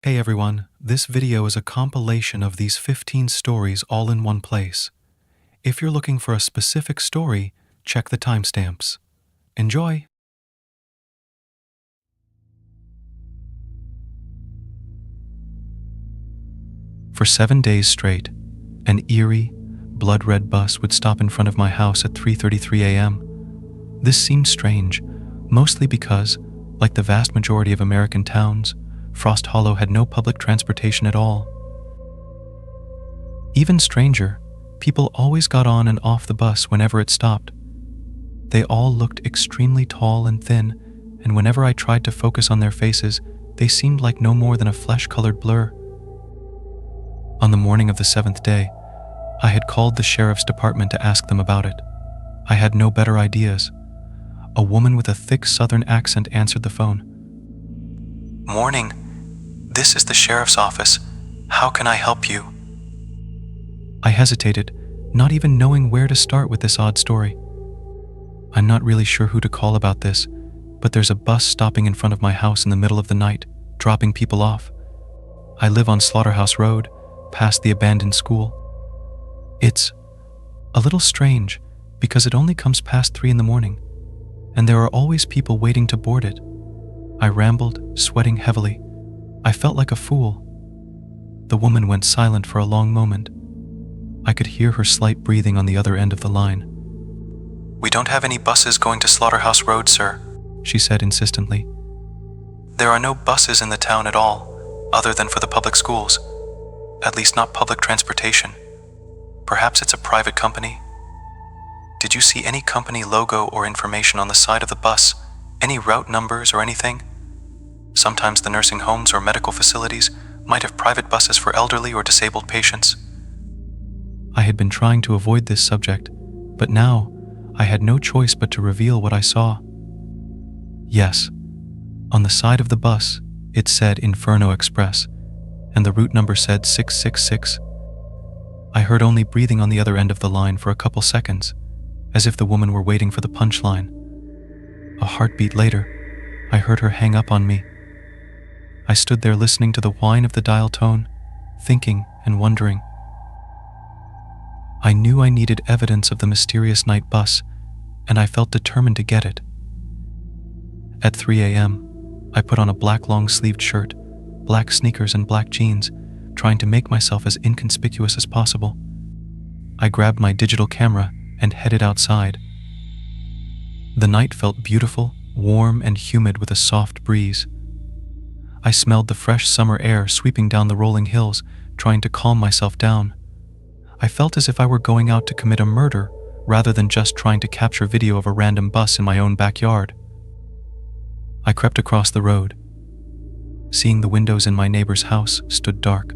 Hey everyone, this video is a compilation of these 15 stories all in one place. If you're looking for a specific story, check the timestamps. Enjoy! For 7 days straight, an eerie, blood-red bus would stop in front of my house at 3:33 a.m. This seemed strange, mostly because, like the vast majority of American towns, Frost Hollow had no public transportation at all. Even stranger, people always got on and off the bus whenever it stopped. They all looked extremely tall and thin, and whenever I tried to focus on their faces, they seemed like no more than a flesh-colored blur. On the morning of the 7th day, I had called the sheriff's department to ask them about it. I had no better ideas. A woman with a thick southern accent answered the phone. "Morning. This is the sheriff's office. How can I help you?" I hesitated, not even knowing where to start with this odd story. I'm not really sure who to call about this, but there's a bus stopping in front of my house in the middle of the night, dropping people off. I live on Slaughterhouse Road, past the abandoned school. It's a little strange because it only comes past 3 in the morning, and there are always people waiting to board it. I rambled, sweating heavily. I felt like a fool. The woman went silent for a long moment. I could hear her slight breathing on the other end of the line. "We don't have any buses going to Slaughterhouse Road, sir," she said insistently. "There are no buses in the town at all, other than for the public schools. At least not public transportation. Perhaps it's a private company. Did you see any company logo or information on the side of the bus? Any route numbers or anything? Sometimes the nursing homes or medical facilities might have private buses for elderly or disabled patients." I had been trying to avoid this subject, but now I had no choice but to reveal what I saw. Yes, on the side of the bus, it said Inferno Express, and the route number said 666. I heard only breathing on the other end of the line for a couple seconds, as if the woman were waiting for the punchline. A heartbeat later, I heard her hang up on me. I stood there listening to the whine of the dial tone, thinking and wondering. I knew I needed evidence of the mysterious night bus, and I felt determined to get it. At 3 a.m., I put on a black long-sleeved shirt, black sneakers and black jeans, trying to make myself as inconspicuous as possible. I grabbed my digital camera and headed outside. The night felt beautiful, warm, and humid with a soft breeze. I smelled the fresh summer air sweeping down the rolling hills, trying to calm myself down. I felt as if I were going out to commit a murder rather than just trying to capture video of a random bus in my own backyard. I crept across the road. Seeing the windows in my neighbor's house stood dark.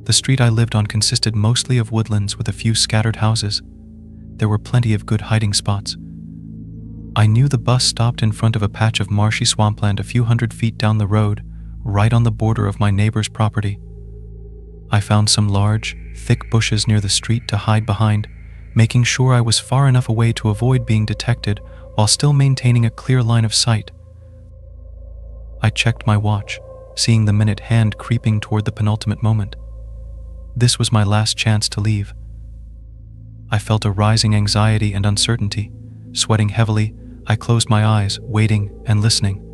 The street I lived on consisted mostly of woodlands with a few scattered houses. There were plenty of good hiding spots. I knew the bus stopped in front of a patch of marshy swampland a few hundred feet down the road, right on the border of my neighbor's property. I found some large, thick bushes near the street to hide behind, making sure I was far enough away to avoid being detected while still maintaining a clear line of sight. I checked my watch, seeing the minute hand creeping toward the penultimate moment. This was my last chance to leave. I felt a rising anxiety and uncertainty. Sweating heavily, I closed my eyes, waiting and listening.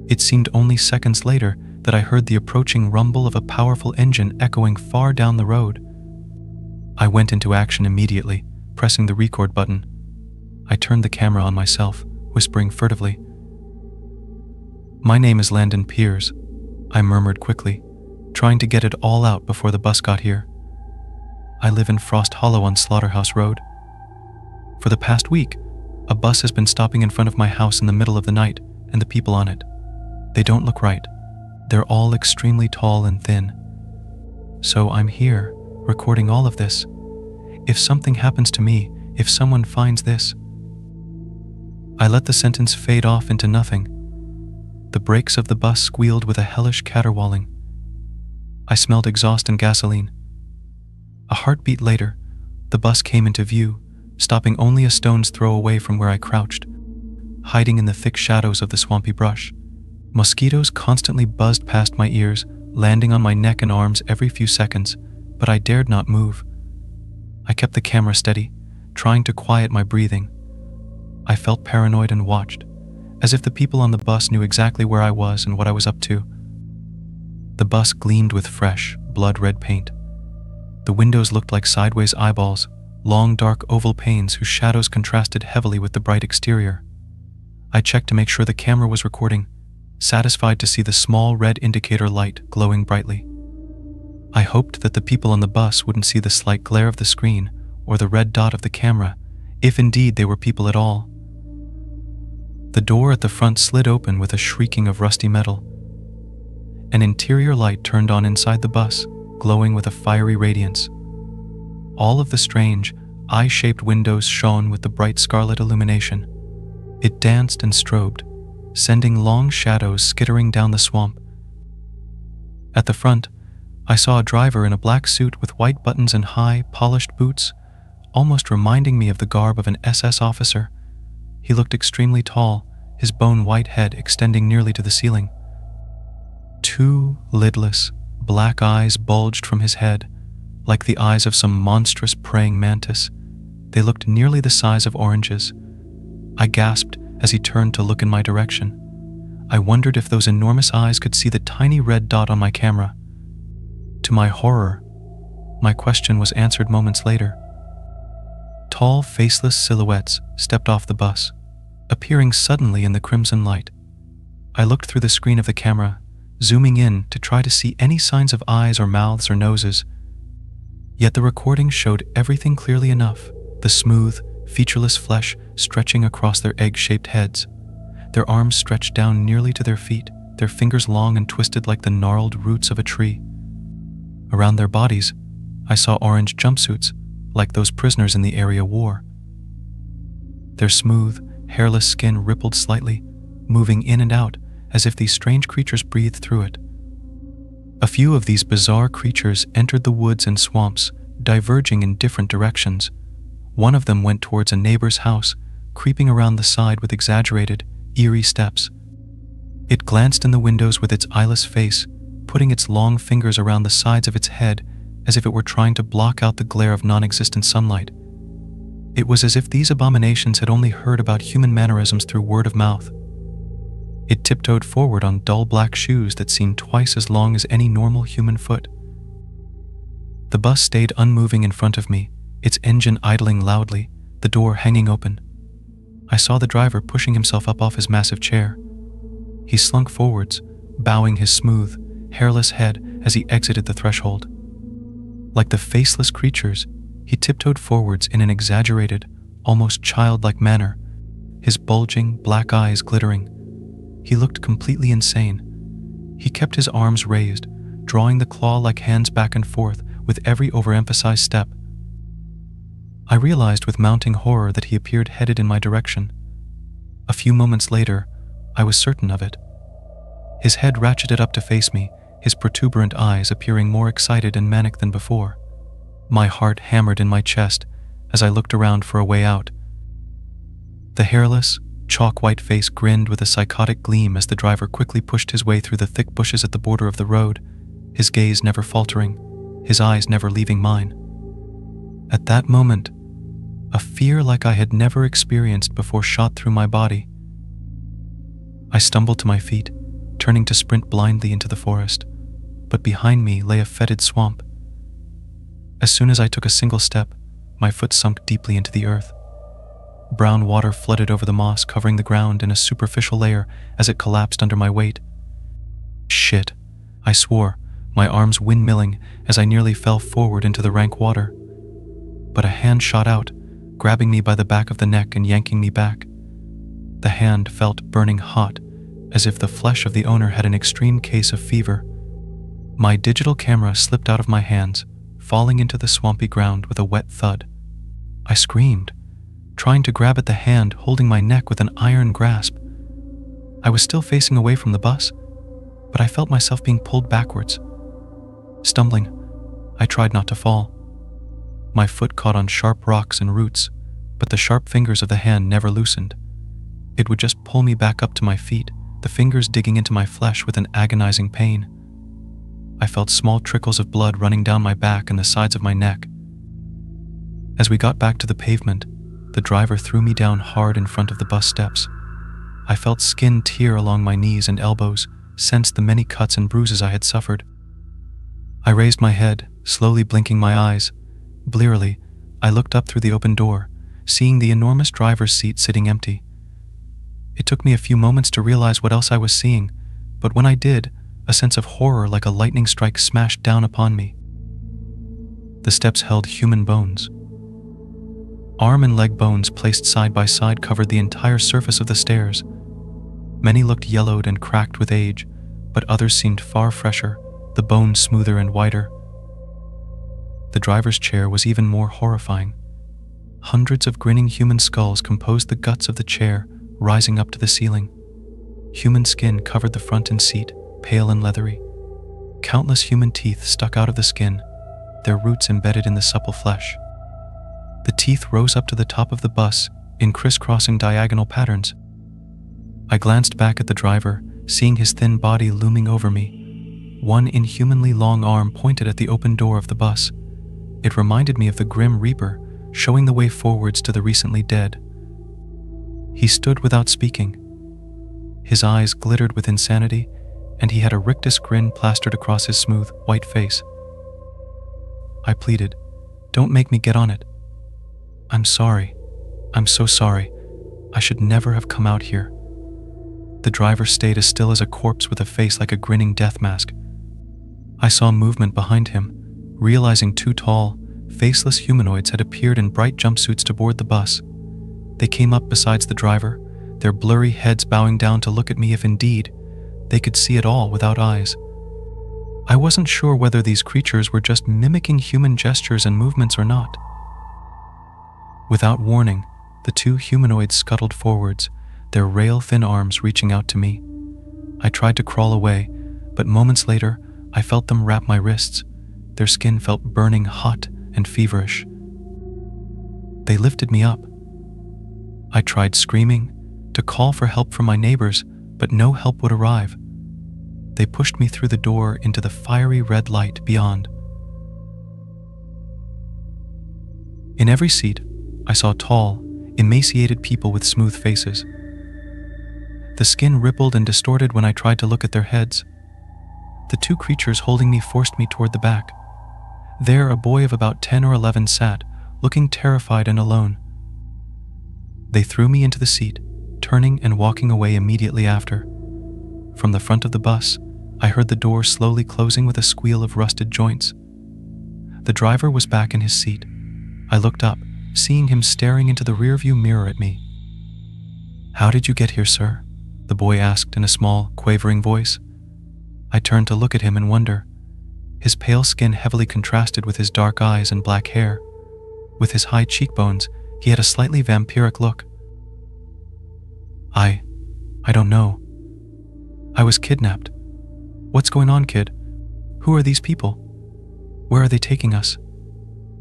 It seemed only seconds later that I heard the approaching rumble of a powerful engine echoing far down the road. I went into action immediately, pressing the record button. I turned the camera on myself, whispering furtively. "My name is Landon Piers," I murmured quickly, trying to get it all out before the bus got here. "I live in Frost Hollow on Slaughterhouse Road. For the past week, a bus has been stopping in front of my house in the middle of the night, and the people on it, they don't look right. They're all extremely tall and thin. So I'm here, recording all of this. If something happens to me, if someone finds this..." I let the sentence fade off into nothing. The brakes of the bus squealed with a hellish caterwauling. I smelled exhaust and gasoline. A heartbeat later, the bus came into view, stopping only a stone's throw away from where I crouched, hiding in the thick shadows of the swampy brush. Mosquitoes constantly buzzed past my ears, landing on my neck and arms every few seconds, but I dared not move. I kept the camera steady, trying to quiet my breathing. I felt paranoid and watched, as if the people on the bus knew exactly where I was and what I was up to. The bus gleamed with fresh, blood-red paint. The windows looked like sideways eyeballs, long dark oval panes whose shadows contrasted heavily with the bright exterior. I checked to make sure the camera was recording, satisfied to see the small red indicator light glowing brightly. I hoped that the people on the bus wouldn't see the slight glare of the screen or the red dot of the camera, if indeed they were people at all. The door at the front slid open with a shrieking of rusty metal. An interior light turned on inside the bus, glowing with a fiery radiance. All of the strange, eye-shaped windows shone with the bright scarlet illumination. It danced and strobed, sending long shadows skittering down the swamp. At the front, I saw a driver in a black suit with white buttons and high, polished boots, almost reminding me of the garb of an SS officer. He looked extremely tall, his bone-white head extending nearly to the ceiling. Two lidless, black eyes bulged from his head, like the eyes of some monstrous praying mantis. They looked nearly the size of oranges. I gasped as he turned to look in my direction. I wondered if those enormous eyes could see the tiny red dot on my camera. To my horror, my question was answered moments later. Tall, faceless silhouettes stepped off the bus, appearing suddenly in the crimson light. I looked through the screen of the camera, zooming in to try to see any signs of eyes or mouths or noses. Yet the recording showed everything clearly enough, the smooth, featureless flesh stretching across their egg-shaped heads. Their arms stretched down nearly to their feet, their fingers long and twisted like the gnarled roots of a tree. Around their bodies, I saw orange jumpsuits, like those prisoners in the area wore. Their smooth, hairless skin rippled slightly, moving in and out as if these strange creatures breathed through it. A few of these bizarre creatures entered the woods and swamps, diverging in different directions. One of them went towards a neighbor's house, creeping around the side with exaggerated, eerie steps. It glanced in the windows with its eyeless face, putting its long fingers around the sides of its head as if it were trying to block out the glare of non-existent sunlight. It was as if these abominations had only heard about human mannerisms through word of mouth. It tiptoed forward on dull black shoes that seemed twice as long as any normal human foot. The bus stayed unmoving in front of me, its engine idling loudly, the door hanging open. I saw the driver pushing himself up off his massive chair. He slunk forwards, bowing his smooth, hairless head as he exited the threshold. Like the faceless creatures, he tiptoed forwards in an exaggerated, almost childlike manner, his bulging, black eyes glittering. He looked completely insane. He kept his arms raised, drawing the claw-like hands back and forth with every overemphasized step. I realized with mounting horror that he appeared headed in my direction. A few moments later, I was certain of it. His head ratcheted up to face me, his protuberant eyes appearing more excited and manic than before. My heart hammered in my chest as I looked around for a way out. The hairless, chalk-white face grinned with a psychotic gleam as the driver quickly pushed his way through the thick bushes at the border of the road, his gaze never faltering, his eyes never leaving mine. At that moment, a fear like I had never experienced before shot through my body. I stumbled to my feet, turning to sprint blindly into the forest, but behind me lay a fetid swamp. As soon as I took a single step, my foot sunk deeply into the earth. Brown water flooded over the moss, covering the ground in a superficial layer as it collapsed under my weight. Shit, I swore, my arms windmilling as I nearly fell forward into the rank water. But a hand shot out, grabbing me by the back of the neck and yanking me back. The hand felt burning hot, as if the flesh of the owner had an extreme case of fever. My digital camera slipped out of my hands, falling into the swampy ground with a wet thud. I screamed, trying to grab at the hand holding my neck with an iron grasp. I was still facing away from the bus, but I felt myself being pulled backwards. Stumbling, I tried not to fall. My foot caught on sharp rocks and roots, but the sharp fingers of the hand never loosened. It would just pull me back up to my feet, the fingers digging into my flesh with an agonizing pain. I felt small trickles of blood running down my back and the sides of my neck. As we got back to the pavement, the driver threw me down hard in front of the bus steps. I felt skin tear along my knees and elbows, sensed the many cuts and bruises I had suffered. I raised my head, slowly blinking my eyes. Blearily, I looked up through the open door, seeing the enormous driver's seat sitting empty. It took me a few moments to realize what else I was seeing, but when I did, a sense of horror like a lightning strike smashed down upon me. The steps held human bones. Arm and leg bones placed side by side covered the entire surface of the stairs. Many looked yellowed and cracked with age, but others seemed far fresher, the bones smoother and whiter. The driver's chair was even more horrifying. Hundreds of grinning human skulls composed the guts of the chair, rising up to the ceiling. Human skin covered the front and seat, pale and leathery. Countless human teeth stuck out of the skin, their roots embedded in the supple flesh. The teeth rose up to the top of the bus in crisscrossing diagonal patterns. I glanced back at the driver, seeing his thin body looming over me. One inhumanly long arm pointed at the open door of the bus. It reminded me of the Grim Reaper, showing the way forwards to the recently dead. He stood without speaking. His eyes glittered with insanity, and he had a rictus grin plastered across his smooth, white face. I pleaded, "Don't make me get on it. I'm sorry. I'm so sorry. I should never have come out here." The driver stayed as still as a corpse with a face like a grinning death mask. I saw movement behind him, realizing two tall, faceless humanoids had appeared in bright jumpsuits to board the bus. They came up beside the driver, their blurry heads bowing down to look at me if indeed they could see at all without eyes. I wasn't sure whether these creatures were just mimicking human gestures and movements or not. Without warning, the two humanoids scuttled forwards, their rail-thin arms reaching out to me. I tried to crawl away, but moments later, I felt them wrap my wrists. Their skin felt burning hot and feverish. They lifted me up. I tried screaming, to call for help from my neighbors, but no help would arrive. They pushed me through the door into the fiery red light beyond. In every seat, I saw tall, emaciated people with smooth faces. The skin rippled and distorted when I tried to look at their heads. The two creatures holding me forced me toward the back. There, a boy of about 10 or 11 sat, looking terrified and alone. They threw me into the seat, turning and walking away immediately after. From the front of the bus, I heard the door slowly closing with a squeal of rusted joints. The driver was back in his seat. I looked up, seeing him staring into the rearview mirror at me. "How did you get here, sir?" the boy asked in a small, quavering voice. I turned to look at him in wonder. His pale skin heavily contrasted with his dark eyes and black hair. With his high cheekbones, he had a slightly vampiric look. I don't know. I was kidnapped. What's going on, kid? Who are these people? Where are they taking us?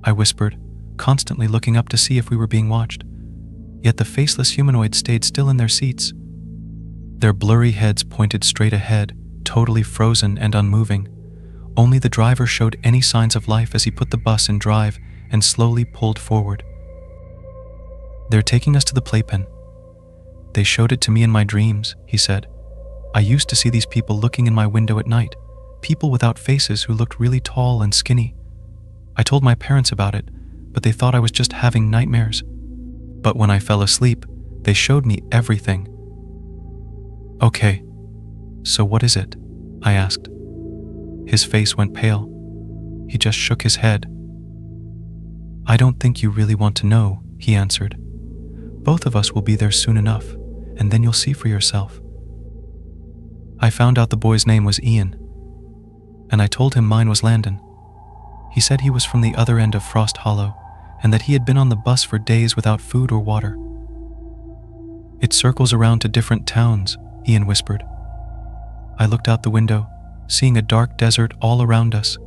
I whispered, constantly looking up to see if we were being watched. Yet the faceless humanoids stayed still in their seats. Their blurry heads pointed straight ahead, totally frozen and unmoving. Only the driver showed any signs of life as he put the bus in drive and slowly pulled forward. "They're taking us to the playpen. They showed it to me in my dreams," he said. "I used to see these people looking in my window at night, people without faces who looked really tall and skinny. I told my parents about it, but they thought I was just having nightmares. But when I fell asleep, they showed me everything." "Okay, so what is it?" I asked. His face went pale. He just shook his head. "I don't think you really want to know," he answered. "Both of us will be there soon enough, and then you'll see for yourself." I found out the boy's name was Ian, and I told him mine was Landon. He said he was from the other end of Frost Hollow, and that he had been on the bus for days without food or water. "It circles around to different towns," Ian whispered. I looked out the window, seeing a dark desert all around us.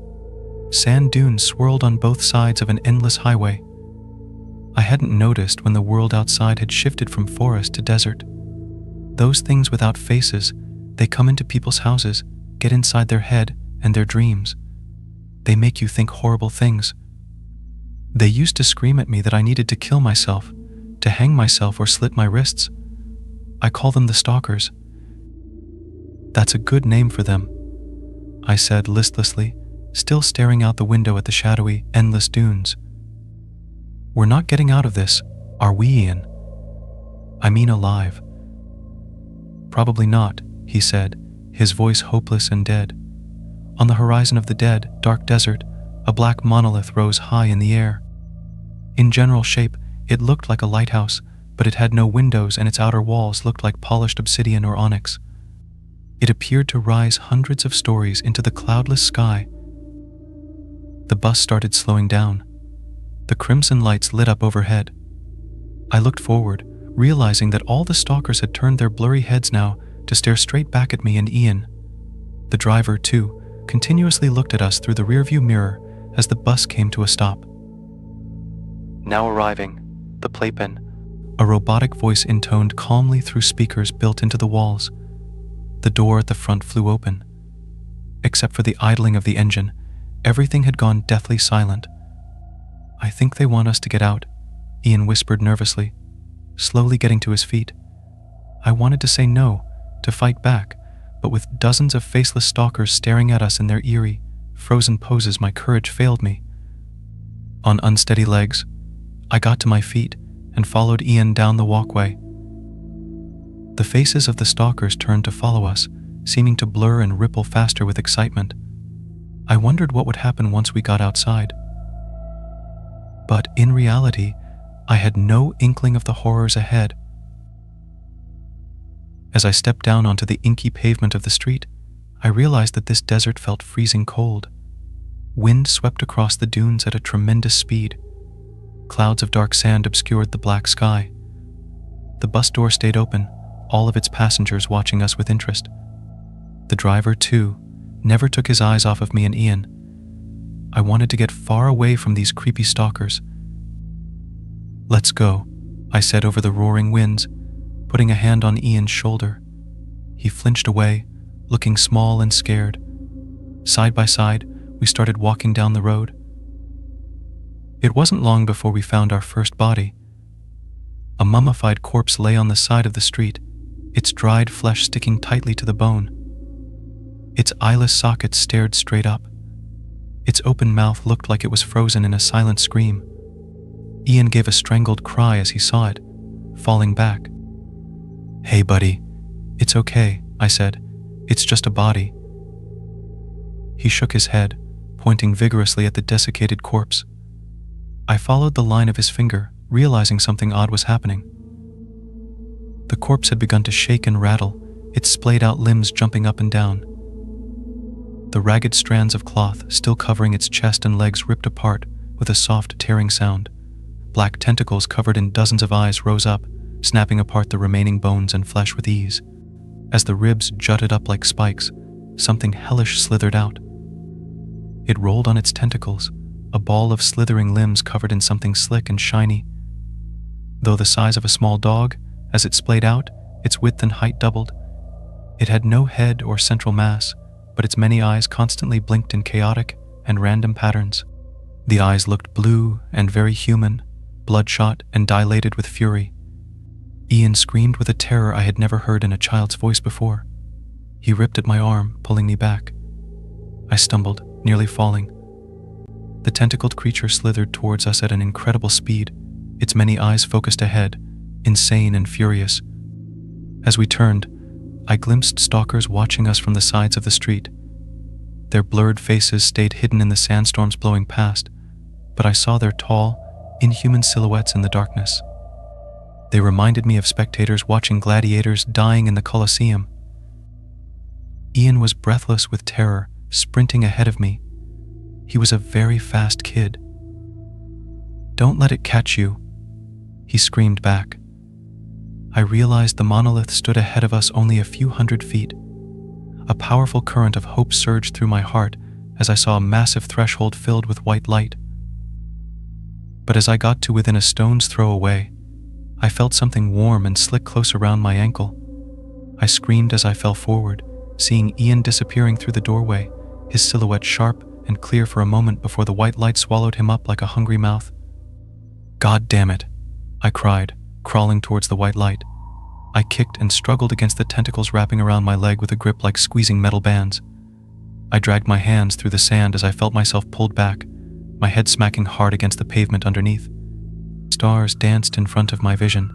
Sand dunes swirled on both sides of an endless highway. I hadn't noticed when the world outside had shifted from forest to desert. Those things without faces They come into people's houses, get inside their head and their dreams. They make you think horrible things. They used to scream at me that I needed to kill myself, to hang myself or slit my wrists. I call them the stalkers. That's a good name for them, I said listlessly, still staring out the window at the shadowy, endless dunes. We're not getting out of this, are we, Ian? I mean alive. Probably not, he said, his voice hopeless and dead. On the horizon of the dead, dark desert, a black monolith rose high in the air. In general shape, it looked like a lighthouse, but it had no windows and its outer walls looked like polished obsidian or onyx. It appeared to rise hundreds of stories into the cloudless sky. The bus started slowing down. The crimson lights lit up overhead. I looked forward, realizing that all the stalkers had turned their blurry heads now to stare straight back at me and Ian. The driver, too, continuously looked at us through the rearview mirror as the bus came to a stop. Now arriving, the playpen, a robotic voice intoned calmly through speakers built into the walls. The door at the front flew open. Except for the idling of the engine, everything had gone deathly silent. I think they want us to get out, Ian whispered nervously, slowly getting to his feet. I wanted to say no, to fight back, but with dozens of faceless stalkers staring at us in their eerie, frozen poses, my courage failed me. On unsteady legs, I got to my feet and followed Ian down the walkway. The faces of the stalkers turned to follow us, seeming to blur and ripple faster with excitement. I wondered what would happen once we got outside. But in reality, I had no inkling of the horrors ahead. As I stepped down onto the inky pavement of the street, I realized that this desert felt freezing cold. Wind swept across the dunes at a tremendous speed. Clouds of dark sand obscured the black sky. The bus door stayed open, all of its passengers watching us with interest. The driver, too, never took his eyes off of me and Ian. I wanted to get far away from these creepy stalkers. Let's go, I said over the roaring winds, putting a hand on Ian's shoulder. He flinched away, looking small and scared. Side by side, we started walking down the road. It wasn't long before we found our first body. A mummified corpse lay on the side of the street, its dried flesh sticking tightly to the bone. Its eyeless sockets stared straight up. Its open mouth looked like it was frozen in a silent scream. Ian gave a strangled cry as he saw it, falling back. Hey, buddy. It's okay, I said. It's just a body. He shook his head, pointing vigorously at the desiccated corpse. I followed the line of his finger, realizing something odd was happening. The corpse had begun to shake and rattle, its splayed-out limbs jumping up and down. The ragged strands of cloth still covering its chest and legs ripped apart with a soft tearing sound. Black tentacles covered in dozens of eyes rose up, snapping apart the remaining bones and flesh with ease. As the ribs jutted up like spikes, something hellish slithered out. It rolled on its tentacles, a ball of slithering limbs covered in something slick and shiny. Though the size of a small dog, as it splayed out, its width and height doubled. It had no head or central mass, but its many eyes constantly blinked in chaotic and random patterns. The eyes looked blue and very human, bloodshot and dilated with fury. Ian screamed with a terror I had never heard in a child's voice before. He ripped at my arm, pulling me back. I stumbled, nearly falling. The tentacled creature slithered towards us at an incredible speed, its many eyes focused ahead, insane and furious. As we turned, I glimpsed stalkers watching us from the sides of the street. Their blurred faces stayed hidden in the sandstorms blowing past, but I saw their tall, inhuman silhouettes in the darkness. They reminded me of spectators watching gladiators dying in the Colosseum. Ian was breathless with terror, sprinting ahead of me. He was a very fast kid. "Don't let it catch you," he screamed back. I realized the monolith stood ahead of us only a few hundred feet. A powerful current of hope surged through my heart as I saw a massive threshold filled with white light. But as I got to within a stone's throw away, I felt something warm and slick close around my ankle. I screamed as I fell forward, seeing Ian disappearing through the doorway, his silhouette sharp and clear for a moment before the white light swallowed him up like a hungry mouth. "God damn it," I cried, crawling towards the white light. I kicked and struggled against the tentacles wrapping around my leg with a grip like squeezing metal bands. I dragged my hands through the sand as I felt myself pulled back, my head smacking hard against the pavement underneath. Stars danced in front of my vision.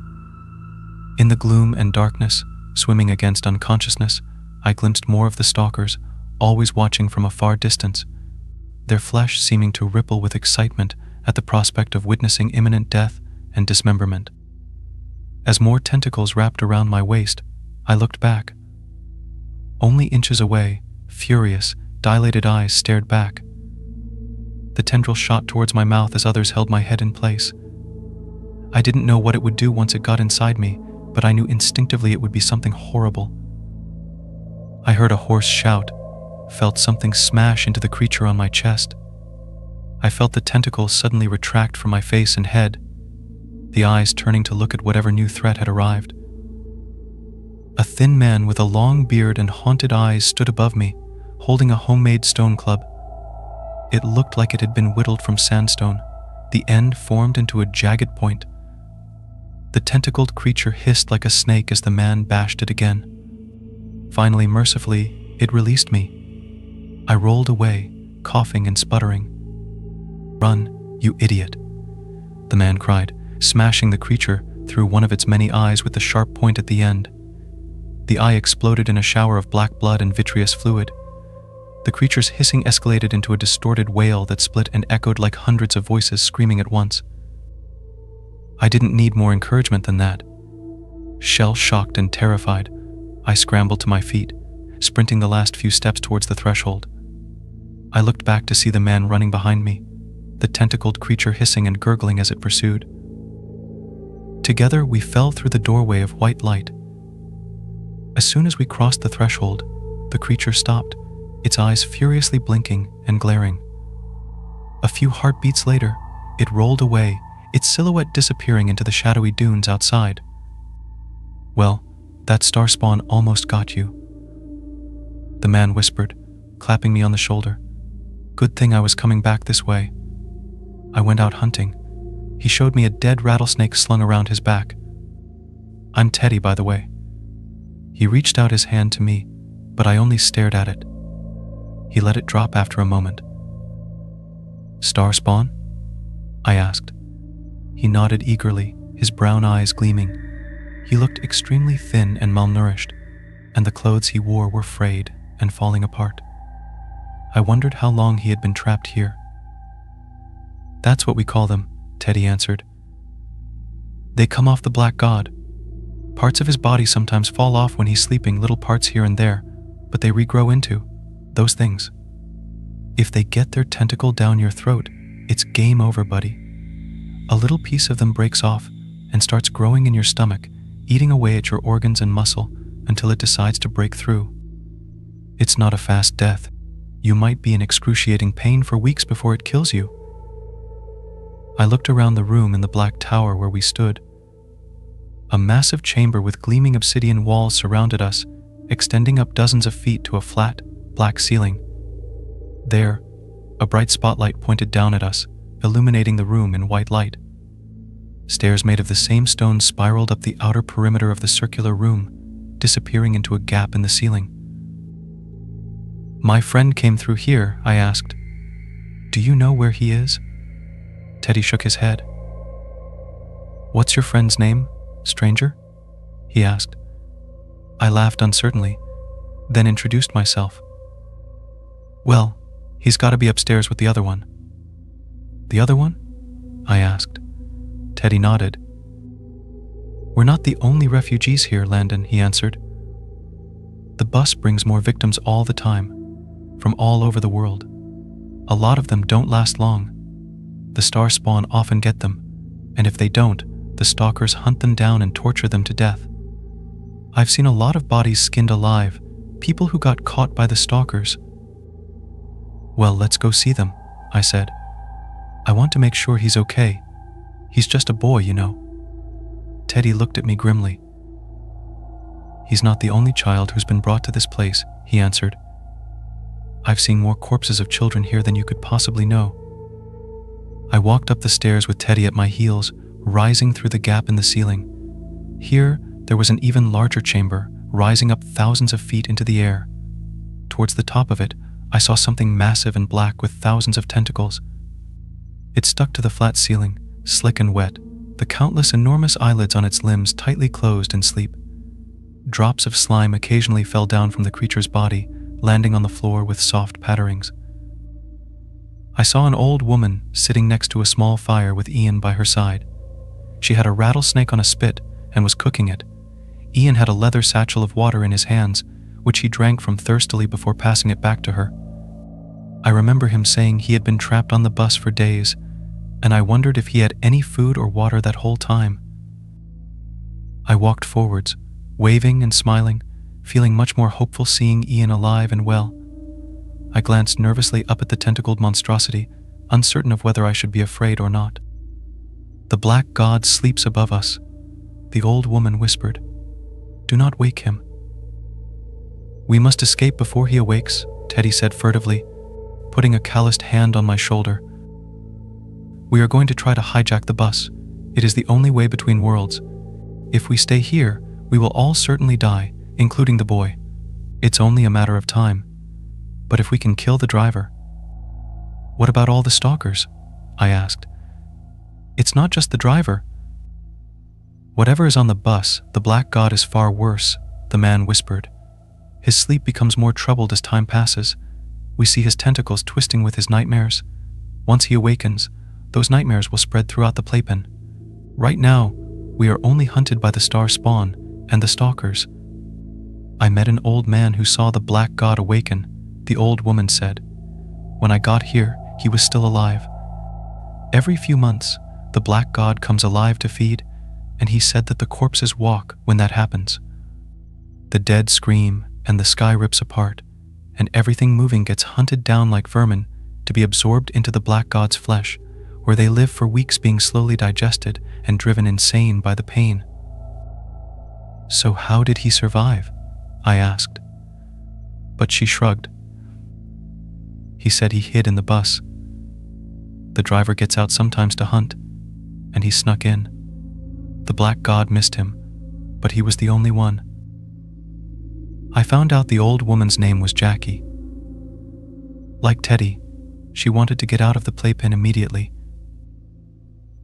In the gloom and darkness, swimming against unconsciousness, I glimpsed more of the stalkers, always watching from a far distance, their flesh seeming to ripple with excitement at the prospect of witnessing imminent death and dismemberment. As more tentacles wrapped around my waist, I looked back. Only inches away, furious, dilated eyes stared back. The tendril shot towards my mouth as others held my head in place. I didn't know what it would do once it got inside me, but I knew instinctively it would be something horrible. I heard a hoarse shout, felt something smash into the creature on my chest. I felt the tentacles suddenly retract from my face and head, the eyes turning to look at whatever new threat had arrived. A thin man with a long beard and haunted eyes stood above me, holding a homemade stone club. It looked like it had been whittled from sandstone, the end formed into a jagged point. The tentacled creature hissed like a snake as the man bashed it again. Finally, mercifully, it released me. I rolled away, coughing and sputtering. "Run, you idiot," the man cried, smashing the creature through one of its many eyes with the sharp point at the end. The eye exploded in a shower of black blood and vitreous fluid. The creature's hissing escalated into a distorted wail that split and echoed like hundreds of voices screaming at once. I didn't need more encouragement than that. Shell-shocked and terrified, I scrambled to my feet, sprinting the last few steps towards the threshold. I looked back to see the man running behind me, the tentacled creature hissing and gurgling as it pursued. Together, we fell through the doorway of white light. As soon as we crossed the threshold, the creature stopped, its eyes furiously blinking and glaring. A few heartbeats later, it rolled away, its silhouette disappearing into the shadowy dunes outside. "Well, that star spawn almost got you," the man whispered, clapping me on the shoulder. "Good thing I was coming back this way." I went out hunting. He showed me a dead rattlesnake slung around his back. "I'm Teddy, by the way." He reached out his hand to me, but I only stared at it. He let it drop after a moment. "Star spawn?" I asked. He nodded eagerly, his brown eyes gleaming. He looked extremely thin and malnourished, and the clothes he wore were frayed and falling apart. I wondered how long he had been trapped here. "That's what we call them," Teddy answered. "They come off the black god. Parts of his body sometimes fall off when he's sleeping, little parts here and there, but they regrow into those things. If they get their tentacle down your throat, it's game over, buddy. A little piece of them breaks off and starts growing in your stomach, eating away at your organs and muscle until it decides to break through. It's not a fast death. You might be in excruciating pain for weeks before it kills you." I looked around the room in the black tower where we stood. A massive chamber with gleaming obsidian walls surrounded us, extending up dozens of feet to a flat, black ceiling. There, a bright spotlight pointed down at us, illuminating the room in white light. Stairs made of the same stone spiraled up the outer perimeter of the circular room, disappearing into a gap in the ceiling. "My friend came through here," I asked. "Do you know where he is?" Teddy shook his head. "What's your friend's name, stranger?" he asked. I laughed uncertainly, then introduced myself. "Well, he's got to be upstairs with the other one." "The other one?" I asked. Teddy nodded. "We're not the only refugees here, Landon," he answered. "The bus brings more victims all the time, from all over the world. A lot of them don't last long. The star spawn often get them, and if they don't, the stalkers hunt them down and torture them to death. I've seen a lot of bodies skinned alive, people who got caught by the stalkers." "Well, let's go see them," I said. "I want to make sure he's okay. He's just a boy, you know." Teddy looked at me grimly. He's not the only child who's been brought to this place, he answered. I've seen more corpses of children here than you could possibly know. I walked up the stairs with Teddy at my heels, rising through the gap in the ceiling. Here, there was an even larger chamber, rising up thousands of feet into the air. Towards the top of it, I saw something massive and black with thousands of tentacles. It stuck to the flat ceiling, slick and wet, the countless enormous eyelids on its limbs tightly closed in sleep. Drops of slime occasionally fell down from the creature's body, landing on the floor with soft patterings. I saw an old woman sitting next to a small fire with Ian by her side. She had a rattlesnake on a spit and was cooking it. Ian had a leather satchel of water in his hands, which he drank from thirstily before passing it back to her. I remember him saying he had been trapped on the bus for days, and I wondered if he had any food or water that whole time. I walked forwards, waving and smiling, feeling much more hopeful seeing Ian alive and well. I glanced nervously up at the tentacled monstrosity, uncertain of whether I should be afraid or not. The black god sleeps above us, the old woman whispered. Do not wake him. We must escape before he awakes, Teddy said furtively, putting a calloused hand on my shoulder. We are going to try to hijack the bus. It is the only way between worlds. If we stay here, we will all certainly die, including the boy. It's only a matter of time. But if we can kill the driver... What about all the stalkers? I asked. It's not just the driver. Whatever is on the bus, the black god is far worse, the man whispered. His sleep becomes more troubled as time passes. We see his tentacles twisting with his nightmares. Once he awakens, those nightmares will spread throughout the playpen. Right now, we are only hunted by the star spawn and the stalkers. I met an old man who saw the black god awaken, the old woman said. When I got here, he was still alive. Every few months, the black god comes alive to feed, and he said that the corpses walk when that happens. The dead scream, and the sky rips apart, and everything moving gets hunted down like vermin to be absorbed into the black god's flesh, where they live for weeks being slowly digested and driven insane by the pain. So how did he survive? I asked. But she shrugged. He said he hid in the bus. The driver gets out sometimes to hunt, and he snuck in. The black god missed him, but he was the only one. I found out the old woman's name was Jackie. Like Teddy, she wanted to get out of the playpen immediately.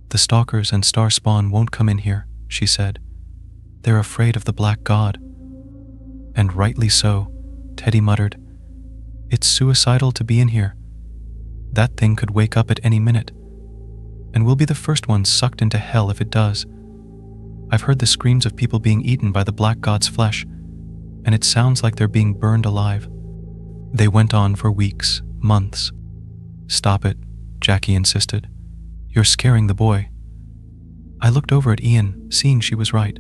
The stalkers and star spawn won't come in here, she said. They're afraid of the black god. And rightly so, Teddy muttered. It's suicidal to be in here. That thing could wake up at any minute, and we'll be the first ones sucked into hell if it does. I've heard the screams of people being eaten by the black god's flesh, and it sounds like they're being burned alive. They went on for weeks, months. Stop it, Jackie insisted. You're scaring the boy. I looked over at Ian, seeing she was right.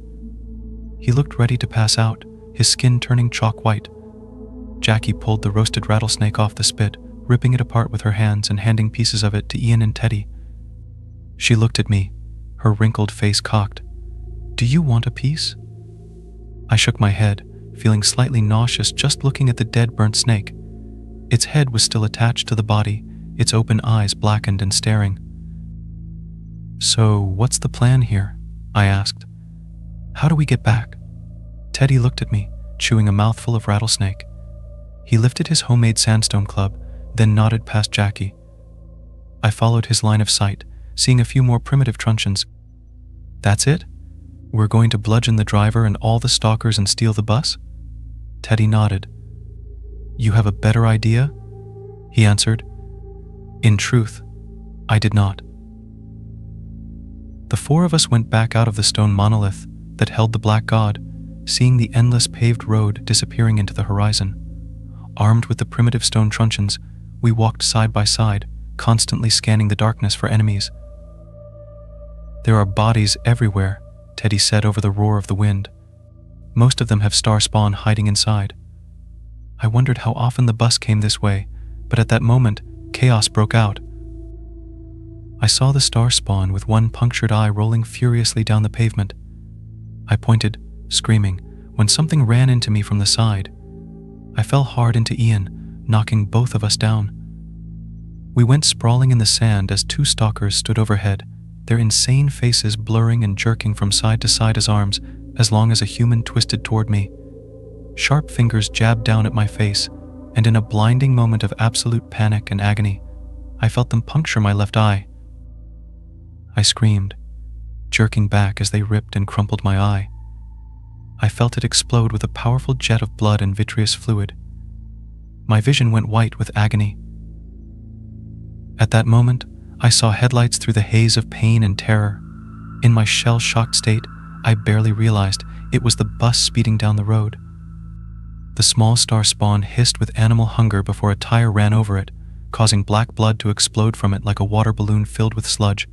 He looked ready to pass out, his skin turning chalk white. Jackie pulled the roasted rattlesnake off the spit, ripping it apart with her hands and handing pieces of it to Ian and Teddy. She looked at me, her wrinkled face cocked. Do you want a piece? I shook my head, feeling slightly nauseous just looking at the dead burnt snake. Its head was still attached to the body, its open eyes blackened and staring. So, what's the plan here? I asked. How do we get back? Teddy looked at me, chewing a mouthful of rattlesnake. He lifted his homemade sandstone club, then nodded past Jackie. I followed his line of sight, seeing a few more primitive truncheons. That's it? We're going to bludgeon the driver and all the stalkers and steal the bus? Teddy nodded. You have a better idea? He answered. In truth, I did not. The four of us went back out of the stone monolith that held the black god, seeing the endless paved road disappearing into the horizon. Armed with the primitive stone truncheons, we walked side by side, constantly scanning the darkness for enemies. There are bodies everywhere, Teddy said over the roar of the wind. Most of them have star spawn hiding inside. I wondered how often the bus came this way, but at that moment, chaos broke out. I saw the star spawn with one punctured eye rolling furiously down the pavement. I pointed, screaming, when something ran into me from the side. I fell hard into Ian, knocking both of us down. We went sprawling in the sand as two stalkers stood overhead, their insane faces blurring and jerking from side to side as long as a human twisted toward me. Sharp fingers jabbed down at my face, and in a blinding moment of absolute panic and agony, I felt them puncture my left eye. I screamed, jerking back as they ripped and crumpled my eye. I felt it explode with a powerful jet of blood and vitreous fluid. My vision went white with agony. At that moment, I saw headlights through the haze of pain and terror. In my shell-shocked state, I barely realized it was the bus speeding down the road. The small star spawn hissed with animal hunger before a tire ran over it, causing black blood to explode from it like a water balloon filled with sludge.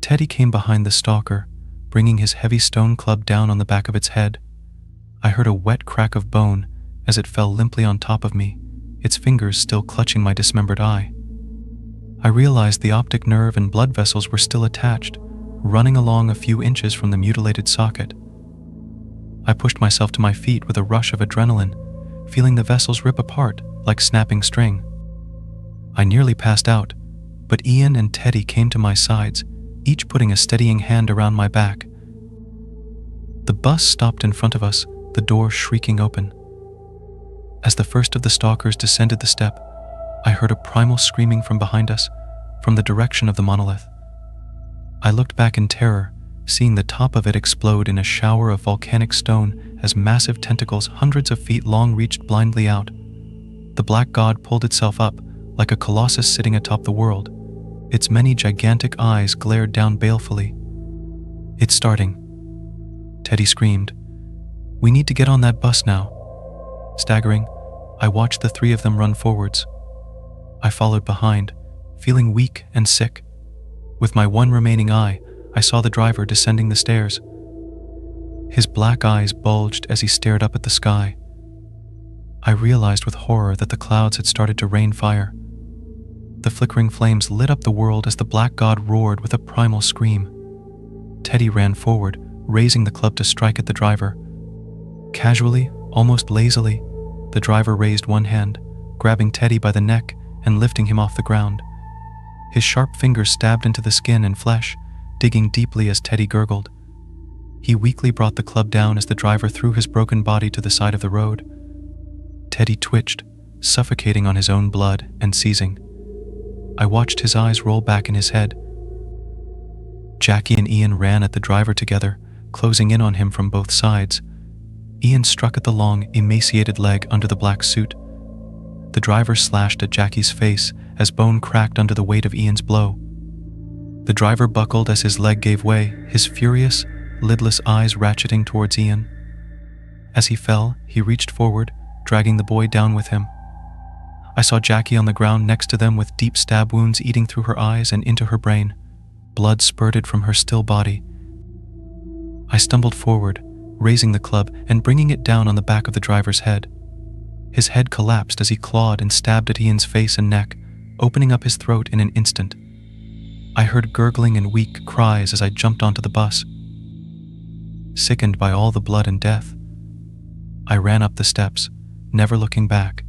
Teddy came behind the stalker, bringing his heavy stone club down on the back of its head. I heard a wet crack of bone as it fell limply on top of me, its fingers still clutching my dismembered eye. I realized the optic nerve and blood vessels were still attached, running along a few inches from the mutilated socket. I pushed myself to my feet with a rush of adrenaline, feeling the vessels rip apart like snapping string. I nearly passed out, but Ian and Teddy came to my sides, each putting a steadying hand around my back. The bus stopped in front of us, the door shrieking open. As the first of the stalkers descended the step, I heard a primal screaming from behind us, from the direction of the monolith. I looked back in terror, seeing the top of it explode in a shower of volcanic stone as massive tentacles hundreds of feet long reached blindly out. The black god pulled itself up, like a colossus sitting atop the world. Its many gigantic eyes glared down balefully. "It's starting," Teddy screamed. "We need to get on that bus now." Staggering, I watched the three of them run forwards. I followed behind, feeling weak and sick. With my one remaining eye, I saw the driver descending the stairs. His black eyes bulged as he stared up at the sky. I realized with horror that the clouds had started to rain fire. The flickering flames lit up the world as the black god roared with a primal scream. Teddy ran forward, raising the club to strike at the driver. Casually, almost lazily, the driver raised one hand, grabbing Teddy by the neck and lifting him off the ground. His sharp fingers stabbed into the skin and flesh, digging deeply as Teddy gurgled. He weakly brought the club down as the driver threw his broken body to the side of the road. Teddy twitched, suffocating on his own blood and seizing. I watched his eyes roll back in his head. Jackie and Ian ran at the driver together, closing in on him from both sides. Ian struck at the long, emaciated leg under the black suit. The driver slashed at Jackie's face as bone cracked under the weight of Ian's blow. The driver buckled as his leg gave way, his furious, lidless eyes ratcheting towards Ian. As he fell, he reached forward, dragging the boy down with him. I saw Jackie on the ground next to them with deep stab wounds eating through her eyes and into her brain. Blood spurted from her still body. I stumbled forward, raising the club and bringing it down on the back of the driver's head. His head collapsed as he clawed and stabbed at Ian's face and neck, opening up his throat in an instant. I heard gurgling and weak cries as I jumped onto the bus. Sickened by all the blood and death, I ran up the steps, never looking back.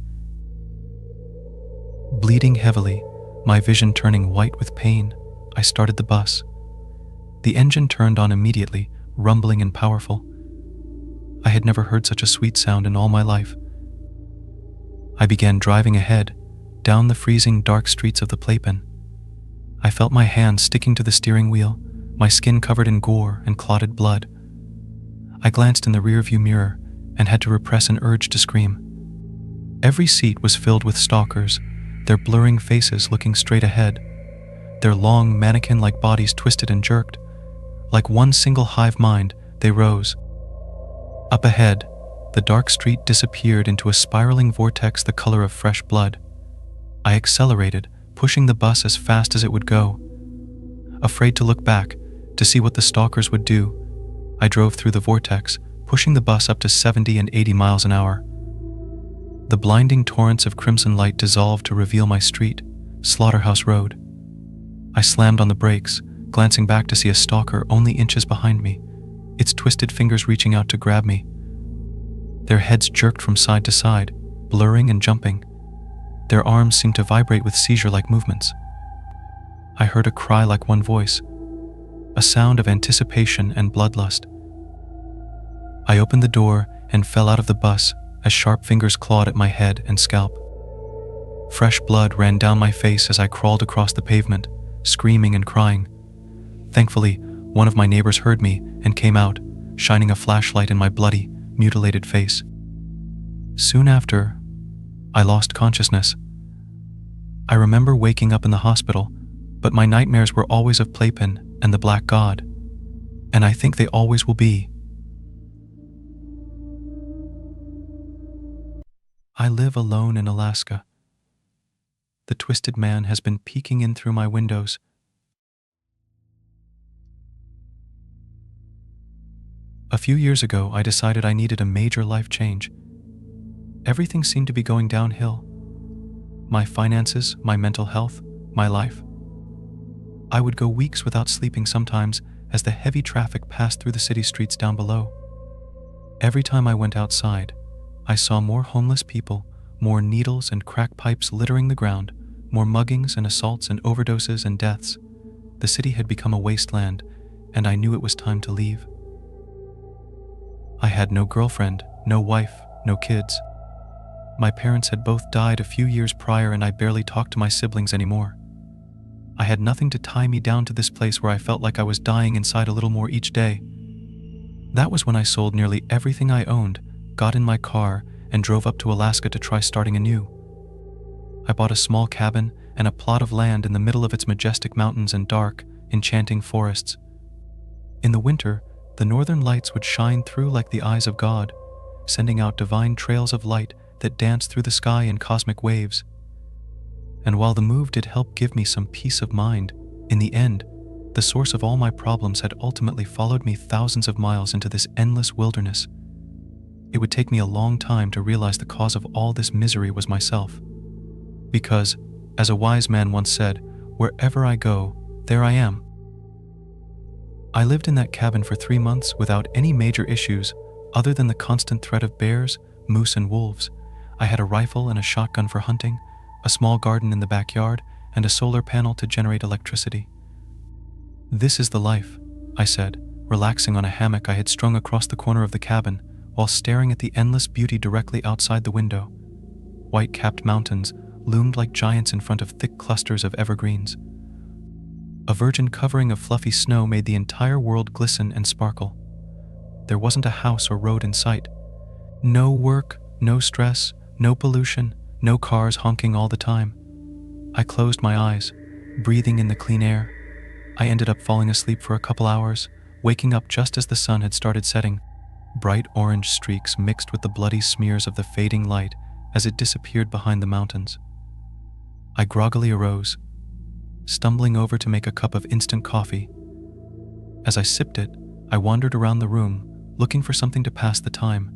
Bleeding heavily, my vision turning white with pain, I started the bus. The engine turned on immediately, rumbling and powerful. I had never heard such a sweet sound in all my life. I began driving ahead, down the freezing dark streets of the playpen. I felt my hands sticking to the steering wheel, my skin covered in gore and clotted blood. I glanced in the rearview mirror and had to repress an urge to scream. Every seat was filled with stalkers, their blurring faces looking straight ahead, their long mannequin-like bodies twisted and jerked. Like one single hive mind, they rose. Up ahead, the dark street disappeared into a spiraling vortex the color of fresh blood. I accelerated, pushing the bus as fast as it would go. Afraid to look back, to see what the stalkers would do, I drove through the vortex, pushing the bus up to 70 and 80 miles an hour. The blinding torrents of crimson light dissolved to reveal my street, Slaughterhouse Road. I slammed on the brakes, glancing back to see a stalker only inches behind me, its twisted fingers reaching out to grab me. Their heads jerked from side to side, blurring and jumping. Their arms seemed to vibrate with seizure-like movements. I heard a cry like one voice, a sound of anticipation and bloodlust. I opened the door and fell out of the bus as sharp fingers clawed at my head and scalp. Fresh blood ran down my face as I crawled across the pavement, screaming and crying. Thankfully, one of my neighbors heard me and came out, shining a flashlight in my bloody, mutilated face. Soon after, I lost consciousness. I remember waking up in the hospital, but my nightmares were always of Playpen and the Black God, and I think they always will be. I live alone in Alaska. The twisted man has been peeking in through my windows. A few years ago, I decided I needed a major life change. Everything seemed to be going downhill. My finances, my mental health, my life. I would go weeks without sleeping sometimes as the heavy traffic passed through the city streets down below. Every time I went outside, I saw more homeless people, more needles and crack pipes littering the ground, more muggings and assaults and overdoses and deaths. The city had become a wasteland, and I knew it was time to leave. I had no girlfriend, no wife, no kids. My parents had both died a few years prior, and I barely talked to my siblings anymore. I had nothing to tie me down to this place where I felt like I was dying inside a little more each day. That was when I sold nearly everything I owned, got in my car, and drove up to Alaska to try starting anew. I bought a small cabin and a plot of land in the middle of its majestic mountains and dark, enchanting forests. In the winter, the northern lights would shine through like the eyes of God, sending out divine trails of light that danced through the sky in cosmic waves. And while the move did help give me some peace of mind, in the end, the source of all my problems had ultimately followed me thousands of miles into this endless wilderness. It would take me a long time to realize the cause of all this misery was myself. Because, as a wise man once said, wherever I go, there I am. I lived in that cabin for 3 months without any major issues other than the constant threat of bears, moose, and wolves. I had a rifle and a shotgun for hunting, a small garden in the backyard, and a solar panel to generate electricity. "This is the life," I said, relaxing on a hammock I had strung across the corner of the cabin while staring at the endless beauty directly outside the window. White-capped mountains loomed like giants in front of thick clusters of evergreens. A virgin covering of fluffy snow made the entire world glisten and sparkle. There wasn't a house or road in sight. No work, no stress, no pollution, no cars honking all the time. I closed my eyes, breathing in the clean air. I ended up falling asleep for a couple hours, waking up just as the sun had started setting. Bright orange streaks mixed with the bloody smears of the fading light as it disappeared behind the mountains. I groggily arose, stumbling over to make a cup of instant coffee. As I sipped it, I wandered around the room, looking for something to pass the time.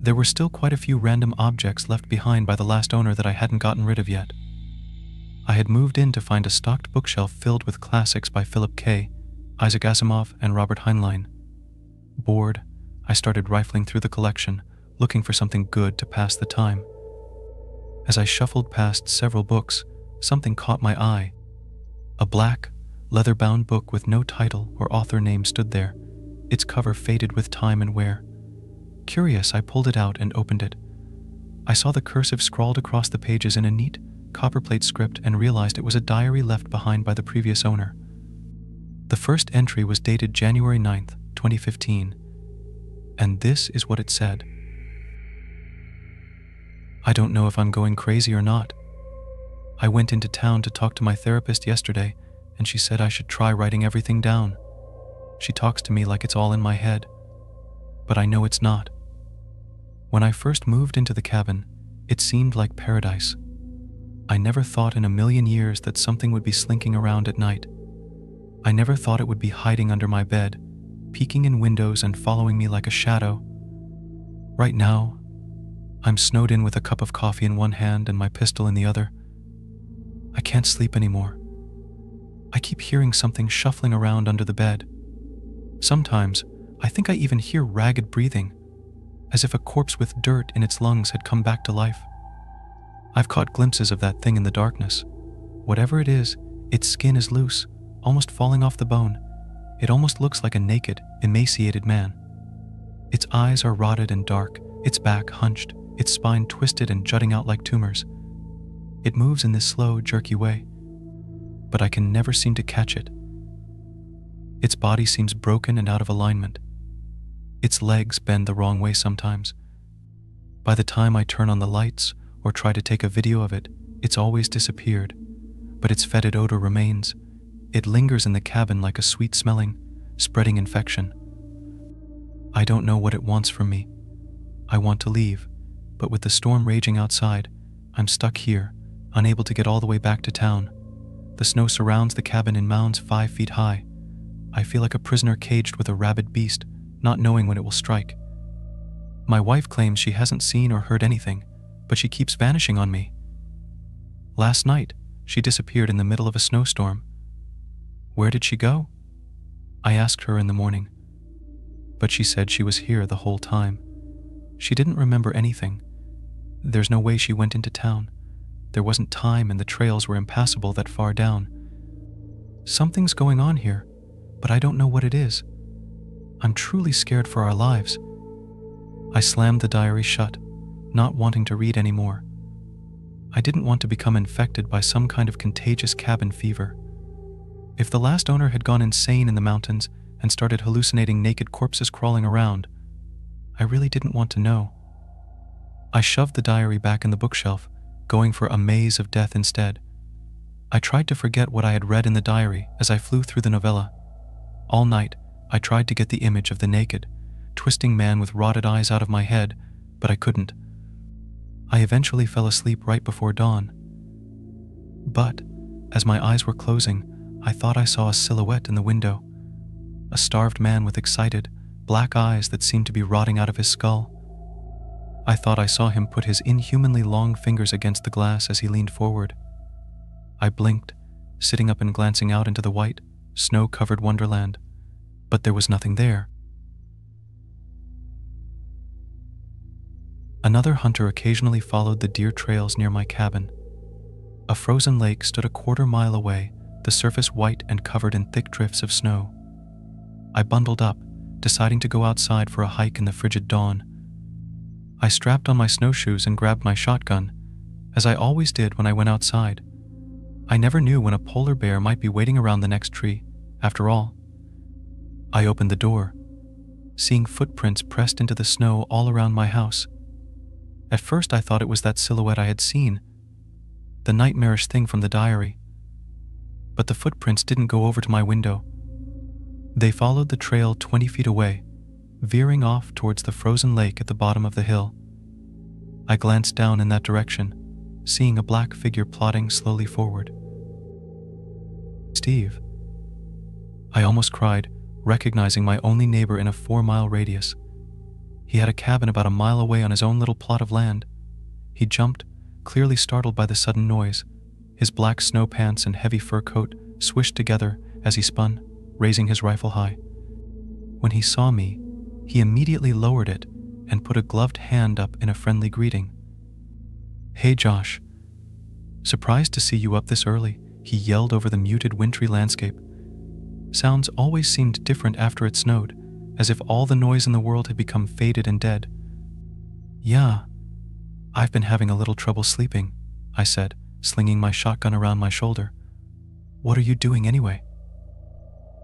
There were still quite a few random objects left behind by the last owner that I hadn't gotten rid of yet. I had moved in to find a stocked bookshelf filled with classics by Philip K., Isaac Asimov, and Robert Heinlein. Bored, I started rifling through the collection, looking for something good to pass the time. As I shuffled past several books, something caught my eye. A black, leather-bound book with no title or author name stood there, its cover faded with time and wear. Curious, I pulled it out and opened it. I saw the cursive scrawled across the pages in a neat, copperplate script and realized it was a diary left behind by the previous owner. The first entry was dated January 9th, 2015, and this is what it said. "I don't know if I'm going crazy or not. I went into town to talk to my therapist yesterday, and she said I should try writing everything down. She talks to me like it's all in my head, but I know it's not. When I first moved into the cabin, it seemed like paradise. I never thought in a million years that something would be slinking around at night. I never thought it would be hiding under my bed, peeking in windows and following me like a shadow. Right now, I'm snowed in with a cup of coffee in one hand and my pistol in the other. I can't sleep anymore. I keep hearing something shuffling around under the bed. Sometimes, I think I even hear ragged breathing, as if a corpse with dirt in its lungs had come back to life. I've caught glimpses of that thing in the darkness. Whatever it is, its skin is loose, almost falling off the bone. It almost looks like a naked, emaciated man. Its eyes are rotted and dark, its back hunched, its spine twisted and jutting out like tumors. It moves in this slow, jerky way, but I can never seem to catch it. Its body seems broken and out of alignment. Its legs bend the wrong way sometimes. By the time I turn on the lights or try to take a video of it, it's always disappeared, but its fetid odor remains. It lingers in the cabin like a sweet-smelling, spreading infection. I don't know what it wants from me. I want to leave, but with the storm raging outside, I'm stuck here, unable to get all the way back to town. The snow surrounds the cabin in mounds 5 feet high. I feel like a prisoner caged with a rabid beast, not knowing when it will strike. My wife claims she hasn't seen or heard anything, but she keeps vanishing on me. Last night, she disappeared in the middle of a snowstorm. Where did she go? I asked her in the morning, but she said she was here the whole time. She didn't remember anything. There's no way she went into town. There wasn't time and the trails were impassable that far down. Something's going on here, but I don't know what it is. I'm truly scared for our lives. I slammed the diary shut, not wanting to read anymore. I didn't want to become infected by some kind of contagious cabin fever. If the last owner had gone insane in the mountains and started hallucinating naked corpses crawling around, I really didn't want to know. I shoved the diary back in the bookshelf, going for A Maze of Death instead. I tried to forget what I had read in the diary as I flew through the novella. All night, I tried to get the image of the naked, twisting man with rotted eyes out of my head, but I couldn't. I eventually fell asleep right before dawn. But, as my eyes were closing, I thought I saw a silhouette in the window. A starved man with excited, black eyes that seemed to be rotting out of his skull. I thought I saw him put his inhumanly long fingers against the glass as he leaned forward. I blinked, sitting up and glancing out into the white, snow-covered wonderland, but there was nothing there. Another hunter occasionally followed the deer trails near my cabin. A frozen lake stood a quarter-mile away, the surface white and covered in thick drifts of snow. I bundled up, deciding to go outside for a hike in the frigid dawn. I strapped on my snowshoes and grabbed my shotgun, as I always did when I went outside. I never knew when a polar bear might be waiting around the next tree, after all. I opened the door, seeing footprints pressed into the snow all around my house. At first I thought it was that silhouette I had seen, the nightmarish thing from the diary. But the footprints didn't go over to my window. They followed the trail 20 feet away, veering off towards the frozen lake at the bottom of the hill. I glanced down in that direction, seeing a black figure plodding slowly forward. Steve. I almost cried, recognizing my only neighbor in a 4-mile radius. He had a cabin about a mile away on his own little plot of land. He jumped, clearly startled by the sudden noise. His black snow pants and heavy fur coat swished together as he spun, raising his rifle high. When he saw me, he immediately lowered it and put a gloved hand up in a friendly greeting. "Hey, Josh. Surprised to see you up this early," he yelled over the muted wintry landscape. Sounds always seemed different after it snowed, as if all the noise in the world had become faded and dead. "Yeah, I've been having a little trouble sleeping," I said, slinging my shotgun around my shoulder. "What are you doing anyway?"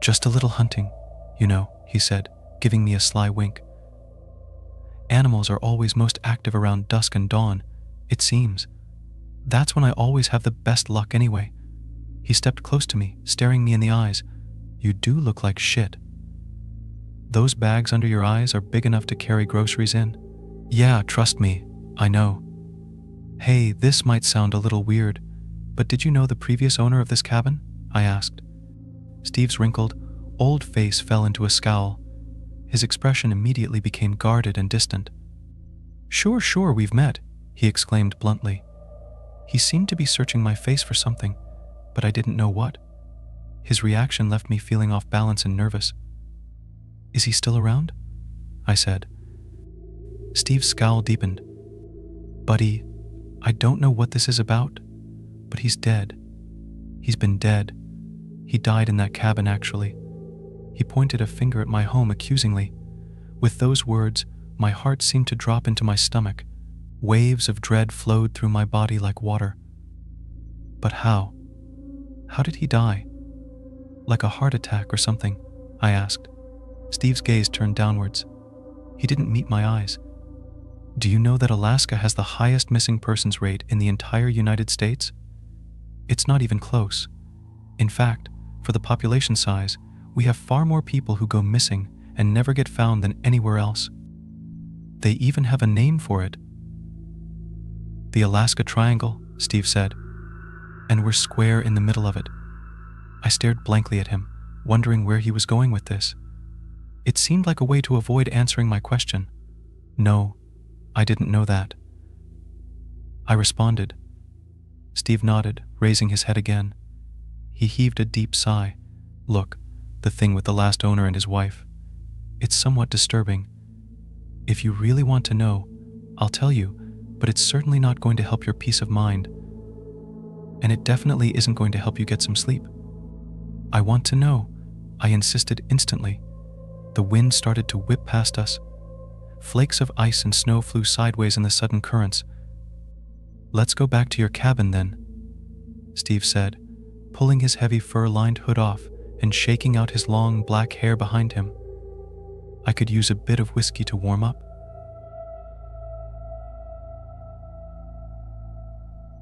"Just a little hunting, you know," he said, giving me a sly wink. "Animals are always most active around dusk and dawn, it seems. That's when I always have the best luck anyway." He stepped close to me, staring me in the eyes. "You do look like shit. Those bags under your eyes are big enough to carry groceries in." "Yeah, trust me, I know." "Hey, this might sound a little weird, but did you know the previous owner of this cabin?" I asked. Steve's wrinkled, old face fell into a scowl. His expression immediately became guarded and distant. Sure, we've met," he exclaimed bluntly. He seemed to be searching my face for something, but I didn't know what. His reaction left me feeling off balance and nervous. Is he still around? I said. Steve's scowl deepened. Buddy, I don't know what this is about, but he's dead. He's been dead. He died in that cabin, actually. He pointed a finger at my home accusingly. With those words, my heart seemed to drop into my stomach. Waves of dread flowed through my body like water. But how? How did he die? Like a heart attack or something? I asked. Steve's gaze turned downwards. He didn't meet my eyes. Do you know that Alaska has the highest missing persons rate in the entire United States? It's not even close. In fact, for the population size, we have far more people who go missing and never get found than anywhere else. They even have a name for it. The Alaska Triangle, Steve said, and we're square in the middle of it. I stared blankly at him, wondering where he was going with this. It seemed like a way to avoid answering my question. No, I didn't know that. I responded. Steve nodded, raising his head again. He heaved a deep sigh. Look, the thing with the last owner and his wife. It's somewhat disturbing. If you really want to know, I'll tell you, but it's certainly not going to help your peace of mind. And it definitely isn't going to help you get some sleep. I want to know, I insisted instantly. The wind started to whip past us. Flakes of ice and snow flew sideways in the sudden currents. Let's go back to your cabin then, Steve said, pulling his heavy fur-lined hood off and shaking out his long black hair behind him. I could use a bit of whiskey to warm up.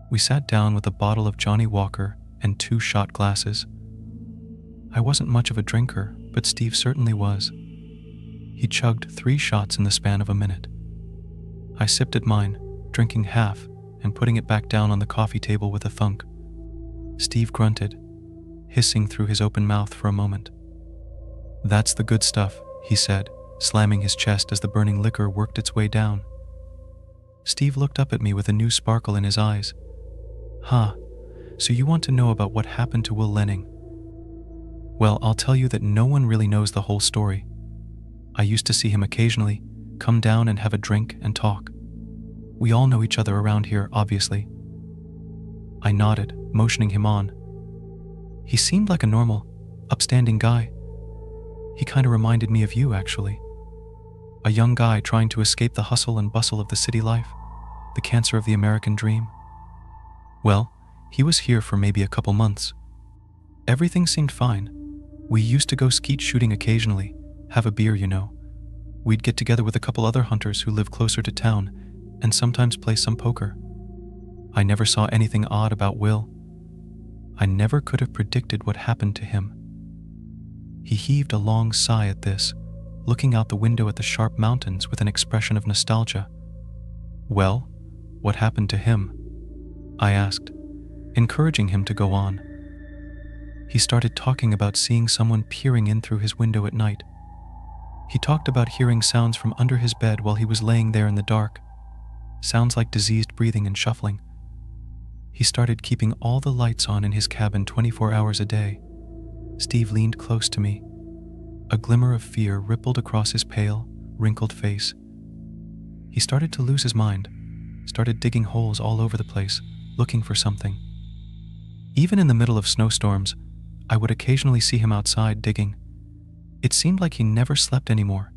We sat down with a bottle of Johnny Walker and 2 shot glasses. I wasn't much of a drinker, but Steve certainly was. He chugged 3 shots in the span of a minute. I sipped at mine, drinking half and putting it back down on the coffee table with a thunk. Steve grunted, hissing through his open mouth for a moment. That's the good stuff, he said, slamming his chest as the burning liquor worked its way down. Steve looked up at me with a new sparkle in his eyes. Huh, so you want to know about what happened to Will Lenning? Well, I'll tell you that no one really knows the whole story. I used to see him occasionally, come down and have a drink and talk. We all know each other around here, obviously. I nodded, motioning him on. He seemed like a normal, upstanding guy. He kind of reminded me of you, actually. A young guy trying to escape the hustle and bustle of the city life, the cancer of the American dream. Well, he was here for maybe a couple months. Everything seemed fine. We used to go skeet shooting occasionally, have a beer, you know. We'd get together with a couple other hunters who live closer to town and sometimes play some poker. I never saw anything odd about Will. I never could have predicted what happened to him. He heaved a long sigh at this, looking out the window at the sharp mountains with an expression of nostalgia. Well, what happened to him? I asked, encouraging him to go on. He started talking about seeing someone peering in through his window at night. He talked about hearing sounds from under his bed while he was laying there in the dark. Sounds like diseased breathing and shuffling. He started keeping all the lights on in his cabin 24 hours a day. Steve leaned close to me. A glimmer of fear rippled across his pale, wrinkled face. He started to lose his mind, started digging holes all over the place, looking for something. Even in the middle of snowstorms, I would occasionally see him outside digging. It seemed like he never slept anymore.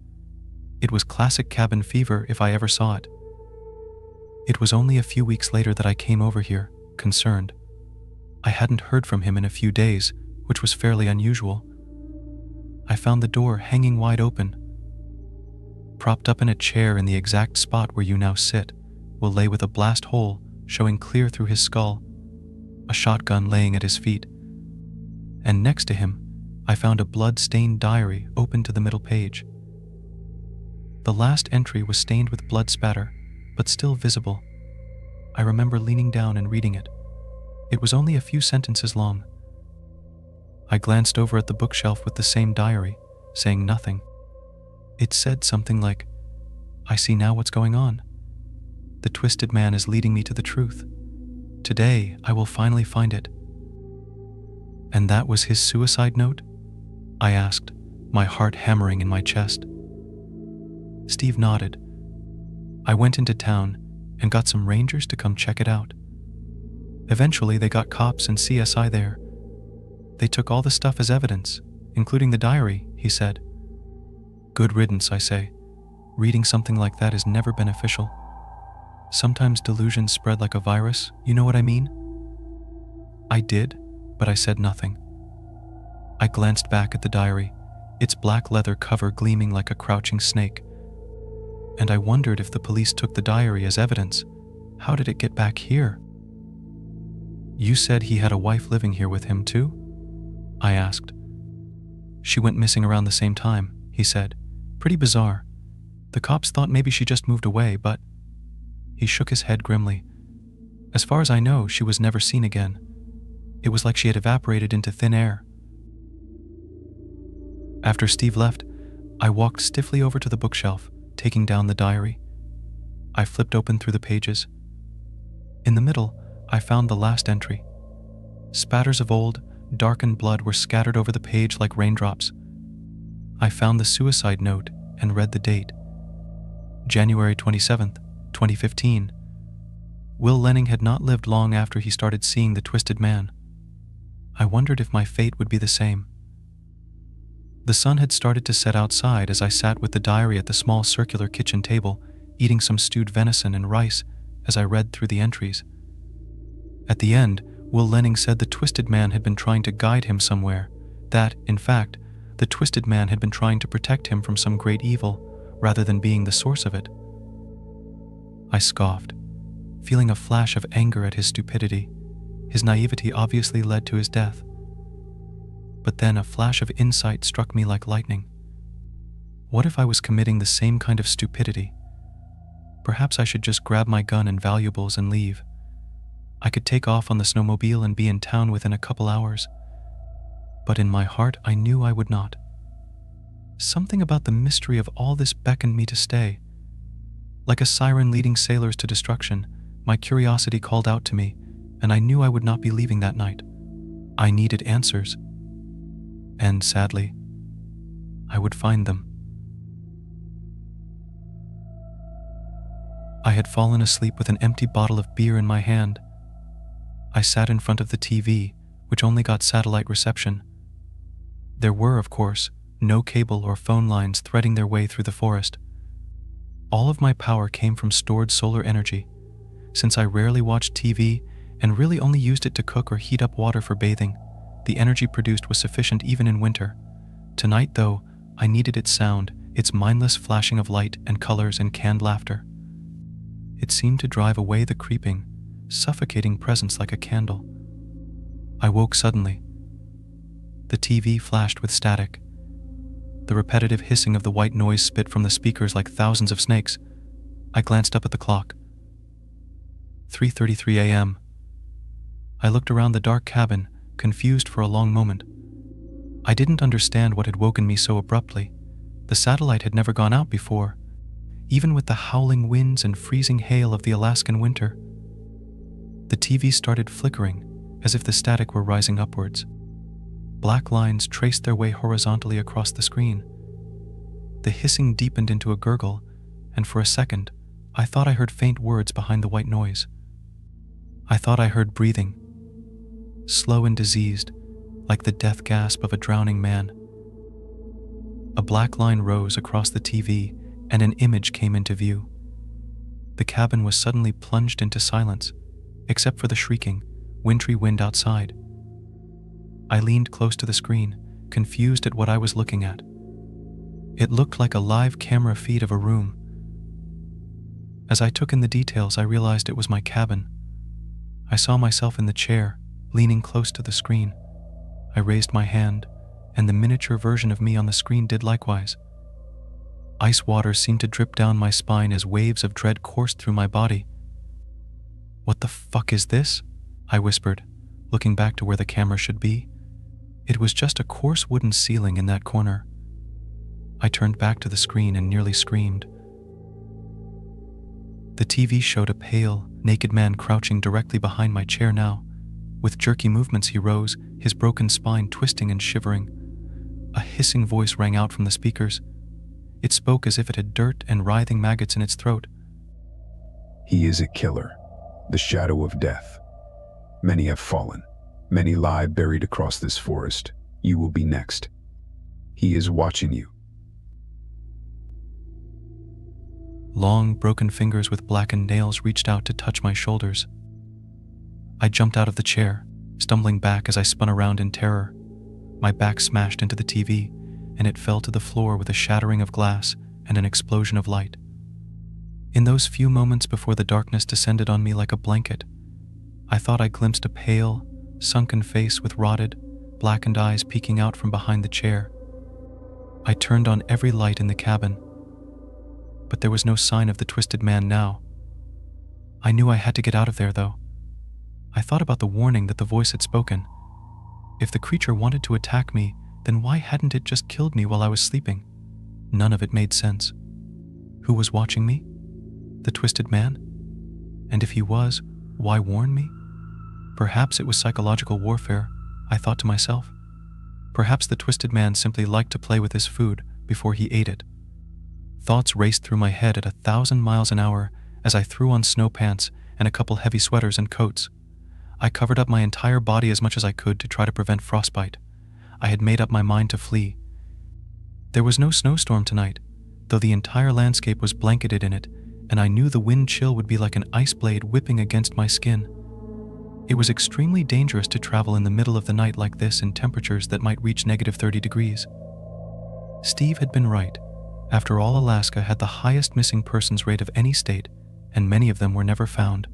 It was classic cabin fever if I ever saw it. It was only a few weeks later that I came over here, concerned. I hadn't heard from him in a few days, which was fairly unusual. I found the door hanging wide open. Propped up in a chair in the exact spot where you now sit, Will lay with a blast hole showing clear through his skull, a shotgun laying at his feet. And next to him, I found a blood-stained diary open to the middle page. The last entry was stained with blood spatter, but still visible. I remember leaning down and reading it. It was only a few sentences long. I glanced over at the bookshelf with the same diary, saying nothing. It said something like, "I see now what's going on. The twisted man is leading me to the truth. Today, I will finally find it." And that was his suicide note? I asked, my heart hammering in my chest. Steve nodded. I went into town and got some rangers to come check it out. Eventually, they got cops and CSI there. They took all the stuff as evidence, including the diary, he said. Good riddance, I say. Reading something like that is never beneficial. Sometimes delusions spread like a virus, you know what I mean? I did, but I said nothing. I glanced back at the diary, its black leather cover gleaming like a crouching snake. And I wondered if the police took the diary as evidence. How did it get back here? You said he had a wife living here with him too? I asked. She went missing around the same time, he said. Pretty bizarre. The cops thought maybe she just moved away, but... He shook his head grimly. As far as I know, she was never seen again. It was like she had evaporated into thin air. After Steve left, I walked stiffly over to the bookshelf, taking down the diary. I flipped open through the pages. In the middle, I found the last entry. Spatters of old, darkened blood were scattered over the page like raindrops. I found the suicide note and read the date. January 27th, 2015. Will Lenning had not lived long after he started seeing the twisted man. I wondered if my fate would be the same. The sun had started to set outside as I sat with the diary at the small circular kitchen table, eating some stewed venison and rice as I read through the entries. At the end, Will Lenning said the twisted man had been trying to guide him somewhere, that, in fact, the twisted man had been trying to protect him from some great evil, rather than being the source of it. I scoffed, feeling a flash of anger at his stupidity. His naivety obviously led to his death. But then a flash of insight struck me like lightning. What if I was committing the same kind of stupidity? Perhaps I should just grab my gun and valuables and leave. I could take off on the snowmobile and be in town within a couple hours. But in my heart, I knew I would not. Something about the mystery of all this beckoned me to stay. Like a siren leading sailors to destruction, my curiosity called out to me, and I knew I would not be leaving that night. I needed answers. And sadly, I would find them. I had fallen asleep with an empty bottle of beer in my hand. I sat in front of the TV, which only got satellite reception. There were, of course, no cable or phone lines threading their way through the forest. All of my power came from stored solar energy. Since I rarely watched TV and really only used it to cook or heat up water for bathing, the energy produced was sufficient even in winter. Tonight, though, I needed its sound, its mindless flashing of light and colors and canned laughter. It seemed to drive away the creeping, suffocating presence like a candle. I woke suddenly. The TV flashed with static. The repetitive hissing of the white noise spit from the speakers like thousands of snakes. I glanced up at the clock. 3:33 a.m. I looked around the dark cabin, confused for a long moment. I didn't understand what had woken me so abruptly. The satellite had never gone out before, even with the howling winds and freezing hail of the Alaskan winter. The TV started flickering, as if the static were rising upwards. Black lines traced their way horizontally across the screen. The hissing deepened into a gurgle, and for a second, I thought I heard faint words behind the white noise. I thought I heard breathing, slow and diseased, like the death gasp of a drowning man. A black line rose across the TV, and an image came into view. The cabin was suddenly plunged into silence, except for the shrieking, wintry wind outside. I leaned close to the screen, confused at what I was looking at. It looked like a live camera feed of a room. As I took in the details, I realized it was my cabin. I saw myself in the chair, leaning close to the screen. I raised my hand, and the miniature version of me on the screen did likewise. Ice water seemed to drip down my spine as waves of dread coursed through my body. "What the fuck is this?" I whispered, looking back to where the camera should be. It was just a coarse wooden ceiling in that corner. I turned back to the screen and nearly screamed. The TV showed a pale, naked man crouching directly behind my chair now. With jerky movements he rose, his broken spine twisting and shivering. A hissing voice rang out from the speakers. It spoke as if it had dirt and writhing maggots in its throat. He is a killer, the shadow of death. Many have fallen. Many lie buried across this forest. You will be next. He is watching you. Long, broken fingers with blackened nails reached out to touch my shoulders. I jumped out of the chair, stumbling back as I spun around in terror. My back smashed into the TV, and it fell to the floor with a shattering of glass and an explosion of light. In those few moments before the darkness descended on me like a blanket, I thought I glimpsed a pale, sunken face with rotted, blackened eyes peeking out from behind the chair. I turned on every light in the cabin, but there was no sign of the twisted man now. I knew I had to get out of there, though. I thought about the warning that the voice had spoken. If the creature wanted to attack me, then why hadn't it just killed me while I was sleeping? None of it made sense. Who was watching me? The twisted man? And if he was, why warn me? Perhaps it was psychological warfare, I thought to myself. Perhaps the twisted man simply liked to play with his food before he ate it. Thoughts raced through my head at 1,000 miles an hour as I threw on snow pants and a couple heavy sweaters and coats. I covered up my entire body as much as I could to try to prevent frostbite. I had made up my mind to flee. There was no snowstorm tonight, though the entire landscape was blanketed in it, and I knew the wind chill would be like an ice blade whipping against my skin. It was extremely dangerous to travel in the middle of the night like this in temperatures that might reach -30 degrees. Steve had been right. After all, Alaska had the highest missing persons rate of any state, and many of them were never found,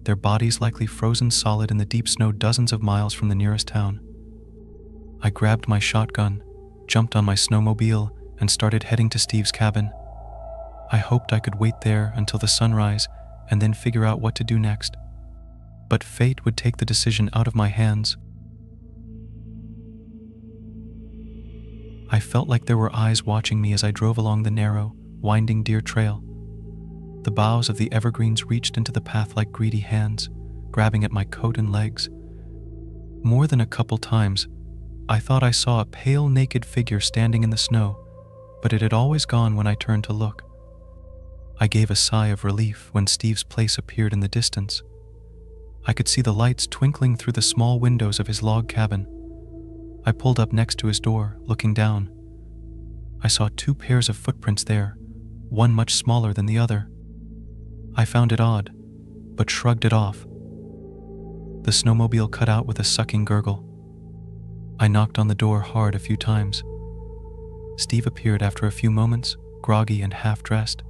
their bodies likely frozen solid in the deep snow dozens of miles from the nearest town. I grabbed my shotgun, jumped on my snowmobile, and started heading to Steve's cabin. I hoped I could wait there until the sunrise and then figure out what to do next. But fate would take the decision out of my hands. I felt like there were eyes watching me as I drove along the narrow, winding deer trail. The boughs of the evergreens reached into the path like greedy hands, grabbing at my coat and legs. More than a couple times, I thought I saw a pale, naked figure standing in the snow, but it had always gone when I turned to look. I gave a sigh of relief when Steve's place appeared in the distance. I could see the lights twinkling through the small windows of his log cabin. I pulled up next to his door, looking down. I saw 2 pairs of footprints there, one much smaller than the other. I found it odd, but shrugged it off. The snowmobile cut out with a sucking gurgle. I knocked on the door hard a few times. Steve appeared after a few moments, groggy and half-dressed.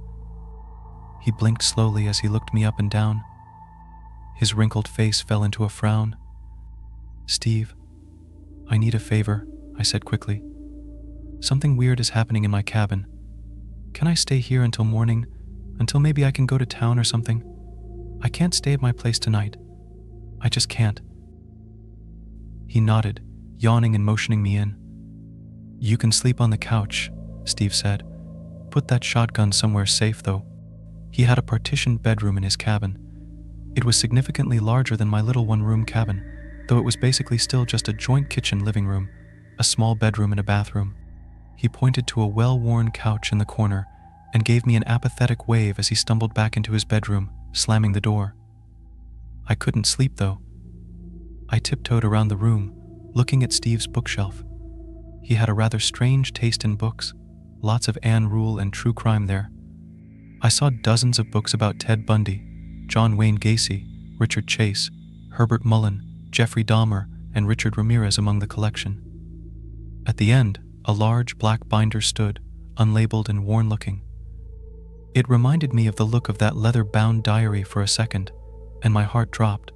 He blinked slowly as he looked me up and down. His wrinkled face fell into a frown. "Steve, I need a favor," I said quickly. "Something weird is happening in my cabin. Can I stay here until morning, until maybe I can go to town or something? I can't stay at my place tonight. I just can't." He nodded, yawning and motioning me in. "You can sleep on the couch," Steve said. "Put that shotgun somewhere safe, though." He had a partitioned bedroom in his cabin. It was significantly larger than my little one-room cabin, though it was basically still just a joint kitchen living room, a small bedroom and a bathroom. He pointed to a well-worn couch in the corner and gave me an apathetic wave as he stumbled back into his bedroom, slamming the door. I couldn't sleep, though. I tiptoed around the room, looking at Steve's bookshelf. He had a rather strange taste in books, lots of Anne Rule and true crime there. I saw dozens of books about Ted Bundy, John Wayne Gacy, Richard Chase, Herbert Mullen, Jeffrey Dahmer, and Richard Ramirez among the collection. At the end, a large black binder stood, unlabeled and worn-looking. It reminded me of the look of that leather-bound diary for a second, and my heart dropped.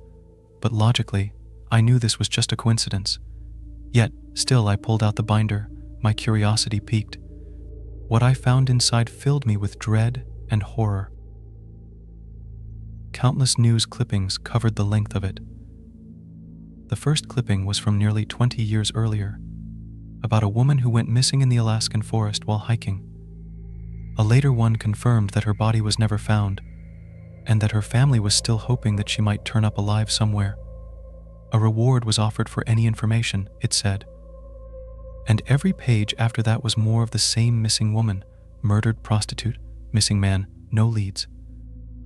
But logically, I knew this was just a coincidence. Yet, still I pulled out the binder, my curiosity piqued. What I found inside filled me with dread and horror. Countless news clippings covered the length of it. The first clipping was from nearly 20 years earlier, about a woman who went missing in the Alaskan forest while hiking. A later one confirmed that her body was never found, and that her family was still hoping that she might turn up alive somewhere. A reward was offered for any information, it said. And every page after that was more of the same missing woman, murdered prostitute, missing man, no leads.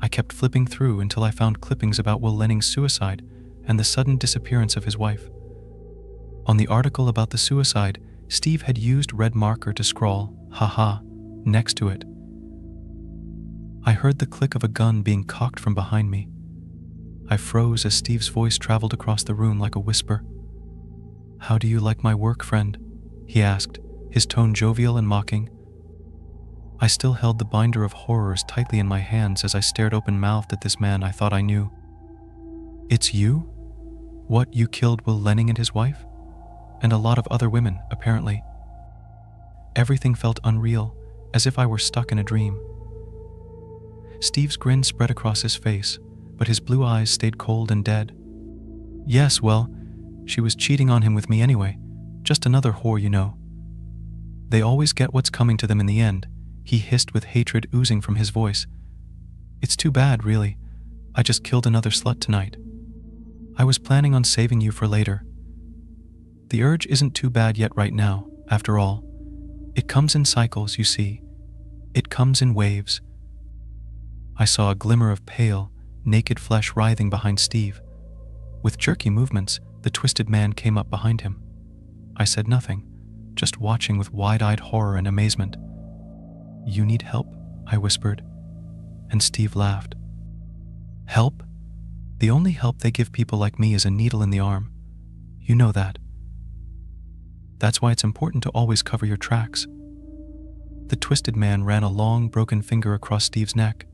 I kept flipping through until I found clippings about Will Lenning's suicide and the sudden disappearance of his wife. On the article about the suicide, Steve had used red marker to scrawl, "haha," next to it. I heard the click of a gun being cocked from behind me. I froze as Steve's voice traveled across the room like a whisper. "How do you like my work, friend?" he asked, his tone jovial and mocking. I still held the binder of horrors tightly in my hands as I stared open-mouthed at this man I thought I knew. "It's you? What, you killed Will Lenning and his wife? And a lot of other women, apparently." Everything felt unreal, as if I were stuck in a dream. Steve's grin spread across his face, but his blue eyes stayed cold and dead. "Yes, well, she was cheating on him with me anyway. Just another whore, you know. They always get what's coming to them in the end," he hissed with hatred oozing from his voice. "It's too bad, really. I just killed another slut tonight. I was planning on saving you for later. The urge isn't too bad yet right now, after all. It comes in cycles, you see. It comes in waves." I saw a glimmer of pale, naked flesh writhing behind Steve. With jerky movements, the twisted man came up behind him. I said nothing, just watching with wide-eyed horror and amazement. "You need help?" I whispered, and Steve laughed. "Help? The only help they give people like me is a needle in the arm. You know that. That's why it's important to always cover your tracks." The twisted man ran a long, broken finger across Steve's neck.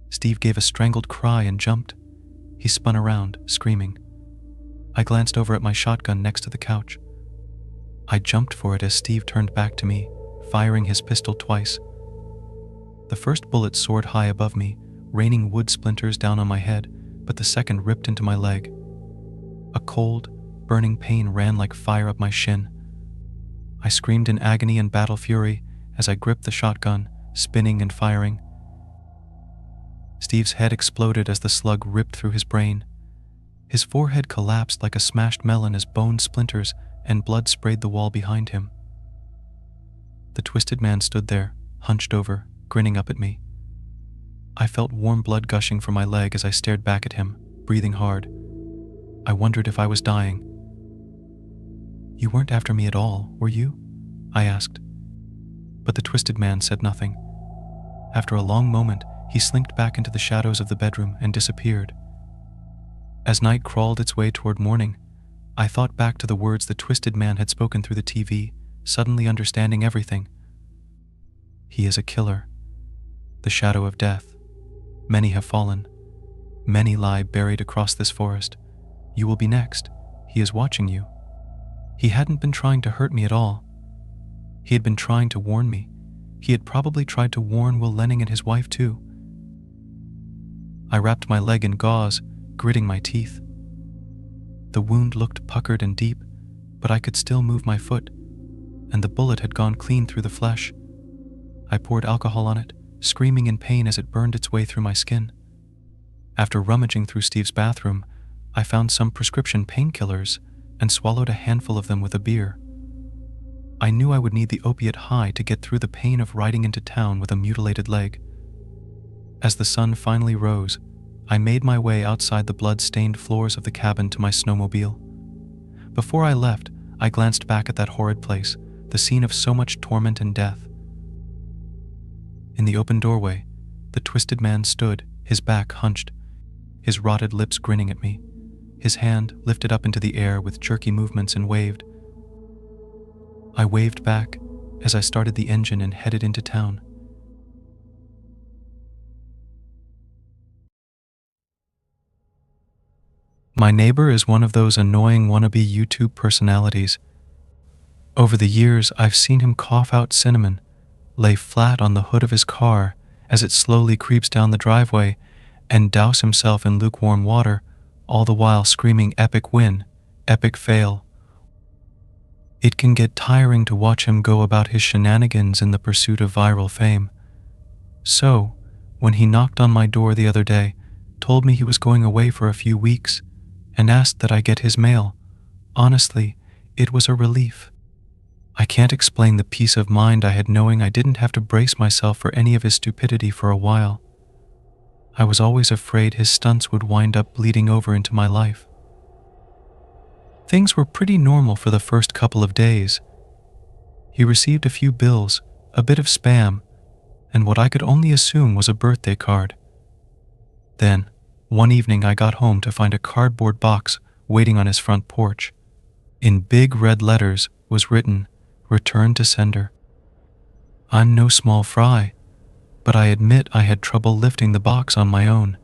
Steve gave a strangled cry and jumped. He spun around, screaming. I glanced over at my shotgun next to the couch. I jumped for it as Steve turned back to me, firing his pistol twice. The first bullet soared high above me, raining wood splinters down on my head, but the second ripped into my leg. A cold, burning pain ran like fire up my shin. I screamed in agony and battle fury as I gripped the shotgun, spinning and firing. Steve's head exploded as the slug ripped through his brain. His forehead collapsed like a smashed melon as bone splinters and blood sprayed the wall behind him. The twisted man stood there, hunched over, grinning up at me. I felt warm blood gushing from my leg as I stared back at him, breathing hard. I wondered if I was dying. "You weren't after me at all, were you?" I asked. But the twisted man said nothing. After a long moment, he slinked back into the shadows of the bedroom and disappeared. As night crawled its way toward morning, I thought back to the words the twisted man had spoken through the TV, suddenly understanding everything. He is a killer. The shadow of death. Many have fallen. Many lie buried across this forest. You will be next. He is watching you. He hadn't been trying to hurt me at all. He had been trying to warn me. He had probably tried to warn Will Lenning and his wife too. I wrapped my leg in gauze, gritting my teeth. The wound looked puckered and deep, but I could still move my foot, and the bullet had gone clean through the flesh. I poured alcohol on it, screaming in pain as it burned its way through my skin. After rummaging through Steve's bathroom, I found some prescription painkillers and swallowed a handful of them with a beer. I knew I would need the opiate high to get through the pain of riding into town with a mutilated leg. As the sun finally rose, I made my way outside the blood-stained floors of the cabin to my snowmobile. Before I left, I glanced back at that horrid place, the scene of so much torment and death. In the open doorway, the twisted man stood, his back hunched, his rotted lips grinning at me, his hand lifted up into the air with jerky movements and waved. I waved back as I started the engine and headed into town. My neighbor is one of those annoying wannabe YouTube personalities. Over the years, I've seen him cough out cinnamon, lay flat on the hood of his car as it slowly creeps down the driveway, and douse himself in lukewarm water, all the while screaming epic win, epic fail. It can get tiring to watch him go about his shenanigans in the pursuit of viral fame. So, when he knocked on my door the other day, told me he was going away for a few weeks, and asked that I get his mail, honestly, it was a relief. I can't explain the peace of mind I had knowing I didn't have to brace myself for any of his stupidity for a while. I was always afraid his stunts would wind up bleeding over into my life. Things were pretty normal for the first couple of days. He received a few bills, a bit of spam, and what I could only assume was a birthday card. Then, one evening I got home to find a cardboard box waiting on his front porch. In big red letters was written, "Return to sender." I'm no small fry, but I admit I had trouble lifting the box on my own.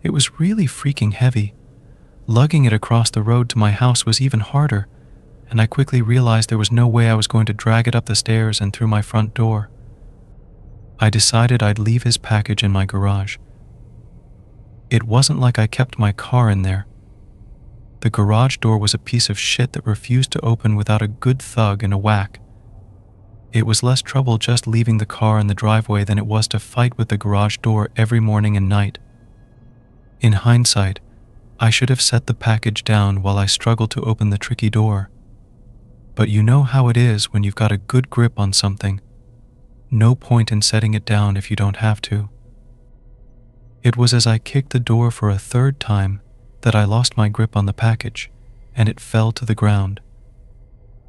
It was really freaking heavy. Lugging it across the road to my house was even harder, and I quickly realized there was no way I was going to drag it up the stairs and through my front door. I decided I'd leave his package in my garage. It wasn't like I kept my car in there. The garage door was a piece of shit that refused to open without a good thug and a whack. It was less trouble just leaving the car in the driveway than it was to fight with the garage door every morning and night. In hindsight, I should have set the package down while I struggled to open the tricky door. But you know how it is when you've got a good grip on something. No point in setting it down if you don't have to. It was as I kicked the door for a third time that I lost my grip on the package, and it fell to the ground.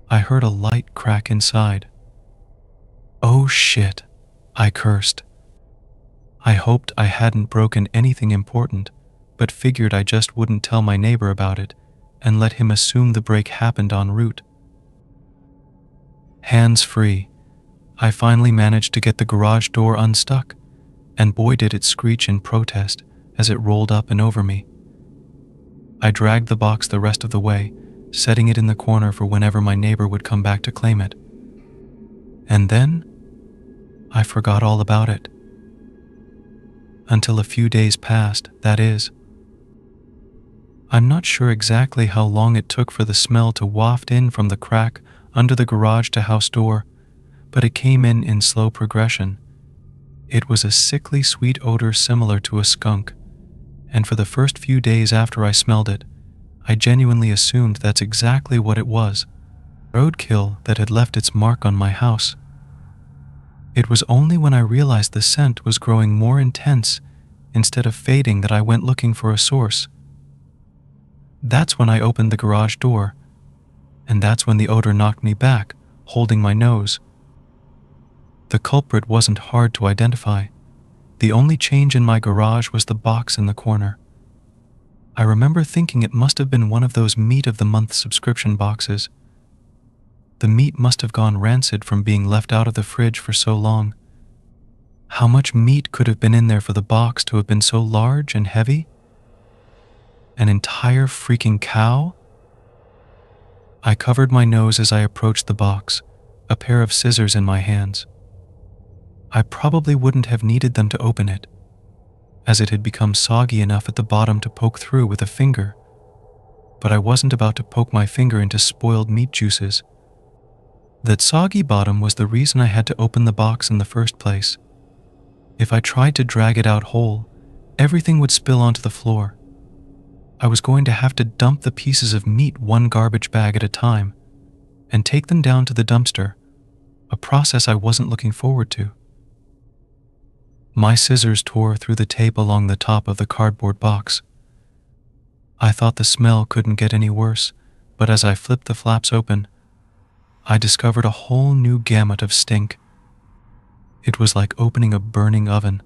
I heard a light crack inside. Oh shit, I cursed. I hoped I hadn't broken anything important, but figured I just wouldn't tell my neighbor about it and let him assume the break happened en route. Hands free, I finally managed to get the garage door unstuck, and boy did it screech in protest as it rolled up and over me. I dragged the box the rest of the way, setting it in the corner for whenever my neighbor would come back to claim it. And then, I forgot all about it. Until a few days passed, that is. I'm not sure exactly how long it took for the smell to waft in from the crack under the garage to house door, but it came in slow progression. It was a sickly sweet odor similar to a skunk, and for the first few days after I smelled it, I genuinely assumed that's exactly what it was, roadkill that had left its mark on my house. It was only when I realized the scent was growing more intense instead of fading that I went looking for a source. That's when I opened the garage door, and that's when the odor knocked me back, holding my nose. The culprit wasn't hard to identify. The only change in my garage was the box in the corner. I remember thinking it must have been one of those meat of the month subscription boxes. The meat must have gone rancid from being left out of the fridge for so long. How much meat could have been in there for the box to have been so large and heavy? An entire freaking cow? I covered my nose as I approached the box, a pair of scissors in my hands. I probably wouldn't have needed them to open it, as it had become soggy enough at the bottom to poke through with a finger, but I wasn't about to poke my finger into spoiled meat juices. That soggy bottom was the reason I had to open the box in the first place. If I tried to drag it out whole, everything would spill onto the floor. I was going to have to dump the pieces of meat one garbage bag at a time and take them down to the dumpster, a process I wasn't looking forward to. My scissors tore through the tape along the top of the cardboard box. I thought the smell couldn't get any worse, but as I flipped the flaps open, I discovered a whole new gamut of stink. It was like opening a burning oven,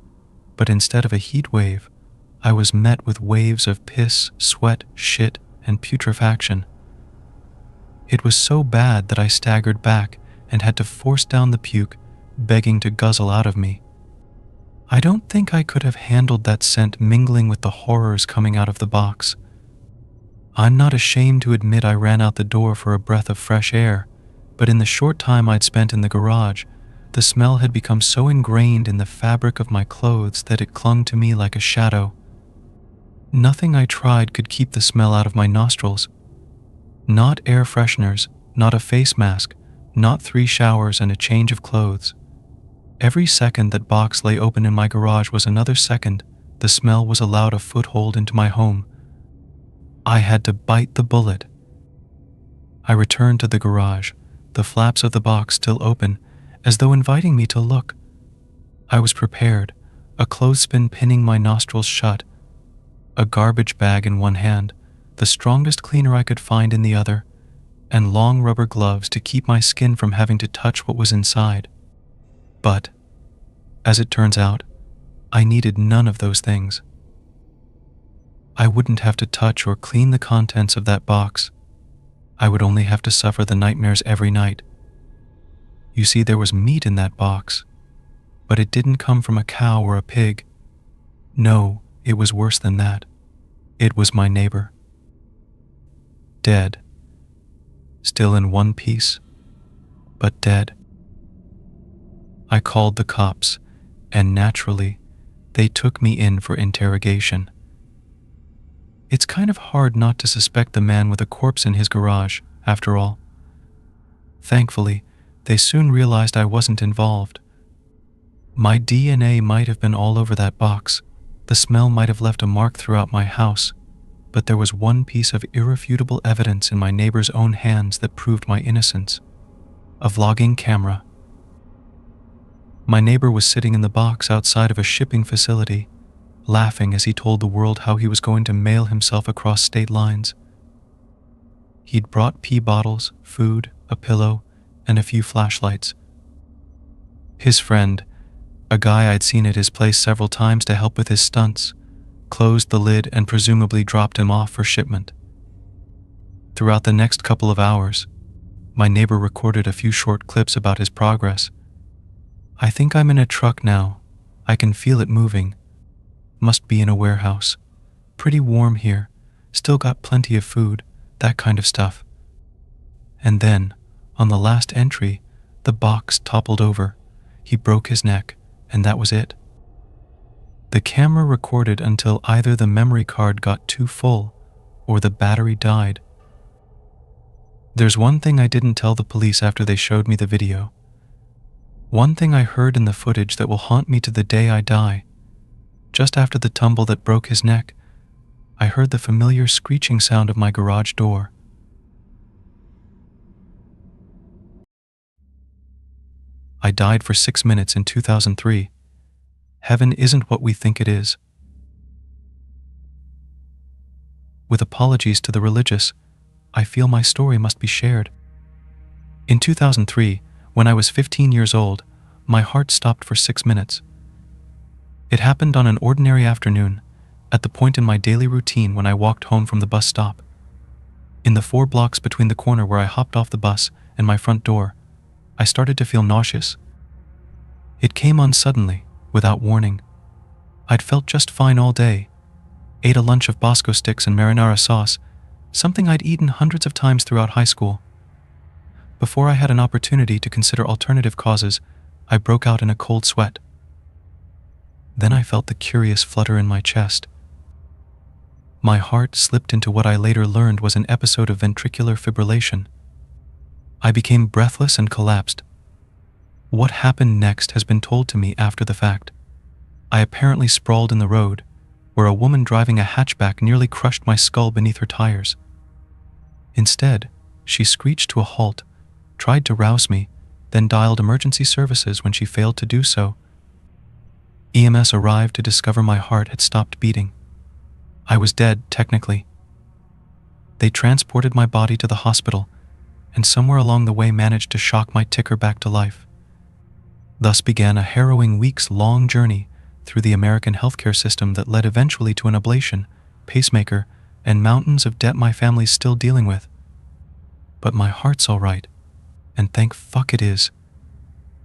but instead of a heat wave, I was met with waves of piss, sweat, shit, and putrefaction. It was so bad that I staggered back and had to force down the puke, begging to guzzle out of me. I don't think I could have handled that scent mingling with the horrors coming out of the box. I'm not ashamed to admit I ran out the door for a breath of fresh air, but in the short time I'd spent in the garage, the smell had become so ingrained in the fabric of my clothes that it clung to me like a shadow. Nothing I tried could keep the smell out of my nostrils. Not air fresheners, not a face mask, not 3 showers and a change of clothes. Every second that box lay open in my garage was another second the smell was allowed a foothold into my home. I had to bite the bullet. I returned to the garage, the flaps of the box still open, as though inviting me to look. I was prepared, a clothespin pinning my nostrils shut, a garbage bag in one hand, the strongest cleaner I could find in the other, and long rubber gloves to keep my skin from having to touch what was inside. But, as it turns out, I needed none of those things. I wouldn't have to touch or clean the contents of that box. I would only have to suffer the nightmares every night. You see, there was meat in that box, but it didn't come from a cow or a pig. No, it was worse than that. It was my neighbor. Dead. Still in one piece, but dead. I called the cops, and naturally, they took me in for interrogation. It's kind of hard not to suspect the man with a corpse in his garage, after all. Thankfully, they soon realized I wasn't involved. My DNA might have been all over that box, the smell might have left a mark throughout my house, but there was one piece of irrefutable evidence in my neighbor's own hands that proved my innocence: a vlogging camera. My neighbor was sitting in the box outside of a shipping facility, laughing as he told the world how he was going to mail himself across state lines. He'd brought pee bottles, food, a pillow, and a few flashlights. His friend, a guy I'd seen at his place several times to help with his stunts, closed the lid and presumably dropped him off for shipment. Throughout the next couple of hours, my neighbor recorded a few short clips about his progress. I think I'm in a truck now. I can feel it moving. Must be in a warehouse. Pretty warm here. Still got plenty of food, that kind of stuff. And then, on the last entry, the box toppled over. He broke his neck, and that was it. The camera recorded until either the memory card got too full or the battery died. There's one thing I didn't tell the police after they showed me the video. One thing I heard in the footage that will haunt me to the day I die. Just after the tumble that broke his neck, I heard the familiar screeching sound of my garage door. I died for 6 minutes in 2003. Heaven isn't what we think it is. With apologies to the religious, I feel my story must be shared. In 2003, when I was 15 years old, my heart stopped for 6 minutes. It happened on an ordinary afternoon, at the point in my daily routine when I walked home from the bus stop. In the 4 blocks between the corner where I hopped off the bus and my front door, I started to feel nauseous. It came on suddenly, without warning. I'd felt just fine all day, ate a lunch of Bosco sticks and marinara sauce, something I'd eaten hundreds of times throughout high school. Before I had an opportunity to consider alternative causes, I broke out in a cold sweat. Then I felt the curious flutter in my chest. My heart slipped into what I later learned was an episode of ventricular fibrillation. I became breathless and collapsed. What happened next has been told to me after the fact. I apparently sprawled in the road, where a woman driving a hatchback nearly crushed my skull beneath her tires. Instead, she screeched to a halt, tried to rouse me, then dialed emergency services when she failed to do so. EMS arrived to discover my heart had stopped beating. I was dead, technically. They transported my body to the hospital, and somewhere along the way managed to shock my ticker back to life. Thus began a harrowing weeks-long journey through the American healthcare system that led eventually to an ablation, pacemaker, and mountains of debt my family's still dealing with. But my heart's all right, and thank fuck it is.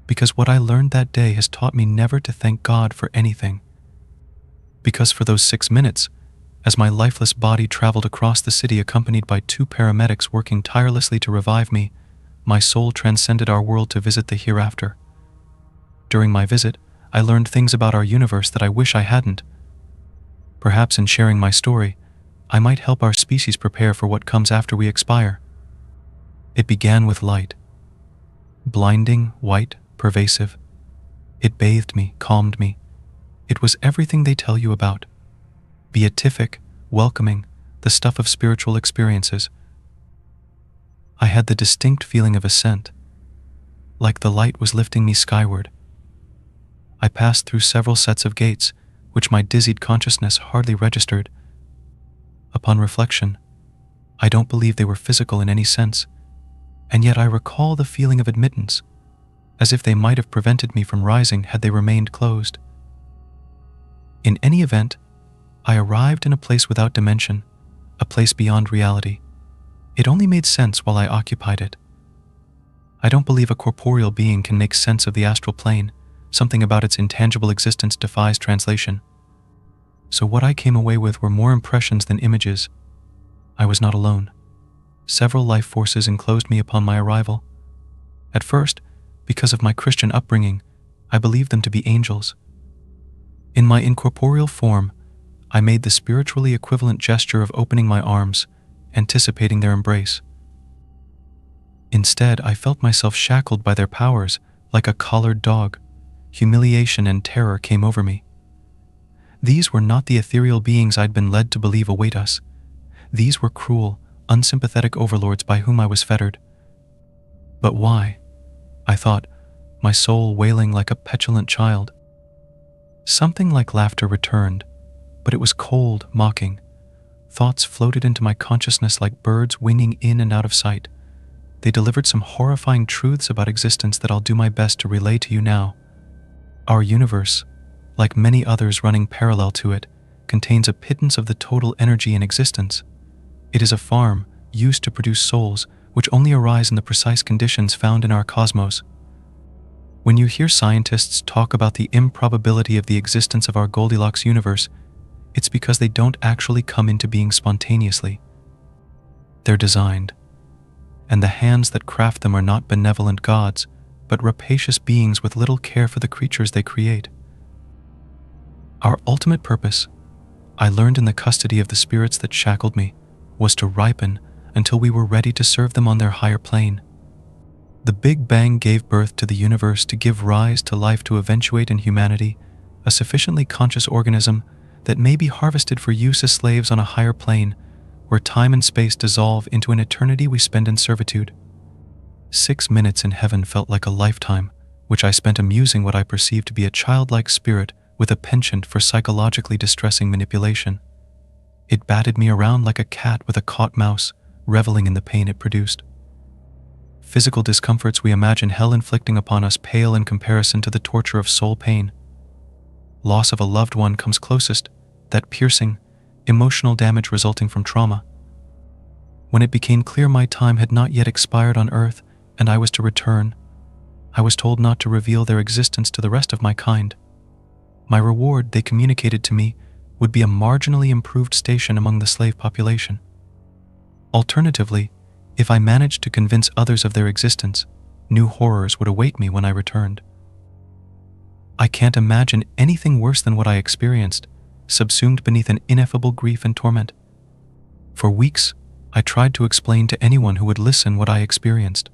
Because what I learned that day has taught me never to thank God for anything. Because for those 6 minutes, as my lifeless body traveled across the city accompanied by 2 paramedics working tirelessly to revive me, my soul transcended our world to visit the hereafter. During my visit, I learned things about our universe that I wish I hadn't. Perhaps in sharing my story, I might help our species prepare for what comes after we expire. It began with light. Blinding, white, pervasive. It bathed me, calmed me. It was everything they tell you about. Beatific, welcoming, the stuff of spiritual experiences. I had the distinct feeling of ascent, like the light was lifting me skyward. I passed through several sets of gates, which my dizzied consciousness hardly registered. Upon reflection, I don't believe they were physical in any sense, and yet I recall the feeling of admittance, as if they might have prevented me from rising had they remained closed. In any event, I arrived in a place without dimension, a place beyond reality. It only made sense while I occupied it. I don't believe a corporeal being can make sense of the astral plane. Something about its intangible existence defies translation. So what I came away with were more impressions than images. I was not alone. Several life forces enclosed me upon my arrival. At first, because of my Christian upbringing, I believed them to be angels. In my incorporeal form, I made the spiritually equivalent gesture of opening my arms, anticipating their embrace. Instead, I felt myself shackled by their powers, like a collared dog. Humiliation and terror came over me. These were not the ethereal beings I'd been led to believe await us. These were cruel, unsympathetic overlords by whom I was fettered. But why? I thought, my soul wailing like a petulant child. Something like laughter returned, but it was cold, mocking. Thoughts floated into my consciousness like birds winging in and out of sight. They delivered some horrifying truths about existence that I'll do my best to relay to you now. Our universe, like many others running parallel to it, contains a pittance of the total energy in existence. It is a farm used to produce souls which only arise in the precise conditions found in our cosmos. When you hear scientists talk about the improbability of the existence of our Goldilocks universe, it's because they don't actually come into being spontaneously. They're designed, and the hands that craft them are not benevolent gods, but rapacious beings with little care for the creatures they create. Our ultimate purpose, I learned in the custody of the spirits that shackled me, was to ripen until we were ready to serve them on their higher plane. The Big Bang gave birth to the universe to give rise to life to eventuate in humanity, a sufficiently conscious organism that may be harvested for use as slaves on a higher plane, where time and space dissolve into an eternity we spend in servitude. 6 minutes in heaven felt like a lifetime, which I spent amusing what I perceived to be a childlike spirit with a penchant for psychologically distressing manipulation. It batted me around like a cat with a caught mouse, reveling in the pain it produced. Physical discomforts we imagine hell inflicting upon us pale in comparison to the torture of soul pain. Loss of a loved one comes closest, that piercing, emotional damage resulting from trauma. When it became clear my time had not yet expired on Earth and I was to return, I was told not to reveal their existence to the rest of my kind. My reward, they communicated to me, would be a marginally improved station among the slave population. Alternatively, if I managed to convince others of their existence, new horrors would await me when I returned. I can't imagine anything worse than what I experienced, subsumed beneath an ineffable grief and torment. For weeks, I tried to explain to anyone who would listen what I experienced.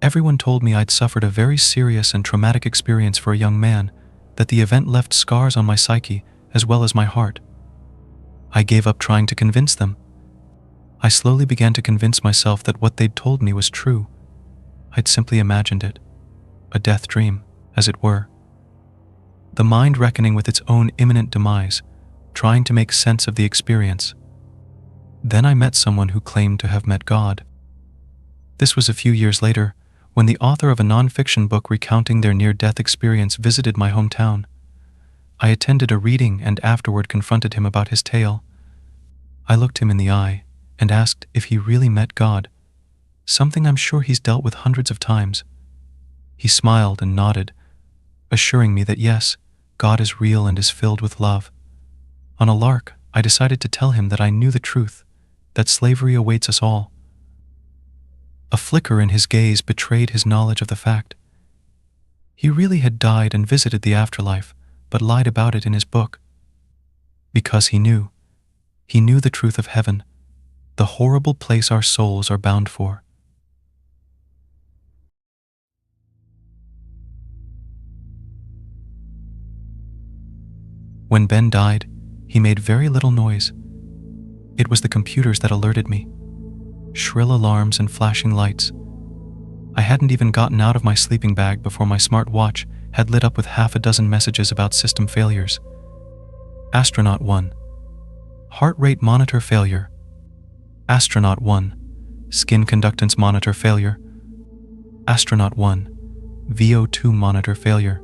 Everyone told me I'd suffered a very serious and traumatic experience for a young man, that the event left scars on my psyche as well as my heart. I gave up trying to convince them. I slowly began to convince myself that what they'd told me was true. I'd simply imagined it, a death dream, as it were. The mind reckoning with its own imminent demise, trying to make sense of the experience. Then I met someone who claimed to have met God. This was a few years later, when the author of a non-fiction book recounting their near-death experience visited my hometown. I attended a reading and afterward confronted him about his tale. I looked him in the eye and asked if he really met God, something I'm sure he's dealt with hundreds of times. He smiled and nodded, assuring me that yes, God is real and is filled with love. On a lark, I decided to tell him that I knew the truth, that slavery awaits us all. A flicker in his gaze betrayed his knowledge of the fact. He really had died and visited the afterlife, but lied about it in his book. Because he knew the truth of heaven, the horrible place our souls are bound for. When Ben died, he made very little noise. It was the computers that alerted me. Shrill alarms and flashing lights. I hadn't even gotten out of my sleeping bag before my smart watch had lit up with half a dozen messages about system failures. Astronaut 1. Heart rate monitor failure. Astronaut 1. Skin conductance monitor failure. Astronaut 1. VO2 monitor failure.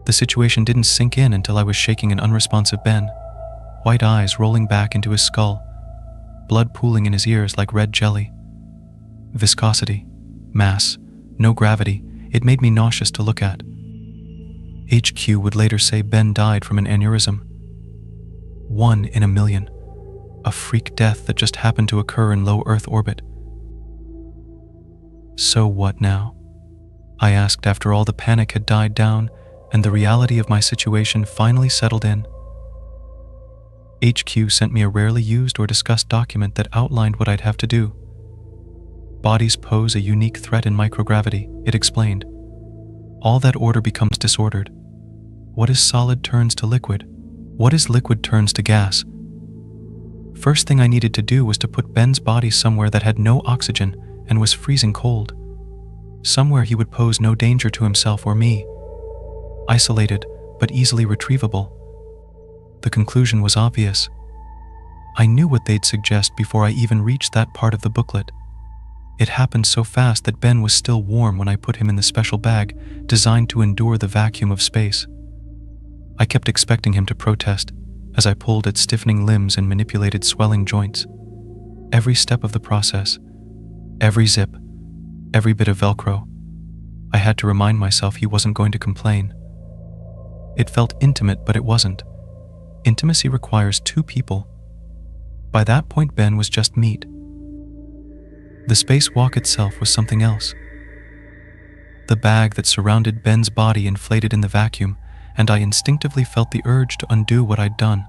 The situation didn't sink in until I was shaking an unresponsive Ben, white eyes rolling back into his skull, blood pooling in his ears like red jelly. Viscosity, mass, no gravity, it made me nauseous to look at. HQ would later say Ben died from an aneurysm. 1 in a million. A freak death that just happened to occur in low Earth orbit. So what now? I asked after all the panic had died down and the reality of my situation finally settled in. HQ sent me a rarely used or discussed document that outlined what I'd have to do. Bodies pose a unique threat in microgravity, it explained. All that order becomes disordered. What is solid turns to liquid. What is liquid turns to gas. First thing I needed to do was to put Ben's body somewhere that had no oxygen and was freezing cold. Somewhere he would pose no danger to himself or me. Isolated, but easily retrievable. The conclusion was obvious. I knew what they'd suggest before I even reached that part of the booklet. It happened so fast that Ben was still warm when I put him in the special bag designed to endure the vacuum of space. I kept expecting him to protest as I pulled at stiffening limbs and manipulated swelling joints. Every step of the process, every zip, every bit of Velcro, I had to remind myself he wasn't going to complain. It felt intimate, but it wasn't. Intimacy requires two people. By that point, Ben was just meat. The spacewalk itself was something else. The bag that surrounded Ben's body inflated in the vacuum, and I instinctively felt the urge to undo what I'd done.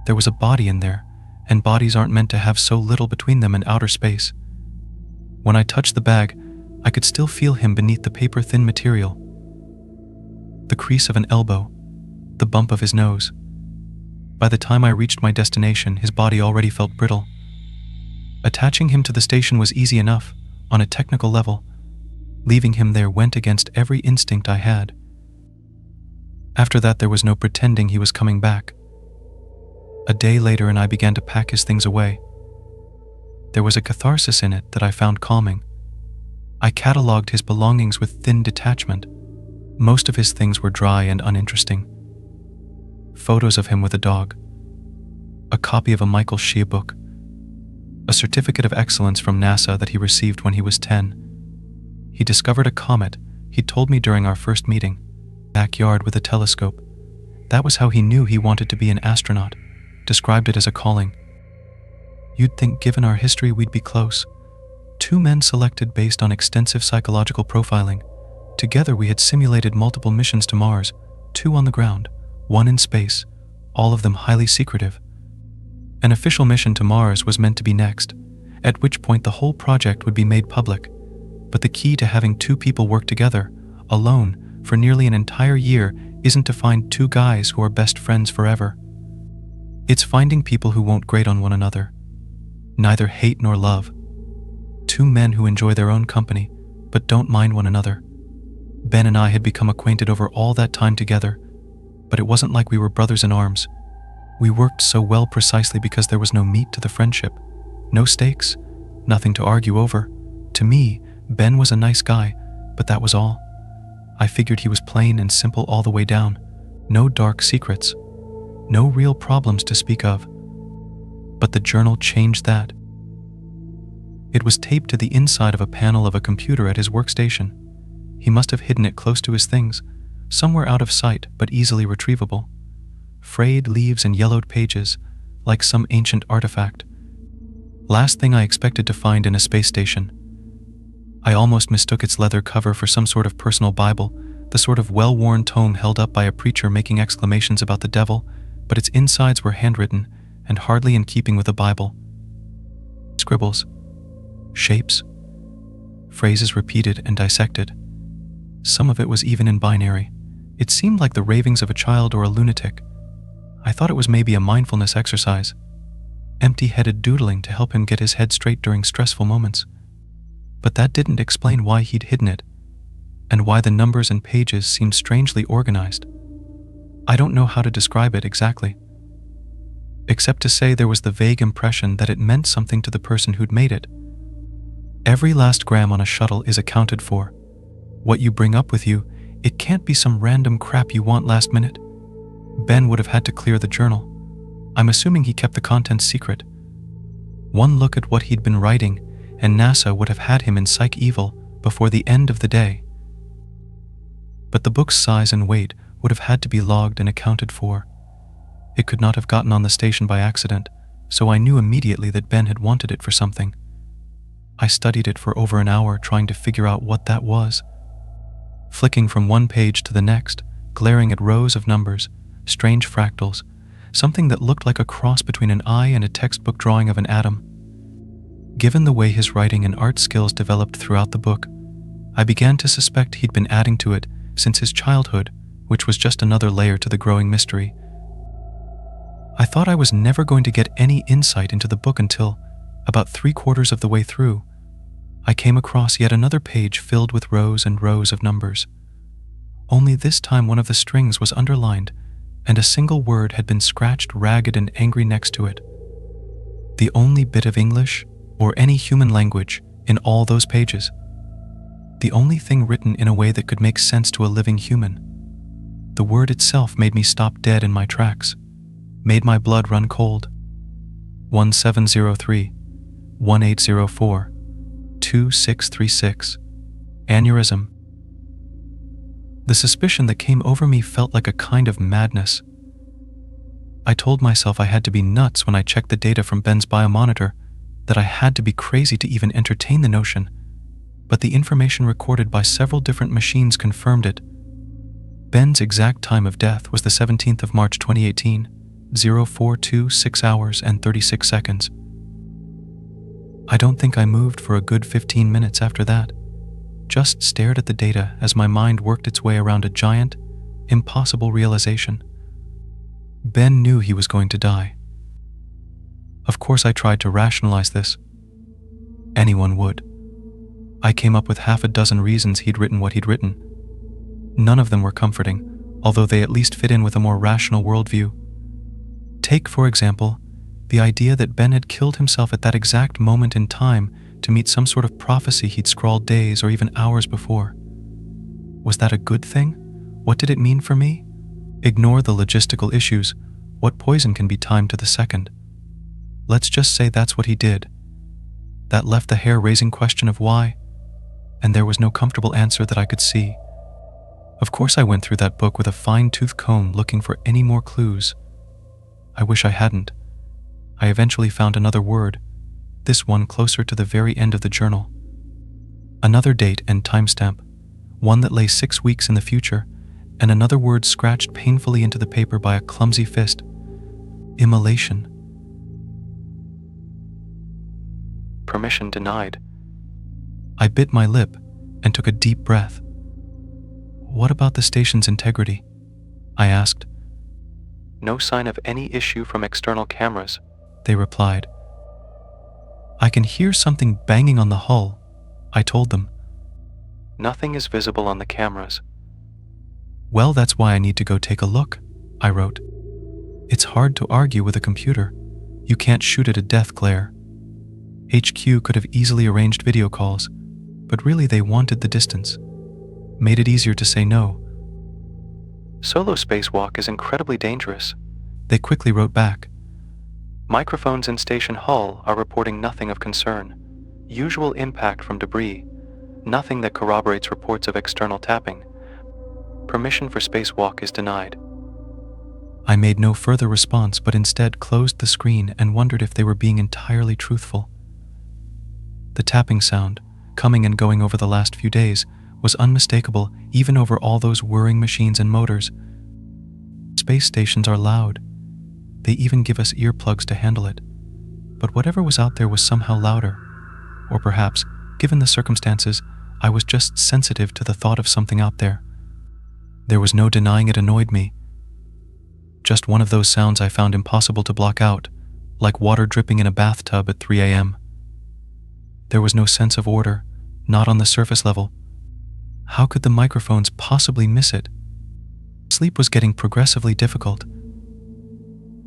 There was a body in there, and bodies aren't meant to have so little between them and outer space. When I touched the bag, I could still feel him beneath the paper-thin material. The crease of an elbow, the bump of his nose. By the time I reached my destination, his body already felt brittle. Attaching him to the station was easy enough, on a technical level. Leaving him there went against every instinct I had. After that, there was no pretending he was coming back. A day later, and I began to pack his things away. There was a catharsis in it that I found calming. I catalogued his belongings with thin detachment. Most of his things were dry and uninteresting. Photos of him with a dog. A copy of a Michael Shea book. A certificate of excellence from NASA that he received when he was 10. He discovered a comet, he told me during our first meeting. Backyard with a telescope. That was how he knew he wanted to be an astronaut. Described it as a calling. You'd think given our history we'd be close. 2 men selected based on extensive psychological profiling. Together we had simulated multiple missions to Mars, 2 on the ground, 1 in space, all of them highly secretive. An official mission to Mars was meant to be next, at which point the whole project would be made public. But the key to having 2 people work together, alone, for nearly an entire year isn't to find 2 guys who are best friends forever. It's finding people who won't grate on one another, neither hate nor love. 2 men who enjoy their own company, but don't mind one another. Ben and I had become acquainted over all that time together, but it wasn't like we were brothers in arms. We worked so well precisely because there was no meat to the friendship, no stakes, nothing to argue over. To me, Ben was a nice guy, but that was all. I figured he was plain and simple all the way down. No dark secrets. No real problems to speak of. But the journal changed that. It was taped to the inside of a panel of a computer at his workstation. He must have hidden it close to his things, somewhere out of sight but easily retrievable. Frayed leaves and yellowed pages, like some ancient artifact. Last thing I expected to find in a space station. I almost mistook its leather cover for some sort of personal Bible, the sort of well-worn tome held up by a preacher making exclamations about the devil, but its insides were handwritten and hardly in keeping with a Bible. Scribbles. Shapes. Phrases repeated and dissected. Some of it was even in binary. It seemed like the ravings of a child or a lunatic. I thought it was maybe a mindfulness exercise. Empty-headed doodling to help him get his head straight during stressful moments. But that didn't explain why he'd hidden it, and why the numbers and pages seemed strangely organized. I don't know how to describe it exactly, except to say there was the vague impression that it meant something to the person who'd made it. Every last gram on a shuttle is accounted for. What you bring up with you, it can't be some random crap you want last minute. Ben would have had to clear the journal. I'm assuming he kept the contents secret. One look at what he'd been writing, and NASA would have had him in psych evil before the end of the day. But the book's size and weight would have had to be logged and accounted for. It could not have gotten on the station by accident, so I knew immediately that Ben had wanted it for something. I studied it for over an hour trying to figure out what that was. Flicking from one page to the next, glaring at rows of numbers, strange fractals, something that looked like a cross between an eye and a textbook drawing of an atom. Given the way his writing and art skills developed throughout the book, I began to suspect he'd been adding to it since his childhood, which was just another layer to the growing mystery. I thought I was never going to get any insight into the book until, about 3/4 of the way through, I came across yet another page filled with rows and rows of numbers. Only this time one of the strings was underlined, and a single word had been scratched ragged and angry next to it. The only bit of English, or any human language, in all those pages. The only thing written in a way that could make sense to a living human. The word itself made me stop dead in my tracks, made my blood run cold. 1703, 1804, 2636, aneurysm. The suspicion that came over me felt like a kind of madness. I told myself I had to be nuts when I checked the data from Ben's biomonitor, that I had to be crazy to even entertain the notion, but the information recorded by several different machines confirmed it. Ben's exact time of death was the 17th of March 2018, 0426 hours and 36 seconds. I don't think I moved for a good 15 minutes after that, just stared at the data as my mind worked its way around a giant, impossible realization. Ben knew he was going to die. Of course I tried to rationalize this. Anyone would. I came up with half a dozen reasons he'd written what he'd written. None of them were comforting, although they at least fit in with a more rational worldview. Take, for example, the idea that Ben had killed himself at that exact moment in time to meet some sort of prophecy he'd scrawled days or even hours before. Was that a good thing? What did it mean for me? Ignore the logistical issues. What poison can be timed to the second? Let's just say that's what he did. That left the hair-raising question of why, and there was no comfortable answer that I could see. Of course I went through that book with a fine-tooth comb looking for any more clues. I wish I hadn't. I eventually found another word, this one closer to the very end of the journal. Another date and timestamp, one that lay 6 weeks in the future, and another word scratched painfully into the paper by a clumsy fist. Immolation. Permission denied. I bit my lip and took a deep breath. What about the station's integrity? I asked. No sign of any issue from external cameras, they replied. I can hear something banging on the hull, I told them. Nothing is visible on the cameras. Well, that's why I need to go take a look, I wrote. It's hard to argue with a computer. You can't shoot at a death glare. HQ could have easily arranged video calls, but really they wanted the distance. Made it easier to say no. Solo spacewalk is incredibly dangerous, they quickly wrote back. Microphones in station hull are reporting nothing of concern. Usual impact from debris, nothing that corroborates reports of external tapping. Permission for spacewalk is denied. I made no further response, but instead closed the screen and wondered if they were being entirely truthful. The tapping sound, coming and going over the last few days, was unmistakable even over all those whirring machines and motors. Space stations are loud. They even give us earplugs to handle it. But whatever was out there was somehow louder. Or perhaps, given the circumstances, I was just sensitive to the thought of something out there. There was no denying it annoyed me. Just one of those sounds I found impossible to block out, like water dripping in a bathtub at 3 a.m. There was no sense of order, not on the surface level. How could the microphones possibly miss it? Sleep was getting progressively difficult.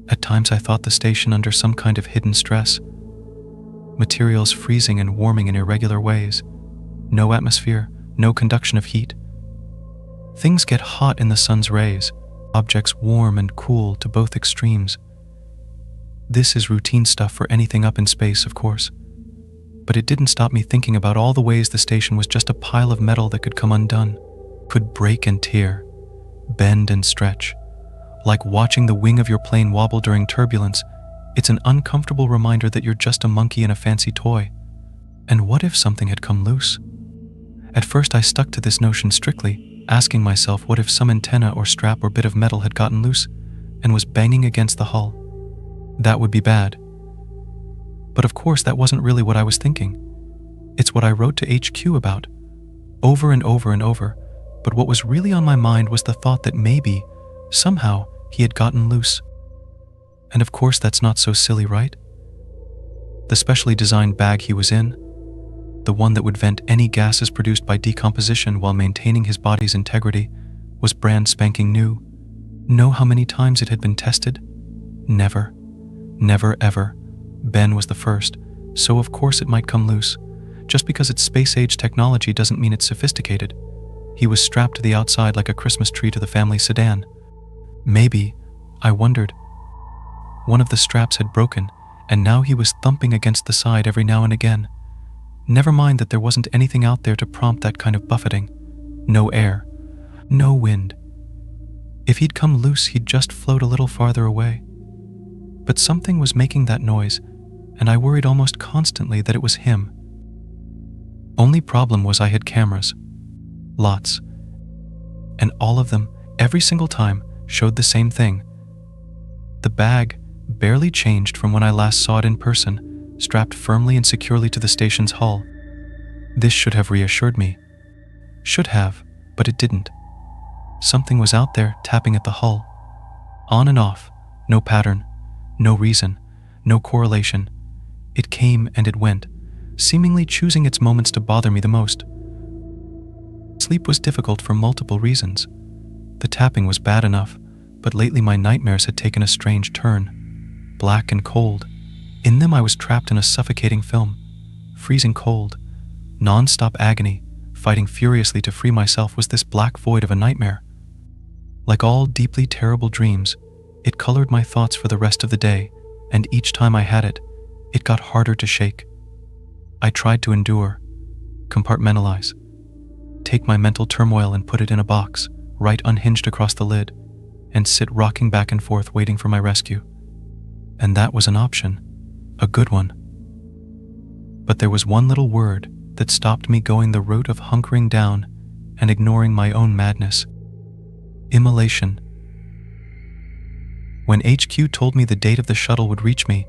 At times I thought the station under some kind of hidden stress. Materials freezing and warming in irregular ways. No atmosphere, no conduction of heat. Things get hot in the sun's rays, objects warm and cool to both extremes. This is routine stuff for anything up in space, of course. But it didn't stop me thinking about all the ways the station was just a pile of metal that could come undone, could break and tear, bend and stretch. Like watching the wing of your plane wobble during turbulence, it's an uncomfortable reminder that you're just a monkey in a fancy toy. And what if something had come loose? At first I stuck to this notion strictly, asking myself what if some antenna or strap or bit of metal had gotten loose and was banging against the hull. That would be bad. But of course that wasn't really what I was thinking. It's what I wrote to HQ about, over and over and over, but what was really on my mind was the thought that maybe, somehow, he had gotten loose. And of course that's not so silly, right? The specially designed bag he was in, the one that would vent any gases produced by decomposition while maintaining his body's integrity, was brand spanking new. Know how many times it had been tested? Never. Never ever. Ben was the first, so of course it might come loose. Just because it's space-age technology doesn't mean it's sophisticated. He was strapped to the outside like a Christmas tree to the family sedan. Maybe, I wondered, one of the straps had broken, and now he was thumping against the side every now and again. Never mind that there wasn't anything out there to prompt that kind of buffeting. No air. No wind. If he'd come loose, he'd just float a little farther away. But something was making that noise, and I worried almost constantly that it was him. Only problem was I had cameras. Lots. And all of them, every single time, showed the same thing. The bag barely changed from when I last saw it in person, strapped firmly and securely to the station's hull. This should have reassured me. Should have, but it didn't. Something was out there tapping at the hull. On and off, no pattern, no reason, no correlation. It came and it went, seemingly choosing its moments to bother me the most. Sleep was difficult for multiple reasons. The tapping was bad enough, but lately my nightmares had taken a strange turn. Black and cold. In them I was trapped in a suffocating film. Freezing cold. Non-stop agony, fighting furiously to free myself, was this black void of a nightmare. Like all deeply terrible dreams, it colored my thoughts for the rest of the day, and each time I had it, it got harder to shake. I tried to endure, compartmentalize, take my mental turmoil and put it in a box, right unhinged across the lid, and sit rocking back and forth waiting for my rescue. And that was an option, a good one. But there was one little word that stopped me going the route of hunkering down and ignoring my own madness. Immolation. When HQ told me the date of the shuttle would reach me,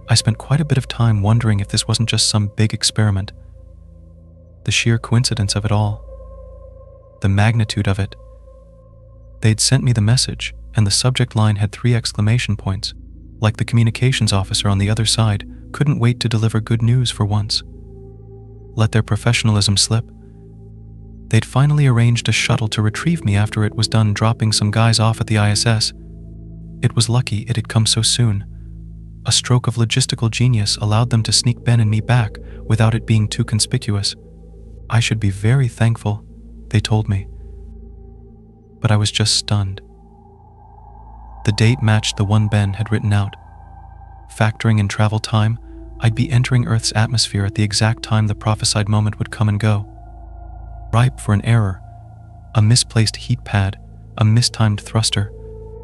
I spent quite a bit of time wondering if this wasn't just some big experiment. The sheer coincidence of it all. The magnitude of it. They'd sent me the message, and the subject line had 3 exclamation points, like the communications officer on the other side couldn't wait to deliver good news for once. Let their professionalism slip. They'd finally arranged a shuttle to retrieve me after it was done dropping some guys off at the ISS. It was lucky it had come so soon. A stroke of logistical genius allowed them to sneak Ben and me back without it being too conspicuous. I should be very thankful, they told me. But I was just stunned. The date matched the one Ben had written out. Factoring in travel time, I'd be entering Earth's atmosphere at the exact time the prophesied moment would come and go. Ripe for an error, a misplaced heat pad, a mistimed thruster,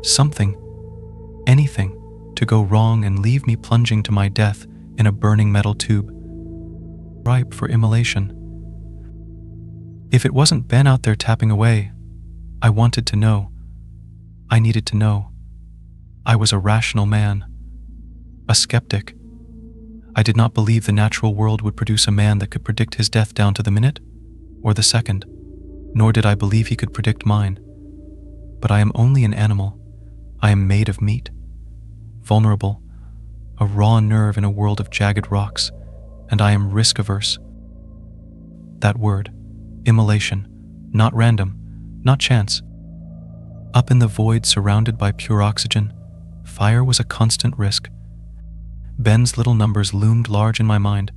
something, anything, to go wrong and leave me plunging to my death in a burning metal tube. Ripe for immolation. If it wasn't Ben out there tapping away, I wanted to know. I needed to know. I was a rational man. A skeptic. I did not believe the natural world would produce a man that could predict his death down to the minute or the second, nor did I believe he could predict mine. But I am only an animal. I am made of meat. Vulnerable, a raw nerve in a world of jagged rocks, and I am risk-averse. That word. Immolation. Not random. Not chance. Up in the void surrounded by pure oxygen, fire was a constant risk. Ben's little numbers loomed large in my mind.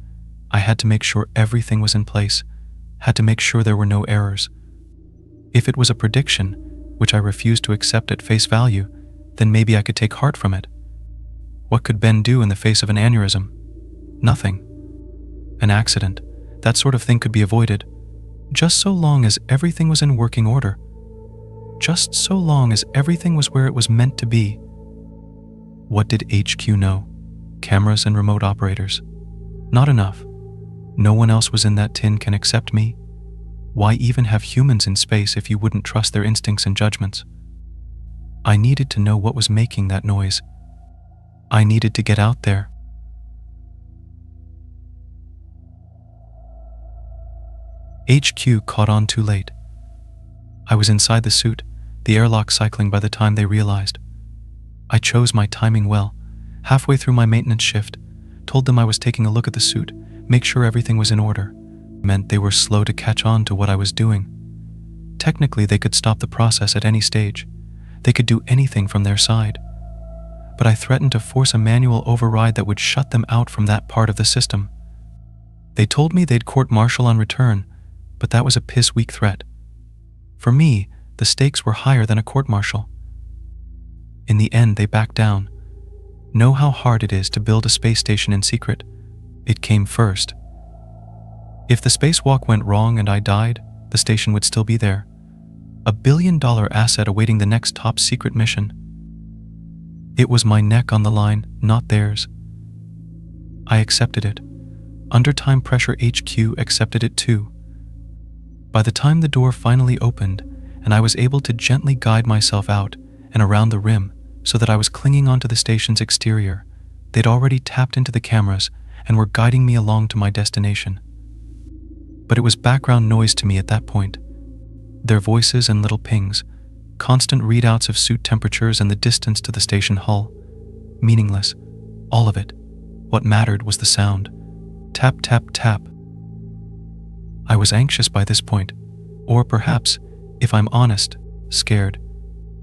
I had to make sure everything was in place, had to make sure there were no errors. If it was a prediction, which I refused to accept at face value, then maybe I could take heart from it. What could Ben do in the face of an aneurysm? Nothing. An accident, that sort of thing could be avoided, just so long as everything was in working order. Just so long as everything was where it was meant to be. What did HQ know? Cameras and remote operators. Not enough. No one else was in that tin can except me. Why even have humans in space if you wouldn't trust their instincts and judgments? I needed to know what was making that noise. I needed to get out there. HQ caught on too late. I was inside the suit, the airlock cycling by the time they realized. I chose my timing well. Halfway through my maintenance shift, told them I was taking a look at the suit, make sure everything was in order. Meant they were slow to catch on to what I was doing. Technically, they could stop the process at any stage. They could do anything from their side. But I threatened to force a manual override that would shut them out from that part of the system. They told me they'd court-martial on return, but that was a piss-weak threat. For me, the stakes were higher than a court-martial. In the end, they backed down. Know how hard it is to build a space station in secret. It came first. If the spacewalk went wrong and I died, the station would still be there. $1 billion asset awaiting the next top-secret mission. It was my neck on the line, not theirs. I accepted it. Under time pressure, HQ accepted it too. By the time the door finally opened, and I was able to gently guide myself out and around the rim so that I was clinging onto the station's exterior, they'd already tapped into the cameras and were guiding me along to my destination. But it was background noise to me at that point. Their voices and little pings, constant readouts of suit temperatures and the distance to the station hull. Meaningless. All of it. What mattered was the sound. Tap, tap, tap. I was anxious by this point, or perhaps, if I'm honest, scared.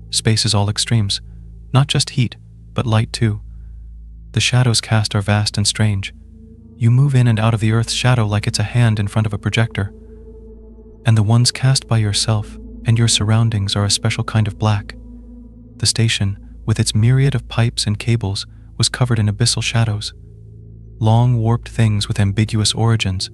Space is all extremes, not just heat, but light too. The shadows cast are vast and strange. You move in and out of the Earth's shadow like it's a hand in front of a projector. And the ones cast by yourself and your surroundings are a special kind of black. The station, with its myriad of pipes and cables, was covered in abyssal shadows. Long, warped things with ambiguous origins.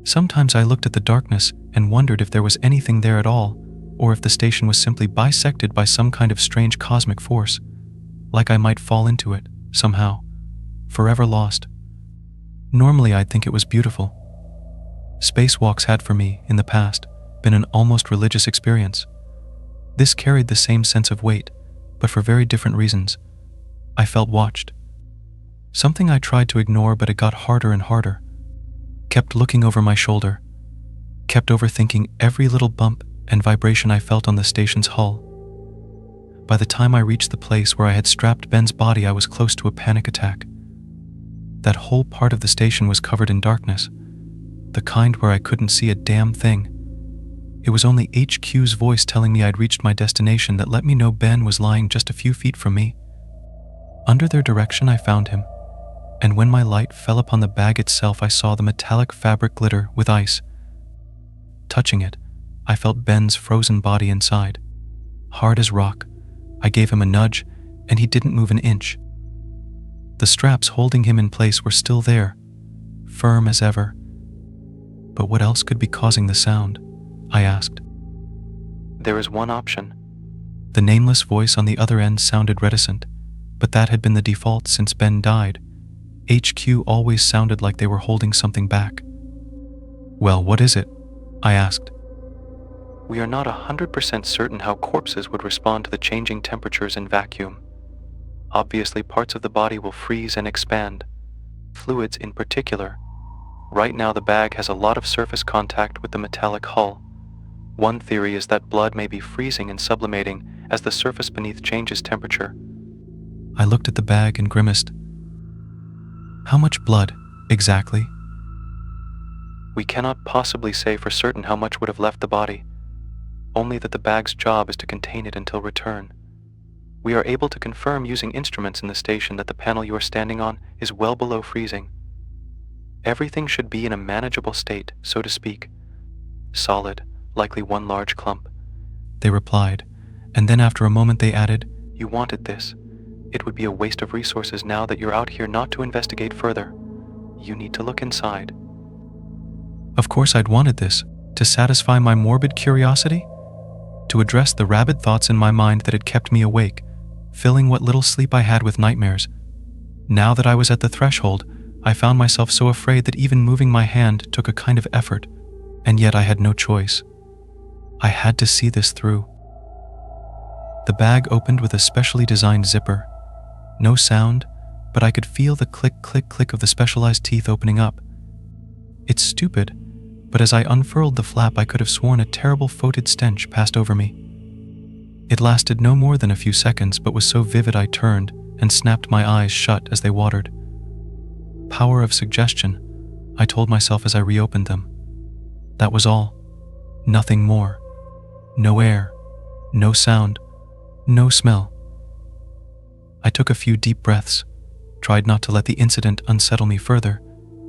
Sometimes I looked at the darkness and wondered if there was anything there at all, or if the station was simply bisected by some kind of strange cosmic force, like I might fall into it, somehow, forever lost. Normally I'd think it was beautiful. Spacewalks had for me, in the past, been an almost religious experience. This carried the same sense of weight, but for very different reasons. I felt watched. Something I tried to ignore, but it got harder and harder. Kept looking over my shoulder. Kept overthinking every little bump and vibration I felt on the station's hull. By the time I reached the place where I had strapped Ben's body, I was close to a panic attack. That whole part of the station was covered in darkness, the kind where I couldn't see a damn thing. It was only HQ's voice telling me I'd reached my destination that let me know Ben was lying just a few feet from me. Under their direction, I found him, and when my light fell upon the bag itself, I saw the metallic fabric glitter with ice. Touching it, I felt Ben's frozen body inside. Hard as rock. I gave him a nudge, and he didn't move an inch. The straps holding him in place were still there, firm as ever. But what else could be causing the sound? I asked. There is one option. The nameless voice on the other end sounded reticent, but that had been the default since Ben died. HQ always sounded like they were holding something back. Well, what is it? I asked. We are not 100% certain how corpses would respond to the changing temperatures in vacuum. Obviously, parts of the body will freeze and expand. Fluids in particular. Right now, the bag has a lot of surface contact with the metallic hull. One theory is that blood may be freezing and sublimating as the surface beneath changes temperature. I looked at the bag and grimaced. How much blood, exactly? We cannot possibly say for certain how much would have left the body, only that the bag's job is to contain it until return. We are able to confirm using instruments in the station that the panel you are standing on is well below freezing. Everything should be in a manageable state, so to speak. Solid, likely one large clump. They replied, and then after a moment they added, "You wanted this. It would be a waste of resources now that you're out here not to investigate further. You need to look inside." Of course I'd wanted this, to satisfy my morbid curiosity, to address the rabid thoughts in my mind that had kept me awake, filling what little sleep I had with nightmares. Now that I was at the threshold, I found myself so afraid that even moving my hand took a kind of effort, and yet I had no choice. I had to see this through. The bag opened with a specially designed zipper. No sound, but I could feel the click, click, click of the specialized teeth opening up. It's stupid, but as I unfurled the flap, I could have sworn a terrible fetid stench passed over me. It lasted no more than a few seconds, but was so vivid I turned and snapped my eyes shut as they watered. Power of suggestion, I told myself as I reopened them. That was all. Nothing more. No air, no sound, no smell. I took a few deep breaths, tried not to let the incident unsettle me further,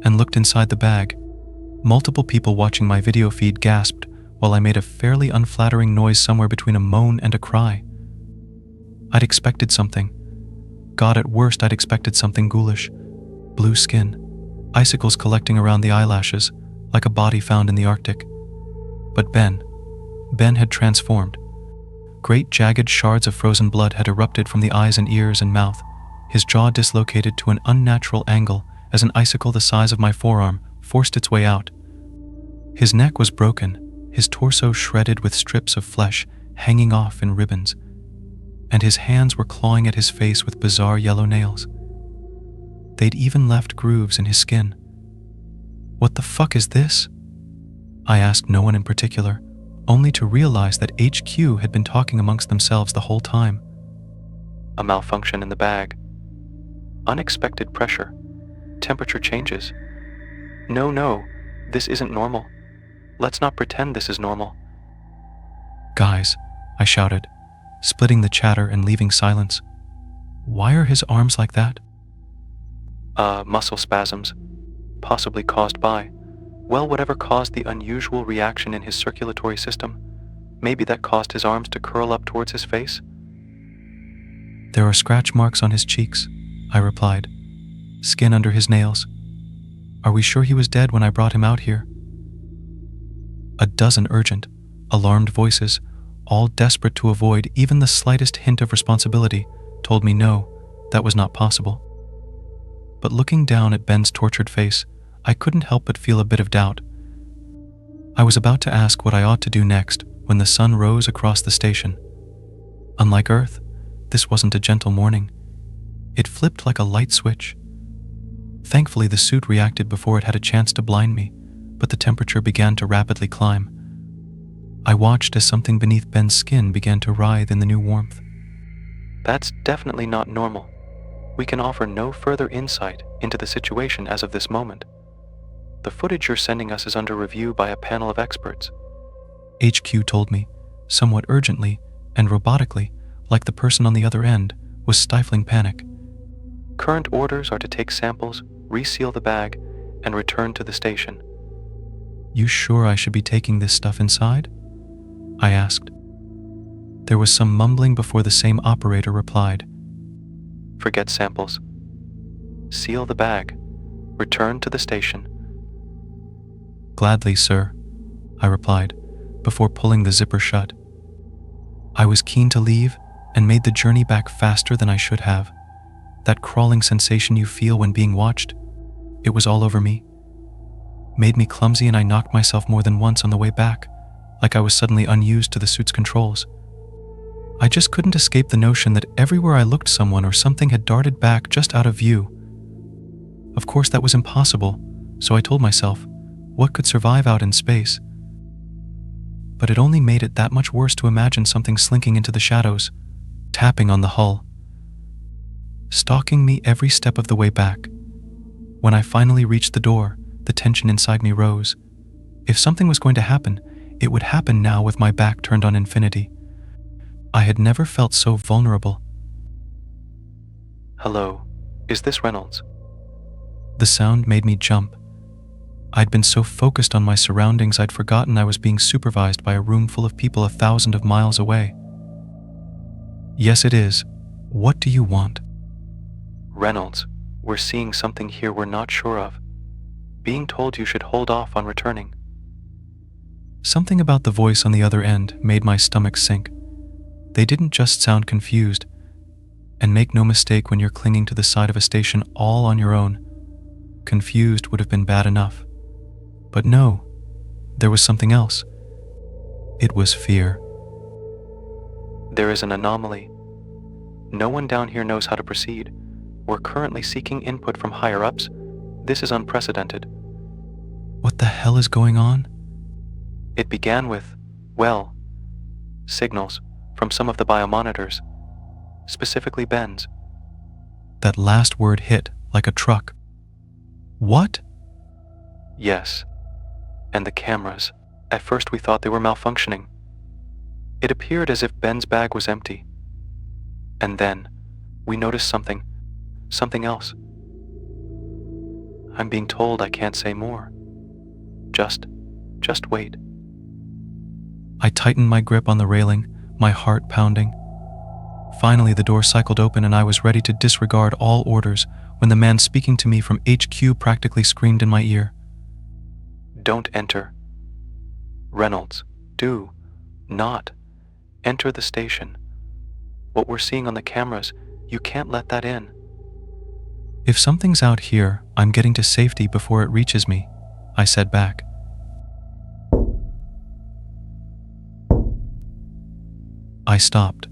and looked inside the bag. Multiple people watching my video feed gasped while I made a fairly unflattering noise somewhere between a moan and a cry. I'd expected something. God, at worst I'd expected something ghoulish. Blue skin, icicles collecting around the eyelashes, like a body found in the Arctic. But Ben had transformed. Great jagged shards of frozen blood had erupted from the eyes and ears and mouth, his jaw dislocated to an unnatural angle as an icicle the size of my forearm forced its way out. His neck was broken, his torso shredded with strips of flesh hanging off in ribbons, and his hands were clawing at his face with bizarre yellow nails. They'd even left grooves in his skin. What the fuck is this? I asked no one in particular, only to realize that HQ had been talking amongst themselves the whole time. A malfunction in the bag. Unexpected pressure. Temperature changes. No, this isn't normal. Let's not pretend this is normal. Guys, I shouted, splitting the chatter and leaving silence. Why are his arms like that? Muscle spasms, possibly caused by, well, whatever caused the unusual reaction in his circulatory system. Maybe that caused his arms to curl up towards his face. There are scratch marks on his cheeks, I replied. Skin under his nails. Are we sure he was dead when I brought him out here? A dozen urgent, alarmed voices, all desperate to avoid even the slightest hint of responsibility, told me no, that was not possible. But looking down at Ben's tortured face, I couldn't help but feel a bit of doubt. I was about to ask what I ought to do next when the sun rose across the station. Unlike Earth, this wasn't a gentle morning. It flipped like a light switch. Thankfully, the suit reacted before it had a chance to blind me, but the temperature began to rapidly climb. I watched as something beneath Ben's skin began to writhe in the new warmth. That's definitely not normal. We can offer no further insight into the situation as of this moment. The footage you're sending us is under review by a panel of experts. HQ told me, somewhat urgently and robotically, like the person on the other end was stifling panic. Current orders are to take samples, reseal the bag, and return to the station. You sure I should be taking this stuff inside? I asked. There was some mumbling before the same operator replied. Forget samples. Seal the bag. Return to the station. Gladly, sir, I replied, before pulling the zipper shut. I was keen to leave and made the journey back faster than I should have. That crawling sensation you feel when being watched, it was all over me. Made me clumsy and I knocked myself more than once on the way back, like I was suddenly unused to the suit's controls. I just couldn't escape the notion that everywhere I looked someone or something had darted back just out of view. Of course that was impossible, so I told myself, what could survive out in space? But it only made it that much worse to imagine something slinking into the shadows, tapping on the hull, stalking me every step of the way back. When I finally reached the door, the tension inside me rose, If something was going to happen, it would happen now with my back turned on infinity. I had never felt so vulnerable. "Hello, is this Reynolds?" The sound made me jump. I'd been so focused on my surroundings I'd forgotten I was being supervised by a room full of people 1,000 miles away. "Yes, it is. What do you want?" "Reynolds, we're seeing something here we're not sure of. Being told you should hold off on returning." Something about the voice on the other end made my stomach sink. They didn't just sound confused. And make no mistake, when you're clinging to the side of a station all on your own, confused would have been bad enough. But no, there was something else. It was fear. "There is an anomaly. No one down here knows how to proceed. We're currently seeking input from higher-ups. This is unprecedented." What the hell is going on? It began with, well, signals from some of the biomonitors, specifically Ben's. That last word hit like a truck. What? Yes. And the cameras. At first we thought they were malfunctioning. It appeared as if Ben's bag was empty. And then we noticed something else. I'm being told I can't say more. Just wait. I tightened my grip on the railing, my heart pounding. Finally, the door cycled open and I was ready to disregard all orders when the man speaking to me from HQ practically screamed in my ear. "Don't enter. Reynolds, do not enter the station. What we're seeing on the cameras, you can't let that in." "If something's out here, I'm getting to safety before it reaches me," I said back. I stopped.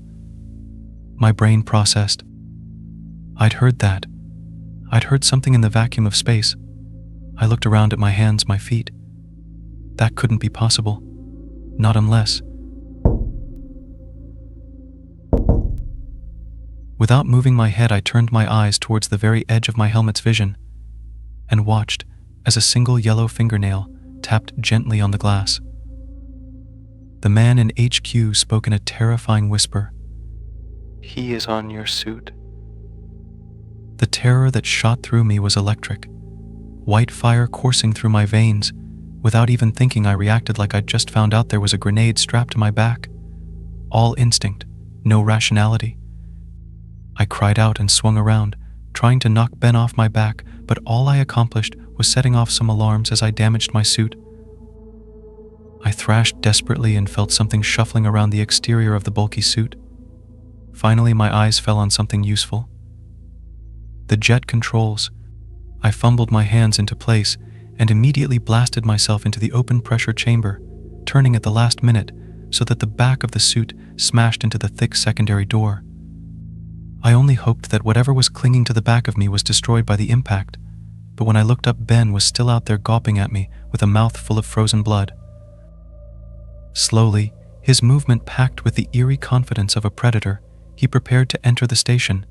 My brain processed. I'd heard that. I'd heard something in the vacuum of space. I looked around at my hands, my feet. That couldn't be possible. Not unless... Without moving my head, I turned my eyes towards the very edge of my helmet's vision and watched as a single yellow fingernail tapped gently on the glass. The man in HQ spoke in a terrifying whisper. "He is on your suit." The terror that shot through me was electric. White fire coursing through my veins. Without even thinking, I reacted like I'd just found out there was a grenade strapped to my back. All instinct, no rationality. I cried out and swung around, trying to knock Ben off my back, but all I accomplished was setting off some alarms as I damaged my suit. I thrashed desperately and felt something shuffling around the exterior of the bulky suit. Finally, my eyes fell on something useful. The jet controls. I fumbled my hands into place and immediately blasted myself into the open pressure chamber, turning at the last minute so that the back of the suit smashed into the thick secondary door. I only hoped that whatever was clinging to the back of me was destroyed by the impact, but when I looked up, Ben was still out there gawping at me with a mouth full of frozen blood. Slowly, his movement packed with the eerie confidence of a predator, he prepared to enter the station.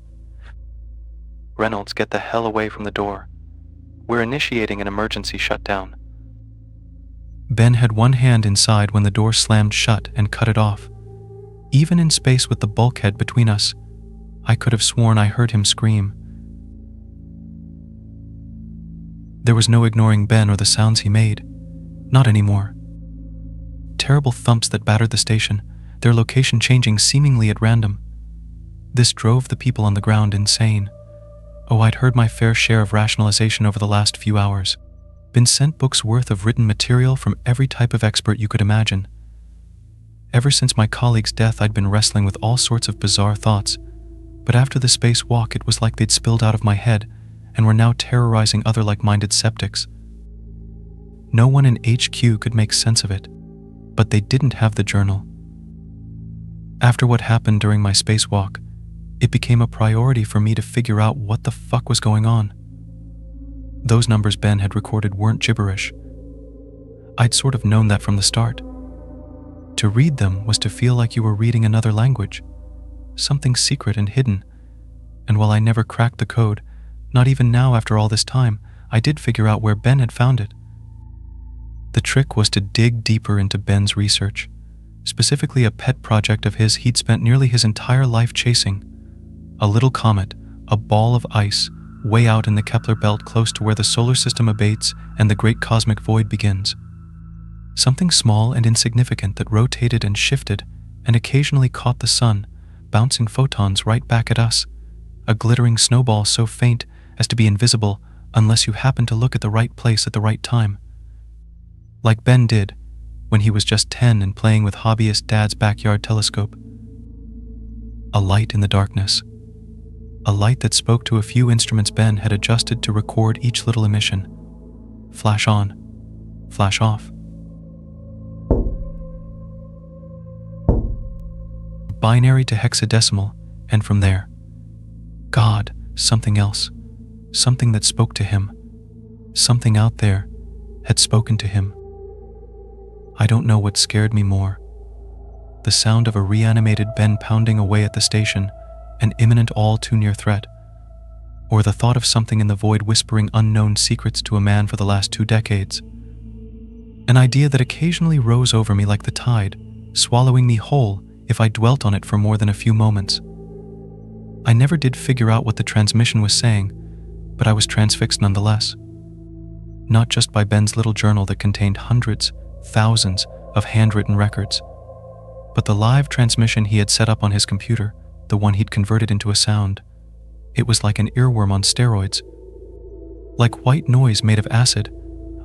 "Reynolds, get the hell away from the door. We're initiating an emergency shutdown." Ben had one hand inside when the door slammed shut and cut it off. Even in space with the bulkhead between us, I could have sworn I heard him scream. There was no ignoring Ben or the sounds he made. Not anymore. Terrible thumps that battered the station, their location changing seemingly at random. This drove the people on the ground insane. Oh, I'd heard my fair share of rationalization over the last few hours. Been sent books worth of written material from every type of expert you could imagine. Ever since my colleague's death, I'd been wrestling with all sorts of bizarre thoughts. But after the spacewalk, it was like they'd spilled out of my head and were now terrorizing other like-minded skeptics. No one in HQ could make sense of it, but they didn't have the journal. After what happened during my spacewalk, it became a priority for me to figure out what the fuck was going on. Those numbers Ben had recorded weren't gibberish. I'd sort of known that from the start. To read them was to feel like you were reading another language, something secret and hidden. And while I never cracked the code, not even now after all this time, I did figure out where Ben had found it. The trick was to dig deeper into Ben's research, specifically a pet project of his he'd spent nearly his entire life chasing. A little comet, a ball of ice, way out in the Kepler belt close to where the solar system abates and the great cosmic void begins. Something small and insignificant that rotated and shifted and occasionally caught the sun, bouncing photons right back at us. A glittering snowball so faint as to be invisible unless you happen to look at the right place at the right time. Like Ben did when he was just 10 and playing with hobbyist Dad's backyard telescope. A light in the darkness. A light that spoke to a few instruments Ben had adjusted to record each little emission. Flash on, flash off. Binary to hexadecimal, and from there. God, something else, something that spoke to him, something out there had spoken to him. I don't know what scared me more. The sound of a reanimated Ben pounding away at the station, an imminent all-too-near threat, or the thought of something in the void whispering unknown secrets to a man for the last 2 decades. An idea that occasionally rose over me like the tide, swallowing me whole if I dwelt on it for more than a few moments. I never did figure out what the transmission was saying, but I was transfixed nonetheless. Not just by Ben's little journal that contained hundreds, thousands of handwritten records, but the live transmission he had set up on his computer, the one he'd converted into a sound. It was like an earworm on steroids. Like white noise made of acid,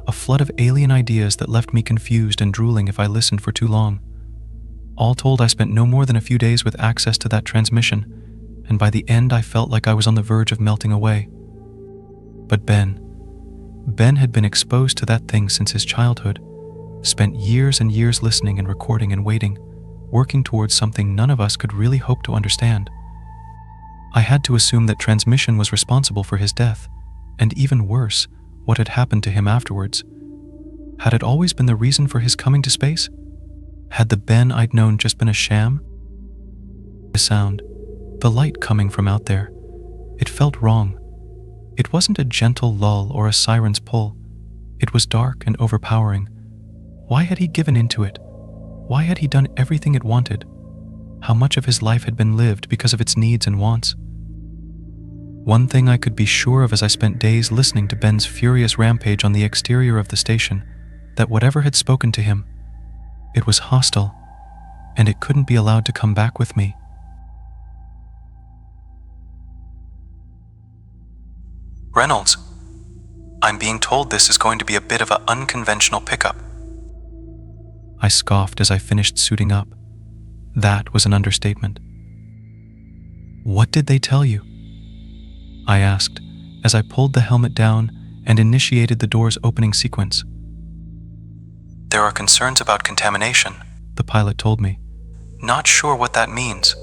a flood of alien ideas that left me confused and drooling if I listened for too long. All told, I spent no more than a few days with access to that transmission, and by the end I felt like I was on the verge of melting away. But Ben had been exposed to that thing since his childhood, spent years and years listening and recording and waiting, working towards something none of us could really hope to understand. I had to assume that transmission was responsible for his death, and even worse, what had happened to him afterwards. Had it always been the reason for his coming to space? Had the Ben I'd known just been a sham? The sound, the light coming from out there, it felt wrong. It wasn't a gentle lull or a siren's pull. It was dark and overpowering. Why had he given into it? Why had he done everything it wanted? How much of his life had been lived because of its needs and wants? One thing I could be sure of as I spent days listening to Ben's furious rampage on the exterior of the station, that whatever had spoken to him, it was hostile, and it couldn't be allowed to come back with me. Reynolds, I'm being told this is going to be a bit of an unconventional pickup. I scoffed as I finished suiting up. That was an understatement. What did they tell you? I asked as I pulled the helmet down and initiated the door's opening sequence. There are concerns about contamination, the pilot told me. Not sure what that means.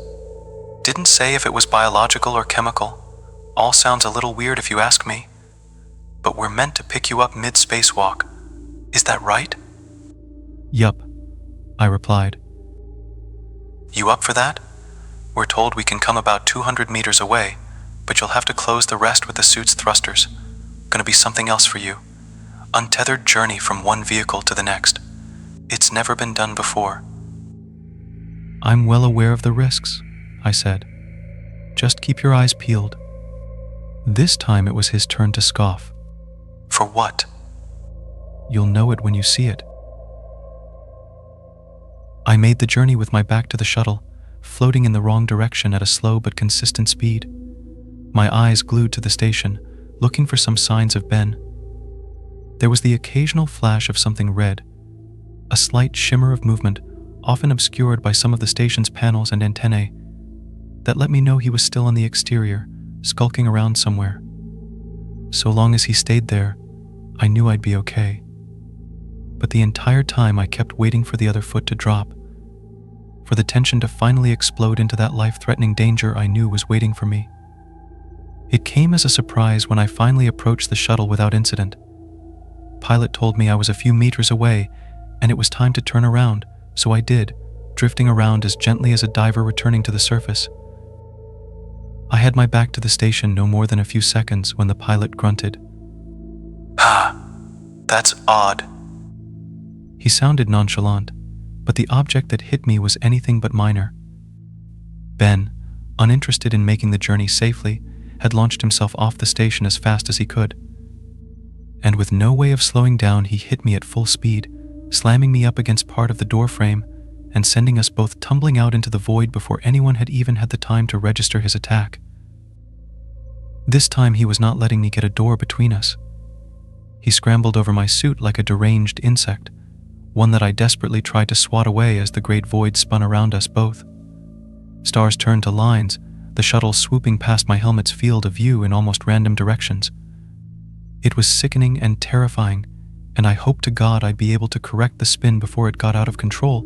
Didn't say if it was biological or chemical. All sounds a little weird if you ask me. But we're meant to pick you up mid-spacewalk. Is that right? Yup, I replied. You up for that? We're told we can come about 200 meters away, but you'll have to close the rest with the suit's thrusters. Gonna be something else for you. Untethered journey from one vehicle to the next. It's never been done before. I'm well aware of the risks, I said. Just keep your eyes peeled. This time it was his turn to scoff. For what? You'll know it when you see it. I made the journey with my back to the shuttle, floating in the wrong direction at a slow but consistent speed. My eyes glued to the station, looking for some signs of Ben. There was the occasional flash of something red, a slight shimmer of movement, often obscured by some of the station's panels and antennae, that let me know he was still on the exterior, skulking around somewhere. So long as he stayed there, I knew I'd be okay. But the entire time I kept waiting for the other foot to drop, for the tension to finally explode into that life-threatening danger I knew was waiting for me. It came as a surprise when I finally approached the shuttle without incident. Pilot told me I was a few meters away and it was time to turn around, so I did, drifting around as gently as a diver returning to the surface. I had my back to the station no more than a few seconds when the pilot grunted. "Ah, that's odd." He sounded nonchalant, but the object that hit me was anything but minor. Ben, uninterested in making the journey safely, had launched himself off the station as fast as he could. And with no way of slowing down, he hit me at full speed, slamming me up against part of the door frame and sending us both tumbling out into the void before anyone had even had the time to register his attack. This time he was not letting me get a door between us. He scrambled over my suit like a deranged insect, one that I desperately tried to swat away as the great void spun around us both. Stars turned to lines, the shuttle swooping past my helmet's field of view in almost random directions. It was sickening and terrifying, and I hoped to God I'd be able to correct the spin before it got out of control,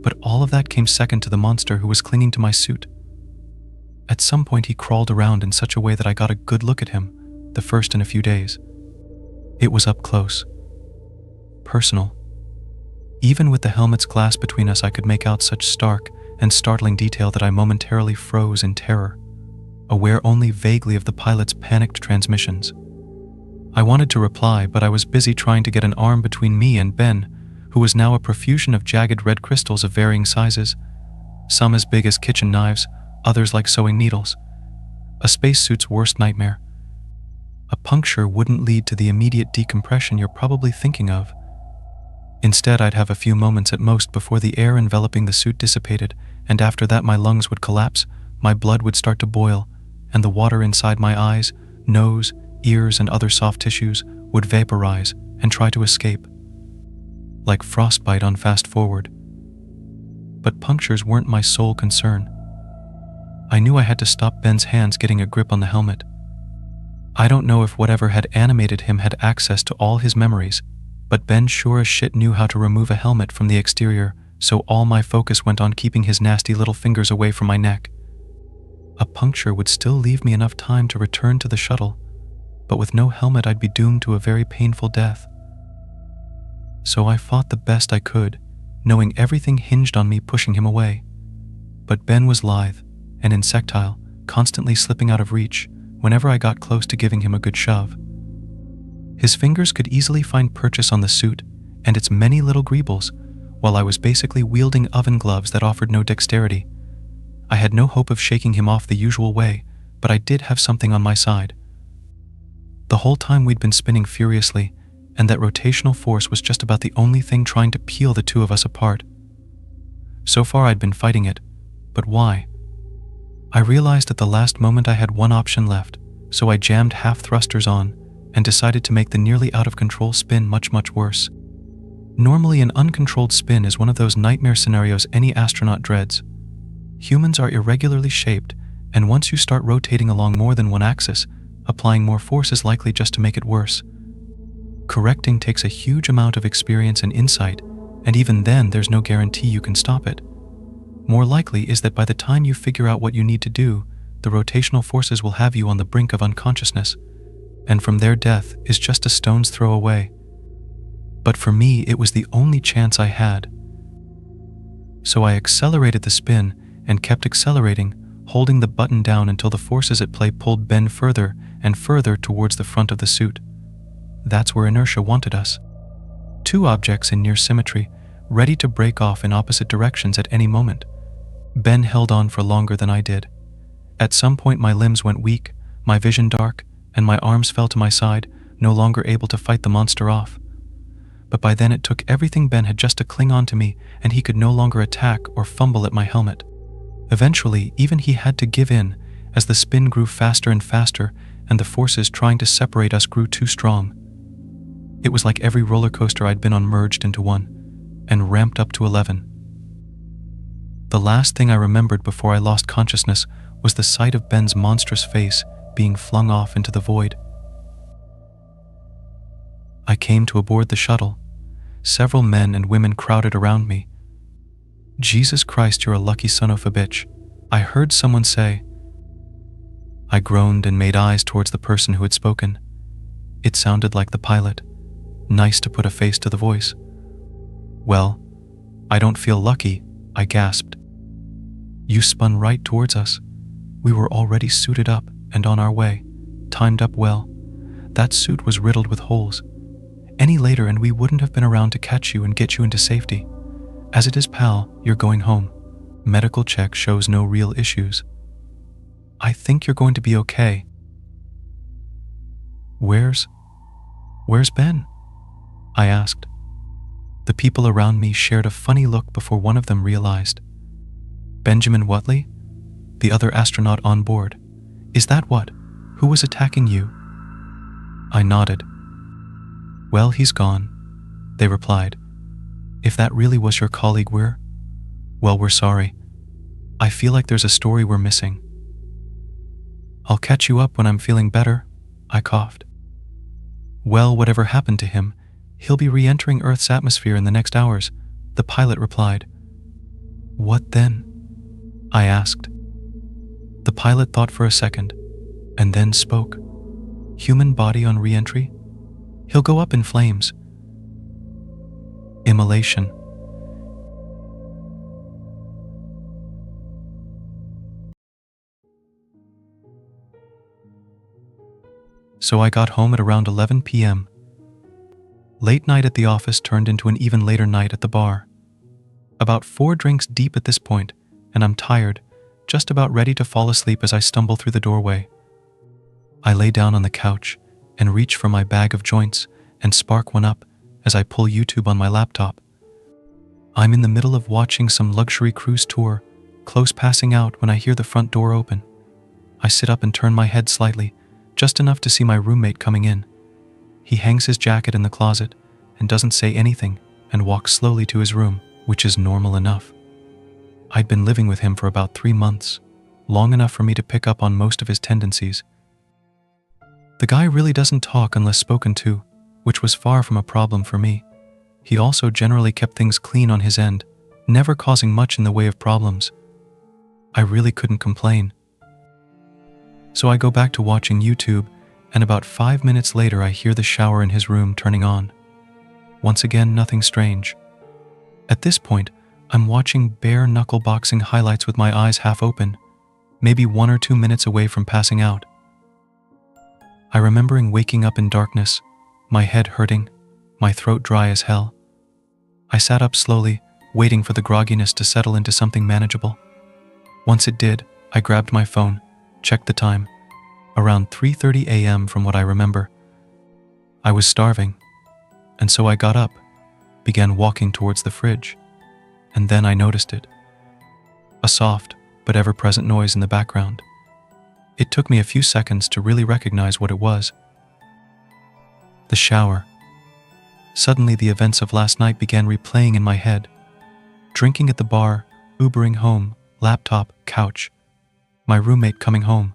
but all of that came second to the monster who was clinging to my suit. At some point he crawled around in such a way that I got a good look at him, the first in a few days. It was up close. Personal. Even with the helmet's glass between us, I could make out such stark and startling detail that I momentarily froze in terror, aware only vaguely of the pilot's panicked transmissions. I wanted to reply, but I was busy trying to get an arm between me and Ben, who was now a profusion of jagged red crystals of varying sizes, some as big as kitchen knives, others like sewing needles. A spacesuit's worst nightmare. A puncture wouldn't lead to the immediate decompression you're probably thinking of. Instead, I'd have a few moments at most before the air enveloping the suit dissipated, and after that my lungs would collapse, my blood would start to boil, and the water inside my eyes, nose, ears, and other soft tissues would vaporize and try to escape. Like frostbite on fast forward. But punctures weren't my sole concern. I knew I had to stop Ben's hands getting a grip on the helmet. I don't know if whatever had animated him had access to all his memories, but Ben sure as shit knew how to remove a helmet from the exterior, so all my focus went on keeping his nasty little fingers away from my neck. A puncture would still leave me enough time to return to the shuttle, but with no helmet I'd be doomed to a very painful death. So I fought the best I could, knowing everything hinged on me pushing him away. But Ben was lithe and insectile, constantly slipping out of reach whenever I got close to giving him a good shove. His fingers could easily find purchase on the suit and its many little greebles, while I was basically wielding oven gloves that offered no dexterity. I had no hope of shaking him off the usual way, but I did have something on my side. The whole time we'd been spinning furiously, and that rotational force was just about the only thing trying to peel the two of us apart. So far I'd been fighting it, but why? I realized at the last moment I had one option left, so I jammed half thrusters on and decided to make the nearly out-of-control spin much, much worse. Normally, an uncontrolled spin is one of those nightmare scenarios any astronaut dreads. Humans are irregularly shaped, and once you start rotating along more than one axis, applying more force is likely just to make it worse. Correcting takes a huge amount of experience and insight, and even then there's no guarantee you can stop it. More likely is that by the time you figure out what you need to do, the rotational forces will have you on the brink of unconsciousness, and from there death is just a stone's throw away. But for me, it was the only chance I had. So I accelerated the spin and kept accelerating, holding the button down until the forces at play pulled Ben further and further towards the front of the suit. That's where inertia wanted us. Two objects in near symmetry, ready to break off in opposite directions at any moment. Ben held on for longer than I did. At some point my limbs went weak, my vision dark, and my arms fell to my side, no longer able to fight the monster off. But by then it took everything Ben had just to cling on to me, and he could no longer attack or fumble at my helmet. Eventually, even he had to give in, as the spin grew faster and faster, and the forces trying to separate us grew too strong. It was like every roller coaster I'd been on merged into one, and ramped up to 11. The last thing I remembered before I lost consciousness was the sight of Ben's monstrous face being flung off into the void. I came to aboard the shuttle. Several men and women crowded around me. "Jesus Christ, you're a lucky son of a bitch," I heard someone say. I groaned and made eyes towards the person who had spoken. It sounded like the pilot. Nice to put a face to the voice. "Well, I don't feel lucky," I gasped. "You spun right towards us. We were already suited up and on our way, timed up well. That suit was riddled with holes. any later and we wouldn't have been around to catch you and get you into safety. As it is, pal, you're going home. Medical check shows no real issues. I think you're going to be okay. Where's Ben? I asked. The people around me shared a funny look before one of them realized. Benjamin Whatley? The other astronaut on board. Is that what? Who was attacking you? I nodded. Well, he's gone, they replied. If that really was your colleague, we're sorry. I feel like there's a story we're missing. I'll catch you up when I'm feeling better, I coughed. Well, whatever happened to him, he'll be re-entering Earth's atmosphere in the next hours, the pilot replied. What then? I asked. The pilot thought for a second, and then spoke. Human body on re-entry? He'll go up in flames. Immolation. So I got home at around 11 p.m. Late night at the office turned into an even later night at the bar. About 4 drinks deep at this point, and I'm tired, just about ready to fall asleep as I stumble through the doorway. I lay down on the couch and reach for my bag of joints and spark one up as I pull YouTube on my laptop. I'm in the middle of watching some luxury cruise tour, close passing out when I hear the front door open. I sit up and turn my head slightly, just enough to see my roommate coming in. He hangs his jacket in the closet and doesn't say anything and walks slowly to his room, which is normal enough. I'd been living with him for about 3 months, long enough for me to pick up on most of his tendencies. The guy really doesn't talk unless spoken to, which was far from a problem for me. He also generally kept things clean on his end, never causing much in the way of problems. I really couldn't complain. So I go back to watching YouTube, and about 5 minutes later I hear the shower in his room turning on. Once again, nothing strange. At this point, I'm watching bare knuckle boxing highlights with my eyes half open, maybe 1 or 2 minutes away from passing out. I remembering waking up in darkness, my head hurting, my throat dry as hell. I sat up slowly, waiting for the grogginess to settle into something manageable. Once it did, I grabbed my phone, checked the time. Around 3:30 a.m. from what I remember. I was starving, and so I got up, began walking towards the fridge, and then I noticed it. A soft but ever-present noise in the background. It took me a few seconds to really recognize what it was. The shower. Suddenly the events of last night began replaying in my head. Drinking at the bar, Ubering home, laptop, couch. My roommate coming home.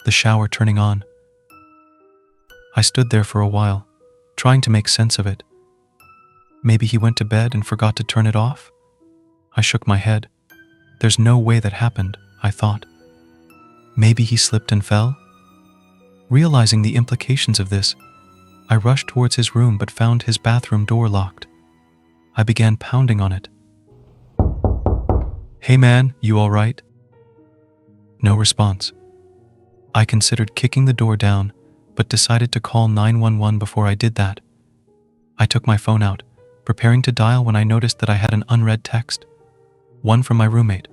The shower turning on. I stood there for a while, trying to make sense of it. Maybe he went to bed and forgot to turn it off? I shook my head. There's no way that happened, I thought. Maybe he slipped and fell? Realizing the implications of this, I rushed towards his room but found his bathroom door locked. I began pounding on it. Hey man, you all right? No response. I considered kicking the door down, but decided to call 911 before I did that. I took my phone out, preparing to dial when I noticed that I had an unread text. One from my roommate.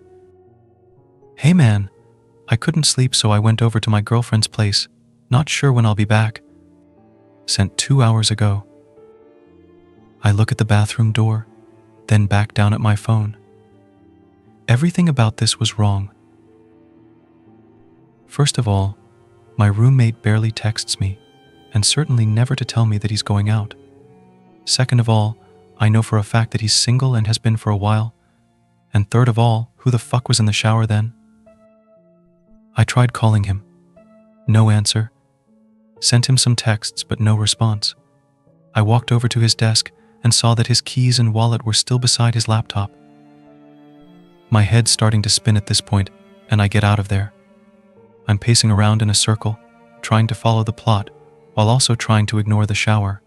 Hey man, I couldn't sleep so I went over to my girlfriend's place, not sure when I'll be back. Sent 2 hours ago. I look at the bathroom door, then back down at my phone. Everything about this was wrong. First of all, my roommate barely texts me, and certainly never to tell me that he's going out. Second of all, I know for a fact that he's single and has been for a while. And third of all, who the fuck was in the shower then? I tried calling him. No answer. Sent him some texts, but no response. I walked over to his desk and saw that his keys and wallet were still beside his laptop. My head's starting to spin at this point, and I get out of there. I'm pacing around in a circle, trying to follow the plot, while also trying to ignore the shower,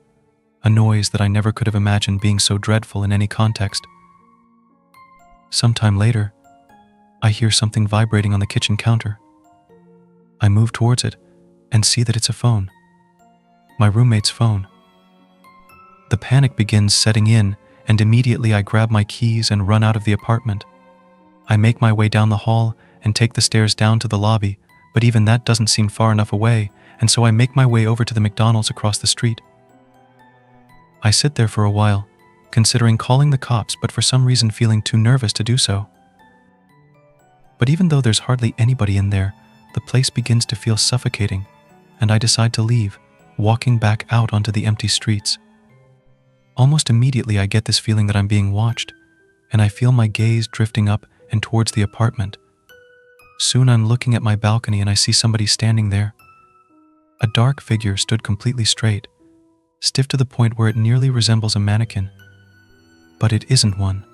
a noise that I never could have imagined being so dreadful in any context. Sometime later, I hear something vibrating on the kitchen counter. I move towards it and see that it's a phone. My roommate's phone. The panic begins setting in, and immediately I grab my keys and run out of the apartment. I make my way down the hall and take the stairs down to the lobby, but even that doesn't seem far enough away, and so I make my way over to the McDonald's across the street. I sit there for a while, considering calling the cops, but for some reason feeling too nervous to do so. But even though there's hardly anybody in there, the place begins to feel suffocating, and I decide to leave, walking back out onto the empty streets. Almost immediately I get this feeling that I'm being watched, and I feel my gaze drifting up and towards the apartment. Soon I'm looking at my balcony and I see somebody standing there. A dark figure stood completely straight, stiff to the point where it nearly resembles a mannequin. But it isn't one.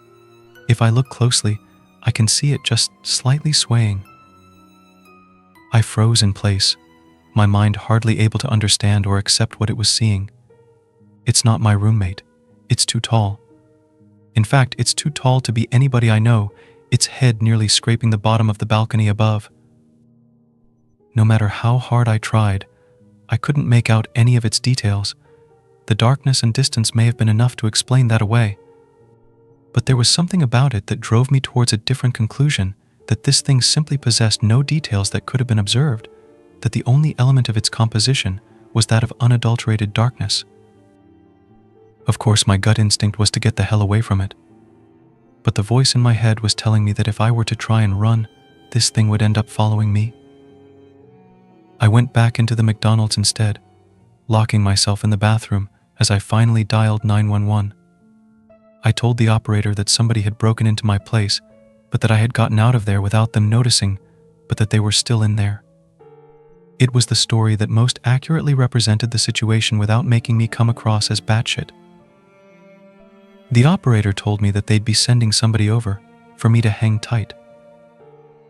If I look closely, I can see it just slightly swaying. I froze in place, my mind hardly able to understand or accept what it was seeing. It's not my roommate. It's too tall. In fact, it's too tall to be anybody I know, its head nearly scraping the bottom of the balcony above. No matter how hard I tried, I couldn't make out any of its details. The darkness and distance may have been enough to explain that away. But there was something about it that drove me towards a different conclusion, that this thing simply possessed no details that could have been observed, that the only element of its composition was that of unadulterated darkness. Of course, my gut instinct was to get the hell away from it. But the voice in my head was telling me that if I were to try and run, this thing would end up following me. I went back into the McDonald's instead, locking myself in the bathroom as I finally dialed 911. I told the operator that somebody had broken into my place, but that I had gotten out of there without them noticing, but that they were still in there. It was the story that most accurately represented the situation without making me come across as batshit. The operator told me that they'd be sending somebody over, for me to hang tight.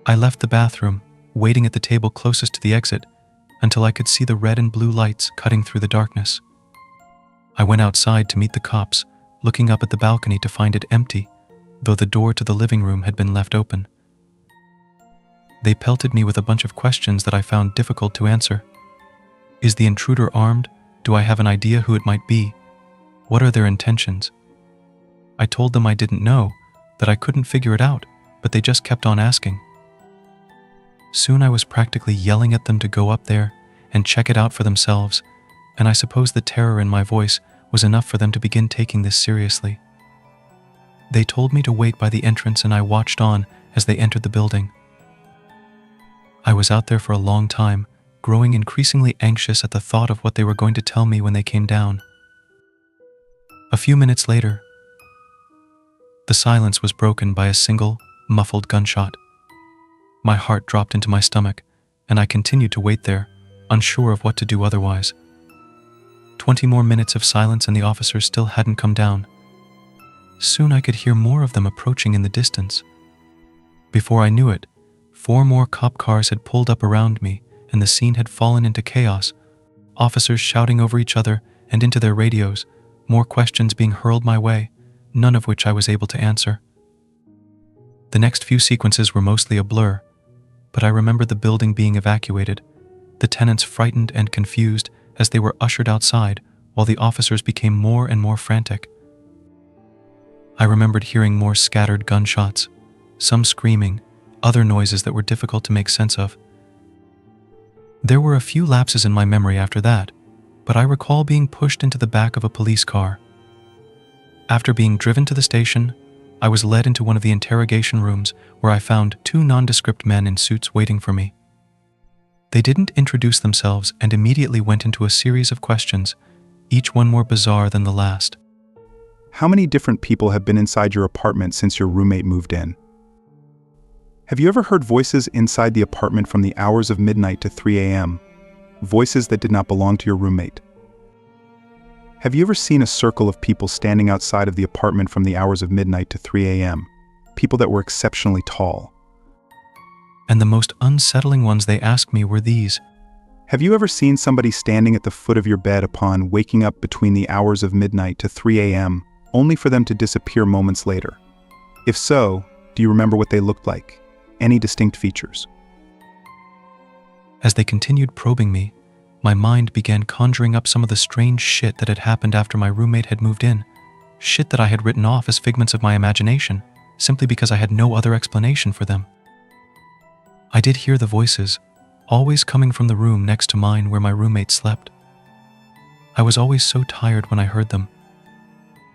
I left the bathroom, waiting at the table closest to the exit, until I could see the red and blue lights cutting through the darkness. I went outside to meet the cops, looking up at the balcony to find it empty, though the door to the living room had been left open. They pelted me with a bunch of questions that I found difficult to answer. Is the intruder armed? Do I have an idea who it might be? What are their intentions? I told them I didn't know, that I couldn't figure it out, but they just kept on asking. Soon I was practically yelling at them to go up there and check it out for themselves, and I suppose the terror in my voice was enough for them to begin taking this seriously. They told me to wait by the entrance, and I watched on as they entered the building. I was out there for a long time, growing increasingly anxious at the thought of what they were going to tell me when they came down. A few minutes later, the silence was broken by a single, muffled gunshot. My heart dropped into my stomach, and I continued to wait there, unsure of what to do otherwise. 20 more minutes of silence and the officers still hadn't come down. Soon I could hear more of them approaching in the distance. Before I knew it, 4 more cop cars had pulled up around me, and the scene had fallen into chaos, officers shouting over each other and into their radios, more questions being hurled my way, none of which I was able to answer. The next few sequences were mostly a blur, but I remember the building being evacuated, the tenants frightened and confused as they were ushered outside, while the officers became more and more frantic. I remembered hearing more scattered gunshots, some screaming, other noises that were difficult to make sense of. There were a few lapses in my memory after that, but I recall being pushed into the back of a police car. After being driven to the station, I was led into one of the interrogation rooms where I found 2 nondescript men in suits waiting for me. They didn't introduce themselves and immediately went into a series of questions, each one more bizarre than the last. How many different people have been inside your apartment since your roommate moved in? Have you ever heard voices inside the apartment from the hours of midnight to 3 a.m., voices that did not belong to your roommate? Have you ever seen a circle of people standing outside of the apartment from the hours of midnight to 3 a.m., people that were exceptionally tall? And the most unsettling ones they asked me were these. Have you ever seen somebody standing at the foot of your bed upon waking up between the hours of midnight to 3 a.m., only for them to disappear moments later? If so, do you remember what they looked like? Any distinct features? As they continued probing me, my mind began conjuring up some of the strange shit that had happened after my roommate had moved in. Shit that I had written off as figments of my imagination, simply because I had no other explanation for them. I did hear the voices, always coming from the room next to mine where my roommate slept. I was always so tired when I heard them,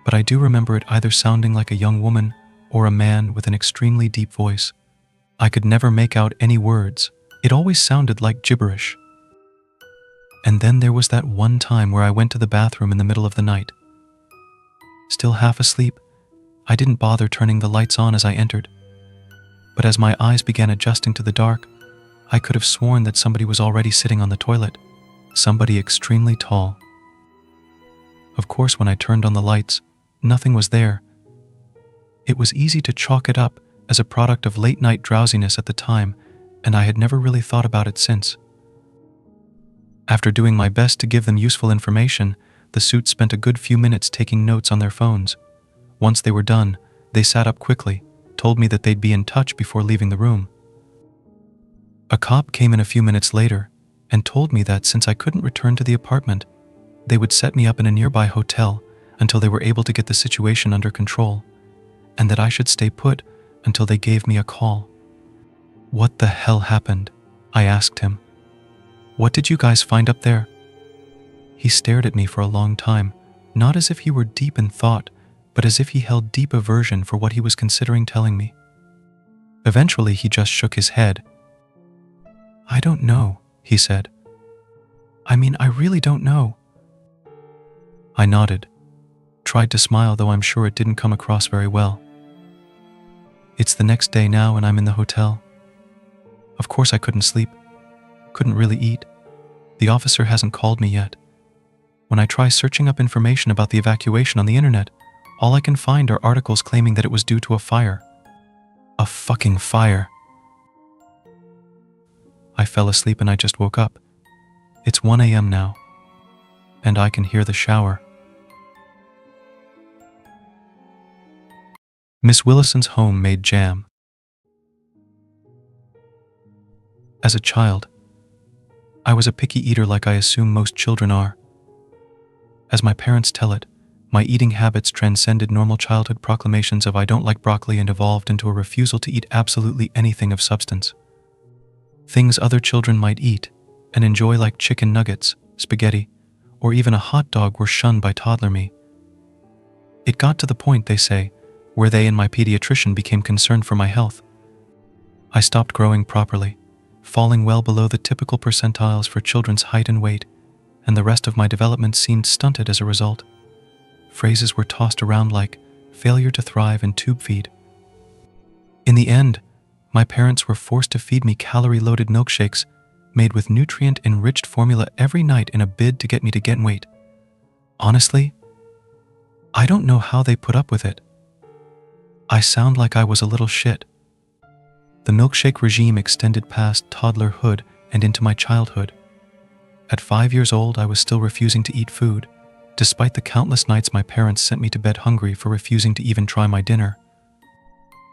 but I do remember it either sounding like a young woman or a man with an extremely deep voice. I could never make out any words. It always sounded like gibberish. And then there was that one time where I went to the bathroom in the middle of the night. Still half asleep, I didn't bother turning the lights on as I entered. But as my eyes began adjusting to the dark, I could have sworn that somebody was already sitting on the toilet. Somebody extremely tall. Of course, when I turned on the lights, nothing was there. It was easy to chalk it up as a product of late-night drowsiness at the time, and I had never really thought about it since. After doing my best to give them useful information, the suits spent a good few minutes taking notes on their phones. Once they were done, they sat up quickly, told me that they'd be in touch before leaving the room. A cop came in a few minutes later and told me that since I couldn't return to the apartment, they would set me up in a nearby hotel until they were able to get the situation under control, and that I should stay put until they gave me a call. "What the hell happened?" I asked him. "What did you guys find up there?" He stared at me for a long time, not as if he were deep in thought, but as if he held deep aversion for what he was considering telling me. Eventually, he just shook his head. "I don't know," he said. "I mean, I really don't know." I nodded, tried to smile, though I'm sure it didn't come across very well. It's the next day now and I'm in the hotel. Of course I couldn't sleep, couldn't really eat. The officer hasn't called me yet. When I try searching up information about the evacuation on the internet, all I can find are articles claiming that it was due to a fire. A fucking fire. I fell asleep and I just woke up. It's 1 a.m. now, and I can hear the shower. Miss Willison's home made jam. As a child, I was a picky eater like I assume most children are. As my parents tell it, my eating habits transcended normal childhood proclamations of "I don't like broccoli" and evolved into a refusal to eat absolutely anything of substance. Things other children might eat and enjoy, like chicken nuggets, spaghetti, or even a hot dog, were shunned by toddler me. It got to the point, they say, where they and my pediatrician became concerned for my health. I stopped growing properly, falling well below the typical percentiles for children's height and weight, and the rest of my development seemed stunted as a result. Phrases were tossed around like failure to thrive and tube feed. In the end, my parents were forced to feed me calorie-loaded milkshakes made with nutrient-enriched formula every night in a bid to get me to gain weight. Honestly, I don't know how they put up with it. I sound like I was a little shit. The milkshake regime extended past toddlerhood and into my childhood. At 5 years old, I was still refusing to eat food, despite the countless nights my parents sent me to bed hungry for refusing to even try my dinner.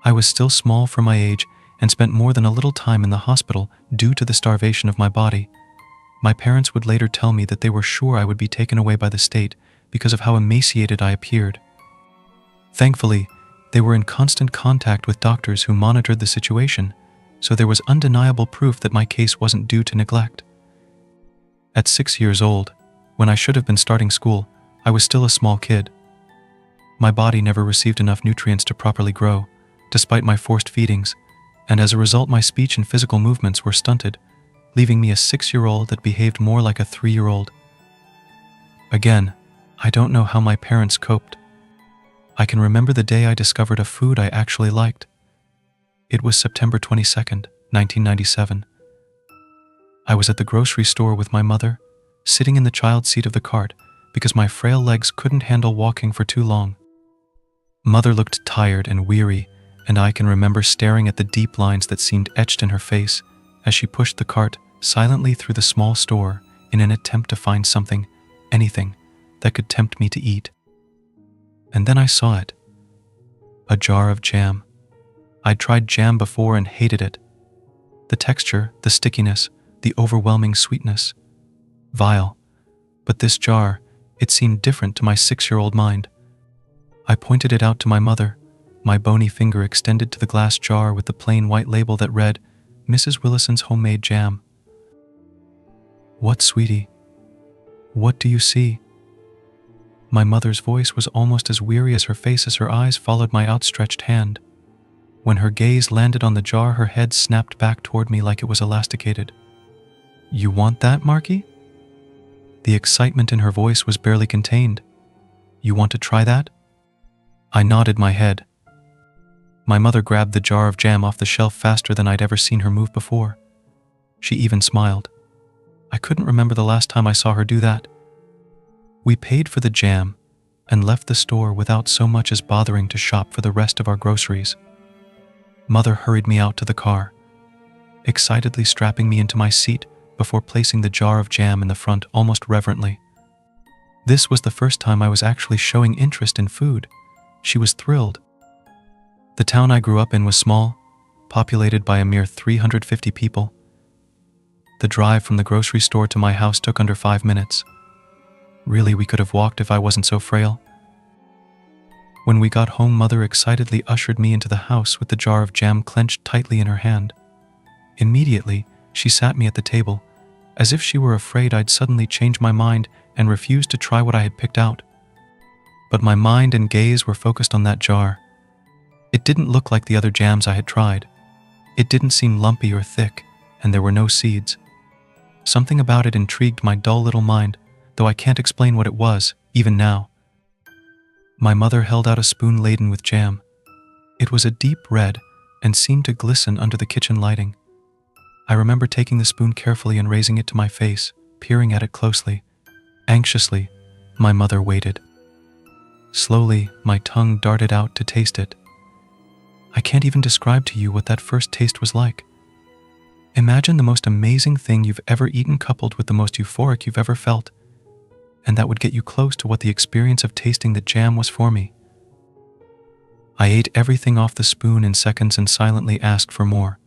I was still small for my age and spent more than a little time in the hospital due to the starvation of my body. My parents would later tell me that they were sure I would be taken away by the state because of how emaciated I appeared. Thankfully, they were in constant contact with doctors who monitored the situation, so there was undeniable proof that my case wasn't due to neglect. At 6 years old, when I should have been starting school, I was still a small kid. My body never received enough nutrients to properly grow, despite my forced feedings, and as a result my speech and physical movements were stunted, leaving me a 6-year-old that behaved more like a 3-year-old. Again, I don't know how my parents coped. I can remember the day I discovered a food I actually liked. It was September 22nd, 1997. I was at the grocery store with my mother, sitting in the child seat of the cart because my frail legs couldn't handle walking for too long. Mother looked tired and weary, and I can remember staring at the deep lines that seemed etched in her face as she pushed the cart silently through the small store in an attempt to find something, anything, that could tempt me to eat. And then I saw it. A jar of jam. I'd tried jam before and hated it. The texture, the stickiness, the overwhelming sweetness. vile. But this jar, it seemed different to my 6-year-old mind. I pointed it out to my mother, my bony finger extended to the glass jar with the plain white label that read, Mrs. Willison's homemade jam. "What, sweetie? What do you see?" My mother's voice was almost as weary as her face as her eyes followed my outstretched hand. When her gaze landed on the jar, her head snapped back toward me like it was elasticated. "You want that, Marky?" The excitement in her voice was barely contained. "You want to try that?" I nodded my head. My mother grabbed the jar of jam off the shelf faster than I'd ever seen her move before. She even smiled. I couldn't remember the last time I saw her do that. We paid for the jam and left the store without so much as bothering to shop for the rest of our groceries. Mother hurried me out to the car, excitedly strapping me into my seat before placing the jar of jam in the front almost reverently. This was the first time I was actually showing interest in food. She was thrilled. The town I grew up in was small, populated by a mere 350 people. The drive from the grocery store to my house took under 5 minutes. Really, we could have walked if I wasn't so frail. When we got home, Mother excitedly ushered me into the house with the jar of jam clenched tightly in her hand. Immediately, she sat me at the table, as if she were afraid I'd suddenly change my mind and refuse to try what I had picked out. But my mind and gaze were focused on that jar. It didn't look like the other jams I had tried. It didn't seem lumpy or thick, and there were no seeds. Something about it intrigued my dull little mind, though I can't explain what it was, even now. My mother held out a spoon laden with jam. It was a deep red and seemed to glisten under the kitchen lighting. I remember taking the spoon carefully and raising it to my face, peering at it closely. Anxiously, my mother waited. Slowly, my tongue darted out to taste it. I can't even describe to you what that first taste was like. Imagine the most amazing thing you've ever eaten coupled with the most euphoric you've ever felt, and that would get you close to what the experience of tasting the jam was for me. I ate everything off the spoon in seconds and silently asked for more.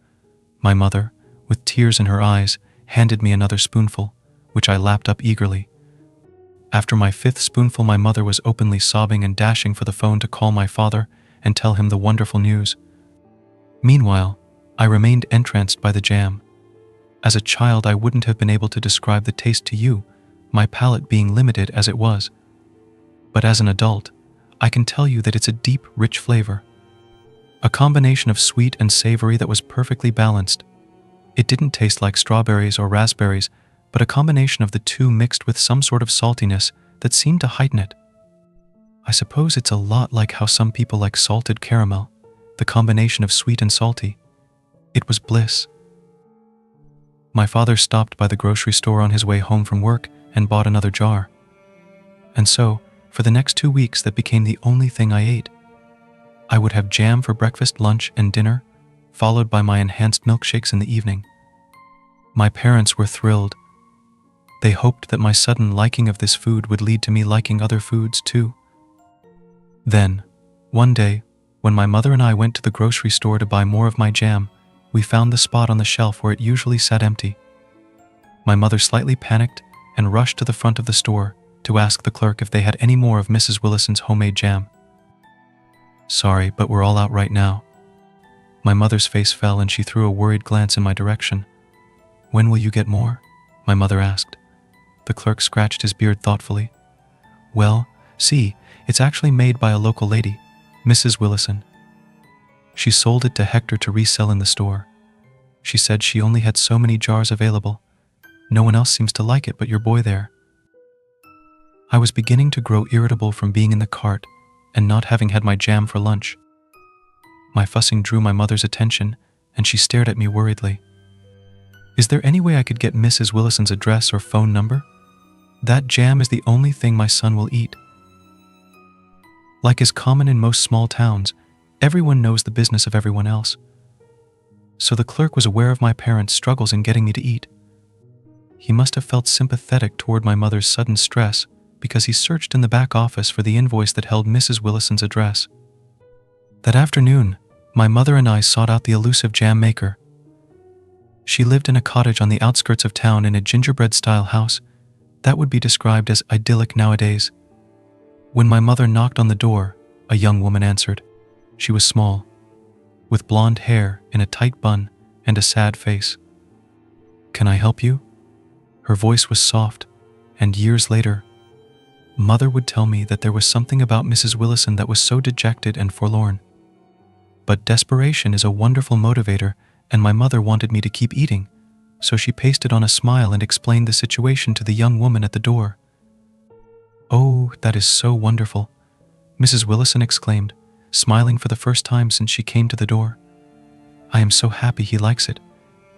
My mother, with tears in her eyes, handed me another spoonful, which I lapped up eagerly. After my 5th spoonful, my mother was openly sobbing and dashing for the phone to call my father and tell him the wonderful news. Meanwhile, I remained entranced by the jam. As a child, I wouldn't have been able to describe the taste to you, my palate being limited as it was. But as an adult, I can tell you that it's a deep, rich flavor. A combination of sweet and savory that was perfectly balanced. It didn't taste like strawberries or raspberries, but a combination of the two mixed with some sort of saltiness that seemed to heighten it. I suppose it's a lot like how some people like salted caramel, the combination of sweet and salty. It was bliss. My father stopped by the grocery store on his way home from work and bought another jar. And so, for the next 2 weeks, that became the only thing I ate. I would have jam for breakfast, lunch, and dinner, followed by my enhanced milkshakes in the evening. My parents were thrilled. They hoped that my sudden liking of this food would lead to me liking other foods too. Then, one day, when my mother and I went to the grocery store to buy more of my jam, we found the spot on the shelf where it usually sat empty. My mother slightly panicked and rushed to the front of the store to ask the clerk if they had any more of Mrs. Willison's homemade jam. "Sorry, but we're all out right now." My mother's face fell and she threw a worried glance in my direction. "When will you get more?" my mother asked. The clerk scratched his beard thoughtfully. "Well, see, it's actually made by a local lady, Mrs. Willison. She sold it to Hector to resell in the store. She said she only had so many jars available. No one else seems to like it but your boy there." I was beginning to grow irritable from being in the cart and not having had my jam for lunch. My fussing drew my mother's attention, and she stared at me worriedly. "Is there any way I could get Mrs. Willison's address or phone number? That jam is the only thing my son will eat." Like is common in most small towns, everyone knows the business of everyone else. So the clerk was aware of my parents' struggles in getting me to eat. He must have felt sympathetic toward my mother's sudden stress because he searched in the back office for the invoice that held Mrs. Willison's address. That afternoon, my mother and I sought out the elusive jam maker. She lived in a cottage on the outskirts of town in a gingerbread-style house, That would be described as idyllic nowadays. When my mother knocked on the door, a young woman answered. She was small, with blonde hair in a tight bun and a sad face. "Can I help you?" Her voice was soft, and years later, Mother would tell me that there was something about Mrs. Willison that was so dejected and forlorn. But desperation is a wonderful motivator, and my mother wanted me to keep eating, so she pasted on a smile and explained the situation to the young woman at the door. "Oh, that is so wonderful," Mrs. Willison exclaimed, smiling for the first time since she came to the door. "I am so happy he likes it.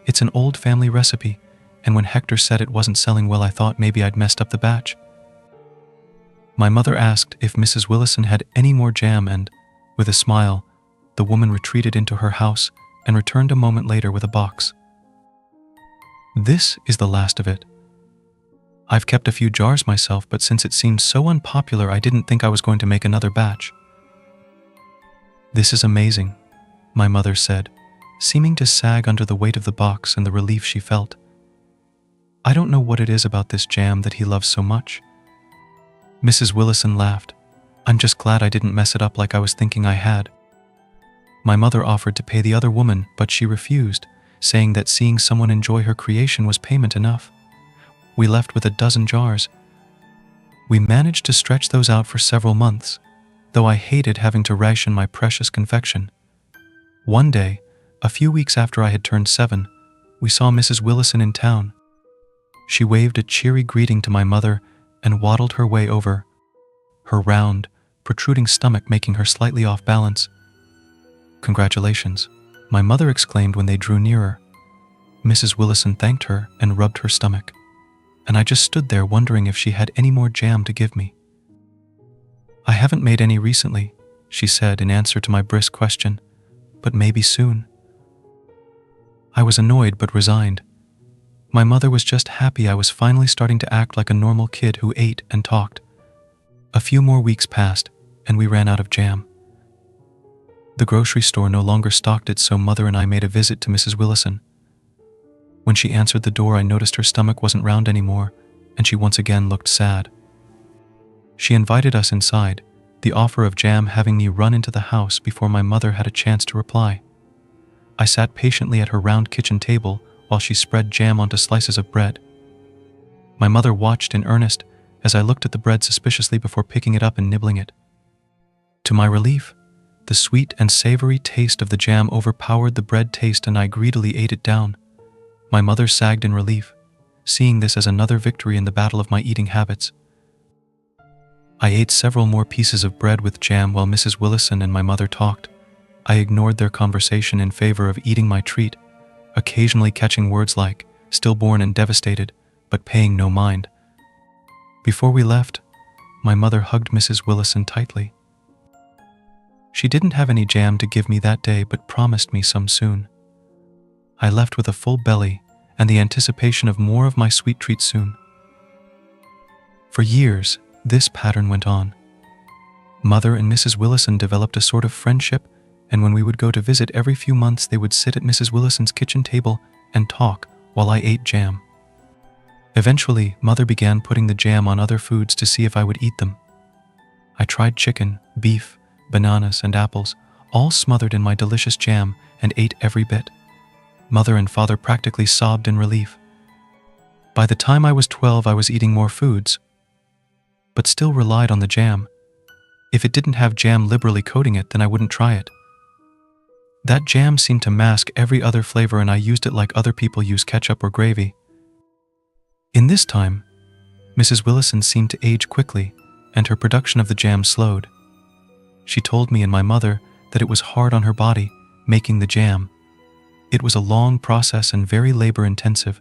It's an old family recipe, and when Hector said it wasn't selling well, I thought maybe I'd messed up the batch." My mother asked if Mrs. Willison had any more jam and, with a smile, the woman retreated into her house and returned a moment later with a box. "This is the last of it. I've kept a few jars myself, but since it seemed so unpopular, I didn't think I was going to make another batch." "This is amazing," my mother said, seeming to sag under the weight of the box and the relief she felt. "I don't know what it is about this jam that he loves so much." Mrs. Willison laughed. "I'm just glad I didn't mess it up like I was thinking I had." My mother offered to pay the other woman, but she refused, saying that seeing someone enjoy her creation was payment enough. We left with a dozen jars. We managed to stretch those out for several months, though I hated having to ration my precious confection. One day, a few weeks after I had turned 7, we saw Mrs. Willison in town. She waved a cheery greeting to my mother and waddled her way over, her round, protruding stomach making her slightly off balance. "Congratulations," my mother exclaimed when they drew nearer. Mrs. Willison thanked her and rubbed her stomach, and I just stood there wondering if she had any more jam to give me. "I haven't made any recently," she said in answer to my brisk question, "but maybe soon." I was annoyed but resigned. My mother was just happy I was finally starting to act like a normal kid who ate and talked. A few more weeks passed, and we ran out of jam. The grocery store no longer stocked it, so Mother and I made a visit to Mrs. Willison. When she answered the door, I noticed her stomach wasn't round anymore, and she once again looked sad. She invited us inside, the offer of jam having me run into the house before my mother had a chance to reply. I sat patiently at her round kitchen table while she spread jam onto slices of bread. My mother watched in earnest as I looked at the bread suspiciously before picking it up and nibbling it. To my relief, the sweet and savory taste of the jam overpowered the bread taste, and I greedily ate it down. My mother sagged in relief, seeing this as another victory in the battle of my eating habits. I ate several more pieces of bread with jam while Mrs. Willison and my mother talked. I ignored their conversation in favor of eating my treat, occasionally catching words like stillborn and devastated, but paying no mind. Before we left, my mother hugged Mrs. Willison tightly. She didn't have any jam to give me that day, but promised me some soon. I left with a full belly and the anticipation of more of my sweet treat soon. For years, this pattern went on. Mother and Mrs. Willison developed a sort of friendship, and when we would go to visit every few months, they would sit at Mrs. Willison's kitchen table and talk while I ate jam. Eventually, Mother began putting the jam on other foods to see if I would eat them. I tried chicken, beef, bananas, and apples, all smothered in my delicious jam, and ate every bit. Mother and Father practically sobbed in relief. By the time I was 12, I was eating more foods, but still relied on the jam. If it didn't have jam liberally coating it, then I wouldn't try it. That jam seemed to mask every other flavor, and I used it like other people use ketchup or gravy. In this time, Mrs. Willison seemed to age quickly, and her production of the jam slowed. She told me and my mother that it was hard on her body, making the jam. It was a long process and very labor-intensive.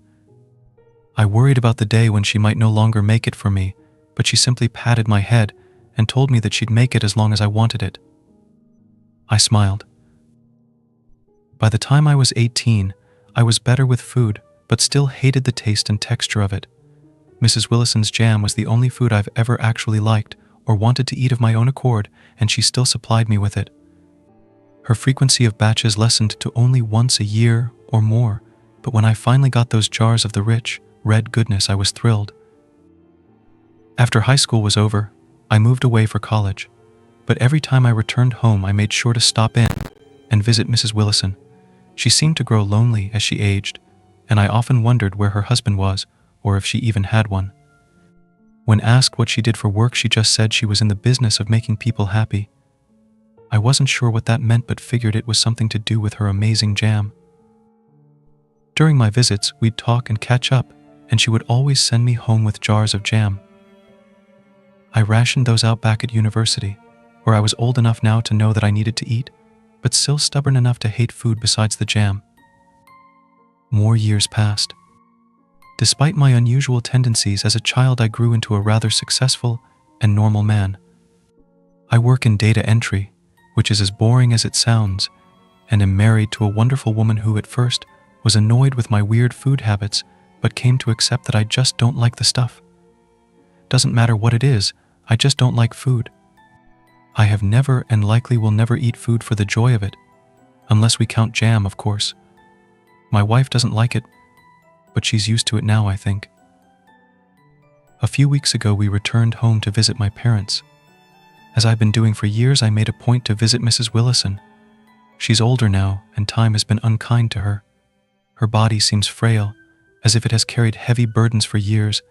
I worried about the day when she might no longer make it for me, but she simply patted my head and told me that she'd make it as long as I wanted it. I smiled. By the time I was 18, I was better with food, but still hated the taste and texture of it. Mrs. Willison's jam was the only food I've ever actually liked or wanted to eat of my own accord, and she still supplied me with it. Her frequency of batches lessened to only once a year or more, but when I finally got those jars of the rich, red goodness, I was thrilled. After high school was over, I moved away for college, but every time I returned home I made sure to stop in and visit Mrs. Willison. She seemed to grow lonely as she aged, and I often wondered where her husband was or if she even had one. When asked what she did for work, she just said she was in the business of making people happy. I wasn't sure what that meant, but figured it was something to do with her amazing jam. During my visits, we'd talk and catch up, and she would always send me home with jars of jam. I rationed those out back at university, where I was old enough now to know that I needed to eat, but still stubborn enough to hate food besides the jam. More years passed. Despite my unusual tendencies, as a child I grew into a rather successful and normal man. I work in data entry, which is as boring as it sounds, and am married to a wonderful woman who at first was annoyed with my weird food habits, but came to accept that I just don't like the stuff. Doesn't matter what it is, I just don't like food. I have never and likely will never eat food for the joy of it, unless we count jam, of course. My wife doesn't like it, but she's used to it now, I think. A few weeks ago, we returned home to visit my parents. As I've been doing for years, I made a point to visit Mrs. Willison. She's older now, and time has been unkind to her. Her body seems frail, as if it has carried heavy burdens for years,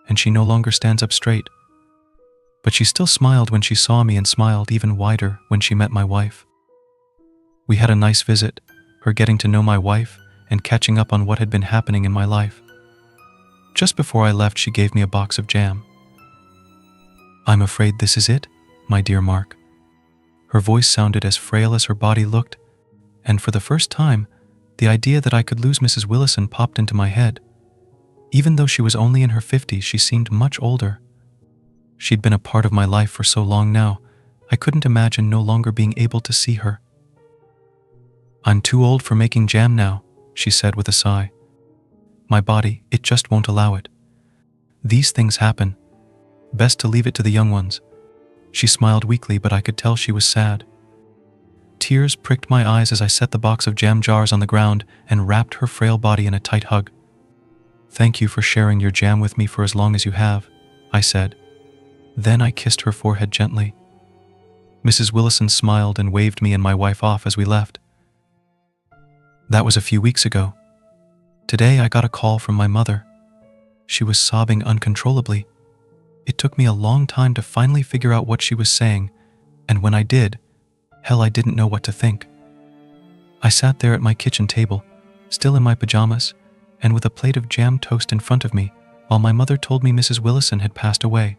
and she no longer stands up straight. But she still smiled when she saw me, and smiled even wider when she met my wife. We had a nice visit, her getting to know my wife and catching up on what had been happening in my life. Just before I left, she gave me a box of jam. "I'm afraid this is it, my dear Mark." Her voice sounded as frail as her body looked, and for the first time, the idea that I could lose Mrs. Willison popped into my head. Even though she was only in her 50s, she seemed much older. She'd been a part of my life for so long now, I couldn't imagine no longer being able to see her. "I'm too old for making jam now," she said with a sigh. "My body, it just won't allow it. These things happen. Best to leave it to the young ones." She smiled weakly, but I could tell she was sad. Tears pricked my eyes as I set the box of jam jars on the ground and wrapped her frail body in a tight hug. "Thank you for sharing your jam with me for as long as you have," I said. Then I kissed her forehead gently. Mrs. Willison smiled and waved me and my wife off as we left. That was a few weeks ago. Today I got a call from my mother. She was sobbing uncontrollably. It took me a long time to finally figure out what she was saying, and when I did, hell, I didn't know what to think. I sat there at my kitchen table, still in my pajamas, and with a plate of jam toast in front of me, while my mother told me Mrs. Willison had passed away.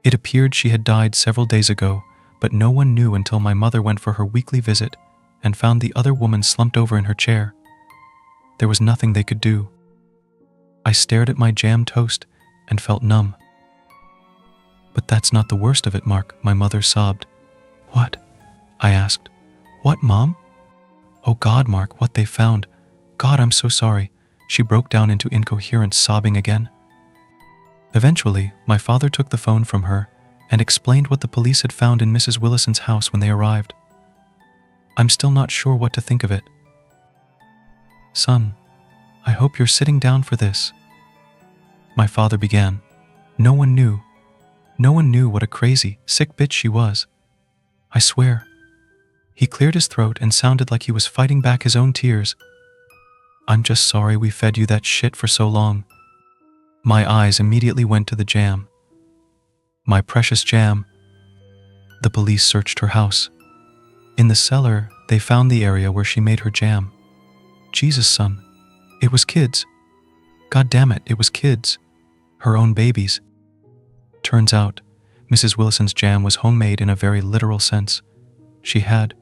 It appeared she had died several days ago, but no one knew until my mother went for her weekly visit and found the other woman slumped over in her chair. There was nothing they could do. I stared at my jam toast and felt numb. "But that's not the worst of it, Mark," my mother sobbed. "What?" I asked. "What, Mom?" "Oh God, Mark, what they found. God, I'm so sorry." She broke down into incoherent sobbing again. Eventually, my father took the phone from her and explained what the police had found in Mrs. Willison's house when they arrived. I'm still not sure what to think of it. "Son, I hope you're sitting down for this," my father began. No one knew what a crazy, sick bitch she was. I swear." He cleared his throat and sounded like he was fighting back his own tears. "I'm just sorry we fed you that shit for so long." My eyes immediately went to the jam. My precious jam. The police searched her house. In the cellar, they found the area where she made her jam. Jesus, son, it was kids. God damn it, it was kids. Her own babies. Turns out, Mrs. Willison's jam was homemade in a very literal sense. She had,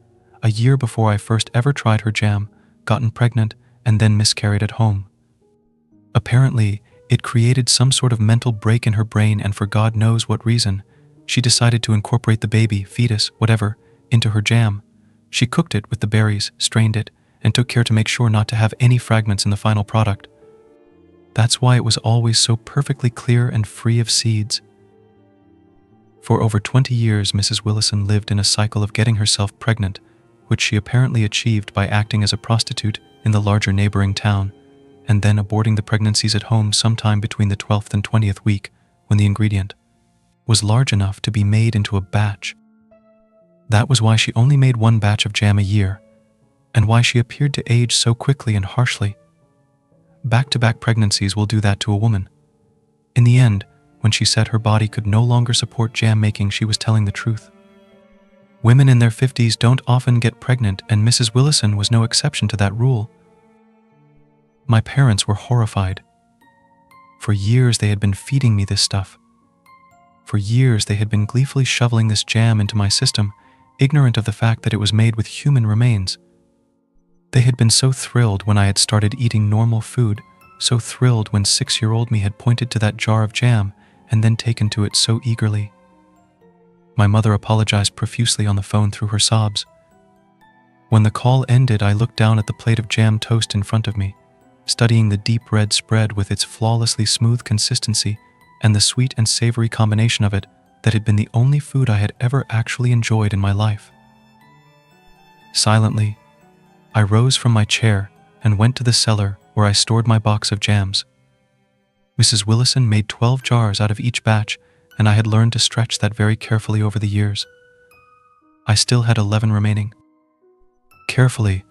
a year before I first ever tried her jam, gotten pregnant and then miscarried at home. Apparently, it created some sort of mental break in her brain, and for God knows what reason, she decided to incorporate the baby, fetus, whatever, into her jam. She cooked it with the berries, strained it, and took care to make sure not to have any fragments in the final product. That's why it was always so perfectly clear and free of seeds. For over 20 years, Mrs. Willison lived in a cycle of getting herself pregnant, which she apparently achieved by acting as a prostitute in the larger neighboring town, and then aborting the pregnancies at home sometime between the 12th and 20th week, when the ingredient was large enough to be made into a batch. That was why she only made one batch of jam a year, and why she appeared to age so quickly and harshly. Back-to-back pregnancies will do that to a woman. In the end, when she said her body could no longer support jam making, she was telling the truth. Women in their 50s don't often get pregnant, and Mrs. Willison was no exception to that rule. My parents were horrified. For years they had been feeding me this stuff. For years they had been gleefully shoveling this jam into my system, ignorant of the fact that it was made with human remains. They had been so thrilled when I had started eating normal food, so thrilled when 6-year-old me had pointed to that jar of jam and then taken to it so eagerly. My mother apologized profusely on the phone through her sobs. When the call ended, I looked down at the plate of jam toast in front of me, studying the deep red spread with its flawlessly smooth consistency and the sweet and savory combination of it that had been the only food I had ever actually enjoyed in my life. Silently, I rose from my chair and went to the cellar where I stored my box of jams. Mrs. Willison made 12 jars out of each batch, and I had learned to stretch that very carefully over the years. I still had 11 remaining. Carefully,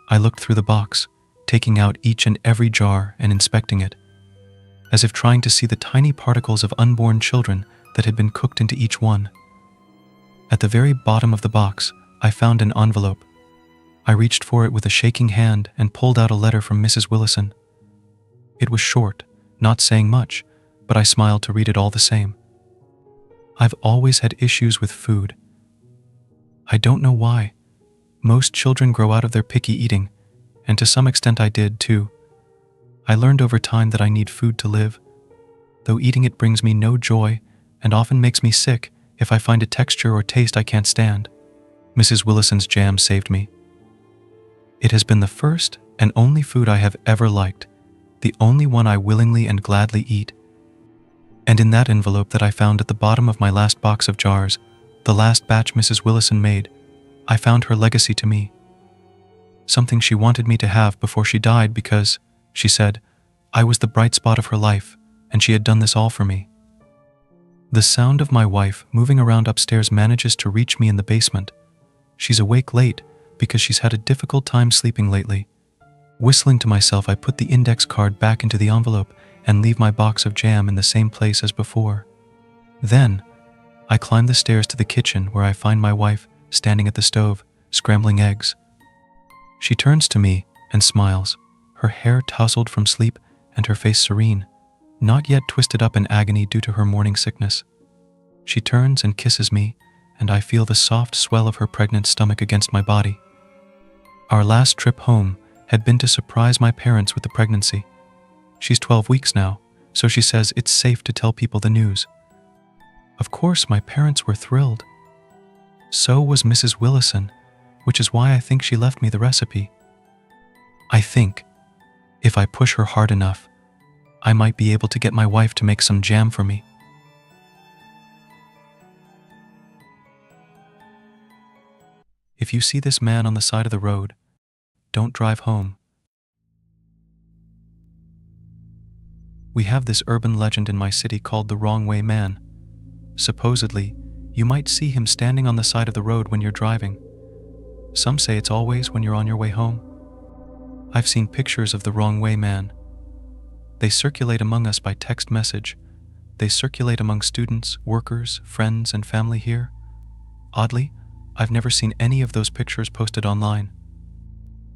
I looked through the box, taking out each and every jar and inspecting it, as if trying to see the tiny particles of unborn children that had been cooked into each one. At the very bottom of the box, I found an envelope. I reached for it with a shaking hand and pulled out a letter from Mrs. Willison. It was short, not saying much, but I smiled to read it all the same. I've always had issues with food. I don't know why. Most children grow out of their picky eating, and to some extent I did too. I learned over time that I need food to live, though eating it brings me no joy and often makes me sick if I find a texture or taste I can't stand. Mrs. Willison's jam saved me. It has been the first and only food I have ever liked, the only one I willingly and gladly eat. And in that envelope that I found at the bottom of my last box of jars, the last batch Mrs. Willison made, I found her legacy to me. Something she wanted me to have before she died because, she said, I was the bright spot of her life, and she had done this all for me. The sound of my wife moving around upstairs manages to reach me in the basement. She's awake late because she's had a difficult time sleeping lately. Whistling to myself, I put the index card back into the envelope and leave my box of jam in the same place as before. Then, I climb the stairs to the kitchen where I find my wife standing at the stove, scrambling eggs. She turns to me and smiles, her hair tousled from sleep and her face serene, not yet twisted up in agony due to her morning sickness. She turns and kisses me, and I feel the soft swell of her pregnant stomach against my body. Our last trip home had been to surprise my parents with the pregnancy. She's 12 weeks now, so she says it's safe to tell people the news. Of course, my parents were thrilled. So was Mrs. Willison, which is why I think she left me the recipe. I think, if I push her hard enough, I might be able to get my wife to make some jam for me. If you see this man on the side of the road, don't drive home. We have this urban legend in my city called the Wrong Way Man. Supposedly, you might see him standing on the side of the road when you're driving. Some say it's always when you're on your way home. I've seen pictures of the Wrong Way Man. They circulate among us by text message. They circulate among students, workers, friends, and family here. Oddly, I've never seen any of those pictures posted online.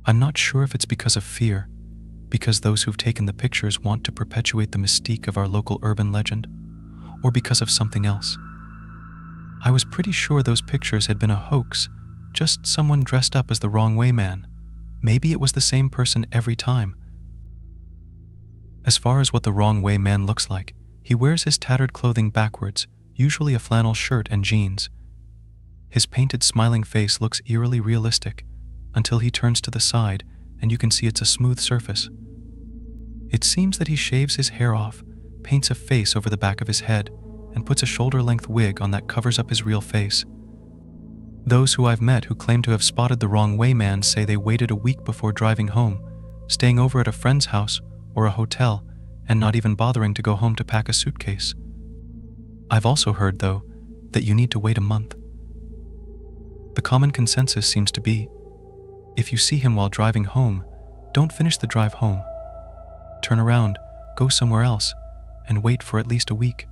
I'm not sure if it's because of fear, because those who've taken the pictures want to perpetuate the mystique of our local urban legend, or because of something else. I was pretty sure those pictures had been a hoax, just someone dressed up as the Wrong Way Man. Maybe it was the same person every time. As far as what the Wrong Way Man looks like, he wears his tattered clothing backwards, usually a flannel shirt and jeans. His painted smiling face looks eerily realistic, until he turns to the side and you can see it's a smooth surface. It seems that he shaves his hair off, paints a face over the back of his head, and puts a shoulder-length wig on that covers up his real face. Those who I've met who claim to have spotted the Wrong Way Man say they waited a week before driving home, staying over at a friend's house or a hotel, and not even bothering to go home to pack a suitcase. I've also heard, though, that you need to wait a month. The common consensus seems to be, if you see him while driving home, don't finish the drive home. Turn around, go somewhere else, and wait for at least a week.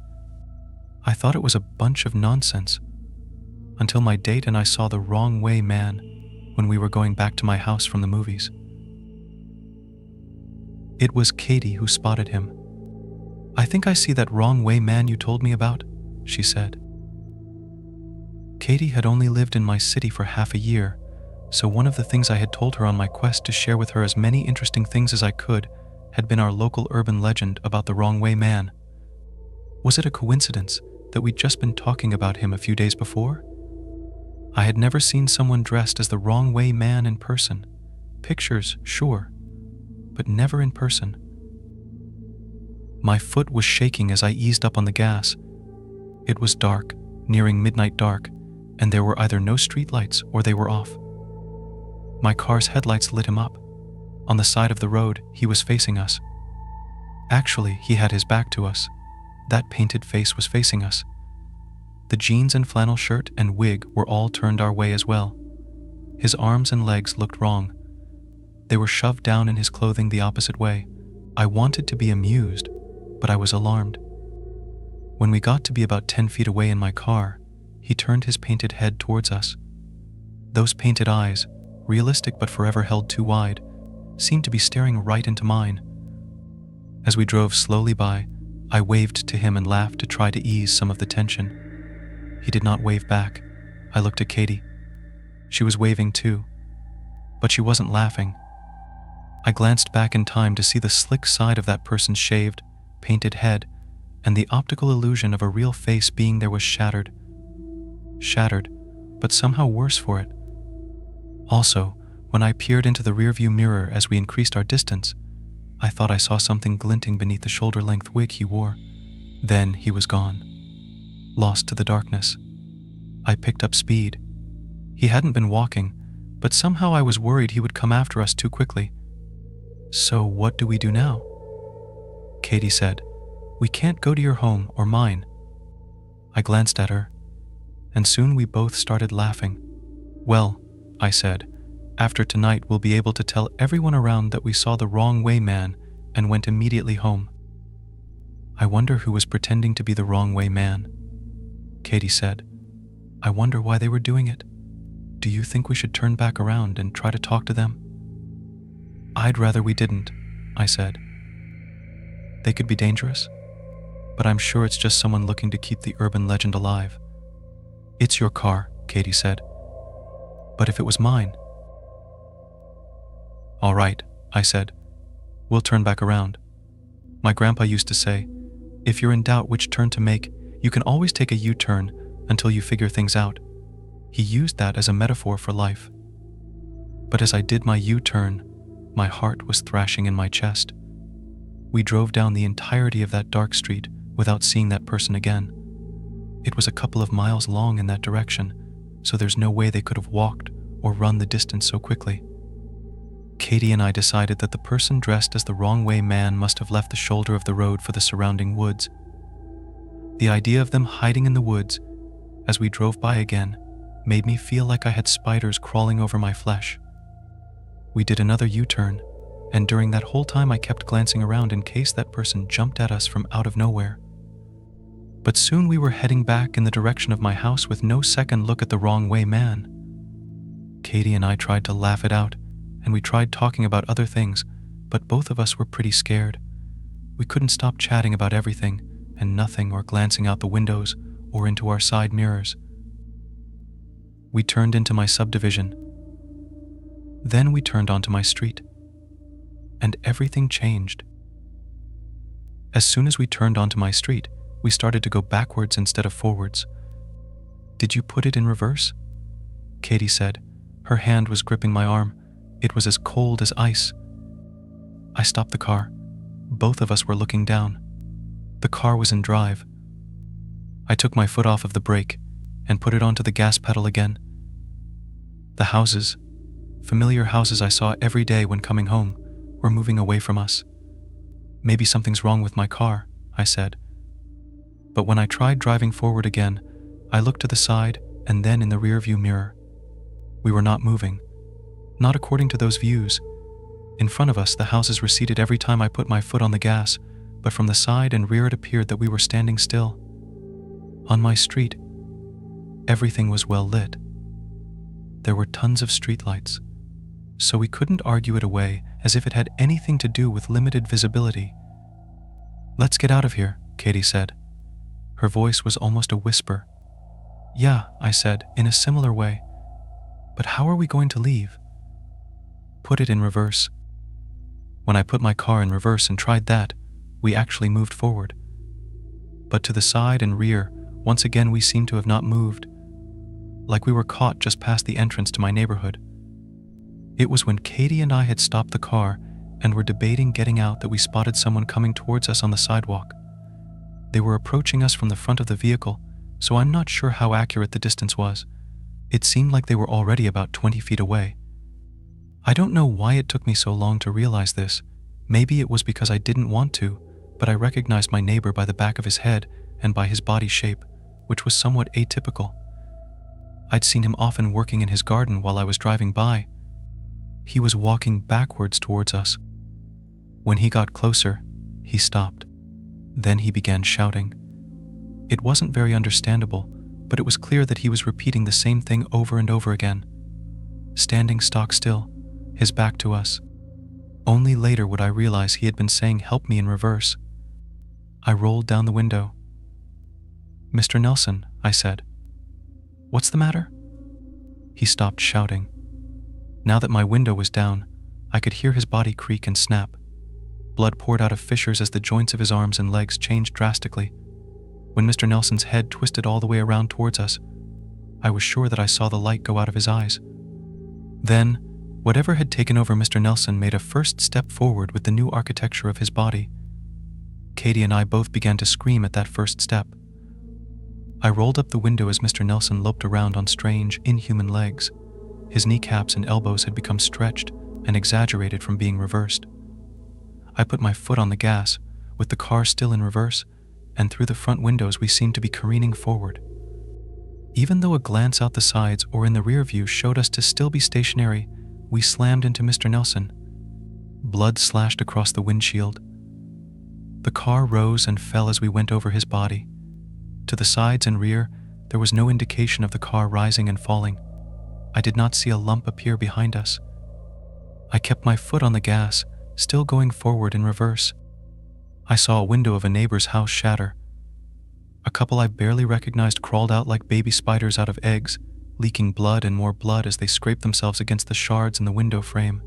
I thought it was a bunch of nonsense, until my date and I saw the wrong way man when we were going back to my house from the movies. It was Katie who spotted him. I think I see that wrong way man you told me about, she said. Katie had only lived in my city for half a year, so one of the things I had told her on my quest to share with her as many interesting things as I could had been our local urban legend about the wrong way man. Was it a coincidence that we'd just been talking about him a few days before? I had never seen someone dressed as the wrong way man in person. Pictures, sure, but never in person. My foot was shaking as I eased up on the gas. It was dark, nearing midnight dark, and there were either no streetlights or they were off. My car's headlights lit him up. On the side of the road, he was facing us. Actually, he had his back to us. That painted face was facing us. The jeans and flannel shirt and wig were all turned our way as well. His arms and legs looked wrong. They were shoved down in his clothing the opposite way. I wanted to be amused, but I was alarmed. When we got to be about 10 feet away in my car, he turned his painted head towards us. Those painted eyes, realistic but forever held too wide, seemed to be staring right into mine. As we drove slowly by, I waved to him and laughed to try to ease some of the tension. He did not wave back. I looked at Katie. She was waving too, but she wasn't laughing. I glanced back in time to see the slick side of that person's shaved, painted head, and the optical illusion of a real face being there was shattered. Shattered, but somehow worse for it. Also, when I peered into the rearview mirror as we increased our distance, I thought I saw something glinting beneath the shoulder-length wig he wore. Then he was gone, lost to the darkness. I picked up speed. He hadn't been walking, but somehow I was worried he would come after us too quickly. So what do we do now? Katie said, "We can't go to your home or mine." I glanced at her, and soon we both started laughing. "Well," I said, "after tonight we'll be able to tell everyone around that we saw the wrong way man and went immediately home." "I wonder who was pretending to be the wrong way man," Katie said. "I wonder why they were doing it. Do you think we should turn back around and try to talk to them?" "I'd rather we didn't," I said. "They could be dangerous, but I'm sure it's just someone looking to keep the urban legend alive." "It's your car," Katie said. "But if it was mine?" "All right," I said. "We'll turn back around. My grandpa used to say, if you're in doubt which turn to make, you can always take a U-turn until you figure things out. He used that as a metaphor for life. But as I did my U-turn, my heart was thrashing in my chest. We drove down the entirety of that dark street without seeing that person again. It was a couple of miles long in that direction, so there's no way they could have walked or run the distance so quickly. Katie and I decided that the person dressed as the wrong way man must have left the shoulder of the road for the surrounding woods. The idea of them hiding in the woods as we drove by again made me feel like I had spiders crawling over my flesh. We did another U-turn, and during that whole time I kept glancing around in case that person jumped at us from out of nowhere. But soon we were heading back in the direction of my house with no second look at the wrong way man. Katie and I tried to laugh it out, and we tried talking about other things, but both of us were pretty scared. We couldn't stop chatting about everything and nothing or glancing out the windows or into our side mirrors. We turned into my subdivision. Then we turned onto my street, and everything changed. As soon as we turned onto my street, we started to go backwards instead of forwards. "Did you put it in reverse?" Katie said. Her hand was gripping my arm. It was as cold as ice. I stopped the car. Both of us were looking down. The car was in drive. I took my foot off of the brake and put it onto the gas pedal again. The houses, familiar houses I saw every day when coming home, were moving away from us. "Maybe something's wrong with my car," I said. But when I tried driving forward again, I looked to the side and then in the rearview mirror. We were not moving. Not according to those views. In front of us, the houses receded every time I put my foot on the gas, but from the side and rear it appeared that we were standing still. On my street, everything was well lit. There were tons of streetlights, so we couldn't argue it away as if it had anything to do with limited visibility. "Let's get out of here," Katie said. Her voice was almost a whisper. "Yeah," I said, in a similar way. "But how are we going to leave?" "Put it in reverse." When I put my car in reverse and tried that, we actually moved forward. But to the side and rear, once again we seemed to have not moved, like we were caught just past the entrance to my neighborhood. It was when Katie and I had stopped the car and were debating getting out that we spotted someone coming towards us on the sidewalk. They were approaching us from the front of the vehicle, so I'm not sure how accurate the distance was. It seemed like they were already about 20 feet away. I don't know why it took me so long to realize this. Maybe it was because I didn't want to, but I recognized my neighbor by the back of his head and by his body shape, which was somewhat atypical. I'd seen him often working in his garden while I was driving by. He was walking backwards towards us. When he got closer, he stopped. Then he began shouting. It wasn't very understandable, but it was clear that he was repeating the same thing over and over again. Standing stock still, his back to us. Only later would I realize he had been saying, "Help me," in reverse. I rolled down the window. "Mr. Nelson," I said. "What's the matter?" He stopped shouting. Now that my window was down, I could hear his body creak and snap. Blood poured out of fissures as the joints of his arms and legs changed drastically. When Mr. Nelson's head twisted all the way around towards us, I was sure that I saw the light go out of his eyes. Then, whatever had taken over Mr. Nelson made a first step forward with the new architecture of his body. Katie and I both began to scream at that first step. I rolled up the window as Mr. Nelson loped around on strange, inhuman legs. His kneecaps and elbows had become stretched and exaggerated from being reversed. I put my foot on the gas, with the car still in reverse, and through the front windows we seemed to be careening forward. Even though a glance out the sides or in the rear view showed us to still be stationary, we slammed into Mr. Nelson. Blood slashed across the windshield. The car rose and fell as we went over his body. To the sides and rear, there was no indication of the car rising and falling. I did not see a lump appear behind us. I kept my foot on the gas, still going forward in reverse. I saw a window of a neighbor's house shatter. A couple I barely recognized crawled out like baby spiders out of eggs, leaking blood and more blood as they scraped themselves against the shards in the window frame.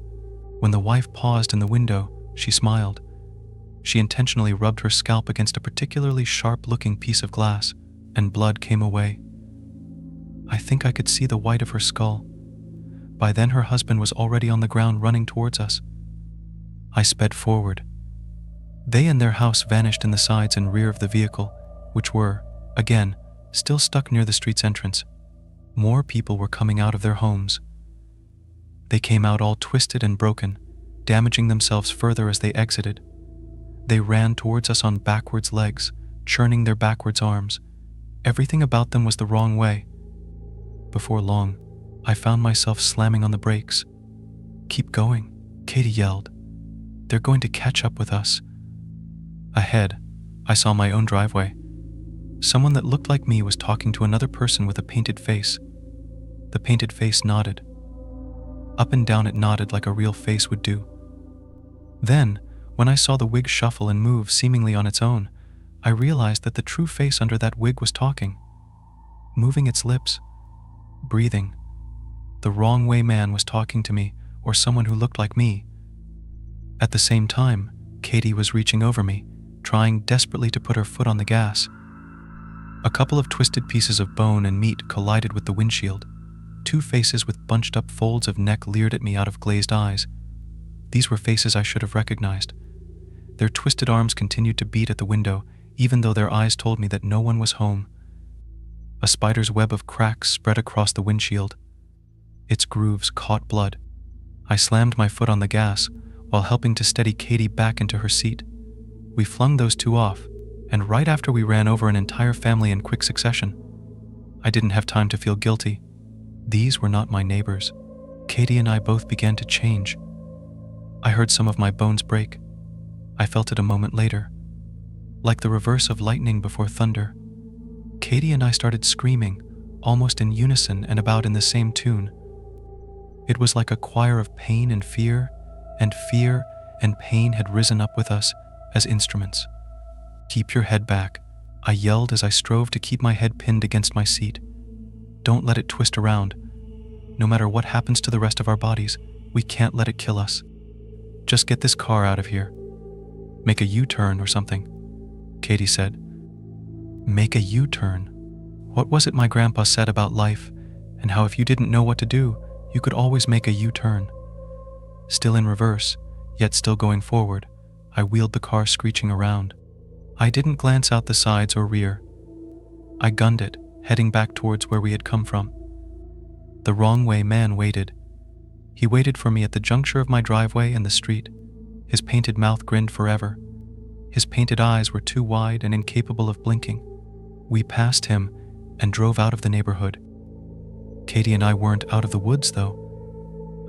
When the wife paused in the window, she smiled. She intentionally rubbed her scalp against a particularly sharp-looking piece of glass, and blood came away. I think I could see the white of her skull. By then her husband was already on the ground running towards us. I sped forward. They and their house vanished in the sides and rear of the vehicle, which were, again, still stuck near the street's entrance. More people were coming out of their homes. They came out all twisted and broken, damaging themselves further as they exited. They ran towards us on backwards legs, churning their backwards arms. Everything about them was the wrong way. Before long, I found myself slamming on the brakes. "Keep going," Katie yelled. "They're going to catch up with us." Ahead, I saw my own driveway. Someone that looked like me was talking to another person with a painted face. The painted face nodded. Up and down it nodded like a real face would do. Then, when I saw the wig shuffle and move seemingly on its own, I realized that the true face under that wig was talking, moving its lips, breathing. The wrong way man was talking to me, or someone who looked like me. At the same time, Katie was reaching over me, trying desperately to put her foot on the gas. A couple of twisted pieces of bone and meat collided with the windshield. Two faces with bunched up folds of neck leered at me out of glazed eyes. These were faces I should have recognized. Their twisted arms continued to beat at the window, even though their eyes told me that no one was home. A spider's web of cracks spread across the windshield. Its grooves caught blood. I slammed my foot on the gas while helping to steady Katie back into her seat. We flung those two off, and right after we ran over an entire family in quick succession. I didn't have time to feel guilty. These were not my neighbors. Katie and I both began to change. I heard some of my bones break. I felt it a moment later. Like the reverse of lightning before thunder. Katie and I started screaming, almost in unison and about in the same tune. It was like a choir of pain and fear and pain had risen up with us as instruments. "Keep your head back," I yelled as I strove to keep my head pinned against my seat. "Don't let it twist around. No matter what happens to the rest of our bodies, we can't let it kill us. Just get this car out of here. Make a U-turn or something," Katie said. Make a U-turn. What was it my grandpa said about life, and how if you didn't know what to do, you could always make a U-turn? Still in reverse, yet still going forward, I wheeled the car screeching around. I didn't glance out the sides or rear. I gunned it, heading back towards where we had come from. The wrong way man waited. He waited for me at the juncture of my driveway and the street. His painted mouth grinned forever. His painted eyes were too wide and incapable of blinking. We passed him and drove out of the neighborhood. Katie and I weren't out of the woods, though.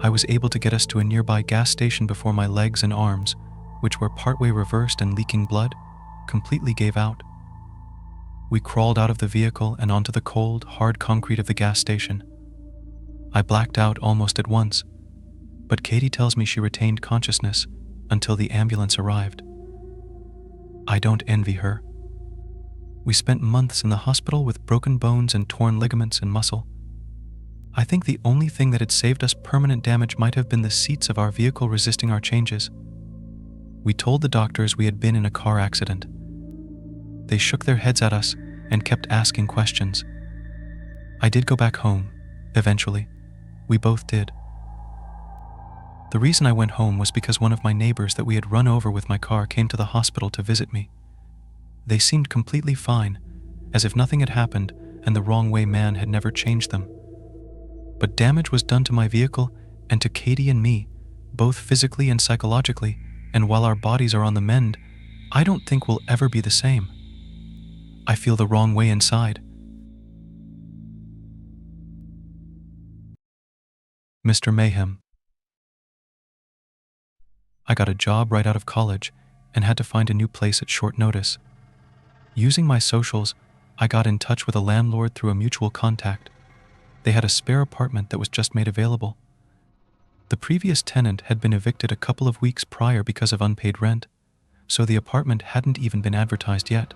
I was able to get us to a nearby gas station before my legs and arms, which were partway reversed and leaking blood, completely gave out. We crawled out of the vehicle and onto the cold, hard concrete of the gas station. I blacked out almost at once, but Katie tells me she retained consciousness until the ambulance arrived. I don't envy her. We spent months in the hospital with broken bones and torn ligaments and muscle. I think the only thing that had saved us permanent damage might have been the seats of our vehicle resisting our changes. We told the doctors we had been in a car accident. They shook their heads at us and kept asking questions. I did go back home, eventually. We both did. The reason I went home was because one of my neighbors that we had run over with my car came to the hospital to visit me. They seemed completely fine, as if nothing had happened and the wrong way man had never changed them. But damage was done to my vehicle and to Katie and me, both physically and psychologically, and while our bodies are on the mend, I don't think we'll ever be the same. I feel the wrong way inside. Mr. Mayhem. I got a job right out of college and had to find a new place at short notice. Using my socials, I got in touch with a landlord through a mutual contact. They had a spare apartment that was just made available. The previous tenant had been evicted a couple of weeks prior because of unpaid rent, so the apartment hadn't even been advertised yet.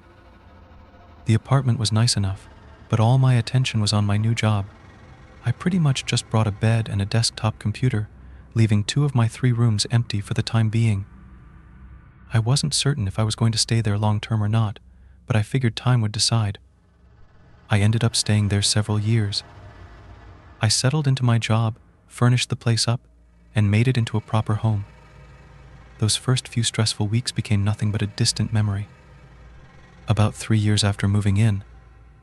The apartment was nice enough, but all my attention was on my new job. I pretty much just brought a bed and a desktop computer, leaving 2 of my 3 rooms empty for the time being. I wasn't certain if I was going to stay there long term or not, but I figured time would decide. I ended up staying there several years. I settled into my job, furnished the place up, and made it into a proper home. Those first few stressful weeks became nothing but a distant memory. About 3 years after moving in,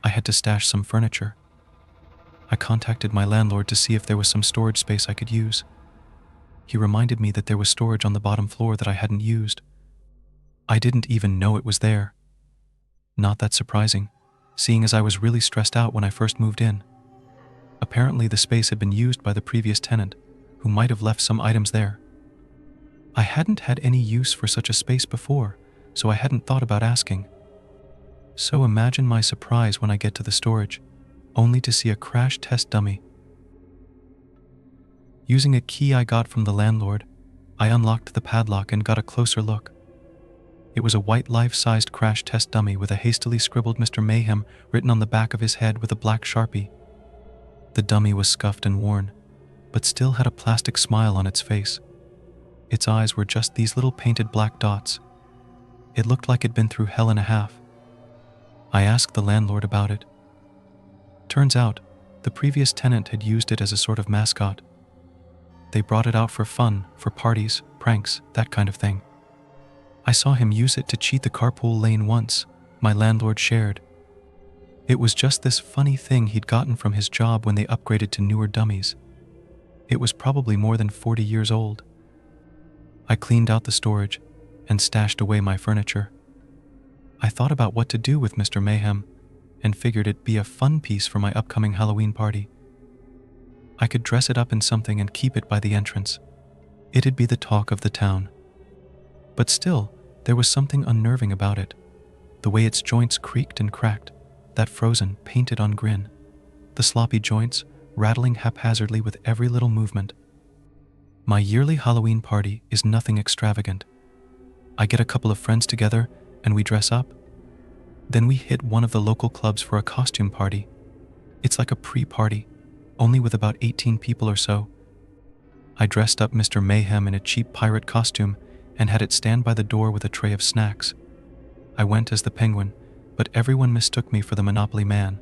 I had to stash some furniture. I contacted my landlord to see if there was some storage space I could use. He reminded me that there was storage on the bottom floor that I hadn't used. I didn't even know it was there. Not that surprising, seeing as I was really stressed out when I first moved in. Apparently the space had been used by the previous tenant, who might have left some items there. I hadn't had any use for such a space before, so I hadn't thought about asking. So imagine my surprise when I get to the storage, only to see a crash test dummy. Using a key I got from the landlord, I unlocked the padlock and got a closer look. It was a white life-sized crash test dummy with a hastily scribbled Mr. Mayhem written on the back of his head with a black Sharpie. The dummy was scuffed and worn, but still had a plastic smile on its face. Its eyes were just these little painted black dots. It looked like it'd been through hell and a half. I asked the landlord about it. Turns out, the previous tenant had used it as a sort of mascot. They brought it out for fun, for parties, pranks, that kind of thing. I saw him use it to cheat the carpool lane once, my landlord shared. It was just this funny thing he'd gotten from his job when they upgraded to newer dummies. It was probably more than 40 years old. I cleaned out the storage and stashed away my furniture. I thought about what to do with Mr. Mayhem and figured it'd be a fun piece for my upcoming Halloween party. I could dress it up in something and keep it by the entrance. It'd be the talk of the town. But still, there was something unnerving about it. The way its joints creaked and cracked, that frozen, painted-on grin. The sloppy joints, rattling haphazardly with every little movement. My yearly Halloween party is nothing extravagant. I get a couple of friends together and we dress up. Then we hit one of the local clubs for a costume party. It's like a pre-party, only with about 18 people or so. I dressed up Mr. Mayhem in a cheap pirate costume and had it stand by the door with a tray of snacks. I went as the Penguin, but everyone mistook me for the Monopoly Man.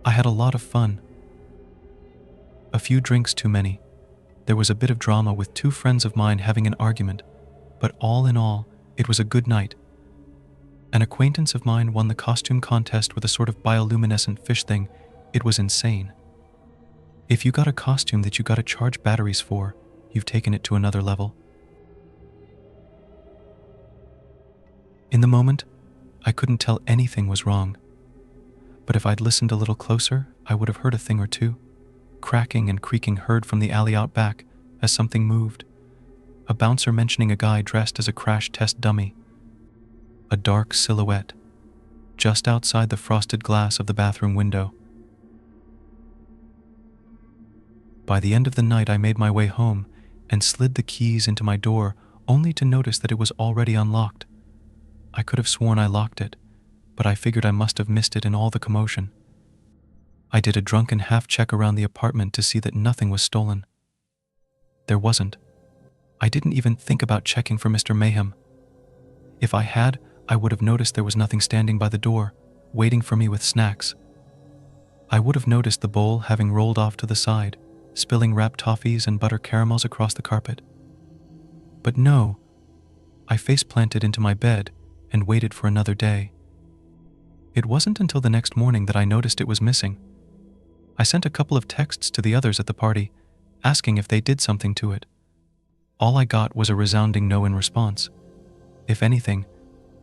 I had a lot of fun. A few drinks too many. There was a bit of drama with two friends of mine having an argument, but all in all, it was a good night. An acquaintance of mine won the costume contest with a sort of bioluminescent fish thing. It was insane. If you got a costume that you gotta charge batteries for, you've taken it to another level. In the moment, I couldn't tell anything was wrong. But if I'd listened a little closer, I would have heard a thing or two. Cracking and creaking heard from the alley out back as something moved. A bouncer mentioning a guy dressed as a crash test dummy. A dark silhouette, just outside the frosted glass of the bathroom window. By the end of the night, I made my way home and slid the keys into my door, only to notice that it was already unlocked. I could have sworn I locked it, but I figured I must have missed it in all the commotion. I did a drunken half-check around the apartment to see that nothing was stolen. There wasn't. I didn't even think about checking for Mr. Mayhem. If I had, I would have noticed there was nothing standing by the door, waiting for me with snacks. I would have noticed the bowl having rolled off to the side, spilling wrapped toffees and butter caramels across the carpet. But no, I face-planted into my bed and waited for another day. It wasn't until the next morning that I noticed it was missing. I sent a couple of texts to the others at the party, asking if they did something to it. All I got was a resounding no in response. If anything,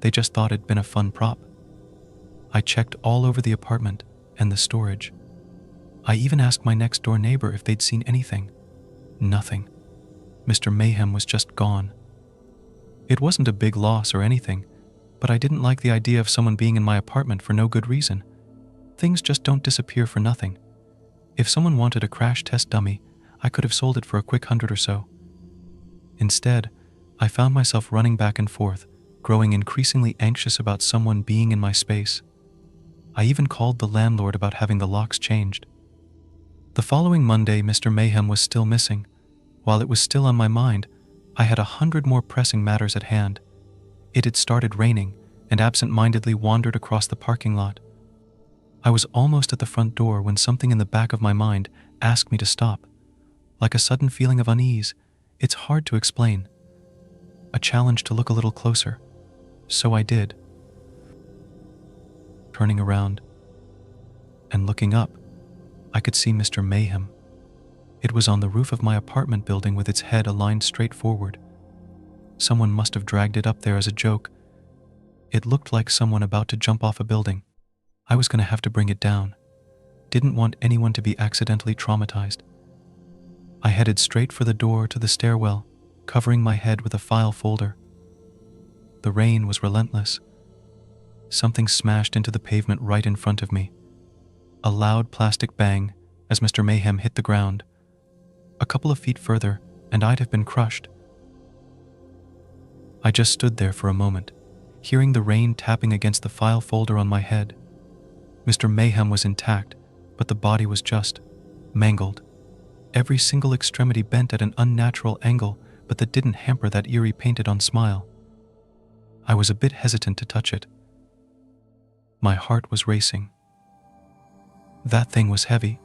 they just thought it'd been a fun prop. I checked all over the apartment and the storage. I even asked my next-door neighbor if they'd seen anything. Nothing. Mr. Mayhem was just gone. It wasn't a big loss or anything, but I didn't like the idea of someone being in my apartment for no good reason. Things just don't disappear for nothing. If someone wanted a crash test dummy, I could have sold it for a quick $100 or so. Instead, I found myself running back and forth, growing increasingly anxious about someone being in my space. I even called the landlord about having the locks changed. The following Monday, Mr. Mayhem was still missing. While it was still on my mind, I had 100 more pressing matters at hand. It had started raining and absent-mindedly wandered across the parking lot. I was almost at the front door when something in the back of my mind asked me to stop. Like a sudden feeling of unease, it's hard to explain. A challenge to look a little closer. So I did. Turning around and looking up, I could see Mr. Mayhem. It was on the roof of my apartment building with its head aligned straight forward. Someone must have dragged it up there as a joke. It looked like someone about to jump off a building. I was going to have to bring it down. Didn't want anyone to be accidentally traumatized. I headed straight for the door to the stairwell, covering my head with a file folder. The rain was relentless. Something smashed into the pavement right in front of me. A loud plastic bang as Mr. Mayhem hit the ground. A couple of feet further, and I'd have been crushed. I just stood there for a moment, hearing the rain tapping against the file folder on my head. Mr. Mayhem was intact, but the body was just mangled. Every single extremity bent at an unnatural angle, but that didn't hamper that eerie painted-on smile. I was a bit hesitant to touch it. My heart was racing. That thing was heavy,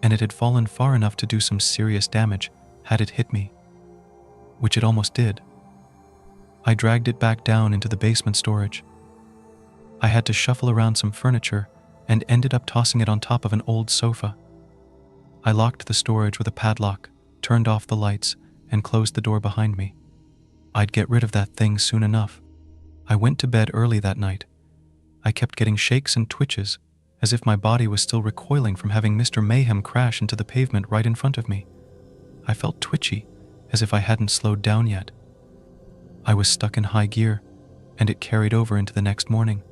and it had fallen far enough to do some serious damage had it hit me, which it almost did. I dragged it back down into the basement storage. I had to shuffle around some furniture and ended up tossing it on top of an old sofa. I locked the storage with a padlock, turned off the lights, and closed the door behind me. I'd get rid of that thing soon enough. I went to bed early that night. I kept getting shakes and twitches, as if my body was still recoiling from having Mr. Mayhem crash into the pavement right in front of me. I felt twitchy, as if I hadn't slowed down yet. I was stuck in high gear, and it carried over into the next morning.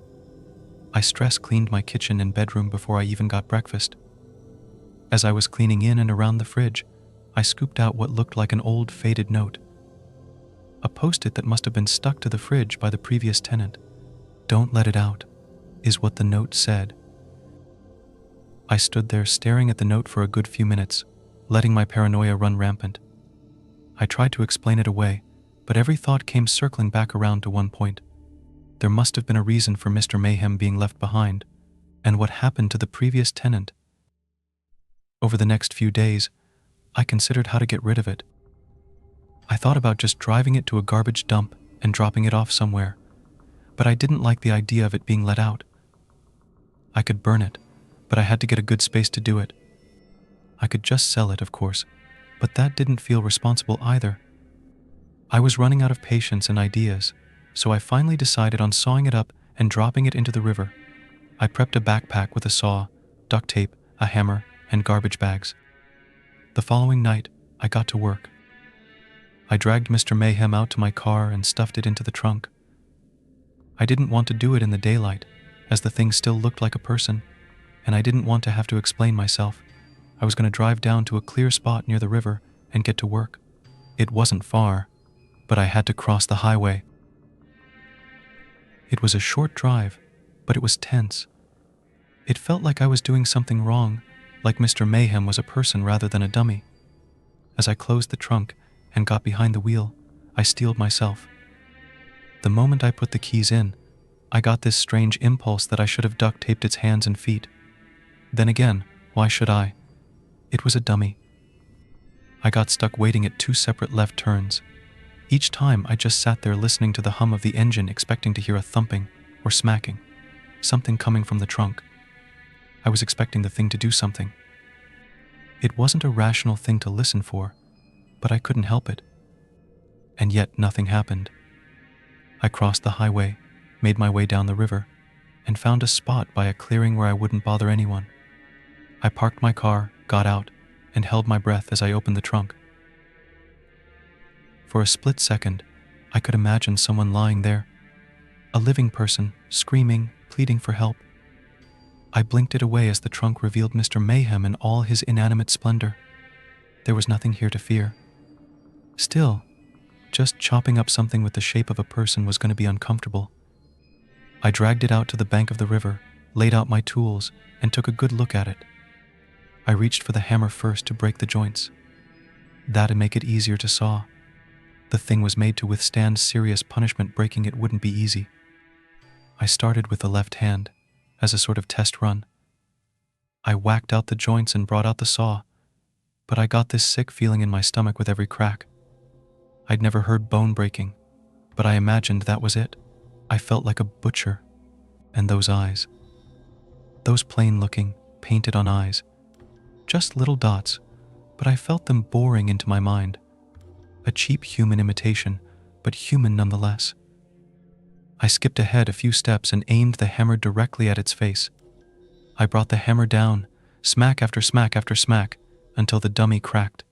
I stress cleaned my kitchen and bedroom before I even got breakfast. As I was cleaning in and around the fridge, I scooped out what looked like an old faded note. A post-it that must have been stuck to the fridge by the previous tenant. "Don't let it out," is what the note said. I stood there staring at the note for a good few minutes, letting my paranoia run rampant. I tried to explain it away, but every thought came circling back around to one point. There must have been a reason for Mr. Mayhem being left behind, and what happened to the previous tenant. Over the next few days, I considered how to get rid of it. I thought about just driving it to a garbage dump and dropping it off somewhere, but I didn't like the idea of it being let out. I could burn it, but I had to get a good space to do it. I could just sell it, of course, but that didn't feel responsible either. I was running out of patience and ideas, so I finally decided on sawing it up and dropping it into the river. I prepped a backpack with a saw, duct tape, a hammer, and garbage bags. The following night, I got to work. I dragged Mr. Mayhem out to my car and stuffed it into the trunk. I didn't want to do it in the daylight, as the thing still looked like a person, and I didn't want to have to explain myself. I was going to drive down to a clear spot near the river and get to work. It wasn't far, but I had to cross the highway. It was a short drive, but it was tense. It felt like I was doing something wrong, like Mr. Mayhem was a person rather than a dummy. As I closed the trunk and got behind the wheel, I steeled myself. The moment I put the keys in, I got this strange impulse that I should have duct taped its hands and feet. Then again, why should I? It was a dummy. I got stuck waiting at 2 separate left turns. Each time I just sat there listening to the hum of the engine, expecting to hear a thumping or smacking, something coming from the trunk. I was expecting the thing to do something. It wasn't a rational thing to listen for, but I couldn't help it. And yet nothing happened. I crossed the highway, made my way down the river, and found a spot by a clearing where I wouldn't bother anyone. I parked my car, got out, and held my breath as I opened the trunk. For a split second, I could imagine someone lying there, a living person, screaming, pleading for help. I blinked it away as the trunk revealed Mr. Mayhem in all his inanimate splendor. There was nothing here to fear. Still, just chopping up something with the shape of a person was going to be uncomfortable. I dragged it out to the bank of the river, laid out my tools, and took a good look at it. I reached for the hammer first to break the joints. That'd make it easier to saw. The thing was made to withstand serious punishment. Breaking it wouldn't be easy. I started with the left hand, as a sort of test run. I whacked out the joints and brought out the saw, but I got this sick feeling in my stomach with every crack. I'd never heard bone breaking, but I imagined that was it. I felt like a butcher. And those eyes. Those plain-looking, painted-on eyes. Just little dots, but I felt them boring into my mind. A cheap human imitation, but human nonetheless. I skipped ahead a few steps and aimed the hammer directly at its face. I brought the hammer down, smack after smack after smack, until the dummy cracked.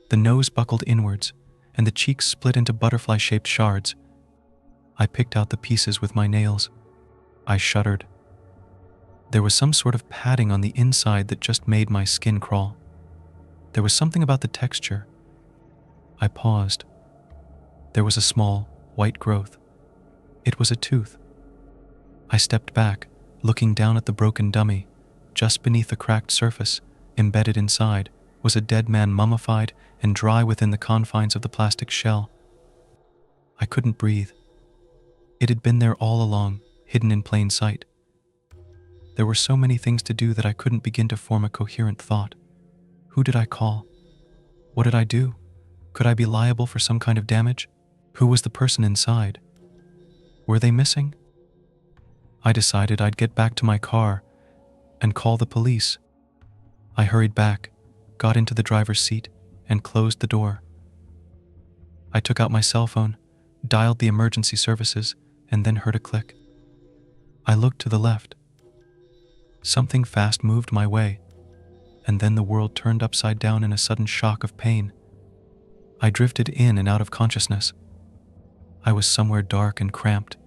The nose buckled inwards, and the cheeks split into butterfly-shaped shards. I picked out the pieces with my nails. I shuddered. There was some sort of padding on the inside that just made my skin crawl. There was something about the texture. I paused. There was a small, white growth. It was a tooth. I stepped back, looking down at the broken dummy. Just beneath the cracked surface, embedded inside, was a dead man, mummified and dry within the confines of the plastic shell. I couldn't breathe. It had been there all along, hidden in plain sight. There were so many things to do that I couldn't begin to form a coherent thought. Who did I call? What did I do? Could I be liable for some kind of damage? Who was the person inside? Were they missing? I decided I'd get back to my car and call the police. I hurried back, got into the driver's seat, and closed the door. I took out my cell phone, dialed the emergency services, and then heard a click. I looked to the left. Something fast moved my way, and then the world turned upside down in a sudden shock of pain. I drifted in and out of consciousness. I was somewhere dark and cramped.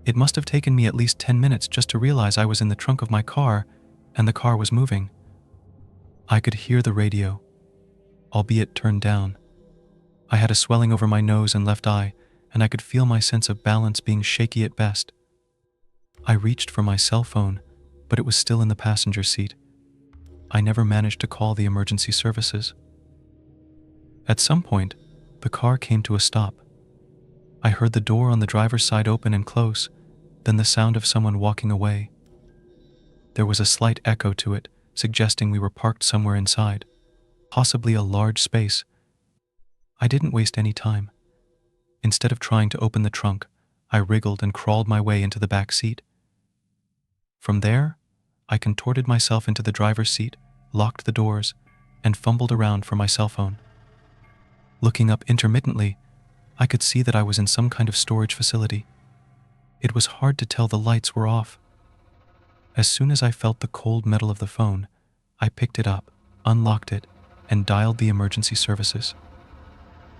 It must have taken me at least 10 minutes just to realize I was in the trunk of my car, and the car was moving. I could hear the radio, albeit turned down. I had a swelling over my nose and left eye, and I could feel my sense of balance being shaky at best. I reached for my cell phone, but it was still in the passenger seat. I never managed to call the emergency services. At some point, the car came to a stop. I heard the door on the driver's side open and close, then the sound of someone walking away. There was a slight echo to it, suggesting we were parked somewhere inside, possibly a large space. I didn't waste any time. Instead of trying to open the trunk, I wriggled and crawled my way into the back seat. From there, I contorted myself into the driver's seat, locked the doors, and fumbled around for my cell phone. Looking up intermittently, I could see that I was in some kind of storage facility. It was hard to tell the lights were off. As soon as I felt the cold metal of the phone, I picked it up, unlocked it, and dialed the emergency services.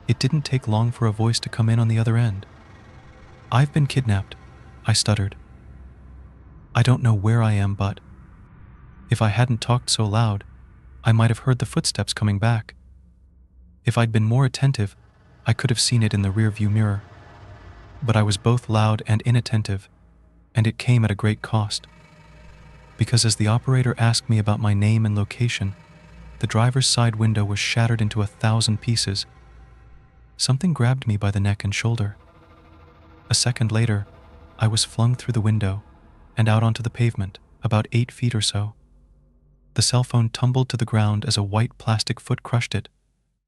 It didn't take long for a voice to come in on the other end. "I've been kidnapped," I stuttered. "I don't know where I am, but..." If I hadn't talked so loud, I might have heard the footsteps coming back. If I'd been more attentive, I could have seen it in the rearview mirror. But I was both loud and inattentive, and it came at a great cost. Because as the operator asked me about my name and location, the driver's side window was shattered into 1,000 pieces. Something grabbed me by the neck and shoulder. A second later, I was flung through the window and out onto the pavement, about 8 feet or so. The cell phone tumbled to the ground as a white plastic foot crushed it.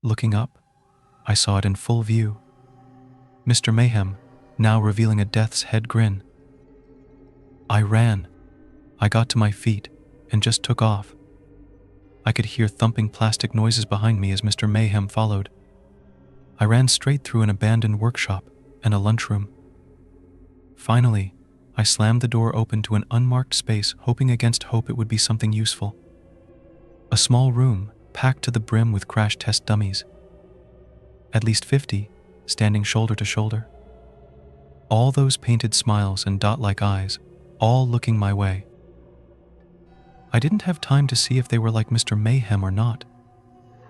Looking up, I saw it in full view. Mr. Mayhem, now revealing a death's head grin. I ran. I got to my feet and just took off. I could hear thumping plastic noises behind me as Mr. Mayhem followed. I ran straight through an abandoned workshop and a lunchroom. Finally, I slammed the door open to an unmarked space, hoping against hope it would be something useful. A small room, packed to the brim with crash test dummies. At least 50, standing shoulder to shoulder. All those painted smiles and dot-like eyes, all looking my way. I didn't have time to see if they were like Mr. Mayhem or not,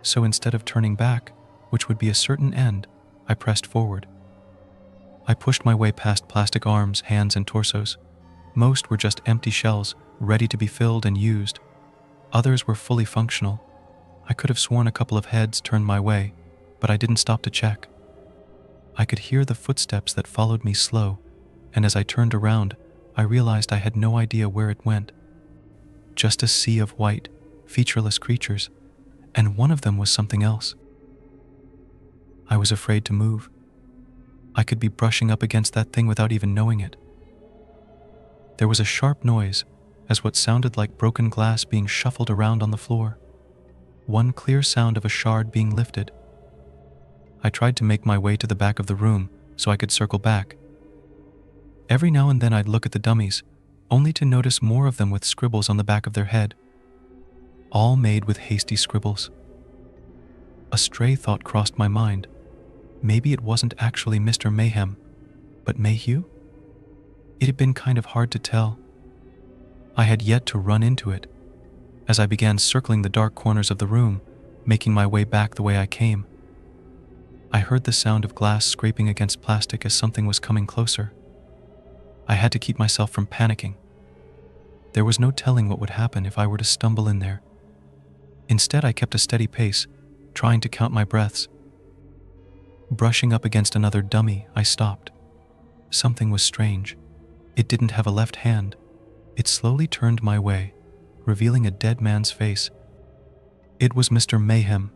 so instead of turning back, which would be a certain end, I pressed forward. I pushed my way past plastic arms, hands, and torsos. Most were just empty shells, ready to be filled and used. Others were fully functional. I could have sworn a couple of heads turned my way, but I didn't stop to check. I could hear the footsteps that followed me slow, and as I turned around, I realized I had no idea where it went. Just a sea of white, featureless creatures, and one of them was something else. I was afraid to move. I could be brushing up against that thing without even knowing it. There was a sharp noise, as what sounded like broken glass being shuffled around on the floor. One clear sound of a shard being lifted. I tried to make my way to the back of the room so I could circle back. Every now and then I'd look at the dummies, only to notice more of them with scribbles on the back of their head, all made with hasty scribbles. A stray thought crossed my mind. Maybe it wasn't actually Mr. Mayhem, but Mayhew? It had been kind of hard to tell. I had yet to run into it, as I began circling the dark corners of the room, making my way back the way I came. I heard the sound of glass scraping against plastic as something was coming closer. I had to keep myself from panicking. There was no telling what would happen if I were to stumble in there. Instead, I kept a steady pace, trying to count my breaths. Brushing up against another dummy, I stopped. Something was strange. It didn't have a left hand. It slowly turned my way, revealing a dead man's face. It was Mr. Mayhem.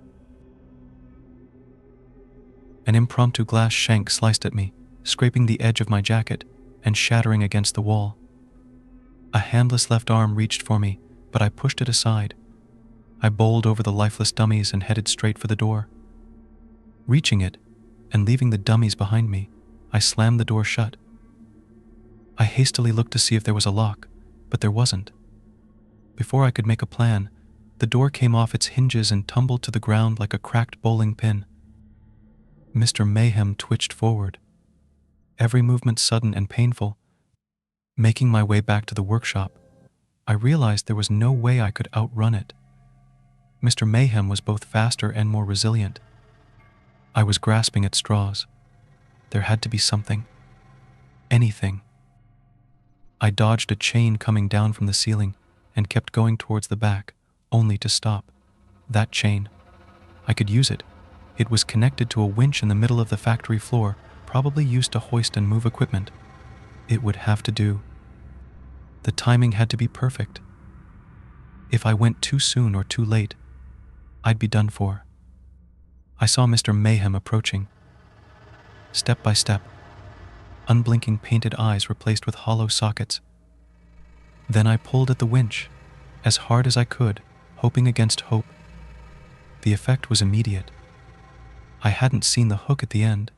An impromptu glass shank sliced at me, scraping the edge of my jacket and shattering against the wall. A handless left arm reached for me, but I pushed it aside. I bowled over the lifeless dummies and headed straight for the door. Reaching it, and leaving the dummies behind me, I slammed the door shut. I hastily looked to see if there was a lock, but there wasn't. Before I could make a plan, the door came off its hinges and tumbled to the ground like a cracked bowling pin. Mr. Mayhem twitched forward, every movement sudden and painful. Making my way back to the workshop, I realized there was no way I could outrun it. Mr. Mayhem was both faster and more resilient. I was grasping at straws. There had to be something. Anything. I dodged a chain coming down from the ceiling and kept going towards the back, only to stop. That chain. I could use it. It was connected to a winch in the middle of the factory floor, probably used to hoist and move equipment. It would have to do. The timing had to be perfect. If I went too soon or too late, I'd be done for. I saw Mr. Mayhem approaching. Step by step, unblinking painted eyes replaced with hollow sockets. Then I pulled at the winch, as hard as I could, hoping against hope. The effect was immediate. I hadn't seen the hook at the end.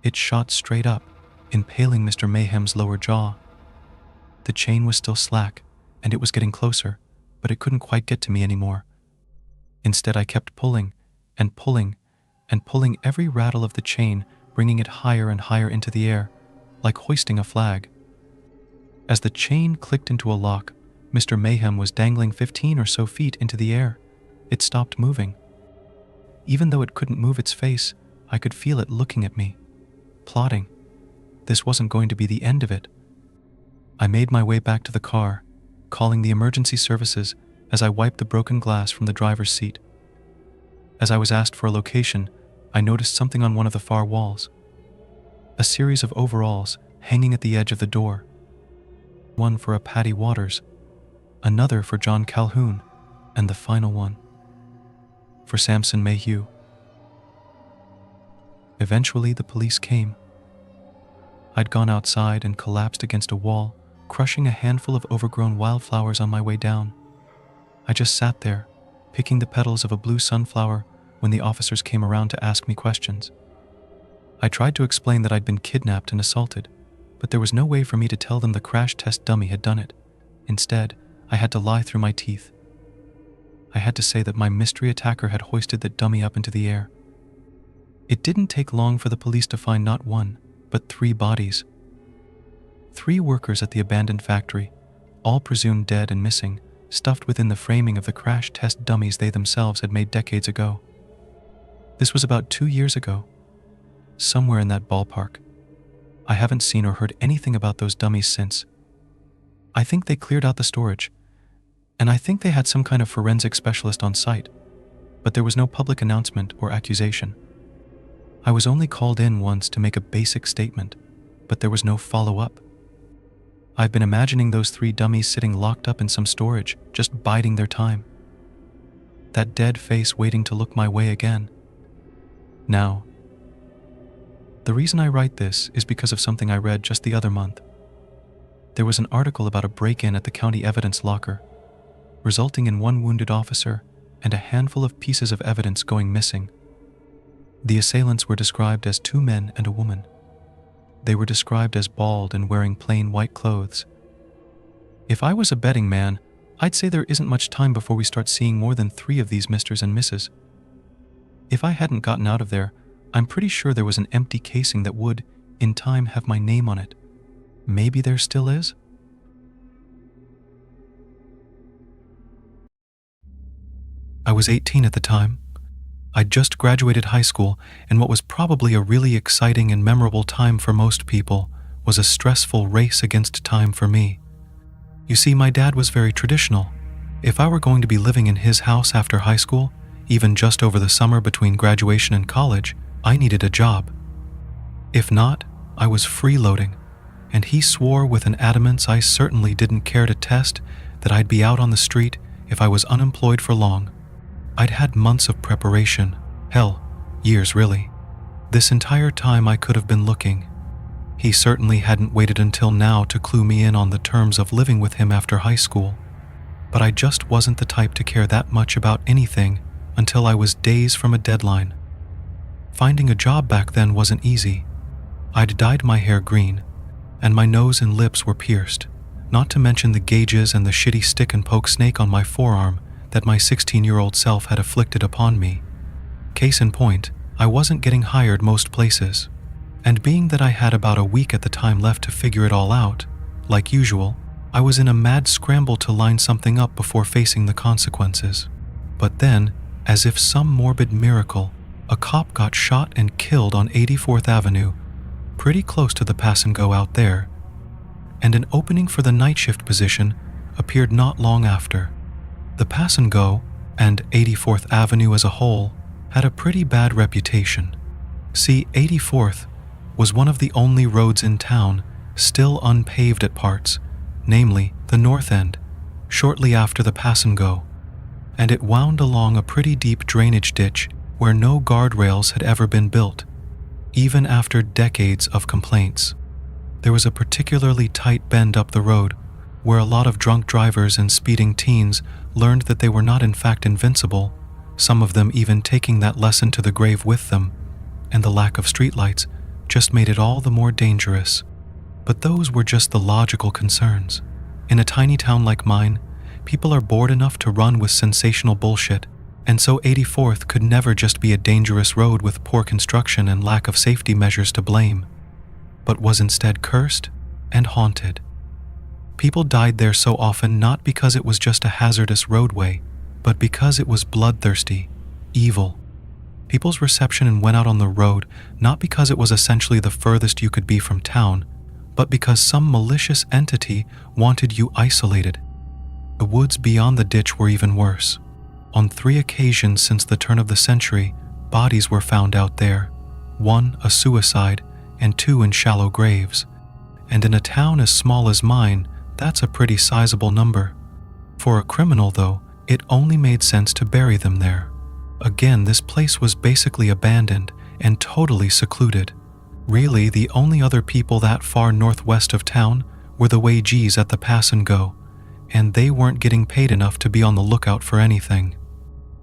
It shot straight up, impaling Mr. Mayhem's lower jaw. The chain was still slack, and it was getting closer, but it couldn't quite get to me anymore. Instead, I kept pulling, and pulling, and pulling every rattle of the chain, bringing it higher and higher into the air, like hoisting a flag. As the chain clicked into a lock, Mr. Mayhem was dangling 15 or so feet into the air. It stopped moving. Even though it couldn't move its face, I could feel it looking at me, plotting. This wasn't going to be the end of it. I made my way back to the car, calling the emergency services as I wiped the broken glass from the driver's seat. As I was asked for a location, I noticed something on one of the far walls. A series of overalls hanging at the edge of the door. One for a Patty Waters, another for John Calhoun, and the final one for Samson Mayhew. Eventually, the police came. I'd gone outside and collapsed against a wall, crushing a handful of overgrown wildflowers on my way down. I just sat there, picking the petals of a blue sunflower when the officers came around to ask me questions. I tried to explain that I'd been kidnapped and assaulted, but there was no way for me to tell them the crash test dummy had done it. Instead, I had to lie through my teeth. I had to say that my mystery attacker had hoisted that dummy up into the air. It didn't take long for the police to find not one, but 3 bodies. 3 workers at the abandoned factory, all presumed dead and missing, stuffed within the framing of the crash test dummies they themselves had made decades ago. This was about 2 years ago, somewhere in that ballpark. I haven't seen or heard anything about those dummies since. I think they cleared out the storage, and I think they had some kind of forensic specialist on site, but there was no public announcement or accusation. I was only called in once to make a basic statement, but there was no follow-up. I've been imagining those 3 dummies sitting locked up in some storage, just biding their time. That dead face waiting to look my way again. Now, the reason I write this is because of something I read just the other month. There was an article about a break-in at the county evidence locker, resulting in 1 wounded officer and a handful of pieces of evidence going missing. The assailants were described as 2 men and a woman. They were described as bald and wearing plain white clothes. If I was a betting man, I'd say there isn't much time before we start seeing more than 3 of these Misters and Misses. If I hadn't gotten out of there, I'm pretty sure there was an empty casing that would, in time, have my name on it. Maybe there still is? I was 18 at the time. I'd just graduated high school, and what was probably a really exciting and memorable time for most people was a stressful race against time for me. You see, my dad was very traditional. If I were going to be living in his house after high school, even just over the summer between graduation and college, I needed a job. If not, I was freeloading, and he swore with an adamance I certainly didn't care to test that I'd be out on the street if I was unemployed for long. I'd had months of preparation, hell, years really. This entire time I could have been looking. He certainly hadn't waited until now to clue me in on the terms of living with him after high school, but I just wasn't the type to care that much about anything until I was days from a deadline. Finding a job back then wasn't easy. I'd dyed my hair green, and my nose and lips were pierced, not to mention the gauges and the shitty stick and poke snake on my forearm that my 16-year-old self had afflicted upon me. Case in point, I wasn't getting hired most places, and being that I had about a week at the time left to figure it all out, like usual, I was in a mad scramble to line something up before facing the consequences. But then, as if some morbid miracle, a cop got shot and killed on 84th Avenue, pretty close to the pass and go out there, and an opening for the night shift position appeared not long after. The pass and go, and 84th Avenue as a whole, had a pretty bad reputation. See, 84th was one of the only roads in town still unpaved at parts, namely the north end, shortly after the pass and go, and it wound along a pretty deep drainage ditch where no guardrails had ever been built, even after decades of complaints. There was a particularly tight bend up the road where a lot of drunk drivers and speeding teens learned that they were not in fact invincible, some of them even taking that lesson to the grave with them, and the lack of streetlights just made it all the more dangerous. But those were just the logical concerns. In a tiny town like mine, people are bored enough to run with sensational bullshit, and so 84th could never just be a dangerous road with poor construction and lack of safety measures to blame, but was instead cursed and haunted. People died there so often not because it was just a hazardous roadway, but because it was bloodthirsty, evil. People's reception went out on the road not because it was essentially the furthest you could be from town, but because some malicious entity wanted you isolated. The woods beyond the ditch were even worse. On 3 occasions since the turn of the century, bodies were found out there, 1 a suicide and 2 in shallow graves. And in a town as small as mine, that's a pretty sizable number. For a criminal, though, it only made sense to bury them there. Again, this place was basically abandoned and totally secluded. Really, the only other people that far northwest of town were the wagees at the pass and go, and they weren't getting paid enough to be on the lookout for anything.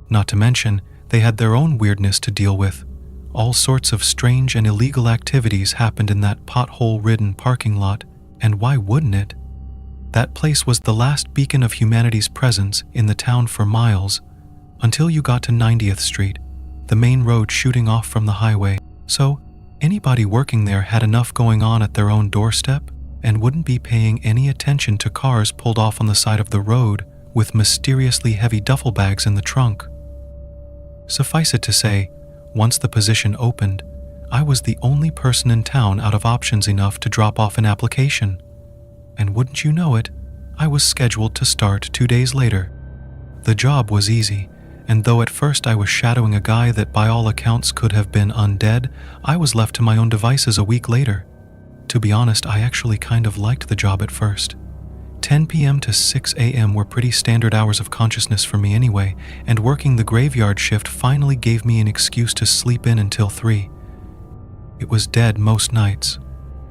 Not to mention, they had their own weirdness to deal with. All sorts of strange and illegal activities happened in that pothole-ridden parking lot, and why wouldn't it? That place was the last beacon of humanity's presence in the town for miles, until you got to 90th Street, the main road shooting off from the highway. So, anybody working there had enough going on at their own doorstep and wouldn't be paying any attention to cars pulled off on the side of the road with mysteriously heavy duffel bags in the trunk. Suffice it to say, once the position opened, I was the only person in town out of options enough to drop off an application. And wouldn't you know it, I was scheduled to start 2 days later. The job was easy, and though at first I was shadowing a guy that by all accounts could have been undead, I was left to my own devices a week later. To be honest, I actually kind of liked the job at first. 10 p.m. to 6 a.m. were pretty standard hours of consciousness for me anyway, and working the graveyard shift finally gave me an excuse to sleep in until 3. It was dead most nights.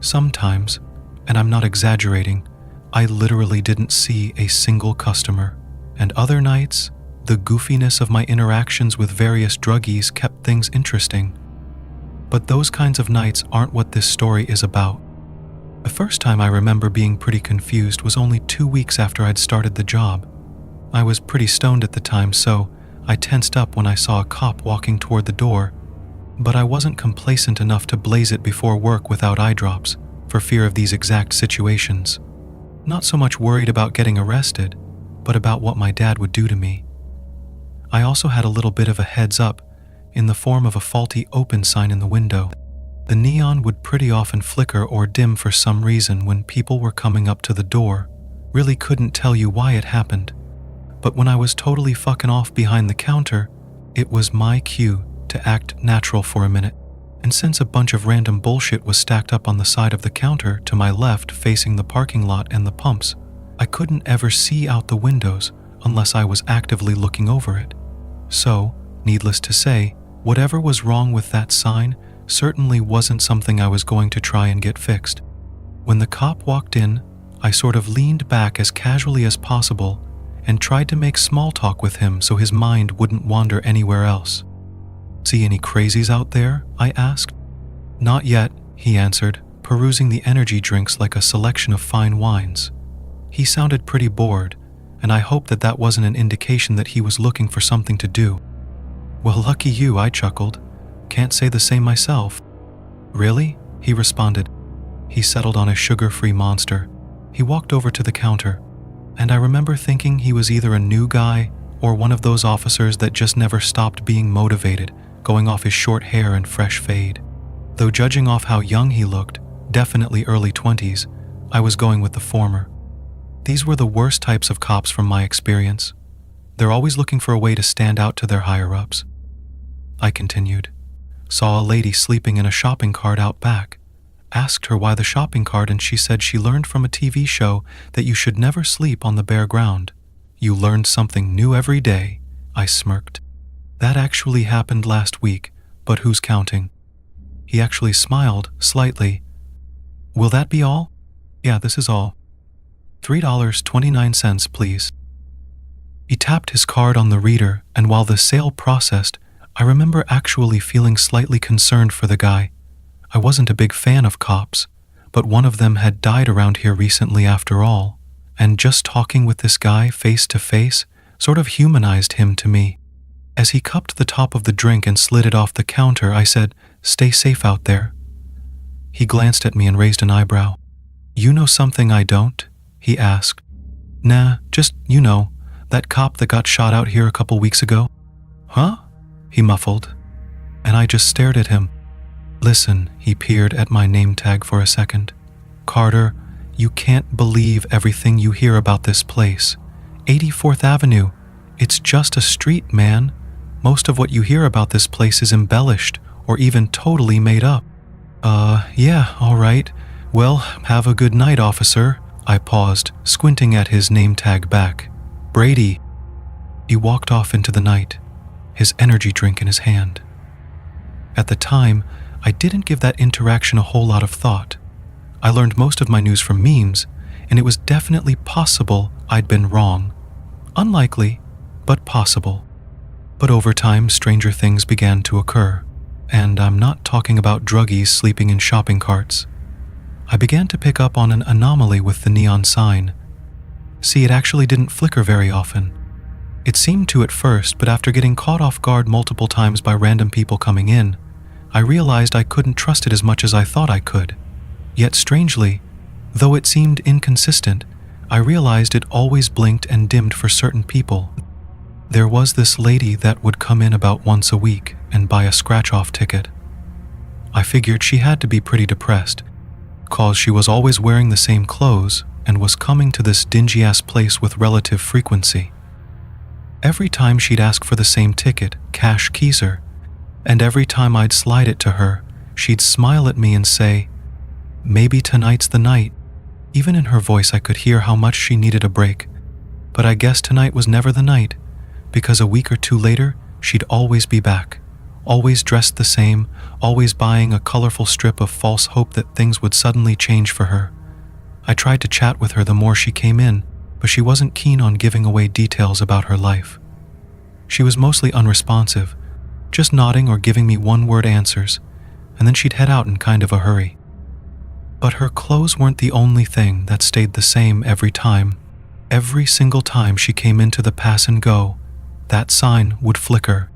Sometimes, and I'm not exaggerating, I literally didn't see a single customer. And other nights, the goofiness of my interactions with various druggies kept things interesting. But those kinds of nights aren't what this story is about. The first time I remember being pretty confused was only 2 weeks after I'd started the job. I was pretty stoned at the time, so I tensed up when I saw a cop walking toward the door, but I wasn't complacent enough to blaze it before work without eye drops, for fear of these exact situations. Not so much worried about getting arrested, but about what my dad would do to me. I also had a little bit of a heads up in the form of a faulty open sign in the window. The neon would pretty often flicker or dim for some reason when people were coming up to the door. Really couldn't tell you why it happened. But when I was totally fucking off behind the counter, it was my cue to act natural for a minute. And since a bunch of random bullshit was stacked up on the side of the counter to my left facing the parking lot and the pumps, I couldn't ever see out the windows unless I was actively looking over it. So, needless to say, whatever was wrong with that sign certainly wasn't something I was going to try and get fixed. When the cop walked in, I sort of leaned back as casually as possible and tried to make small talk with him so his mind wouldn't wander anywhere else. "See any crazies out there?" I asked. "Not yet," he answered, perusing the energy drinks like a selection of fine wines. He sounded pretty bored, and I hoped that that wasn't an indication that he was looking for something to do. "Well, lucky you," I chuckled. "Can't say the same myself." "Really?" he responded. He settled on a sugar-free monster. He walked over to the counter, and I remember thinking he was either a new guy or one of those officers that just never stopped being motivated, going off his short hair and fresh fade. Though judging off how young he looked, definitely early 20s, I was going with the former. These were the worst types of cops from my experience. They're always looking for a way to stand out to their higher-ups. I continued. Saw a lady sleeping in a shopping cart out back. Asked her why the shopping cart, and she said she learned from a TV show that you should never sleep on the bare ground. You learned something new every day, I smirked. That actually happened last week, but who's counting? He actually smiled slightly. Will that be all? Yeah, this is all. $3.29, please. He tapped his card on the reader, and while the sale processed, I remember actually feeling slightly concerned for the guy. I wasn't a big fan of cops, but one of them had died around here recently after all, and just talking with this guy face to face sort of humanized him to me. As he cupped the top of the drink and slid it off the counter, I said, "Stay safe out there." He glanced at me and raised an eyebrow. "You know something I don't?" he asked. "Nah, just, that cop that got shot out here a couple weeks ago." "Huh?" he muffled, and I just stared at him. "Listen," he peered at my name tag for a second. "Carter, you can't believe everything you hear about this place. 84th Avenue. It's just a street, man. Most of what you hear about this place is embellished or even totally made up." Yeah, all right. Well, have a good night, officer." I paused, squinting at his name tag back. "Brady." He walked off into the night, his energy drink in his hand. At the time, I didn't give that interaction a whole lot of thought. I learned most of my news from memes, and it was definitely possible I'd been wrong. Unlikely, but possible. But over time, stranger things began to occur, and I'm not talking about druggies sleeping in shopping carts. I began to pick up on an anomaly with the neon sign. See, it actually didn't flicker very often. It seemed to at first, but after getting caught off guard multiple times by random people coming in, I realized I couldn't trust it as much as I thought I could. Yet strangely, though it seemed inconsistent, I realized it always blinked and dimmed for certain people. There was this lady that would come in about once a week and buy a scratch-off ticket. I figured she had to be pretty depressed, 'cause she was always wearing the same clothes and was coming to this dingy-ass place with relative frequency. Every time she'd ask for the same ticket, cash keezer, and every time I'd slide it to her, she'd smile at me and say, "Maybe tonight's the night." Even in her voice I could hear how much she needed a break, but I guess tonight was never the night, because a week or two later, she'd always be back, always dressed the same, always buying a colorful strip of false hope that things would suddenly change for her. I tried to chat with her the more she came in, but she wasn't keen on giving away details about her life. She was mostly unresponsive, just nodding or giving me one-word answers, and then she'd head out in kind of a hurry. But her clothes weren't the only thing that stayed the same every time. Every single time she came into the pass and go, that sign would flicker.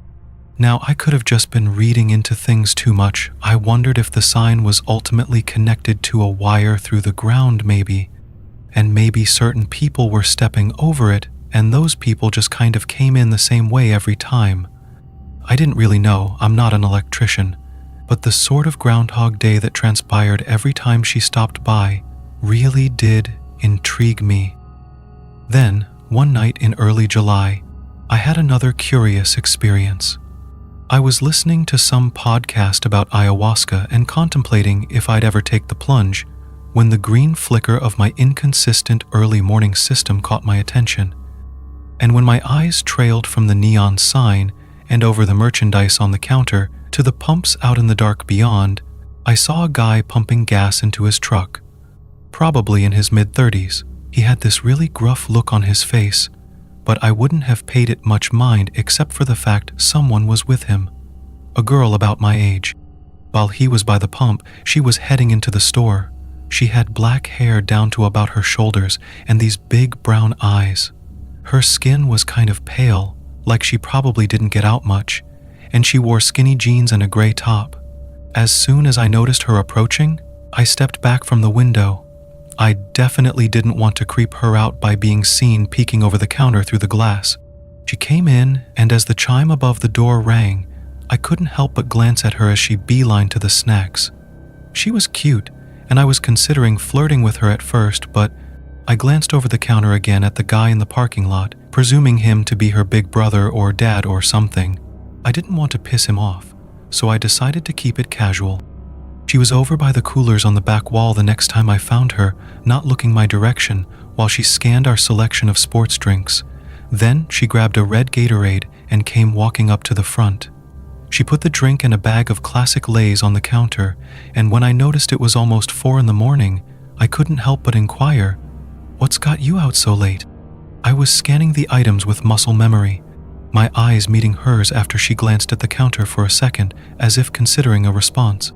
Now, I could have just been reading into things too much. I wondered if the sign was ultimately connected to a wire through the ground maybe, and maybe certain people were stepping over it, and those people just kind of came in the same way every time. I didn't really know, I'm not an electrician, but the sort of Groundhog Day that transpired every time she stopped by really did intrigue me. Then, one night in early July, I had another curious experience. I was listening to some podcast about ayahuasca and contemplating if I'd ever take the plunge when the green flicker of my inconsistent early morning system caught my attention. And when my eyes trailed from the neon sign and over the merchandise on the counter to the pumps out in the dark beyond, I saw a guy pumping gas into his truck. Probably in his mid-30s. He had this really gruff look on his face, but I wouldn't have paid it much mind except for the fact someone was with him. A girl about my age. While he was by the pump, she was heading into the store. She had black hair down to about her shoulders and these big brown eyes. Her skin was kind of pale, like she probably didn't get out much, and she wore skinny jeans and a gray top. As soon as I noticed her approaching, I stepped back from the window. I definitely didn't want to creep her out by being seen peeking over the counter through the glass. She came in, and as the chime above the door rang, I couldn't help but glance at her as she beelined to the snacks. She was cute, and I was considering flirting with her at first, but I glanced over the counter again at the guy in the parking lot, presuming him to be her big brother or dad or something. I didn't want to piss him off, so I decided to keep it casual. She was over by the coolers on the back wall the next time I found her, not looking my direction, while she scanned our selection of sports drinks. Then she grabbed a red Gatorade and came walking up to the front. She put the drink and a bag of classic Lays on the counter, and when I noticed it was almost 4 a.m, I couldn't help but inquire, "What's got you out so late?" I was scanning the items with muscle memory, my eyes meeting hers after she glanced at the counter for a second, as if considering a response.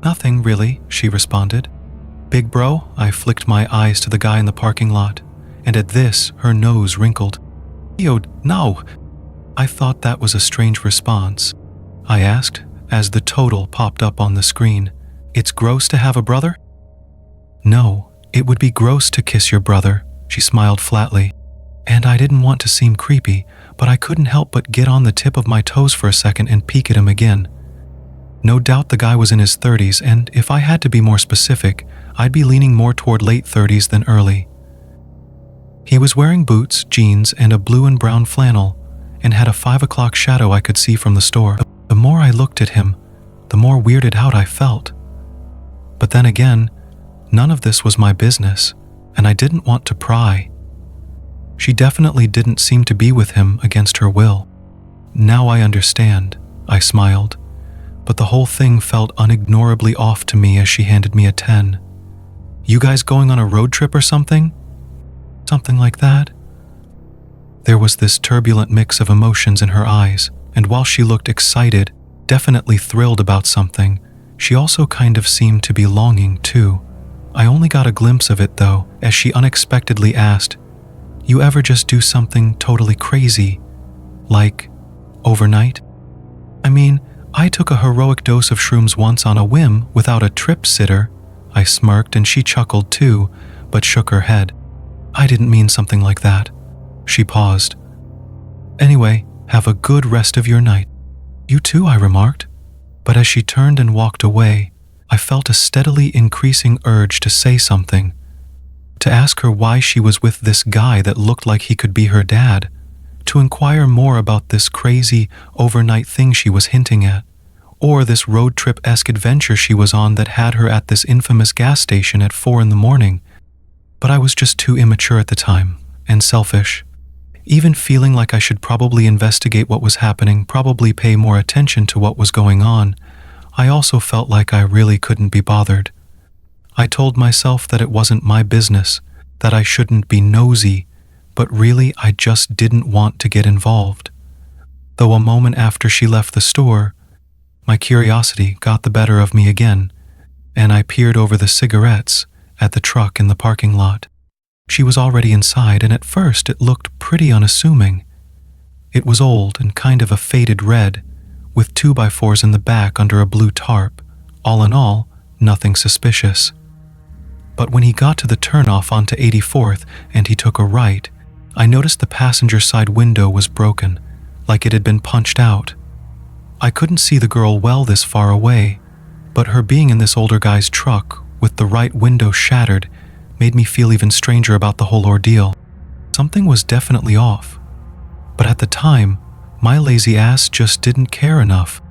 "Nothing, really," she responded. "Big bro?" I flicked my eyes to the guy in the parking lot, and at this, her nose wrinkled. "Yo, no." I thought that was a strange response. I asked, as the total popped up on the screen. "It's gross to have a brother?" "No, it would be gross to kiss your brother," she smiled flatly. And I didn't want to seem creepy, but I couldn't help but get on the tip of my toes for a second and peek at him again. No doubt the guy was in his 30s, and if I had to be more specific, I'd be leaning more toward late 30s than early. He was wearing boots, jeans, and a blue and brown flannel, and had a 5 o'clock shadow I could see from the store. The more I looked at him, the more weirded out I felt. But then again, none of this was my business, and I didn't want to pry. She definitely didn't seem to be with him against her will. "Now I understand," I smiled, but the whole thing felt unignorably off to me as she handed me a 10. "You guys going on a road trip or something?" "Something like that." There was this turbulent mix of emotions in her eyes, and while she looked excited, definitely thrilled about something, she also kind of seemed to be longing too. I only got a glimpse of it though, as she unexpectedly asked, "You ever just do something totally crazy? Like, overnight?" "I mean, I took a heroic dose of shrooms once on a whim without a trip sitter." I smirked and she chuckled too, but shook her head. "I didn't mean something like that." She paused. "Anyway, have a good rest of your night." "You too," I remarked. But as she turned and walked away, I felt a steadily increasing urge to say something. To ask her why she was with this guy that looked like he could be her dad. To inquire more about this crazy, overnight thing she was hinting at. Or this road trip-esque adventure she was on that had her at this infamous gas station at 4 a.m. But I was just too immature at the time, and selfish. Even feeling like I should probably investigate what was happening, probably pay more attention to what was going on, I also felt like I really couldn't be bothered. I told myself that it wasn't my business, that I shouldn't be nosy, but really I just didn't want to get involved. Though a moment after she left the store, my curiosity got the better of me again, and I peered over the cigarettes at the truck in the parking lot. She was already inside, and at first it looked pretty unassuming. It was old and kind of a faded red, with 2x4s in the back under a blue tarp. All in all, nothing suspicious. But when he got to the turnoff onto 84th and he took a right, I noticed the passenger side window was broken, like it had been punched out. I couldn't see the girl well this far away, but her being in this older guy's truck with the right window shattered made me feel even stranger about the whole ordeal. Something was definitely off. But at the time, my lazy ass just didn't care enough.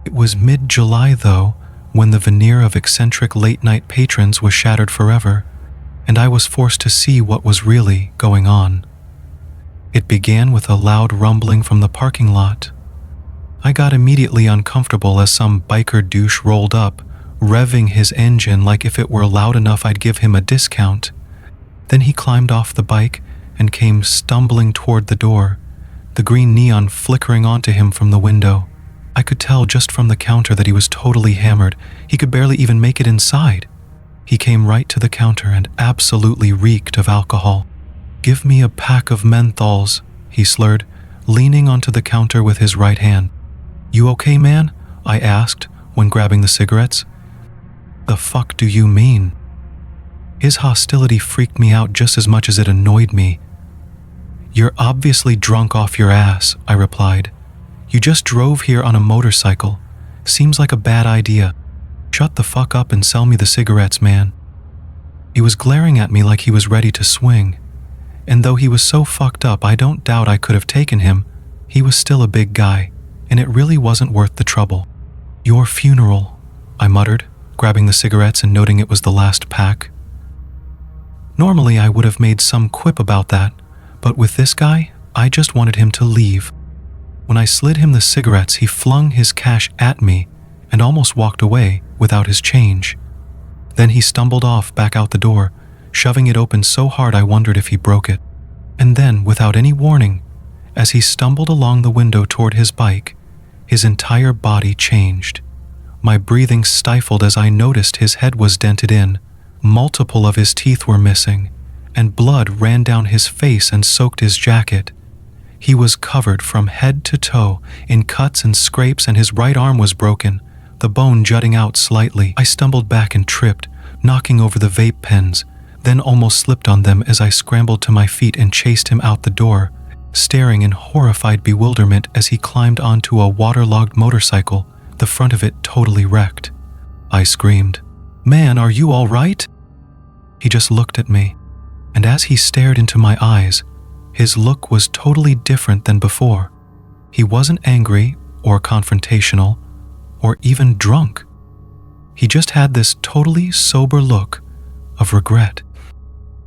It was mid-July though, when the veneer of eccentric late-night patrons was shattered forever, and I was forced to see what was really going on. It began with a loud rumbling from the parking lot. I got immediately uncomfortable as some biker douche rolled up, revving his engine like if it were loud enough I'd give him a discount. Then he climbed off the bike and came stumbling toward the door, the green neon flickering onto him from the window. I could tell just from the counter that he was totally hammered. He could barely even make it inside. He came right to the counter and absolutely reeked of alcohol. "Give me a pack of menthols," he slurred, leaning onto the counter with his right hand. "You okay, man?" I asked when grabbing the cigarettes. "The fuck do you mean?" His hostility freaked me out just as much as it annoyed me. "You're obviously drunk off your ass," I replied. "You just drove here on a motorcycle. Seems like a bad idea. Shut the fuck up and sell me the cigarettes, man." He was glaring at me like he was ready to swing. And though he was so fucked up, I don't doubt I could have taken him. He was still a big guy, and it really wasn't worth the trouble. "Your funeral," I muttered, grabbing the cigarettes and noting it was the last pack. Normally I would have made some quip about that, but with this guy, I just wanted him to leave. When I slid him the cigarettes, he flung his cash at me and almost walked away without his change. Then he stumbled off back out the door, shoving it open so hard I wondered if he broke it. And then, without any warning, as he stumbled along the window toward his bike, his entire body changed. My breathing stifled as I noticed his head was dented in, multiple of his teeth were missing, and blood ran down his face and soaked his jacket. He was covered from head to toe in cuts and scrapes, and his right arm was broken, the bone jutting out slightly. I stumbled back and tripped, knocking over the vape pens, then almost slipped on them as I scrambled to my feet and chased him out the door, staring in horrified bewilderment as he climbed onto a waterlogged motorcycle, the front of it totally wrecked. I screamed, "Man, are you all right?" He just looked at me, and as he stared into my eyes, his look was totally different than before. He wasn't angry or confrontational or even drunk. He just had this totally sober look of regret.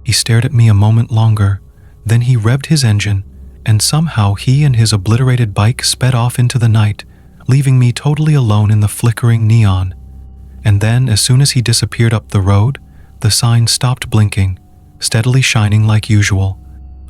He stared at me a moment longer, then he revved his engine, and somehow he and his obliterated bike sped off into the night, leaving me totally alone in the flickering neon. And then, as soon as he disappeared up the road, the sign stopped blinking, steadily shining like usual.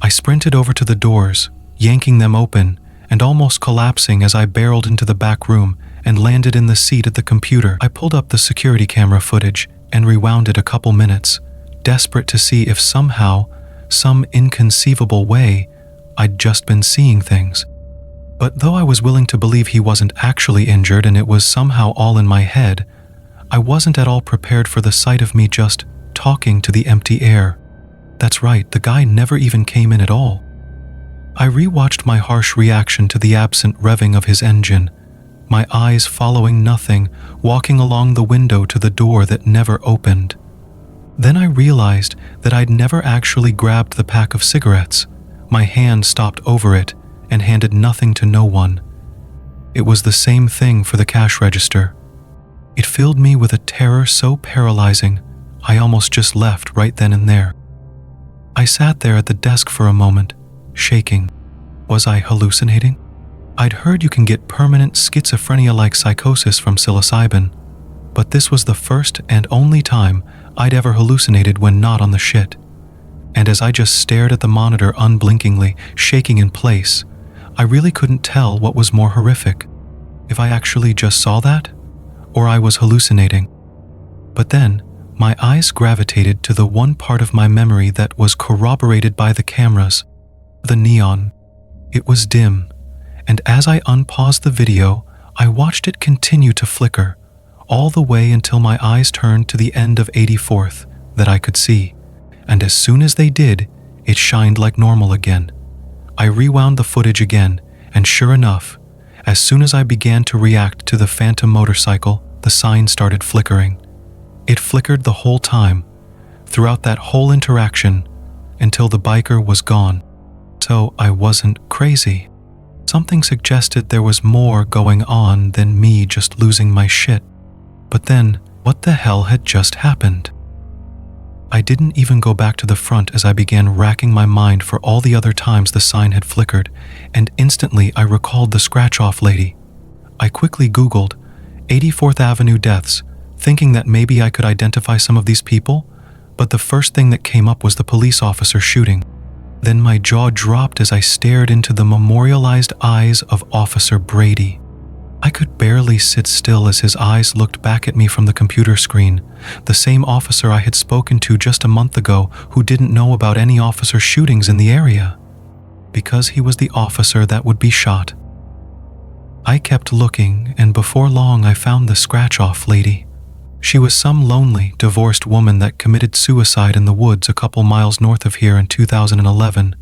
I sprinted over to the doors, yanking them open, and almost collapsing as I barreled into the back room and landed in the seat at the computer. I pulled up the security camera footage and rewound it a couple minutes, desperate to see if somehow, some inconceivable way, I'd just been seeing things. But though I was willing to believe he wasn't actually injured and it was somehow all in my head, I wasn't at all prepared for the sight of me just talking to the empty air. That's right, the guy never even came in at all. I rewatched my harsh reaction to the absent revving of his engine, my eyes following nothing, walking along the window to the door that never opened. Then I realized that I'd never actually grabbed the pack of cigarettes. My hand stopped over it and handed nothing to no one. It was the same thing for the cash register. It filled me with a terror so paralyzing, I almost just left right then and there. I sat there at the desk for a moment, shaking. Was I hallucinating? I'd heard you can get permanent schizophrenia-like psychosis from psilocybin, but this was the first and only time I'd ever hallucinated when not on the shit. And as I just stared at the monitor unblinkingly, shaking in place, I really couldn't tell what was more horrific. If I actually just saw that, or I was hallucinating. But then, my eyes gravitated to the one part of my memory that was corroborated by the cameras, the neon. It was dim, and as I unpaused the video, I watched it continue to flicker, all the way until my eyes turned to the end of 84th that I could see, and as soon as they did, it shined like normal again. I rewound the footage again, and sure enough, as soon as I began to react to the phantom motorcycle, the sign started flickering. It flickered the whole time, throughout that whole interaction, until the biker was gone. So I wasn't crazy. Something suggested there was more going on than me just losing my shit. But then, what the hell had just happened? I didn't even go back to the front as I began racking my mind for all the other times the sign had flickered, and instantly I recalled the scratch-off lady. I quickly Googled 84th Avenue deaths, thinking that maybe I could identify some of these people, but the first thing that came up was the police officer shooting. Then my jaw dropped as I stared into the memorialized eyes of Officer Brady. I could barely sit still as his eyes looked back at me from the computer screen, the same officer I had spoken to just a month ago who didn't know about any officer shootings in the area, because he was the officer that would be shot. I kept looking, and before long I found the scratch-off lady. She was some lonely, divorced woman that committed suicide in the woods a couple miles north of here in 2011,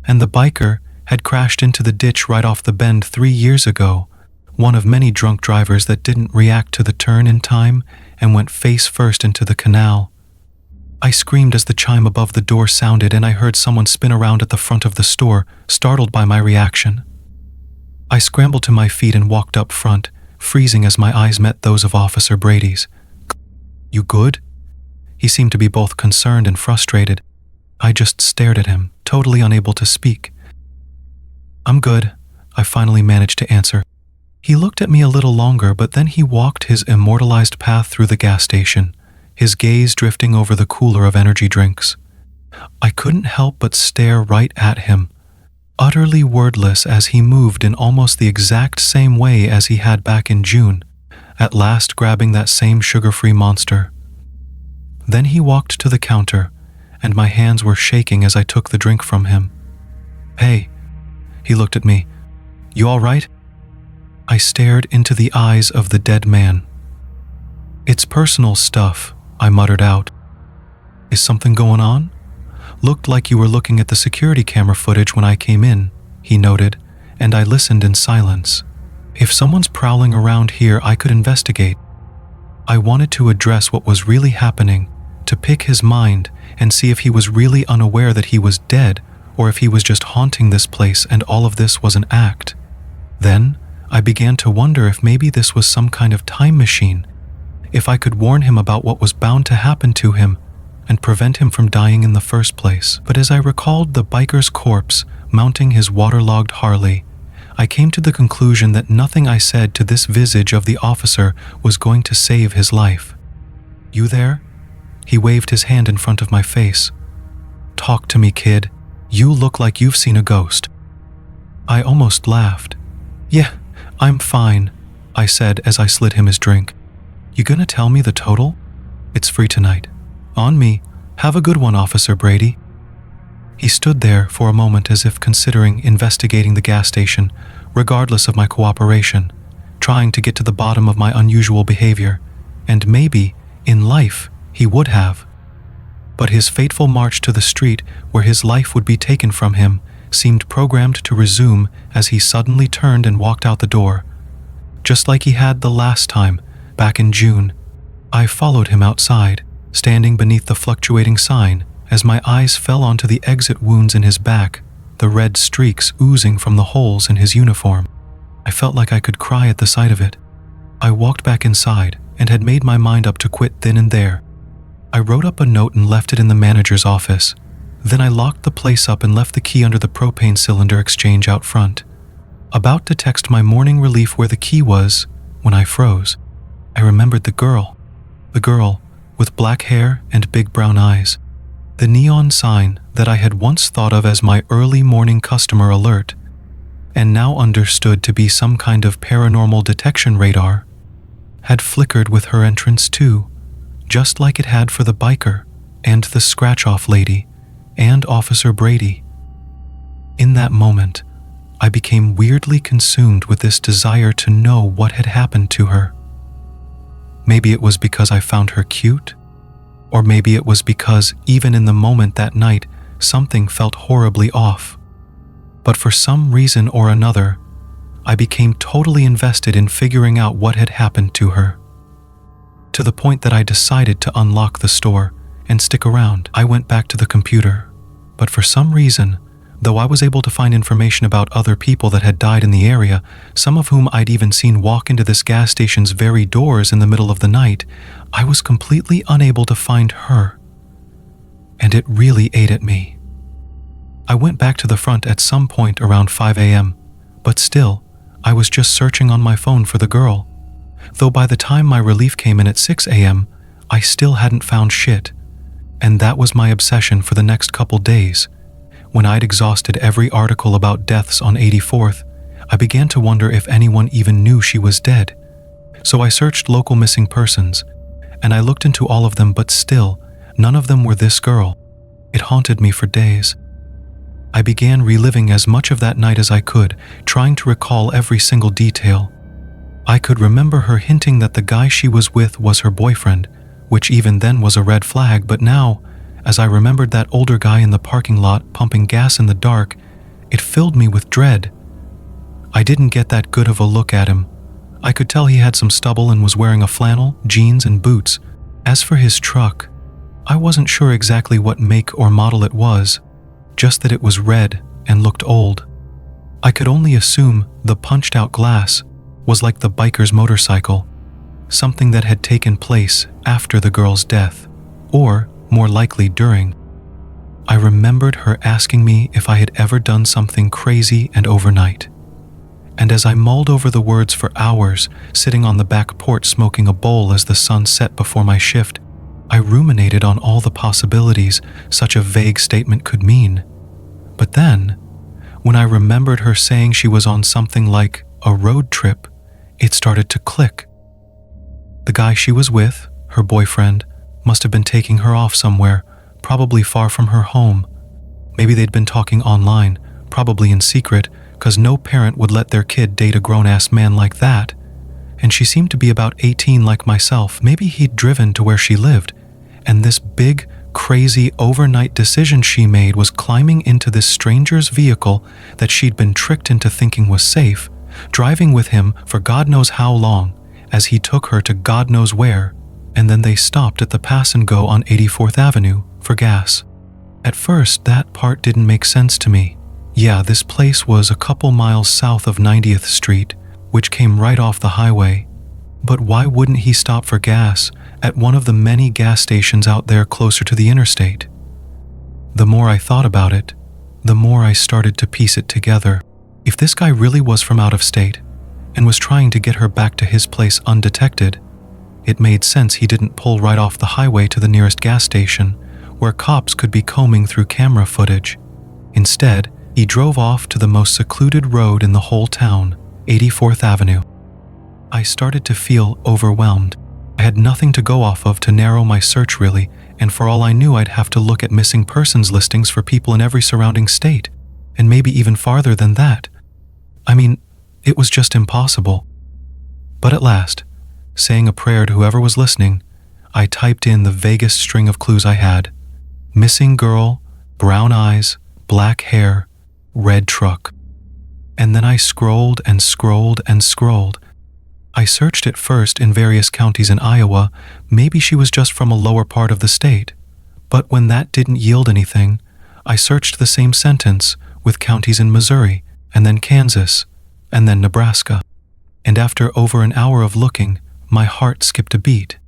and the biker had crashed into the ditch right off the bend 3 years ago, one of many drunk drivers that didn't react to the turn in time and went face first into the canal. I screamed as the chime above the door sounded, and I heard someone spin around at the front of the store, startled by my reaction. I scrambled to my feet and walked up front, freezing as my eyes met those of Officer Brady's. "You good?" He seemed to be both concerned and frustrated. I just stared at him, totally unable to speak. "I'm good," I finally managed to answer. He looked at me a little longer, but then he walked his immortalized path through the gas station, his gaze drifting over the cooler of energy drinks. I couldn't help but stare right at him, utterly wordless as he moved in almost the exact same way as he had back in June, at last grabbing that same sugar-free monster. Then he walked to the counter, and my hands were shaking as I took the drink from him. "Hey," he looked at me. "You all right?" I stared into the eyes of the dead man. "It's personal stuff," I muttered out. "Is something going on? Looked like you were looking at the security camera footage when I came in," he noted, and I listened in silence. If someone's prowling around here, I could investigate. I wanted to address what was really happening, to pick his mind and see if he was really unaware that he was dead or if he was just haunting this place and all of this was an act. Then, I began to wonder if maybe this was some kind of time machine, if I could warn him about what was bound to happen to him and prevent him from dying in the first place. But as I recalled the biker's corpse mounting his waterlogged Harley, I came to the conclusion that nothing I said to this visage of the officer was going to save his life. "You there?" He waved his hand in front of my face. "Talk to me, kid. You look like you've seen a ghost." I almost laughed. "Yeah, I'm fine," I said as I slid him his drink. "You gonna tell me the total? It's free tonight. On me. Have a good one, Officer Brady." He stood there for a moment as if considering investigating the gas station, regardless of my cooperation, trying to get to the bottom of my unusual behavior, and maybe, in life, he would have. But his fateful march to the street where his life would be taken from him seemed programmed to resume as he suddenly turned and walked out the door. Just like he had the last time, back in June, I followed him outside, standing beneath the fluctuating sign as my eyes fell onto the exit wounds in his back, the red streaks oozing from the holes in his uniform. I felt like I could cry at the sight of it. I walked back inside and had made my mind up to quit then and there. I wrote up a note and left it in the manager's office. Then I locked the place up and left the key under the propane cylinder exchange out front. About to text my morning relief where the key was, when I froze. I remembered the girl with black hair and big brown eyes. The neon sign that I had once thought of as my early morning customer alert, and now understood to be some kind of paranormal detection radar, had flickered with her entrance too, just like it had for the biker and the scratch-off lady and Officer Brady. In that moment, I became weirdly consumed with this desire to know what had happened to her. Maybe it was because I found her cute, or maybe it was because even in the moment that night, something felt horribly off. But for some reason or another, I became totally invested in figuring out what had happened to her. To the point that I decided to unlock the store and stick around. I went back to the computer, but for some reason, though I was able to find information about other people that had died in the area, some of whom I'd even seen walk into this gas station's very doors in the middle of the night, I was completely unable to find her. And it really ate at me. I went back to the front at some point around 5 a.m., but still, I was just searching on my phone for the girl. Though by the time my relief came in at 6 a.m., I still hadn't found shit. And that was my obsession for the next couple days. When I'd exhausted every article about deaths on 84th, I began to wonder if anyone even knew she was dead. So I searched local missing persons, and I looked into all of them, but still, none of them were this girl. It haunted me for days. I began reliving as much of that night as I could, trying to recall every single detail. I could remember her hinting that the guy she was with was her boyfriend, which even then was a red flag, but now, as I remembered that older guy in the parking lot pumping gas in the dark, it filled me with dread. I didn't get that good of a look at him. I could tell he had some stubble and was wearing a flannel, jeans, and boots. As for his truck, I wasn't sure exactly what make or model it was, just that it was red and looked old. I could only assume the punched-out glass was like the biker's motorcycle, something that had taken place after the girl's death, or more likely during. I remembered her asking me if I had ever done something crazy and overnight. And as I mulled over the words for hours, sitting on the back porch smoking a bowl as the sun set before my shift, I ruminated on all the possibilities such a vague statement could mean. But then, when I remembered her saying she was on something like a road trip, it started to click. The guy she was with, her boyfriend, must have been taking her off somewhere, probably far from her home. Maybe they'd been talking online, probably in secret, because no parent would let their kid date a grown-ass man like that. And she seemed to be about 18 like myself. Maybe he'd driven to where she lived, and this big, crazy overnight decision she made was climbing into this stranger's vehicle that she'd been tricked into thinking was safe, driving with him for God knows how long, as he took her to God knows where, and then they stopped at the Pass and Go on 84th Avenue for gas. At first, that part didn't make sense to me. Yeah, this place was a couple miles south of 90th Street, which came right off the highway. But why wouldn't he stop for gas at one of the many gas stations out there closer to the interstate? The more I thought about it, the more I started to piece it together. If this guy really was from out of state and was trying to get her back to his place undetected, it made sense he didn't pull right off the highway to the nearest gas station, where cops could be combing through camera footage. Instead, he drove off to the most secluded road in the whole town, 84th Avenue. I started to feel overwhelmed. I had nothing to go off of to narrow my search really, and for all I knew I'd have to look at missing persons listings for people in every surrounding state, and maybe even farther than that. I mean, it was just impossible. But at last, saying a prayer to whoever was listening, I typed in the vaguest string of clues I had. Missing girl, brown eyes, black hair, red truck. And then I scrolled and scrolled and scrolled. I searched it first in various counties in Iowa. Maybe she was just from a lower part of the state. But when that didn't yield anything, I searched the same sentence with counties in Missouri, and then Kansas, and then Nebraska. And after over an hour of looking, my heart skipped a beat.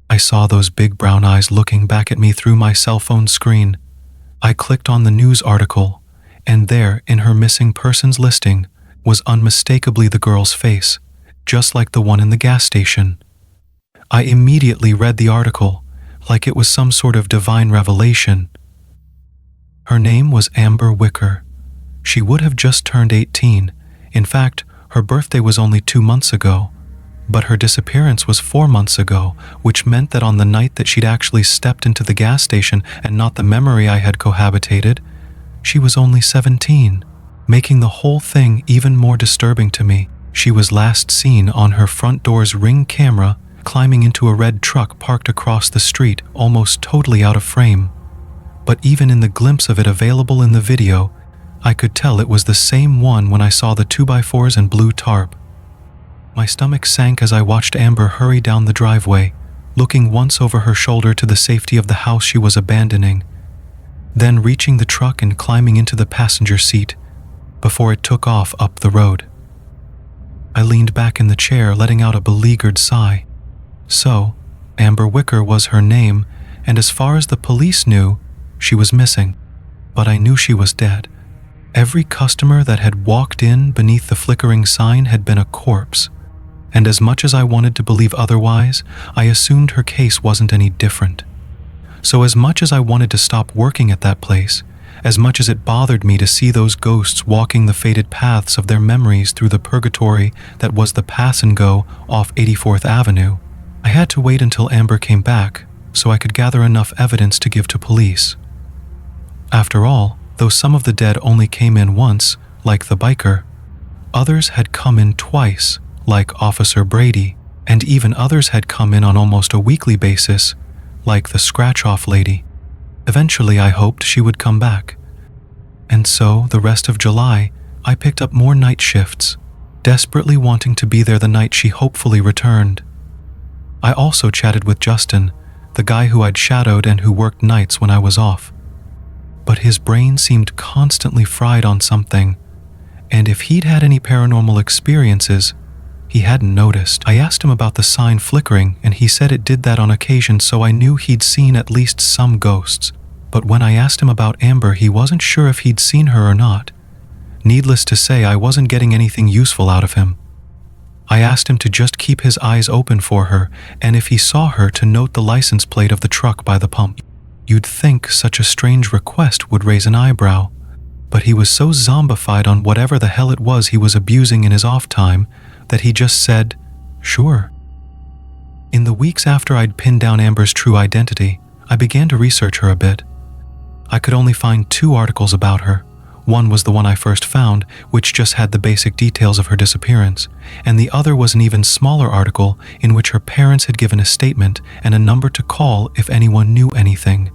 I saw those big brown eyes looking back at me through my cell phone screen. I clicked on the news article, and there, in her missing persons listing, was unmistakably the girl's face, just like the one in the gas station. I immediately read the article, like it was some sort of divine revelation. Her name was Amber Wicker. She would have just turned 18. In fact, her birthday was only 2 months ago. But her disappearance was 4 months ago, which meant that on the night that she'd actually stepped into the gas station and not the memory I had cohabitated, she was only 17, making the whole thing even more disturbing to me. She was last seen on her front door's Ring camera, climbing into a red truck parked across the street, almost totally out of frame. But even in the glimpse of it available in the video, I could tell it was the same one when I saw the 2x4s and blue tarp. My stomach sank as I watched Amber hurry down the driveway, looking once over her shoulder to the safety of the house she was abandoning, then reaching the truck and climbing into the passenger seat before it took off up the road. I leaned back in the chair, letting out a beleaguered sigh. So, Amber Wicker was her name, and as far as the police knew, she was missing. But I knew she was dead. Every customer that had walked in beneath the flickering sign had been a corpse. And as much as I wanted to believe otherwise, I assumed her case wasn't any different. So as much as I wanted to stop working at that place, as much as it bothered me to see those ghosts walking the faded paths of their memories through the purgatory that was the pass and go off 84th Avenue. I had to wait until Amber came back so I could gather enough evidence to give to police. After all, though some of the dead only came in once, like the biker, others had come in twice, like Officer Brady, and even others had come in on almost a weekly basis, like the scratch-off lady. Eventually, I hoped she would come back. And so, the rest of July, I picked up more night shifts, desperately wanting to be there the night she hopefully returned. I also chatted with Justin, the guy who I'd shadowed and who worked nights when I was off. But his brain seemed constantly fried on something, and if he'd had any paranormal experiences, he hadn't noticed. I asked him about the sign flickering, and he said it did that on occasion, so I knew he'd seen at least some ghosts. But when I asked him about Amber, he wasn't sure if he'd seen her or not. Needless to say, I wasn't getting anything useful out of him. I asked him to just keep his eyes open for her, and if he saw her, to note the license plate of the truck by the pump. You'd think such a strange request would raise an eyebrow, but he was so zombified on whatever the hell it was he was abusing in his off time that he just said, sure. In the weeks after I'd pinned down Amber's true identity, I began to research her a bit. I could only find 2 articles about her. One was the one I first found, which just had the basic details of her disappearance, and the other was an even smaller article in which her parents had given a statement and a number to call if anyone knew anything.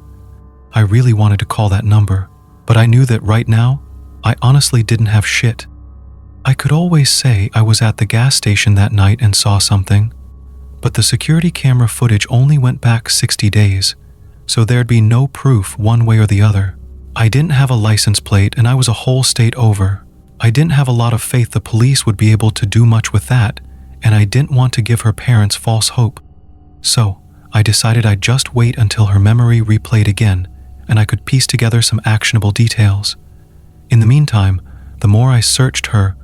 I really wanted to call that number, but I knew that right now, I honestly didn't have shit. I could always say I was at the gas station that night and saw something, but the security camera footage only went back 60 days, so there'd be no proof one way or the other. I didn't have a license plate and I was a whole state over. I didn't have a lot of faith the police would be able to do much with that, and I didn't want to give her parents false hope. So, I decided I'd just wait until her memory replayed again, and I could piece together some actionable details. In the meantime, the more I searched her,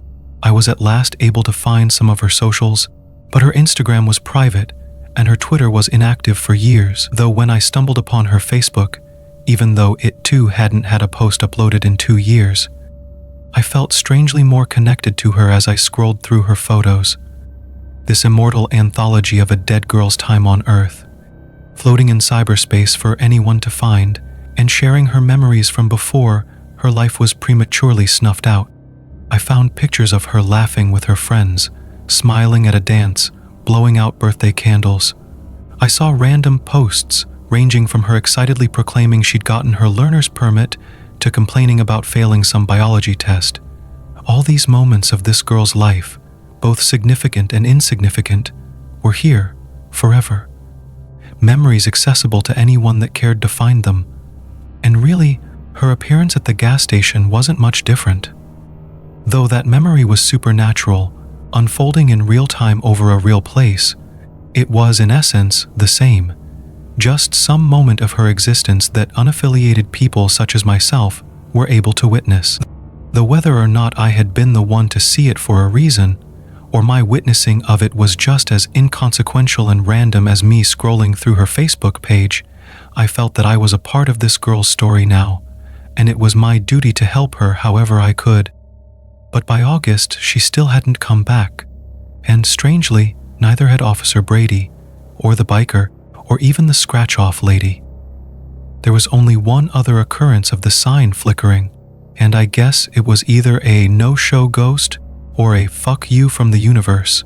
I was at last able to find some of her socials, but her Instagram was private, and her Twitter was inactive for years, though when I stumbled upon her Facebook, even though it too hadn't had a post uploaded in 2 years, I felt strangely more connected to her as I scrolled through her photos. This immortal anthology of a dead girl's time on Earth, floating in cyberspace for anyone to find, and sharing her memories from before her life was prematurely snuffed out. I found pictures of her laughing with her friends, smiling at a dance, blowing out birthday candles. I saw random posts ranging from her excitedly proclaiming she'd gotten her learner's permit to complaining about failing some biology test. All these moments of this girl's life, both significant and insignificant, were here forever. Memories accessible to anyone that cared to find them. And really, her appearance at the gas station wasn't much different. Though that memory was supernatural, unfolding in real time over a real place, it was in essence the same. Just some moment of her existence that unaffiliated people such as myself were able to witness. Though whether or not I had been the one to see it for a reason, or my witnessing of it was just as inconsequential and random as me scrolling through her Facebook page, I felt that I was a part of this girl's story now, and it was my duty to help her however I could. But by August, she still hadn't come back, and strangely, neither had Officer Brady, or the biker, or even the scratch-off lady. There was only one other occurrence of the sign flickering, and I guess it was either a no-show ghost or a fuck you from the universe,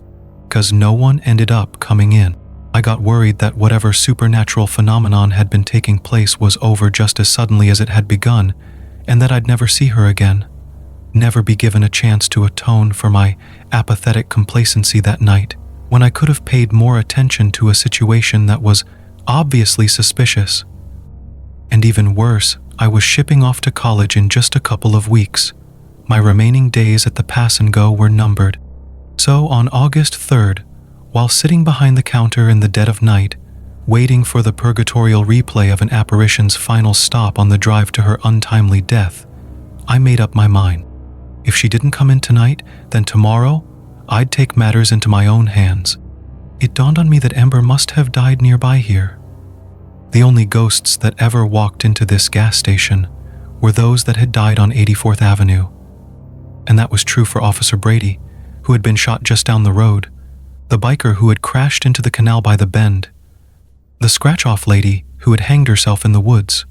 'cause no one ended up coming in. I got worried that whatever supernatural phenomenon had been taking place was over just as suddenly as it had begun, and that I'd never see her again, never be given a chance to atone for my apathetic complacency that night, when I could have paid more attention to a situation that was obviously suspicious. And even worse, I was shipping off to college in just a couple of weeks. My remaining days at the pass and go were numbered. So on August 3rd, while sitting behind the counter in the dead of night, waiting for the purgatorial replay of an apparition's final stop on the drive to her untimely death, I made up my mind. If she didn't come in tonight, then tomorrow, I'd take matters into my own hands. It dawned on me that Amber must have died nearby here. The only ghosts that ever walked into this gas station were those that had died on 84th Avenue. And that was true for Officer Brady, who had been shot just down the road, the biker who had crashed into the canal by the bend, the scratch-off lady who had hanged herself in the woods,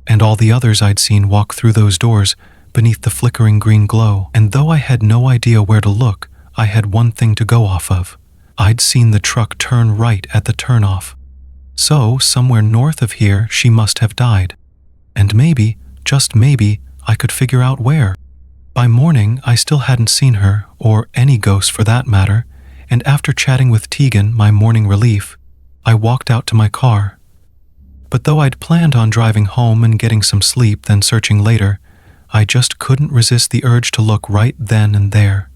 and all the others I'd seen walk through those doors beneath the flickering green glow. And though I had no idea where to look, I had one thing to go off of. I'd seen the truck turn right at the turnoff. So, somewhere north of here, she must have died. And maybe, just maybe, I could figure out where. By morning, I still hadn't seen her, or any ghost for that matter, and after chatting with Tegan, my morning relief, I walked out to my car. But though I'd planned on driving home and getting some sleep, then searching later, I just couldn't resist the urge to look right then and there.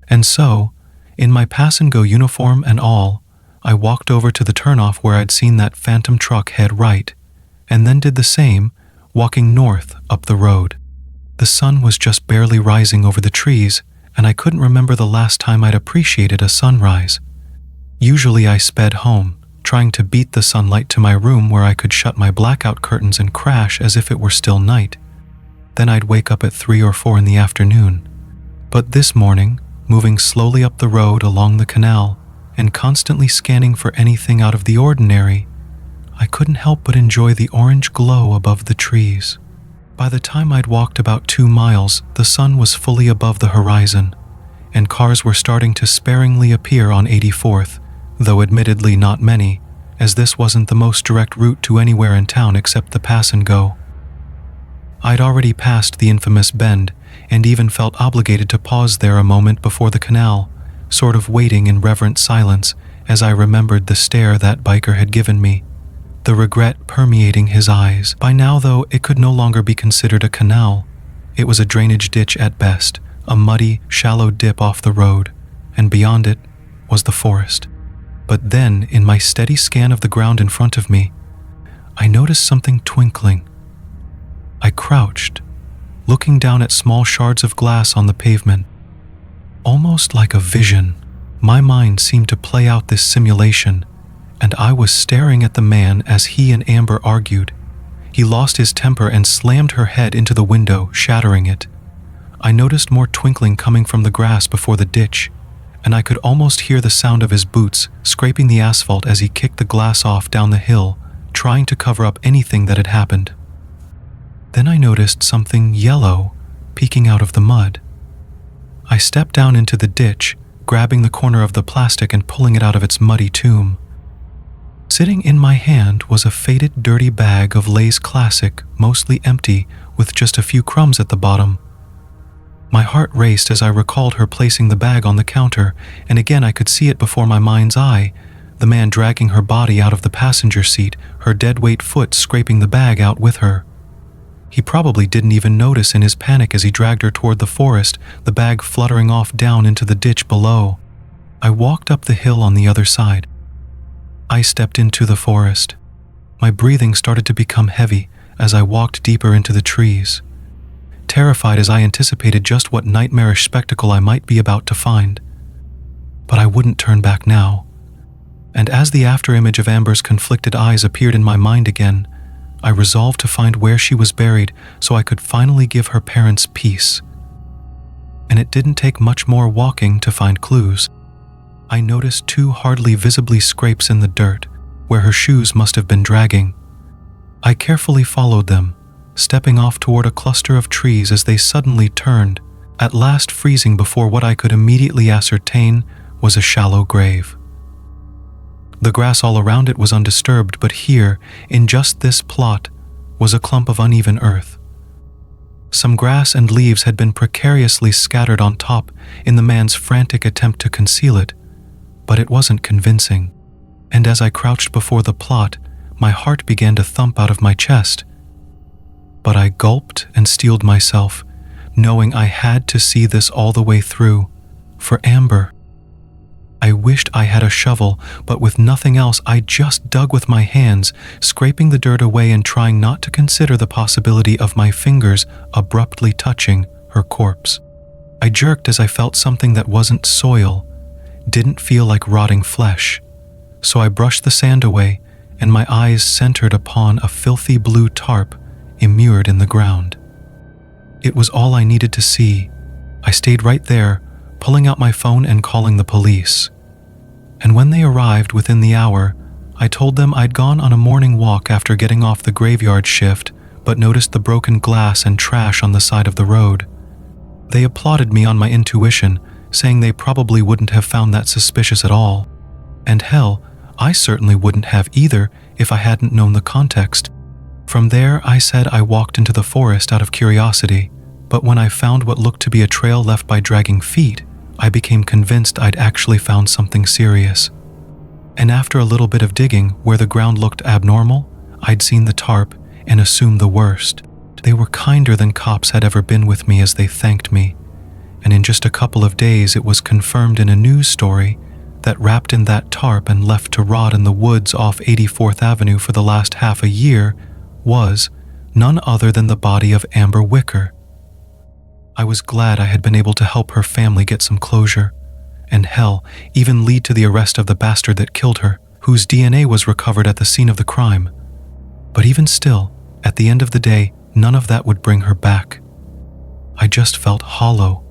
And so, in my pass-and-go uniform and all, I walked over to the turnoff where I'd seen that phantom truck head right, and then did the same, walking north up the road. The sun was just barely rising over the trees, and I couldn't remember the last time I'd appreciated a sunrise. Usually I sped home, trying to beat the sunlight to my room where I could shut my blackout curtains and crash as if it were still night. Then I'd wake up at 3 or 4 in the afternoon. But this morning, moving slowly up the road along the canal and constantly scanning for anything out of the ordinary, I couldn't help but enjoy the orange glow above the trees. By the time I'd walked about 2 miles, the sun was fully above the horizon, and cars were starting to sparingly appear on 84th, though admittedly not many, as this wasn't the most direct route to anywhere in town except the pass and go. I'd already passed the infamous bend, and even felt obligated to pause there a moment before the canal, sort of waiting in reverent silence as I remembered the stare that biker had given me, the regret permeating his eyes. By now, though, it could no longer be considered a canal. It was a drainage ditch at best, a muddy, shallow dip off the road, and beyond it was the forest. But then, in my steady scan of the ground in front of me, I noticed something twinkling. I crouched, looking down at small shards of glass on the pavement. Almost like a vision, my mind seemed to play out this simulation, and I was staring at the man as he and Amber argued. He lost his temper and slammed her head into the window, shattering it. I noticed more twinkling coming from the grass before the ditch, and I could almost hear the sound of his boots scraping the asphalt as he kicked the glass off down the hill, trying to cover up anything that had happened. Then I noticed something yellow peeking out of the mud. I stepped down into the ditch, grabbing the corner of the plastic and pulling it out of its muddy tomb. Sitting in my hand was a faded, dirty bag of Lay's Classic, mostly empty, with just a few crumbs at the bottom. My heart raced as I recalled her placing the bag on the counter, and again I could see it before my mind's eye, the man dragging her body out of the passenger seat, her dead-weight foot scraping the bag out with her. He probably didn't even notice in his panic as he dragged her toward the forest, the bag fluttering off down into the ditch below. I walked up the hill on the other side. I stepped into the forest. My breathing started to become heavy as I walked deeper into the trees, terrified as I anticipated just what nightmarish spectacle I might be about to find. But I wouldn't turn back now. And as the afterimage of Amber's conflicted eyes appeared in my mind again, I resolved to find where she was buried so I could finally give her parents peace. And it didn't take much more walking to find clues. I noticed 2 hardly visibly scrapes in the dirt, where her shoes must have been dragging. I carefully followed them, stepping off toward a cluster of trees as they suddenly turned, at last freezing before what I could immediately ascertain was a shallow grave. The grass all around it was undisturbed, but here, in just this plot, was a clump of uneven earth. Some grass and leaves had been precariously scattered on top in the man's frantic attempt to conceal it, but it wasn't convincing. And as I crouched before the plot, my heart began to thump out of my chest. But I gulped and steeled myself, knowing I had to see this all the way through, for Amber. I wished I had a shovel, but with nothing else I just dug with my hands, scraping the dirt away and trying not to consider the possibility of my fingers abruptly touching her corpse. I jerked as I felt something that wasn't soil, didn't feel like rotting flesh, so I brushed the sand away and my eyes centered upon a filthy blue tarp immured in the ground. It was all I needed to see. I stayed right there, pulling out my phone and calling the police. And when they arrived within the hour, I told them I'd gone on a morning walk after getting off the graveyard shift, but noticed the broken glass and trash on the side of the road. They applauded me on my intuition, saying they probably wouldn't have found that suspicious at all. And hell, I certainly wouldn't have either if I hadn't known the context. From there, I said I walked into the forest out of curiosity, but when I found what looked to be a trail left by dragging feet, I became convinced I'd actually found something serious. And after a little bit of digging where the ground looked abnormal, I'd seen the tarp and assumed the worst. They were kinder than cops had ever been with me as they thanked me. And in just a couple of days, it was confirmed in a news story that wrapped in that tarp and left to rot in the woods off 84th Avenue for the last half a year was none other than the body of Amber Wicker. I was glad I had been able to help her family get some closure, and hell, even lead to the arrest of the bastard that killed her, whose DNA was recovered at the scene of the crime. But even still, at the end of the day, none of that would bring her back. I just felt hollow.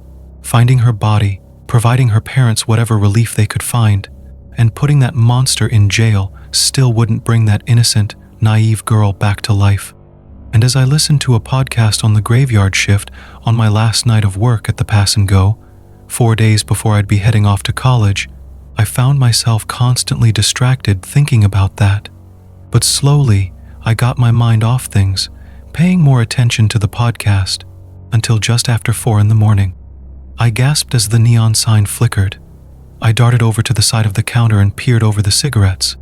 Finding her body, providing her parents whatever relief they could find, and putting that monster in jail still wouldn't bring that innocent, naive girl back to life. And as I listened to a podcast on the graveyard shift on my last night of work at the Pass and Go, 4 days before I'd be heading off to college, I found myself constantly distracted thinking about that. But slowly, I got my mind off things, paying more attention to the podcast, until just after 4 in the morning. I gasped as the neon sign flickered. I darted over to the side of the counter and peered over the cigarettes.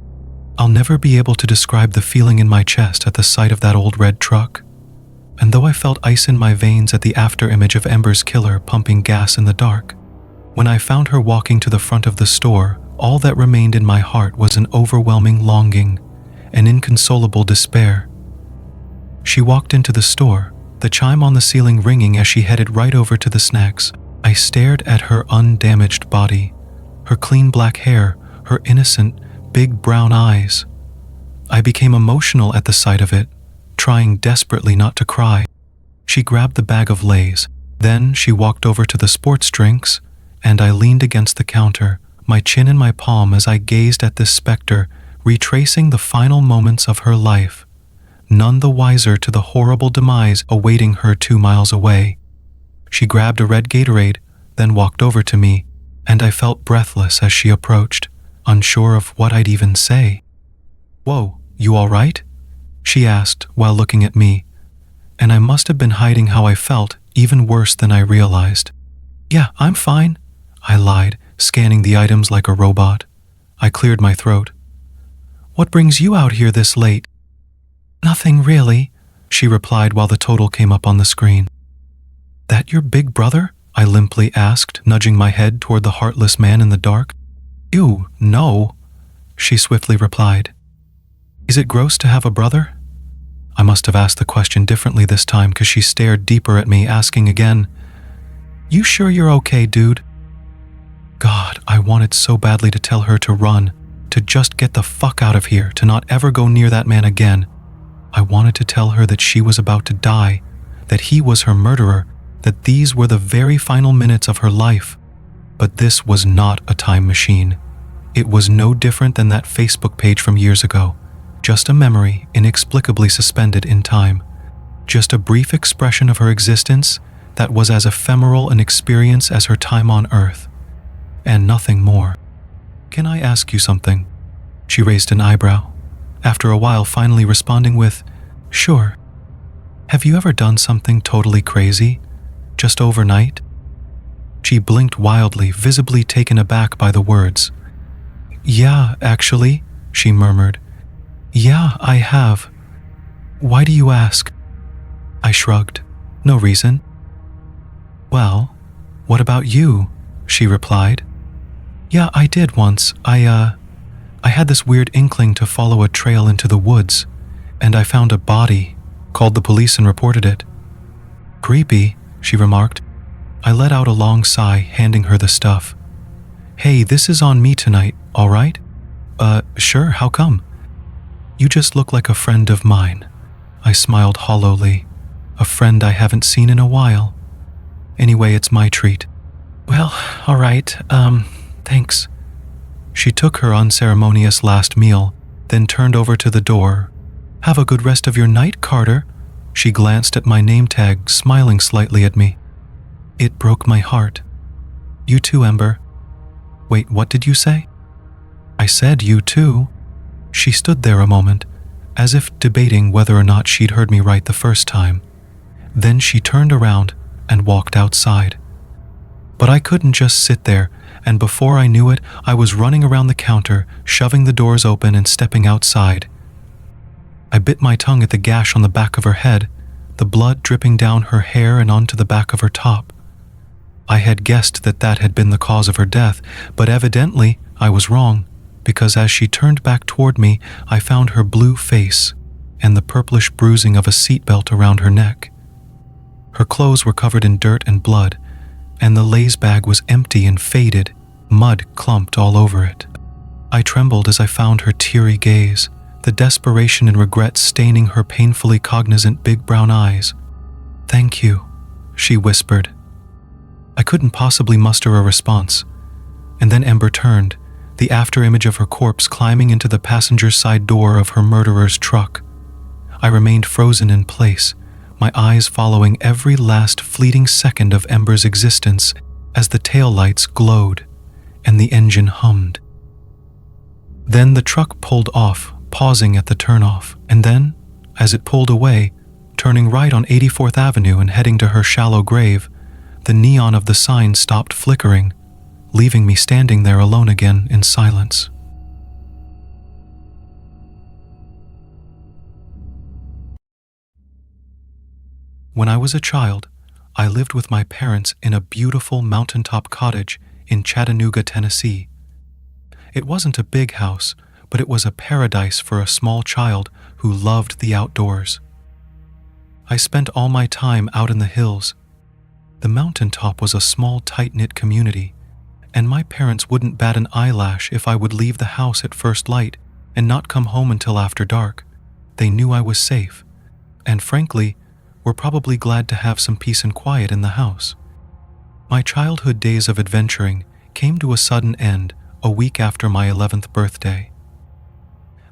I'll never be able to describe the feeling in my chest at the sight of that old red truck. And though I felt ice in my veins at the after-image of Ember's killer pumping gas in the dark, when I found her walking to the front of the store, all that remained in my heart was an overwhelming longing, an inconsolable despair. She walked into the store, the chime on the ceiling ringing as she headed right over to the snacks. I stared at her undamaged body, her clean black hair, her innocent, big brown eyes. I became emotional at the sight of it, trying desperately not to cry. She grabbed the bag of Lay's. Then she walked over to the sports drinks, and I leaned against the counter, my chin in my palm as I gazed at this specter, retracing the final moments of her life, none the wiser to the horrible demise awaiting her 2 miles away. She grabbed a red Gatorade, then walked over to me, and I felt breathless as she approached, unsure of what I'd even say. "Whoa, you all right?" she asked while looking at me, and I must have been hiding how I felt even worse than I realized. "Yeah, I'm fine," I lied, scanning the items like a robot. I cleared my throat. "What brings you out here this late?" "Nothing really," she replied while the total came up on the screen. "That your big brother?" I limply asked, nudging my head toward the heartless man in the dark. "Ew, no," she swiftly replied. "Is it gross to have a brother?" I must have asked the question differently this time because she stared deeper at me, asking again, "You sure you're okay, dude?" God, I wanted so badly to tell her to run, to just get the fuck out of here, to not ever go near that man again. I wanted to tell her that she was about to die, that he was her murderer, that these were the very final minutes of her life. But this was not a time machine. It was no different than that Facebook page from years ago, just a memory inexplicably suspended in time, just a brief expression of her existence that was as ephemeral an experience as her time on Earth, and nothing more. "Can I ask you something?" She raised an eyebrow, after a while finally responding with, "Sure. Have you ever done something totally crazy, just overnight?" She blinked wildly, visibly taken aback by the words. "Yeah, actually," she murmured. "Yeah, I have. Why do you ask?" I shrugged. "No reason." "Well, what about you?" she replied. "Yeah, I did once. I had this weird inkling to follow a trail into the woods, and I found a body, called the police and reported it." "Creepy," she remarked. I let out a long sigh, handing her the stuff. "Hey, this is on me tonight, all right?" Sure, how come?" "You just look like a friend of mine. I smiled hollowly. A friend I haven't seen in a while. Anyway, it's my treat. Well, all right, thanks. She took her unceremonious last meal, then turned over to the door. Have a good rest of your night, Carter. She glanced at my name tag, smiling slightly at me. It broke my heart. You too, Ember. Wait, what did you say? I said you too. She stood there a moment, as if debating whether or not she'd heard me right the first time. Then she turned around and walked outside. But I couldn't just sit there, and before I knew it, I was running around the counter, shoving the doors open and stepping outside. I bit my tongue at the gash on the back of her head, the blood dripping down her hair and onto the back of her top. I had guessed that that had been the cause of her death, but evidently I was wrong, because as she turned back toward me, I found her blue face and the purplish bruising of a seatbelt around her neck. Her clothes were covered in dirt and blood, and the Lay's bag was empty and faded, mud clumped all over it. I trembled as I found her teary gaze, the desperation and regret staining her painfully cognizant big brown eyes. Thank you, she whispered. I couldn't possibly muster a response, and then Ember turned, the afterimage of her corpse climbing into the passenger side door of her murderer's truck. I remained frozen in place, my eyes following every last fleeting second of Ember's existence as the taillights glowed and the engine hummed. Then the truck pulled off, pausing at the turnoff, and then, as it pulled away, turning right on 84th Avenue and heading to her shallow grave, the neon of the sign stopped flickering, leaving me standing there alone again in silence. When I was a child, I lived with my parents in a beautiful mountaintop cottage in Chattanooga, Tennessee. It wasn't a big house, but it was a paradise for a small child who loved the outdoors. I spent all my time out in the hills. The mountaintop was a small, tight-knit community, and my parents wouldn't bat an eyelash if I would leave the house at first light and not come home until after dark. They knew I was safe, and frankly, were probably glad to have some peace and quiet in the house. My childhood days of adventuring came to a sudden end a week after my 11th birthday.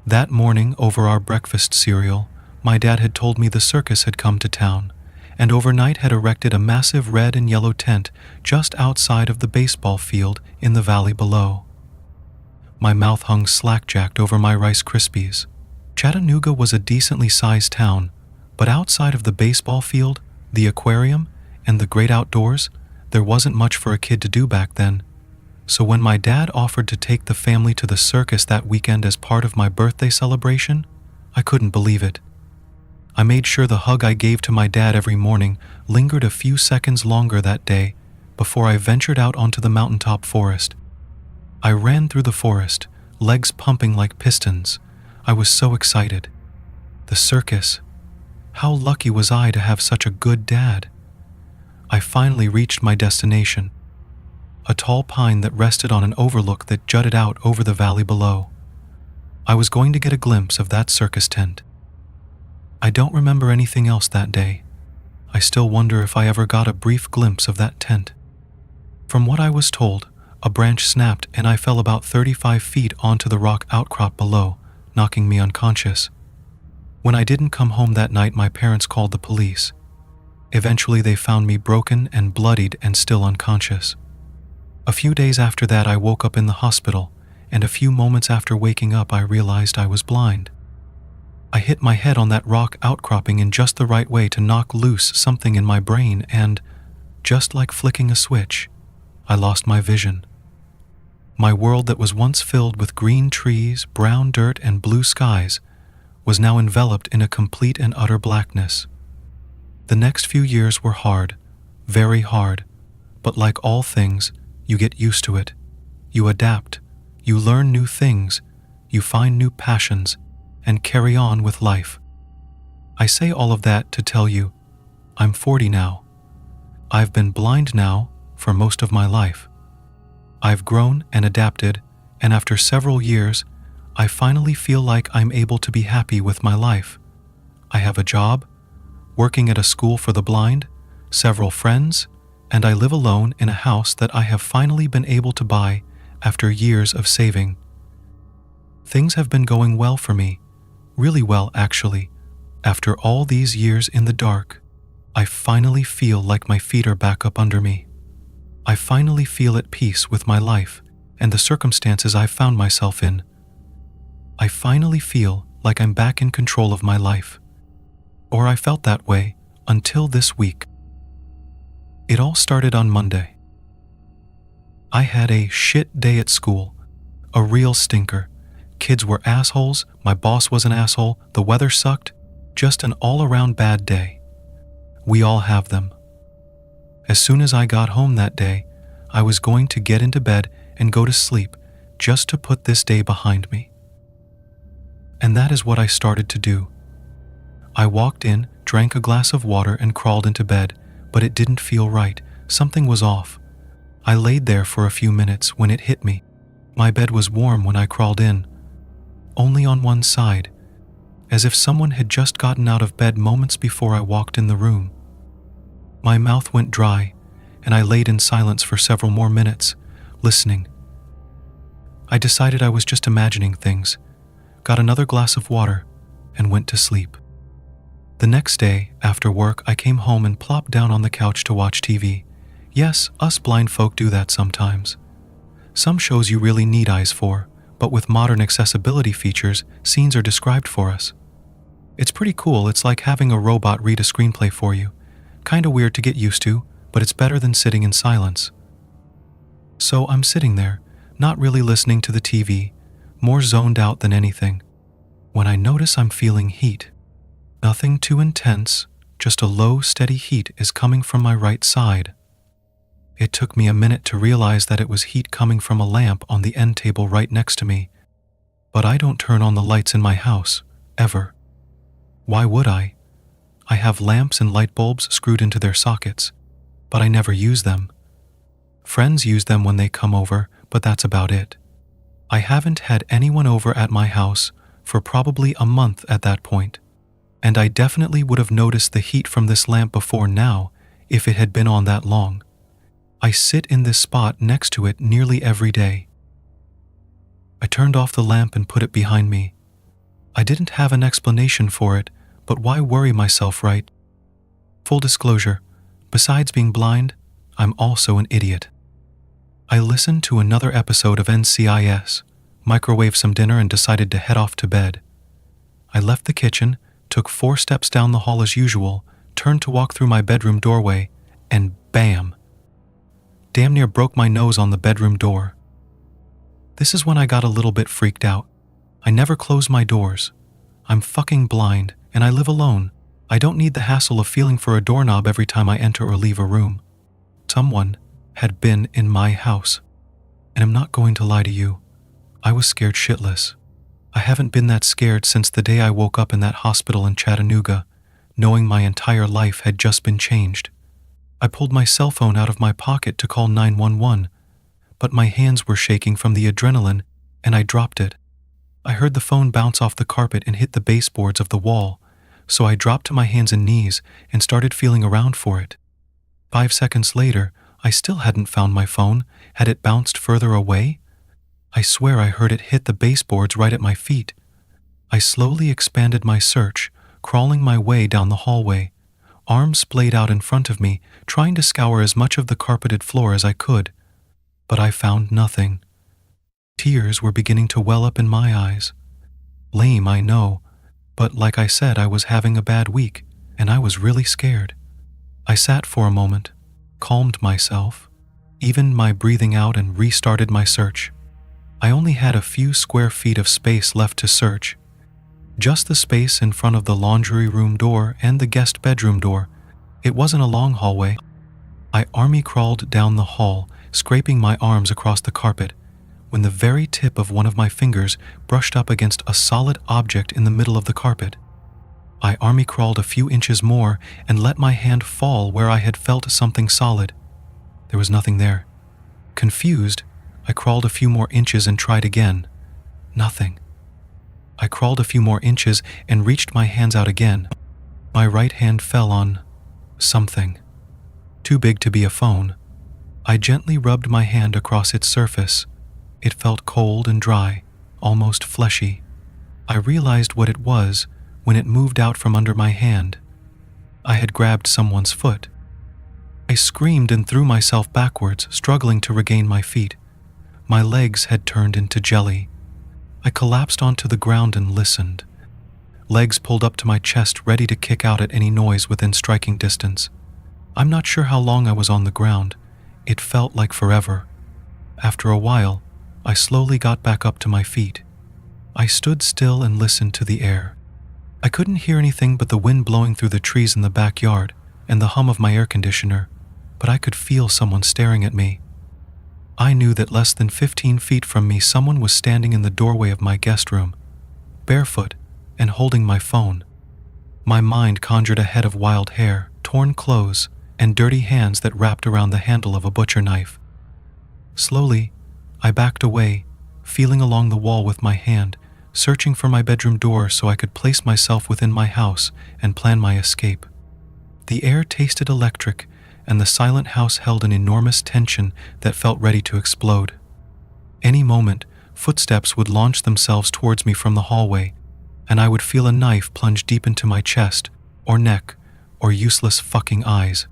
That morning, over our breakfast cereal, my dad had told me the circus had come to town, and overnight had erected a massive red and yellow tent just outside of the baseball field in the valley below. My mouth hung slack-jacked over my Rice Krispies. Chattanooga was a decently sized town, but outside of the baseball field, the aquarium, and the great outdoors, there wasn't much for a kid to do back then. So when my dad offered to take the family to the circus that weekend as part of my birthday celebration, I couldn't believe it. I made sure the hug I gave to my dad every morning lingered a few seconds longer that day before I ventured out onto the mountaintop forest. I ran through the forest, legs pumping like pistons. I was so excited. The circus. How lucky was I to have such a good dad? I finally reached my destination, a tall pine that rested on an overlook that jutted out over the valley below. I was going to get a glimpse of that circus tent. I don't remember anything else that day. I still wonder if I ever got a brief glimpse of that tent. From what I was told, a branch snapped and I fell about 35 feet onto the rock outcrop below, knocking me unconscious. When I didn't come home that night, my parents called the police. Eventually, they found me broken and bloodied and still unconscious. A few days after that, I woke up in the hospital, and a few moments after waking up, I realized I was blind. I hit my head on that rock outcropping in just the right way to knock loose something in my brain, and, just like flicking a switch, I lost my vision. My world that was once filled with green trees, brown dirt, and blue skies was now enveloped in a complete and utter blackness. The next few years were hard, very hard, but like all things, you get used to it. You adapt, you learn new things, you find new passions, and carry on with life. I say all of that to tell you, I'm 40 now. I've been blind now for most of my life. I've grown and adapted, and after several years, I finally feel like I'm able to be happy with my life. I have a job, working at a school for the blind, several friends, and I live alone in a house that I have finally been able to buy after years of saving. Things have been going well for me, really well actually. After all these years in the dark, I finally feel like my feet are back up under me. I finally feel at peace with my life and the circumstances I've found myself in. I finally feel like I'm back in control of my life. Or I felt that way until this week. It all started on Monday. I had a shit day at school, a real stinker. Kids were assholes, my boss was an asshole, the weather sucked, just an all-around bad day. We all have them. As soon as I got home that day, I was going to get into bed and go to sleep just to put this day behind me. And that is what I started to do. I walked in, drank a glass of water, and crawled into bed, but it didn't feel right. Something was off. I laid there for a few minutes when it hit me. My bed was warm when I crawled in, only on one side, as if someone had just gotten out of bed moments before I walked in the room. My mouth went dry, and I laid in silence for several more minutes, listening. I decided I was just imagining things, got another glass of water, and went to sleep. The next day, after work, I came home and plopped down on the couch to watch TV. Yes, us blind folk do that sometimes. Some shows you really need eyes for, but with modern accessibility features, scenes are described for us. It's pretty cool. It's like having a robot read a screenplay for you. Kinda weird to get used to, but it's better than sitting in silence. So I'm sitting there, not really listening to the TV, more zoned out than anything, when I notice I'm feeling heat. Nothing too intense, just a low, steady heat is coming from my right side. It took me a minute to realize that it was heat coming from a lamp on the end table right next to me. But I don't turn on the lights in my house, ever. Why would I? I have lamps and light bulbs screwed into their sockets, but I never use them. Friends use them when they come over, but that's about it. I haven't had anyone over at my house for probably a month at that point, and I definitely would have noticed the heat from this lamp before now if it had been on that long. I sit in this spot next to it nearly every day. I turned off the lamp and put it behind me. I didn't have an explanation for it, but why worry myself, right? Full disclosure, besides being blind, I'm also an idiot. I listened to another episode of NCIS, microwaved some dinner, and decided to head off to bed. I left the kitchen, took 4 steps down the hall as usual, turned to walk through my bedroom doorway, and bam! Damn near broke my nose on the bedroom door. This is when I got a little bit freaked out. I never close my doors. I'm fucking blind, and I live alone. I don't need the hassle of feeling for a doorknob every time I enter or leave a room. Someone had been in my house. And I'm not going to lie to you, I was scared shitless. I haven't been that scared since the day I woke up in that hospital in Chattanooga, knowing my entire life had just been changed. I pulled my cell phone out of my pocket to call 911, but my hands were shaking from the adrenaline, and I dropped it. I heard the phone bounce off the carpet and hit the baseboards of the wall, so I dropped to my hands and knees and started feeling around for it. 5 seconds later, I still hadn't found my phone. Had it bounced further away? I swear I heard it hit the baseboards right at my feet. I slowly expanded my search, crawling my way down the hallway, arms splayed out in front of me, trying to scour as much of the carpeted floor as I could. But I found nothing. Tears were beginning to well up in my eyes. Lame, I know, but like I said, I was having a bad week, and I was really scared. I sat for a moment, calmed myself, evened my breathing out, and restarted my search. I only had a few square feet of space left to search. Just the space in front of the laundry room door and the guest bedroom door. It wasn't a long hallway. I army crawled down the hall, scraping my arms across the carpet, when the very tip of one of my fingers brushed up against a solid object in the middle of the carpet. I army crawled a few inches more and let my hand fall where I had felt something solid. There was nothing there. Confused, I crawled a few more inches and tried again. Nothing. I crawled a few more inches and reached my hands out again. My right hand fell on something. Too big to be a phone. I gently rubbed my hand across its surface. It felt cold and dry, almost fleshy. I realized what it was when it moved out from under my hand. I had grabbed someone's foot. I screamed and threw myself backwards, struggling to regain my feet. My legs had turned into jelly. I collapsed onto the ground and listened. Legs pulled up to my chest, ready to kick out at any noise within striking distance. I'm not sure how long I was on the ground. It felt like forever. After a while, I slowly got back up to my feet. I stood still and listened to the air. I couldn't hear anything but the wind blowing through the trees in the backyard and the hum of my air conditioner, but I could feel someone staring at me. I knew that less than 15 feet from me, someone was standing in the doorway of my guest room, barefoot and holding my phone. My mind conjured a head of wild hair, torn clothes, and dirty hands that wrapped around the handle of a butcher knife. Slowly, I backed away, feeling along the wall with my hand, searching for my bedroom door so I could place myself within my house and plan my escape. The air tasted electric, and the silent house held an enormous tension that felt ready to explode. Any moment, footsteps would launch themselves towards me from the hallway, and I would feel a knife plunge deep into my chest, or neck, or useless fucking eyes.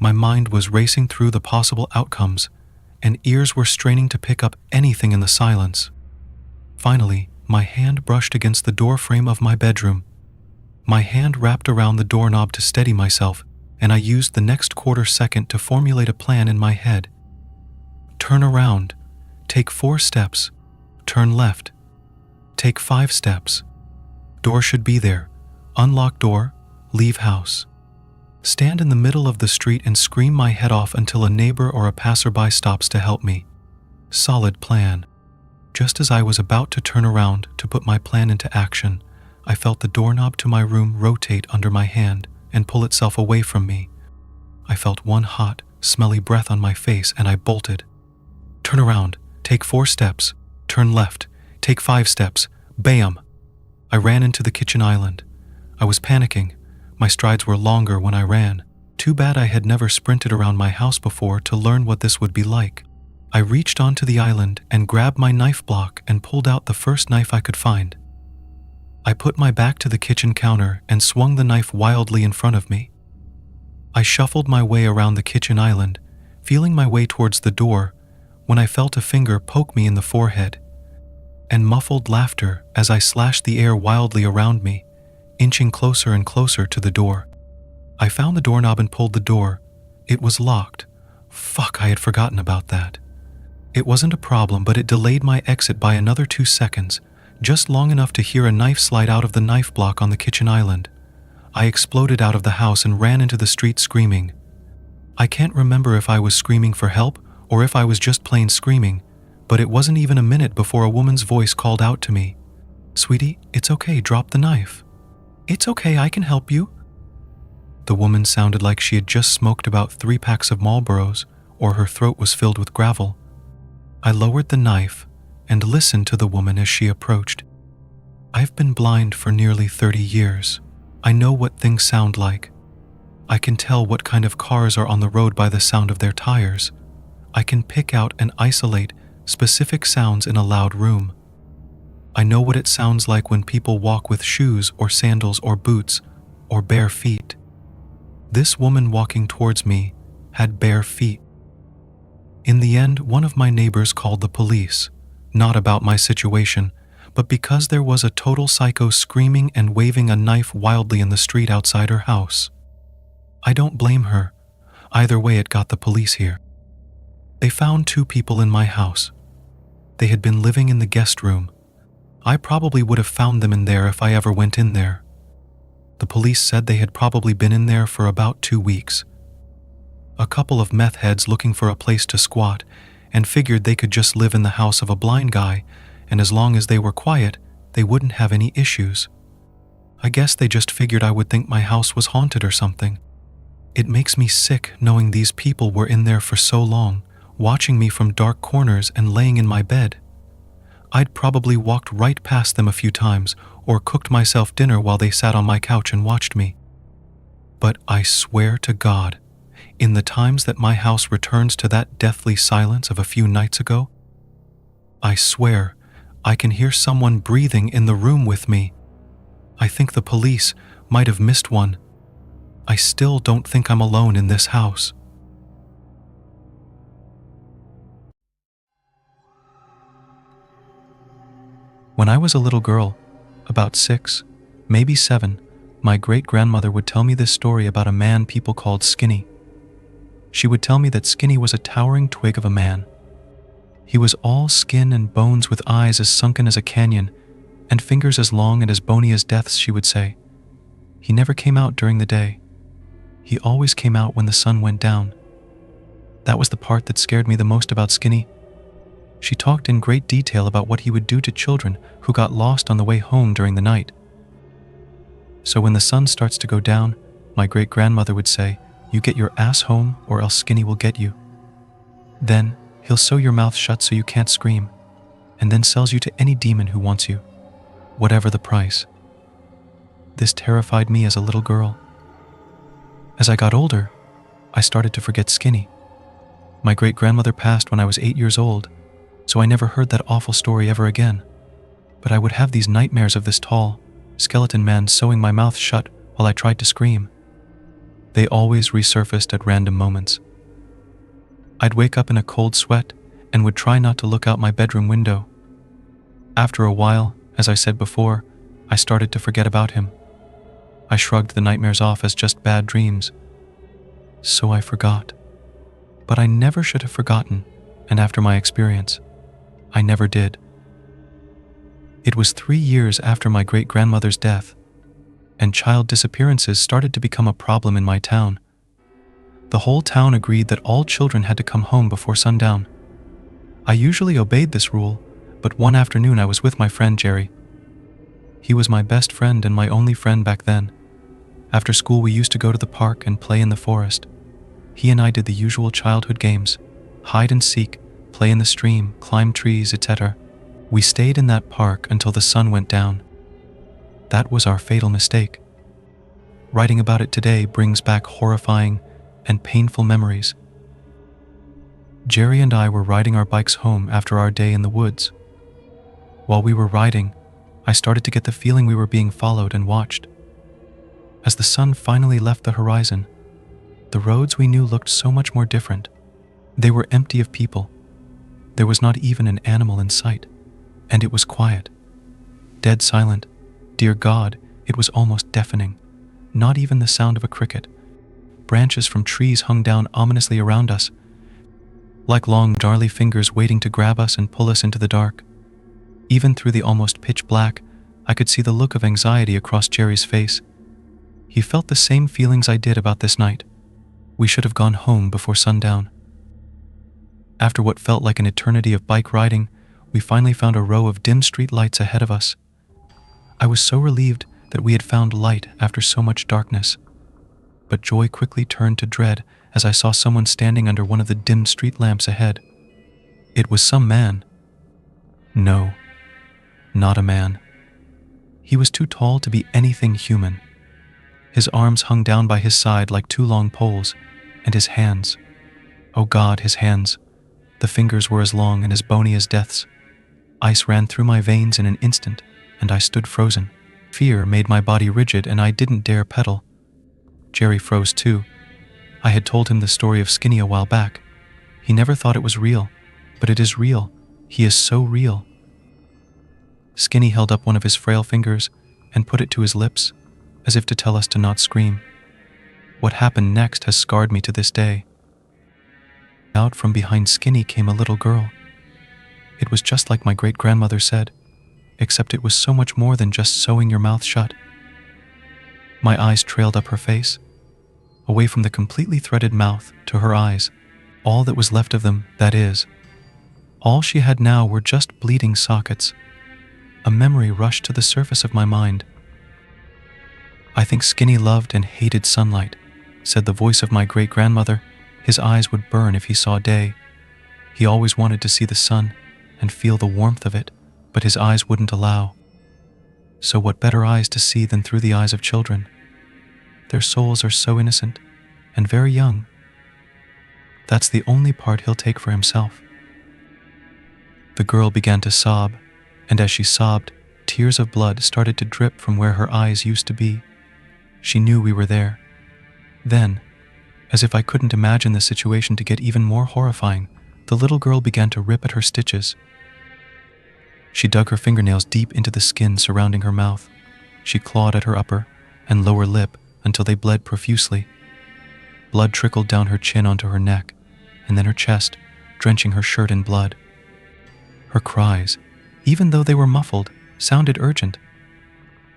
My mind was racing through the possible outcomes, and ears were straining to pick up anything in the silence. Finally, my hand brushed against the door frame of my bedroom. My hand wrapped around the doorknob to steady myself, and I used the next quarter second to formulate a plan in my head. Turn around, take 4 steps, turn left, take 5 steps. Door should be there. Unlock door, leave house. Stand in the middle of the street and scream my head off until a neighbor or a passerby stops to help me. Solid plan. Just as I was about to turn around to put my plan into action, I felt the doorknob to my room rotate under my hand and pull itself away from me. I felt one hot, smelly breath on my face, and I bolted. Turn around, take 4 steps, turn left, take 5 steps, bam! I ran into the kitchen island. I was panicking. My strides were longer when I ran. Too bad I had never sprinted around my house before to learn what this would be like. I reached onto the island and grabbed my knife block and pulled out the first knife I could find. I put my back to the kitchen counter and swung the knife wildly in front of me. I shuffled my way around the kitchen island, feeling my way towards the door, when I felt a finger poke me in the forehead, and muffled laughter as I slashed the air wildly around me, inching closer and closer to the door. I found the doorknob and pulled the door. It was locked. Fuck, I had forgotten about that. It wasn't a problem, but it delayed my exit by another 2 seconds, just long enough to hear a knife slide out of the knife block on the kitchen island. I exploded out of the house and ran into the street screaming. I can't remember if I was screaming for help or if I was just plain screaming, but it wasn't even a minute before a woman's voice called out to me. "Sweetie, it's okay, drop the knife." "It's okay, I can help you." The woman sounded like she had just smoked about 3 packs of Marlboros, or her throat was filled with gravel. I lowered the knife and listened to the woman as she approached. I've been blind for nearly 30 years. I know what things sound like. I can tell what kind of cars are on the road by the sound of their tires. I can pick out and isolate specific sounds in a loud room. I know what it sounds like when people walk with shoes or sandals or boots or bare feet. This woman walking towards me had bare feet. In the end, one of my neighbors called the police, not about my situation, but because there was a total psycho screaming and waving a knife wildly in the street outside her house. I don't blame her. Either way, it got the police here. They found 2 people in my house. They had been living in the guest room. I probably would have found them in there if I ever went in there. The police said they had probably been in there for about 2 weeks. A couple of meth heads looking for a place to squat and figured they could just live in the house of a blind guy, and as long as they were quiet, they wouldn't have any issues. I guess they just figured I would think my house was haunted or something. It makes me sick knowing these people were in there for so long, watching me from dark corners and laying in my bed. I'd probably walked right past them a few times or cooked myself dinner while they sat on my couch and watched me. But I swear to God, in the times that my house returns to that deathly silence of a few nights ago, I swear I can hear someone breathing in the room with me. I think the police might have missed one. I still don't think I'm alone in this house. When I was a little girl, about 6, maybe 7, my great-grandmother would tell me this story about a man people called Skinny. She would tell me that Skinny was a towering twig of a man. He was all skin and bones with eyes as sunken as a canyon and fingers as long and as bony as death's, she would say. He never came out during the day. He always came out when the sun went down. That was the part that scared me the most about Skinny. She talked in great detail about what he would do to children who got lost on the way home during the night. So when the sun starts to go down, my great-grandmother would say, "You get your ass home or else Skinny will get you." Then he'll sew your mouth shut so you can't scream, and then sells you to any demon who wants you, whatever the price. This terrified me as a little girl. As I got older, I started to forget Skinny. My great-grandmother passed when I was 8 years old, so I never heard that awful story ever again. But I would have these nightmares of this tall, skeleton man sewing my mouth shut while I tried to scream. They always resurfaced at random moments. I'd wake up in a cold sweat and would try not to look out my bedroom window. After a while, as I said before, I started to forget about him. I shrugged the nightmares off as just bad dreams. So I forgot. But I never should have forgotten, and after my experience, I never did. It was 3 years after my great-grandmother's death, and child disappearances started to become a problem in my town. The whole town agreed that all children had to come home before sundown. I usually obeyed this rule, but one afternoon I was with my friend Jerry. He was my best friend and my only friend back then. After school we used to go to the park and play in the forest. He and I did the usual childhood games, hide and seek, play in the stream, climb trees, etc. We stayed in that park until the sun went down. That was our fatal mistake. Writing about it today brings back horrifying and painful memories. Jerry and I were riding our bikes home after our day in the woods. While we were riding, I started to get the feeling we were being followed and watched. As the sun finally left the horizon, the roads we knew looked so much more different. They were empty of people. There was not even an animal in sight, and it was quiet. Dead silent. Dear God, it was almost deafening. Not even the sound of a cricket. Branches from trees hung down ominously around us, like long, gnarly fingers waiting to grab us and pull us into the dark. Even through the almost pitch black, I could see the look of anxiety across Jerry's face. He felt the same feelings I did about this night. We should have gone home before sundown. After what felt like an eternity of bike riding, we finally found a row of dim street lights ahead of us. I was so relieved that we had found light after so much darkness. But joy quickly turned to dread as I saw someone standing under one of the dim street lamps ahead. It was some man. No, not a man. He was too tall to be anything human. His arms hung down by his side like 2 long poles, and his hands. Oh God, his hands. The fingers were as long and as bony as death's. Ice ran through my veins in an instant, and I stood frozen. Fear made my body rigid, and I didn't dare pedal. Jerry froze too. I had told him the story of Skinny a while back. He never thought it was real, but it is real. He is so real. Skinny held up one of his frail fingers and put it to his lips, as if to tell us to not scream. What happened next has scarred me to this day. Out from behind Skinny came a little girl. It was just like my great-grandmother said, except it was so much more than just sewing your mouth shut. My eyes trailed up her face, away from the completely threaded mouth to her eyes, all that was left of them, that is. All she had now were just bleeding sockets. A memory rushed to the surface of my mind. I think Skinny loved and hated sunlight, said the voice of my great-grandmother. His eyes would burn if he saw day. He always wanted to see the sun and feel the warmth of it, but his eyes wouldn't allow. So what better eyes to see than through the eyes of children? Their souls are so innocent and very young. That's the only part he'll take for himself." The girl began to sob, and as she sobbed, tears of blood started to drip from where her eyes used to be. She knew we were there. Then, as if I couldn't imagine the situation to get even more horrifying, the little girl began to rip at her stitches. She dug her fingernails deep into the skin surrounding her mouth. She clawed at her upper and lower lip until they bled profusely. Blood trickled down her chin onto her neck, and then her chest, drenching her shirt in blood. Her cries, even though they were muffled, sounded urgent.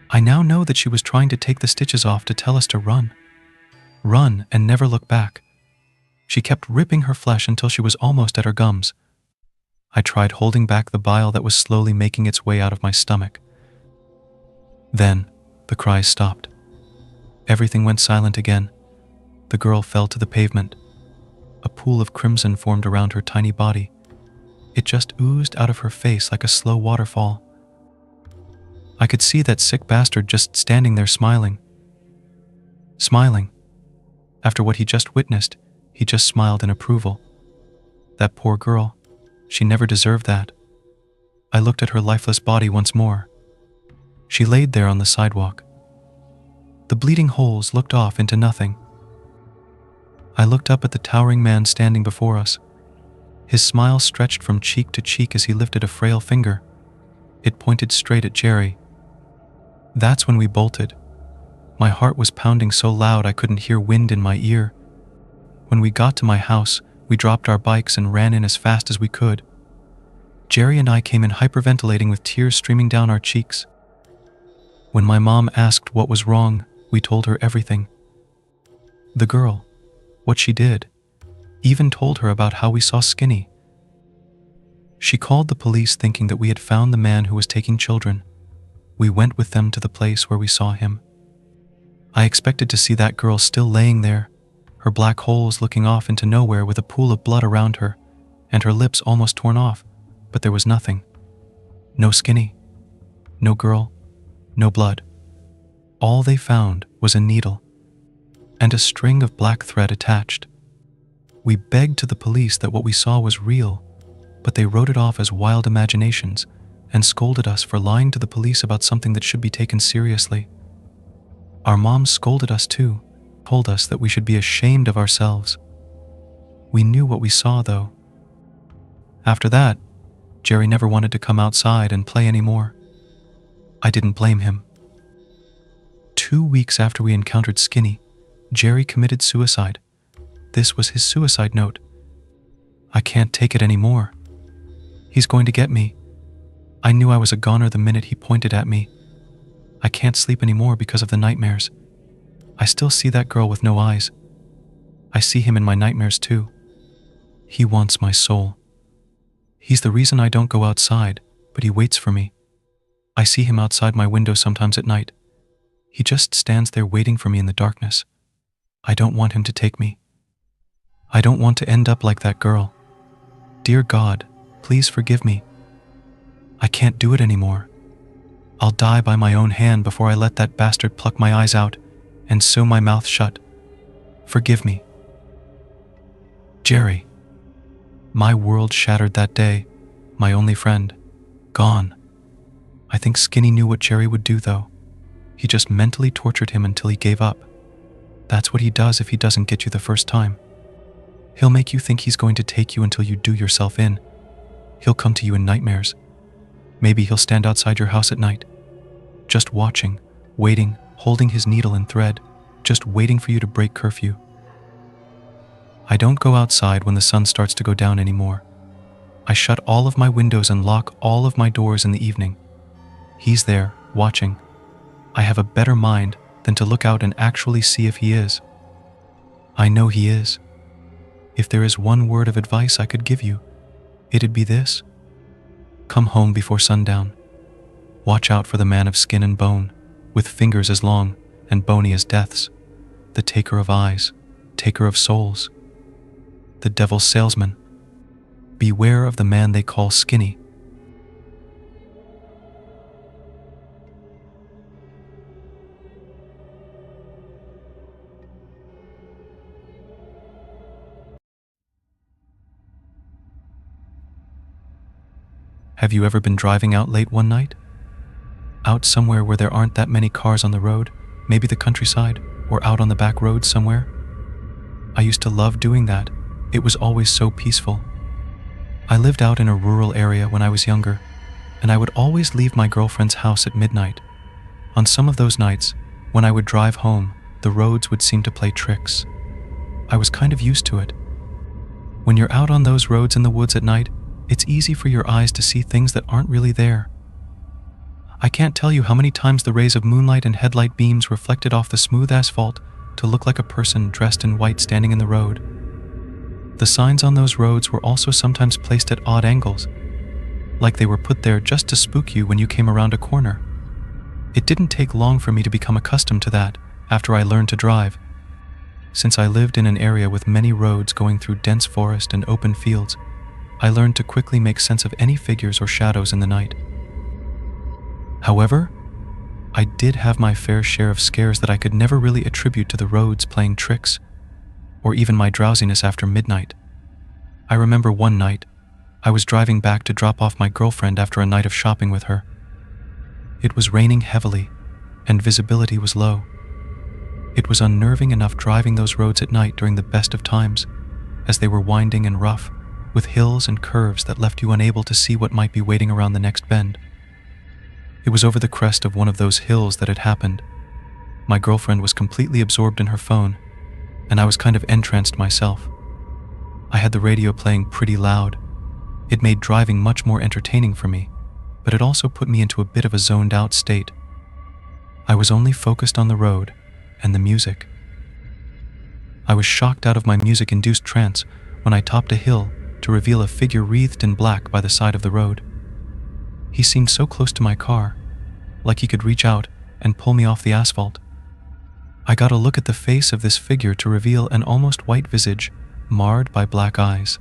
I now know that she was trying to take the stitches off to tell us to run. Run and never look back. She kept ripping her flesh until she was almost at her gums. I tried holding back the bile that was slowly making its way out of my stomach. Then, the cries stopped. Everything went silent again. The girl fell to the pavement. A pool of crimson formed around her tiny body. It just oozed out of her face like a slow waterfall. I could see that sick bastard just standing there smiling. Smiling. After what he just witnessed, he just smiled in approval. That poor girl. She never deserved that. I looked at her lifeless body once more. She laid there on the sidewalk. The bleeding holes looked off into nothing. I looked up at the towering man standing before us. His smile stretched from cheek to cheek as he lifted a frail finger. It pointed straight at Jerry. That's when we bolted. My heart was pounding so loud I couldn't hear wind in my ear. When we got to my house, we dropped our bikes and ran in as fast as we could. Jerry and I came in hyperventilating with tears streaming down our cheeks. When my mom asked what was wrong, we told her everything. The girl, what she did, even told her about how we saw Skinny. She called the police thinking that we had found the man who was taking children. We went with them to the place where we saw him. I expected to see that girl still laying there, her black holes looking off into nowhere with a pool of blood around her, and her lips almost torn off, but there was nothing. No Skinny. No girl. No blood. All they found was a needle and a string of black thread attached. We begged to the police that what we saw was real, but they wrote it off as wild imaginations and scolded us for lying to the police about something that should be taken seriously. Our mom scolded us too, told us that we should be ashamed of ourselves. We knew what we saw, though. After that, Jerry never wanted to come outside and play anymore. I didn't blame him. 2 weeks after we encountered Skinny, Jerry committed suicide. This was his suicide note. I can't take it anymore. He's going to get me. I knew I was a goner the minute he pointed at me. I can't sleep anymore because of the nightmares. I still see that girl with no eyes. I see him in my nightmares too. He wants my soul. He's the reason I don't go outside, but he waits for me. I see him outside my window sometimes at night. He just stands there waiting for me in the darkness. I don't want him to take me. I don't want to end up like that girl. Dear God, please forgive me. I can't do it anymore. I'll die by my own hand before I let that bastard pluck my eyes out and sew my mouth shut. Forgive me. Jerry. My world shattered that day. My only friend. Gone. I think Skinny knew what Jerry would do, though. He just mentally tortured him until he gave up. That's what he does if he doesn't get you the first time. He'll make you think he's going to take you until you do yourself in. He'll come to you in nightmares. Maybe he'll stand outside your house at night, just watching, waiting, holding his needle and thread, just waiting for you to break curfew. I don't go outside when the sun starts to go down anymore. I shut all of my windows and lock all of my doors in the evening. He's there, watching. I have a better mind than to look out and actually see if he is. I know he is. If there is one word of advice I could give you, it'd be this. Come home before sundown. Watch out for the man of skin and bone, with fingers as long and bony as death's, the taker of eyes, taker of souls, the devil's salesman. Beware of the man they call Skinny. Have you ever been driving out late one night? Out somewhere where there aren't that many cars on the road, maybe the countryside, or out on the back roads somewhere? I used to love doing that. It was always so peaceful. I lived out in a rural area when I was younger, and I would always leave my girlfriend's house at midnight. On some of those nights, when I would drive home, the roads would seem to play tricks. I was kind of used to it. When you're out on those roads in the woods at night, it's easy for your eyes to see things that aren't really there. I can't tell you how many times the rays of moonlight and headlight beams reflected off the smooth asphalt to look like a person dressed in white standing in the road. The signs on those roads were also sometimes placed at odd angles, like they were put there just to spook you when you came around a corner. It didn't take long for me to become accustomed to that after I learned to drive. Since I lived in an area with many roads going through dense forest and open fields, I learned to quickly make sense of any figures or shadows in the night. However, I did have my fair share of scares that I could never really attribute to the roads playing tricks, or even my drowsiness after midnight. I remember one night, I was driving back to drop off my girlfriend after a night of shopping with her. It was raining heavily, and visibility was low. It was unnerving enough driving those roads at night during the best of times, as they were winding and rough, with hills and curves that left you unable to see what might be waiting around the next bend. It was over the crest of one of those hills that it happened. My girlfriend was completely absorbed in her phone, and I was kind of entranced myself. I had the radio playing pretty loud. It made driving much more entertaining for me, but it also put me into a bit of a zoned-out state. I was only focused on the road and the music. I was shocked out of my music-induced trance when I topped a hill to reveal a figure wreathed in black by the side of the road. He seemed so close to my car, like he could reach out and pull me off the asphalt. I got a look at the face of this figure to reveal an almost white visage, marred by black eyes.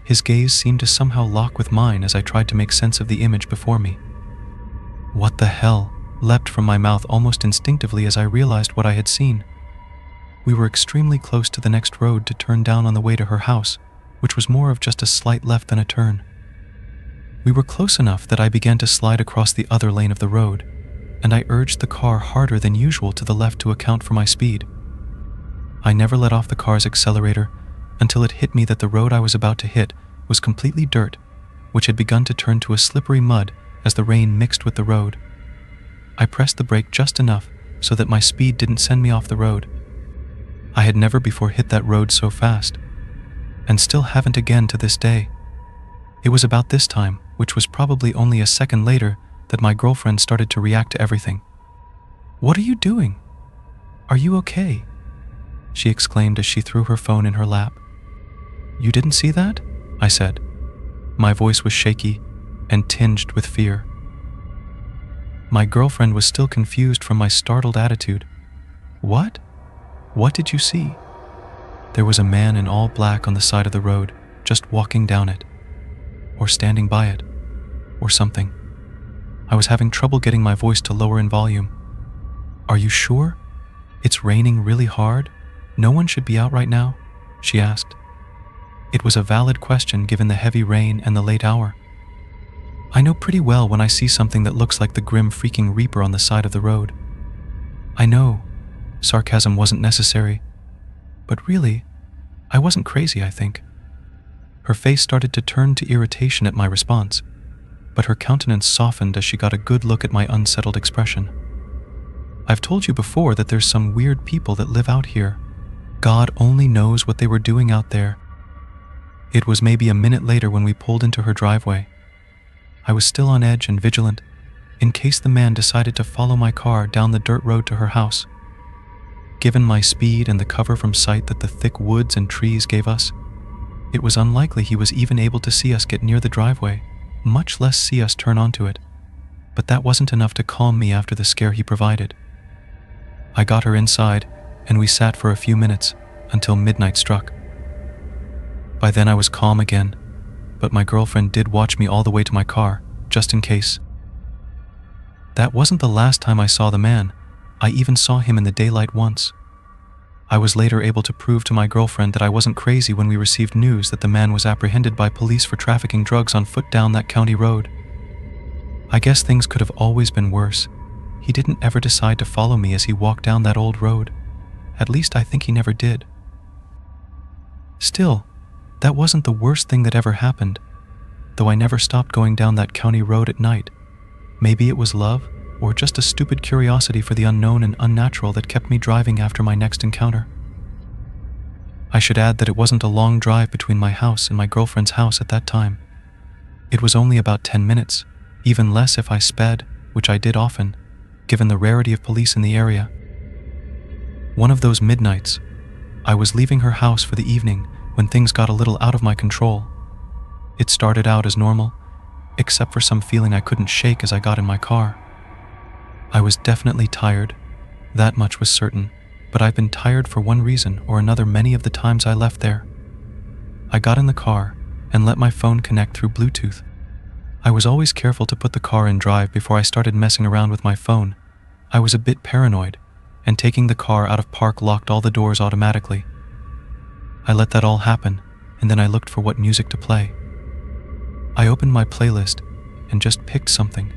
His gaze seemed to somehow lock with mine as I tried to make sense of the image before me. What the hell leapt from my mouth almost instinctively as I realized what I had seen. We were extremely close to the next road to turn down on the way to her house, which was more of just a slight left than a turn. We were close enough that I began to slide across the other lane of the road, and I urged the car harder than usual to the left to account for my speed. I never let off the car's accelerator until it hit me that the road I was about to hit was completely dirt, which had begun to turn to a slippery mud as the rain mixed with the road. I pressed the brake just enough so that my speed didn't send me off the road. I had never before hit that road so fast, and still haven't again to this day. It was about this time, which was probably only a second later, that my girlfriend started to react to everything. "What are you doing? Are you okay?" she exclaimed as she threw her phone in her lap. "You didn't see that?" I said. My voice was shaky and tinged with fear. My girlfriend was still confused from my startled attitude. "What? What did you see?" There was a man in all black on the side of the road, just walking down it, or standing by it, or something. I was having trouble getting my voice to lower in volume. "Are you sure? It's raining really hard? No one should be out right now?" she asked. It was a valid question given the heavy rain and the late hour. I know pretty well when I see something that looks like the grim freaking reaper on the side of the road. I know, sarcasm wasn't necessary, but really, I wasn't crazy, I think. Her face started to turn to irritation at my response, but her countenance softened as she got a good look at my unsettled expression. "I've told you before that there's some weird people that live out here. God only knows what they were doing out there." It was maybe a minute later when we pulled into her driveway. I was still on edge and vigilant, in case the man decided to follow my car down the dirt road to her house. Given my speed and the cover from sight that the thick woods and trees gave us, it was unlikely he was even able to see us get near the driveway, much less see us turn onto it. But that wasn't enough to calm me after the scare he provided. I got her inside, and we sat for a few minutes until midnight struck. By then I was calm again, but my girlfriend did watch me all the way to my car, just in case. That wasn't the last time I saw the man. I even saw him in the daylight once. I was later able to prove to my girlfriend that I wasn't crazy when we received news that the man was apprehended by police for trafficking drugs on foot down that county road. I guess things could have always been worse. He didn't ever decide to follow me as he walked down that old road. At least I think he never did. Still, that wasn't the worst thing that ever happened, though I never stopped going down that county road at night. Maybe it was love, or just a stupid curiosity for the unknown and unnatural that kept me driving after my next encounter. I should add that it wasn't a long drive between my house and my girlfriend's house at that time. It was only about 10 minutes, even less if I sped, which I did often, given the rarity of police in the area. One of those midnights, I was leaving her house for the evening when things got a little out of my control. It started out as normal, except for some feeling I couldn't shake as I got in my car. I was definitely tired, that much was certain, but I've been tired for one reason or another many of the times I left there. I got in the car and let my phone connect through Bluetooth. I was always careful to put the car in drive before I started messing around with my phone. I was a bit paranoid, and taking the car out of park locked all the doors automatically. I let that all happen, and then I looked for what music to play. I opened my playlist and just picked something.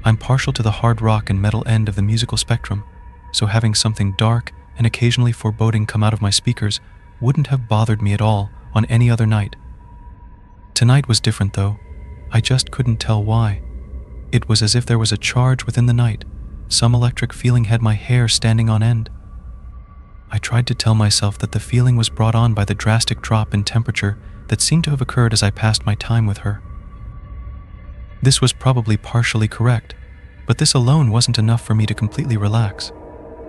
I'm partial to the hard rock and metal end of the musical spectrum, so having something dark and occasionally foreboding come out of my speakers wouldn't have bothered me at all on any other night. Tonight was different though. I just couldn't tell why. It was as if there was a charge within the night. Some electric feeling had my hair standing on end. I tried to tell myself that the feeling was brought on by the drastic drop in temperature that seemed to have occurred as I passed my time with her. This was probably partially correct, but this alone wasn't enough for me to completely relax.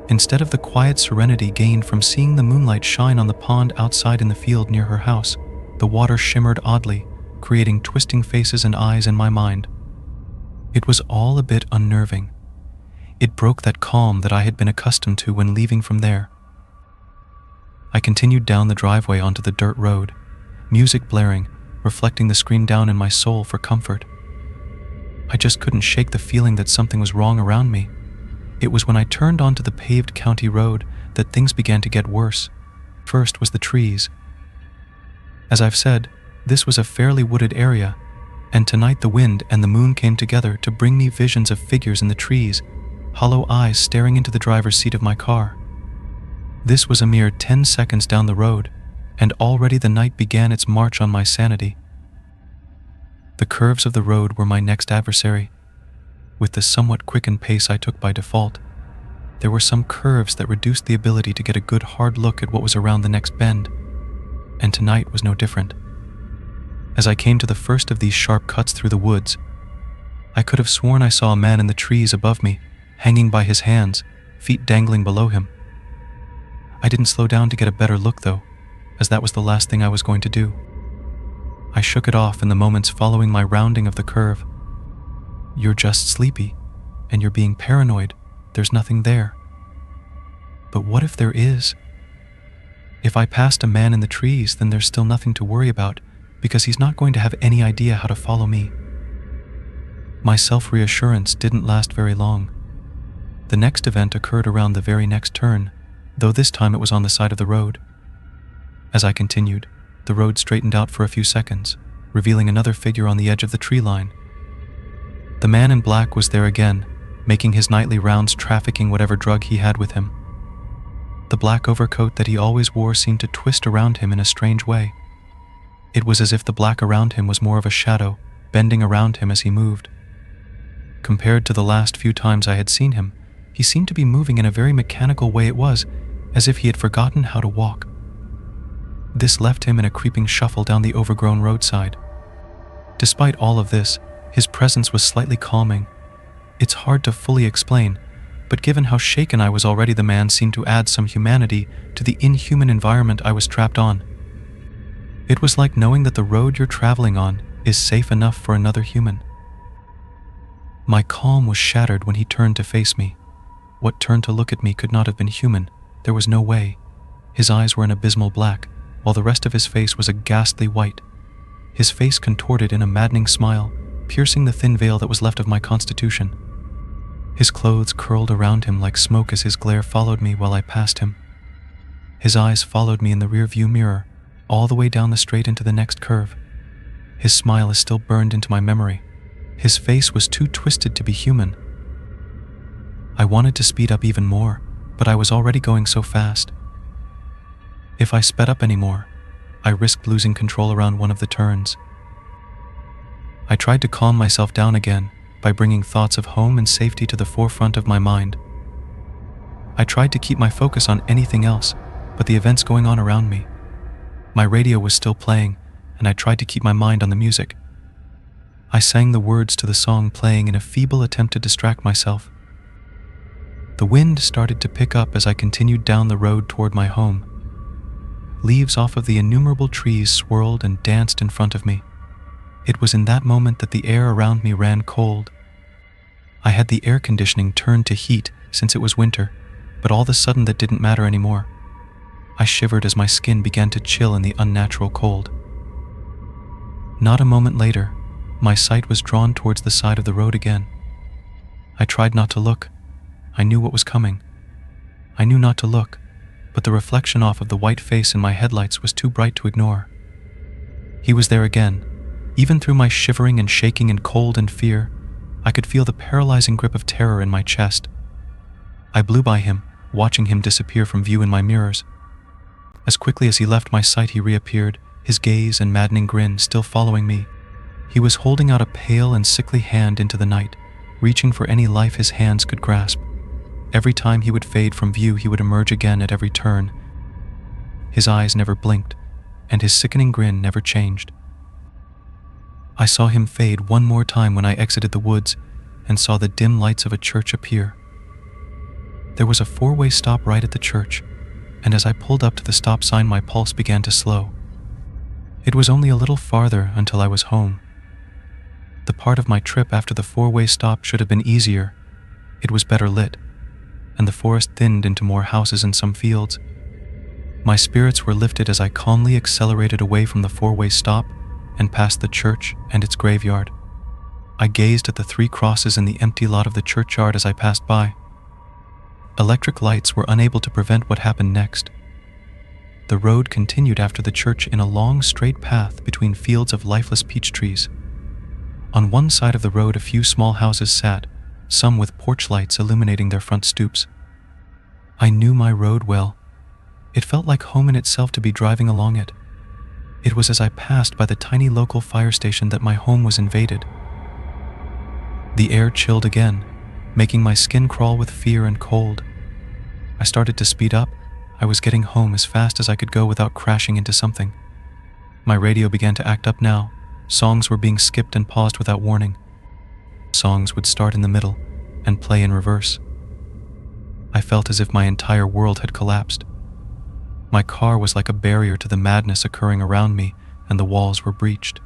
Instead of the quiet serenity gained from seeing the moonlight shine on the pond outside in the field near her house, the water shimmered oddly, creating twisting faces and eyes in my mind. It was all a bit unnerving. It broke that calm that I had been accustomed to when leaving from there. I continued down the driveway onto the dirt road, music blaring, reflecting the screen down in my soul for comfort. I just couldn't shake the feeling that something was wrong around me. It was when I turned onto the paved county road that things began to get worse. First was the trees. As I've said, this was a fairly wooded area, and tonight the wind and the moon came together to bring me visions of figures in the trees, hollow eyes staring into the driver's seat of my car. This was a mere 10 seconds down the road, and already the night began its march on my sanity. The curves of the road were my next adversary. With the somewhat quickened pace I took by default, there were some curves that reduced the ability to get a good hard look at what was around the next bend, and tonight was no different. As I came to the first of these sharp cuts through the woods, I could have sworn I saw a man in the trees above me, hanging by his hands, feet dangling below him. I didn't slow down to get a better look though, as that was the last thing I was going to do. I shook it off in the moments following my rounding of the curve. You're just sleepy, and you're being paranoid. There's nothing there. But what if there is? If I passed a man in the trees, then there's still nothing to worry about, because he's not going to have any idea how to follow me. My self-reassurance didn't last very long. The next event occurred around the very next turn, though this time it was on the side of the road. As I continued, the road straightened out for a few seconds, revealing another figure on the edge of the tree line. The man in black was there again, making his nightly rounds trafficking whatever drug he had with him. The black overcoat that he always wore seemed to twist around him in a strange way. It was as if the black around him was more of a shadow, bending around him as he moved. Compared to the last few times I had seen him, he seemed to be moving in a very mechanical way. It was as if he had forgotten how to walk. This left him in a creeping shuffle down the overgrown roadside. Despite all of this, his presence was slightly calming. It's hard to fully explain, but given how shaken I was already, the man seemed to add some humanity to the inhuman environment I was trapped on. It was like knowing that the road you're traveling on is safe enough for another human. My calm was shattered when he turned to face me. What turned to look at me could not have been human. There was no way. His eyes were an abysmal black, while the rest of his face was a ghastly white. His face contorted in a maddening smile, piercing the thin veil that was left of my constitution. His clothes curled around him like smoke as his glare followed me while I passed him. His eyes followed me in the rear-view mirror, all the way down the straight into the next curve. His smile is still burned into my memory. His face was too twisted to be human. I wanted to speed up even more, but I was already going so fast. If I sped up anymore, I risked losing control around one of the turns. I tried to calm myself down again by bringing thoughts of home and safety to the forefront of my mind. I tried to keep my focus on anything else but the events going on around me. My radio was still playing, and I tried to keep my mind on the music. I sang the words to the song playing in a feeble attempt to distract myself. The wind started to pick up as I continued down the road toward my home. Leaves off of the innumerable trees swirled and danced in front of me. It was in that moment that the air around me ran cold. I had the air conditioning turned to heat since it was winter, but all of a sudden that didn't matter anymore. I shivered as my skin began to chill in the unnatural cold. Not a moment later, my sight was drawn towards the side of the road again. I tried not to look. I knew what was coming. I knew not to look, but the reflection off of the white face in my headlights was too bright to ignore. He was there again. Even through my shivering and shaking and cold and fear, I could feel the paralyzing grip of terror in my chest. I blew by him, watching him disappear from view in my mirrors. As quickly as he left my sight, he reappeared, his gaze and maddening grin still following me. He was holding out a pale and sickly hand into the night, reaching for any life his hands could grasp. Every time he would fade from view, he would emerge again at every turn. His eyes never blinked, and his sickening grin never changed. I saw him fade one more time when I exited the woods and saw the dim lights of a church appear. There was a four-way stop right at the church, and as I pulled up to the stop sign, my pulse began to slow. It was only a little farther until I was home. The part of my trip after the four-way stop should have been easier. It was better lit, and the forest thinned into more houses and some fields. My spirits were lifted as I calmly accelerated away from the four-way stop and past the church and its graveyard. I gazed at the 3 crosses in the empty lot of the churchyard as I passed by. Electric lights were unable to prevent what happened next. The road continued after the church in a long, straight path between fields of lifeless peach trees. On one side of the road, a few small houses sat, some with porch lights illuminating their front stoops. I knew my road well. It felt like home in itself to be driving along it. It was as I passed by the tiny local fire station that my home was invaded. The air chilled again, making my skin crawl with fear and cold. I started to speed up. I was getting home as fast as I could go without crashing into something. My radio began to act up now. Songs were being skipped and paused without warning. Songs would start in the middle and play in reverse. I felt as if my entire world had collapsed. My car was like a barrier to the madness occurring around me, and the walls were breached.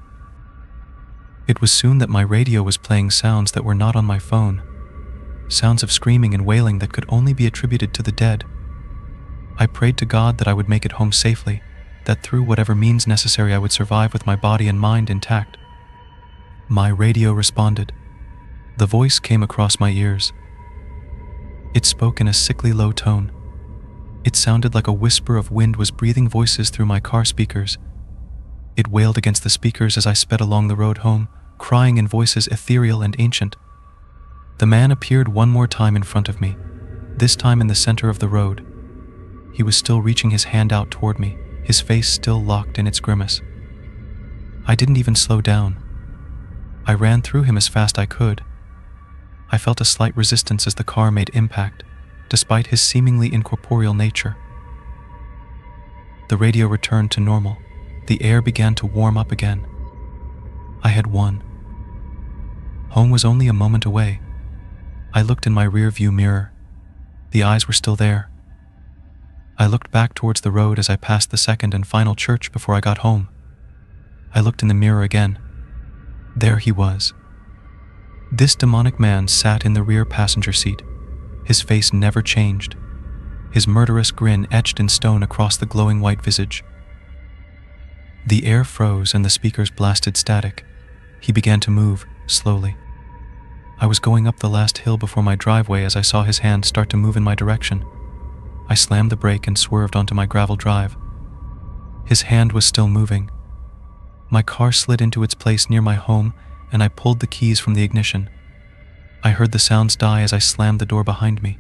It was soon that my radio was playing sounds that were not on my phone, sounds of screaming and wailing that could only be attributed to the dead. I prayed to God that I would make it home safely, that through whatever means necessary I would survive with my body and mind intact. My radio responded. The voice came across my ears. It spoke in a sickly low tone. It sounded like a whisper of wind was breathing voices through my car speakers. It wailed against the speakers as I sped along the road home, crying in voices ethereal and ancient. The man appeared one more time in front of me, this time in the center of the road. He was still reaching his hand out toward me, his face still locked in its grimace. I didn't even slow down. I ran through him as fast I could. I felt a slight resistance as the car made impact, despite his seemingly incorporeal nature. The radio returned to normal. The air began to warm up again. I had won. Home was only a moment away. I looked in my rear-view mirror. The eyes were still there. I looked back towards the road as I passed the second and final church before I got home. I looked in the mirror again. There he was. This demonic man sat in the rear passenger seat. His face never changed, his murderous grin etched in stone across the glowing white visage. The air froze and the speakers blasted static. He began to move, slowly. I was going up the last hill before my driveway as I saw his hand start to move in my direction. I slammed the brake and swerved onto my gravel drive. His hand was still moving. My car slid into its place near my home, and I pulled the keys from the ignition. I heard the sounds die as I slammed the door behind me.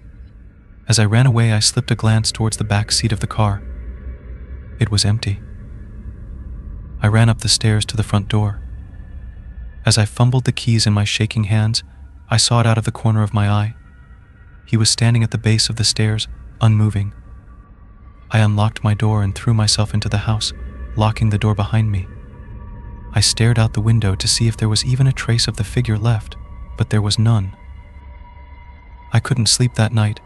As I ran away, I slipped a glance towards the back seat of the car. It was empty. I ran up the stairs to the front door. As I fumbled the keys in my shaking hands, I saw it out of the corner of my eye. He was standing at the base of the stairs, unmoving. I unlocked my door and threw myself into the house, locking the door behind me. I stared out the window to see if there was even a trace of the figure left, but there was none. I couldn't sleep that night,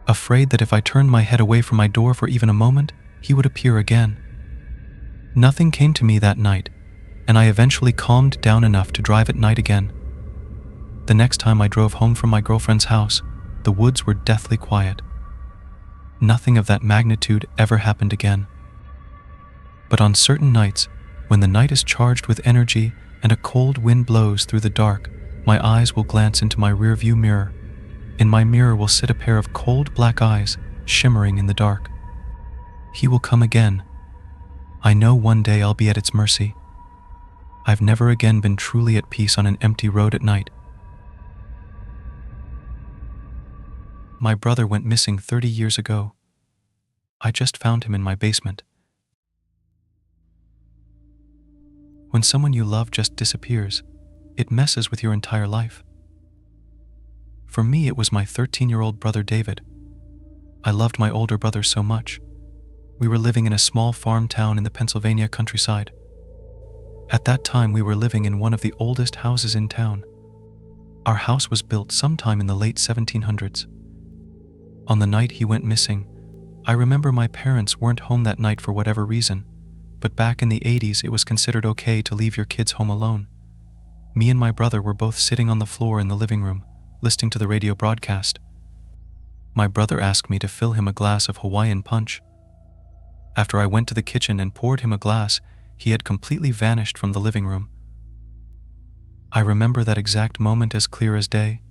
afraid that if I turned my head away from my door for even a moment, he would appear again. Nothing came to me that night, and I eventually calmed down enough to drive at night again. The next time I drove home from my girlfriend's house, the woods were deathly quiet. Nothing of that magnitude ever happened again. But on certain nights, when the night is charged with energy and a cold wind blows through the dark, my eyes will glance into my rearview mirror. In my mirror will sit a pair of cold black eyes, shimmering in the dark. He will come again. I know one day I'll be at its mercy. I've never again been truly at peace on an empty road at night. My brother went missing 30 years ago. I just found him in my basement. When someone you love just disappears, it messes with your entire life. For me, it was my 13-year-old brother David. I loved my older brother so much. We were living in a small farm town in the Pennsylvania countryside. At that time, we were living in one of the oldest houses in town. Our house was built sometime in the late 1700s. On the night he went missing, I remember my parents weren't home that night for whatever reason, but back in the 80s it was considered okay to leave your kids home alone. Me and my brother were both sitting on the floor in the living room, listening to the radio broadcast. My brother asked me to fill him a glass of Hawaiian punch. After I went to the kitchen and poured him a glass, he had completely vanished from the living room. I remember that exact moment as clear as day.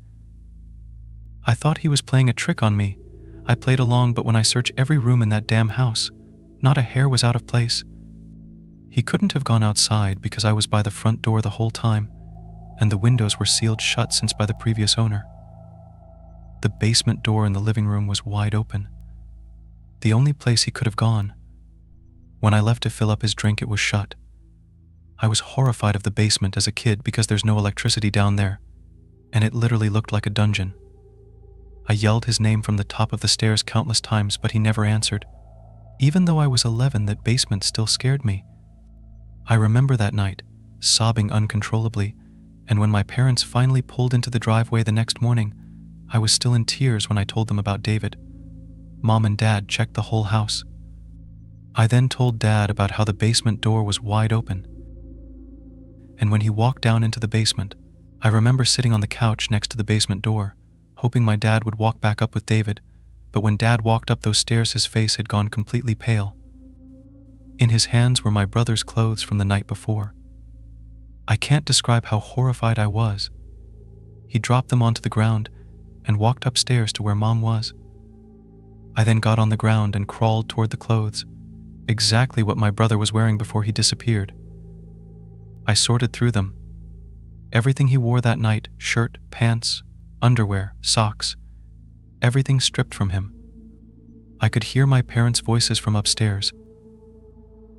I thought he was playing a trick on me. I played along, but when I searched every room in that damn house, not a hair was out of place. He couldn't have gone outside because I was by the front door the whole time, and the windows were sealed shut since by the previous owner. The basement door in the living room was wide open. The only place he could have gone. When I left to fill up his drink, it was shut. I was horrified of the basement as a kid because there's no electricity down there, and it literally looked like a dungeon. I yelled his name from the top of the stairs countless times, but he never answered. Even though I was 11, that basement still scared me. I remember that night, sobbing uncontrollably, and when my parents finally pulled into the driveway the next morning, I was still in tears when I told them about David. Mom and Dad checked the whole house. I then told Dad about how the basement door was wide open. And when he walked down into the basement, I remember sitting on the couch next to the basement door, hoping my dad would walk back up with David, but when Dad walked up those stairs, his face had gone completely pale. In his hands were my brother's clothes from the night before. I can't describe how horrified I was. He dropped them onto the ground and walked upstairs to where Mom was. I then got on the ground and crawled toward the clothes, exactly what my brother was wearing before he disappeared. I sorted through them. Everything he wore that night, shirt, pants, underwear, socks, everything stripped from him. I could hear my parents' voices from upstairs.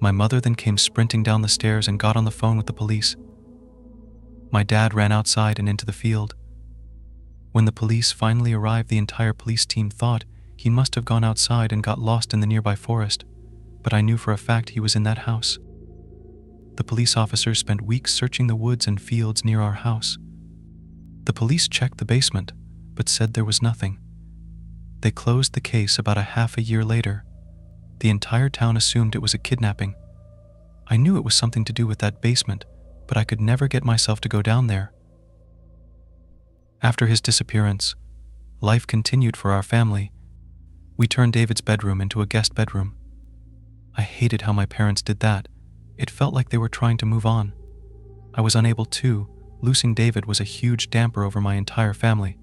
My mother then came sprinting down the stairs and got on the phone with the police. My dad ran outside and into the field. When the police finally arrived, the entire police team thought he must have gone outside and got lost in the nearby forest, but I knew for a fact he was in that house. The police officers spent weeks searching the woods and fields near our house. The police checked the basement, but said there was nothing. They closed the case about a half a year later. The entire town assumed it was a kidnapping. I knew it was something to do with that basement, but I could never get myself to go down there. After his disappearance, life continued for our family. We turned David's bedroom into a guest bedroom. I hated how my parents did that. It felt like they were trying to move on. I was unable to. Losing David was a huge damper over my entire family.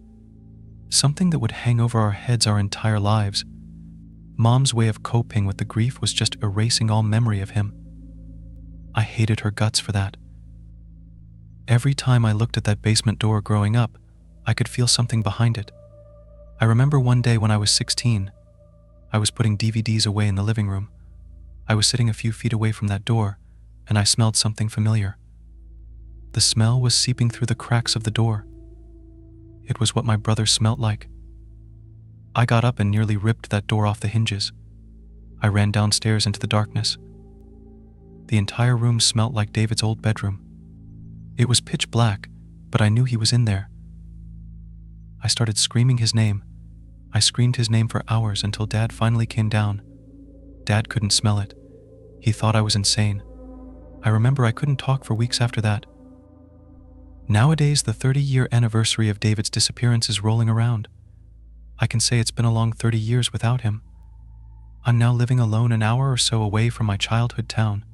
Something that would hang over our heads our entire lives. Mom's way of coping with the grief was just erasing all memory of him. I hated her guts for that. Every time I looked at that basement door growing up, I could feel something behind it. I remember one day when I was 16, I was putting DVDs away in the living room. I was sitting a few feet away from that door, and I smelled something familiar. The smell was seeping through the cracks of the door. It was what my brother smelt like. I got up and nearly ripped that door off the hinges. I ran downstairs into the darkness. The entire room smelt like David's old bedroom. It was pitch black, but I knew he was in there. I started screaming his name. I screamed his name for hours until Dad finally came down. Dad couldn't smell it. He thought I was insane. I remember I couldn't talk for weeks after that. Nowadays, the 30-year anniversary of David's disappearance is rolling around. I can say it's been a long 30 years without him. I'm now living alone an hour or so away from my childhood town.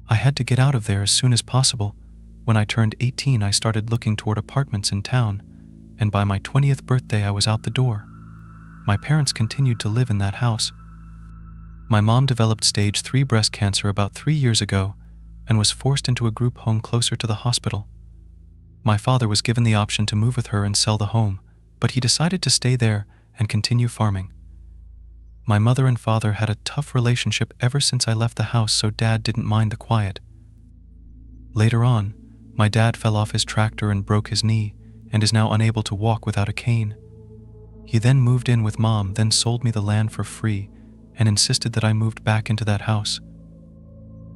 I had to get out of there as soon as possible. When I turned 18, I started looking toward apartments in town, and by my 20th birthday, I was out the door. My parents continued to live in that house. My mom developed stage 3 breast cancer about 3 years ago and was forced into a group home closer to the hospital. My father was given the option to move with her and sell the home, but he decided to stay there and continue farming. My mother and father had a tough relationship ever since I left the house, so Dad didn't mind the quiet. Later on, my dad fell off his tractor and broke his knee and is now unable to walk without a cane. He then moved in with Mom, then sold me the land for free and insisted that I moved back into that house.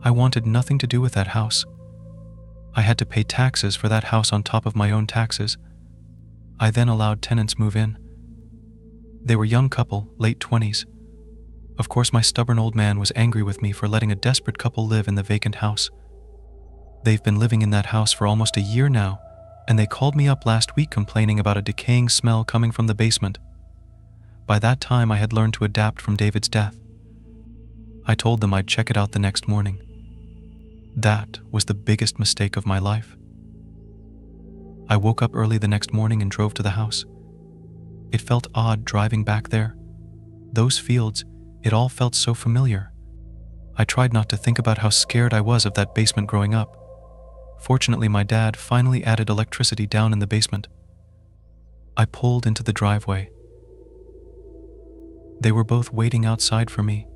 I wanted nothing to do with that house. I had to pay taxes for that house on top of my own taxes. I then allowed tenants move in. They were a young couple, late 20s. Of course, my stubborn old man was angry with me for letting a desperate couple live in the vacant house. They've been living in that house for almost a year now, and they called me up last week complaining about a decaying smell coming from the basement. By that time, I had learned to adapt from David's death. I told them I'd check it out the next morning. That was the biggest mistake of my life. I woke up early the next morning and drove to the house. It felt odd driving back there. Those fields, it all felt so familiar. I tried not to think about how scared I was of that basement growing up. Fortunately, my dad finally added electricity down in the basement. I pulled into the driveway. They were both waiting outside for me.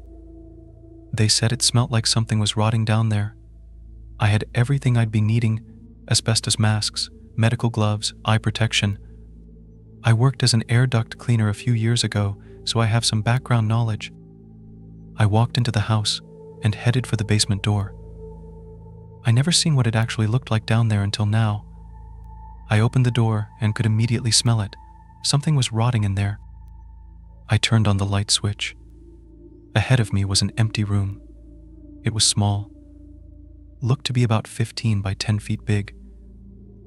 They said it smelt like something was rotting down there. I had everything I'd be needing: asbestos masks, medical gloves, eye protection. I worked as an air duct cleaner a few years ago, so I have some background knowledge. I walked into the house and headed for the basement door. I never seen what it actually looked like down there until now. I opened the door and could immediately smell it. Something was rotting in there. I turned on the light switch. Ahead of me was an empty room. It was small. Looked to be about 15 by 10 feet big.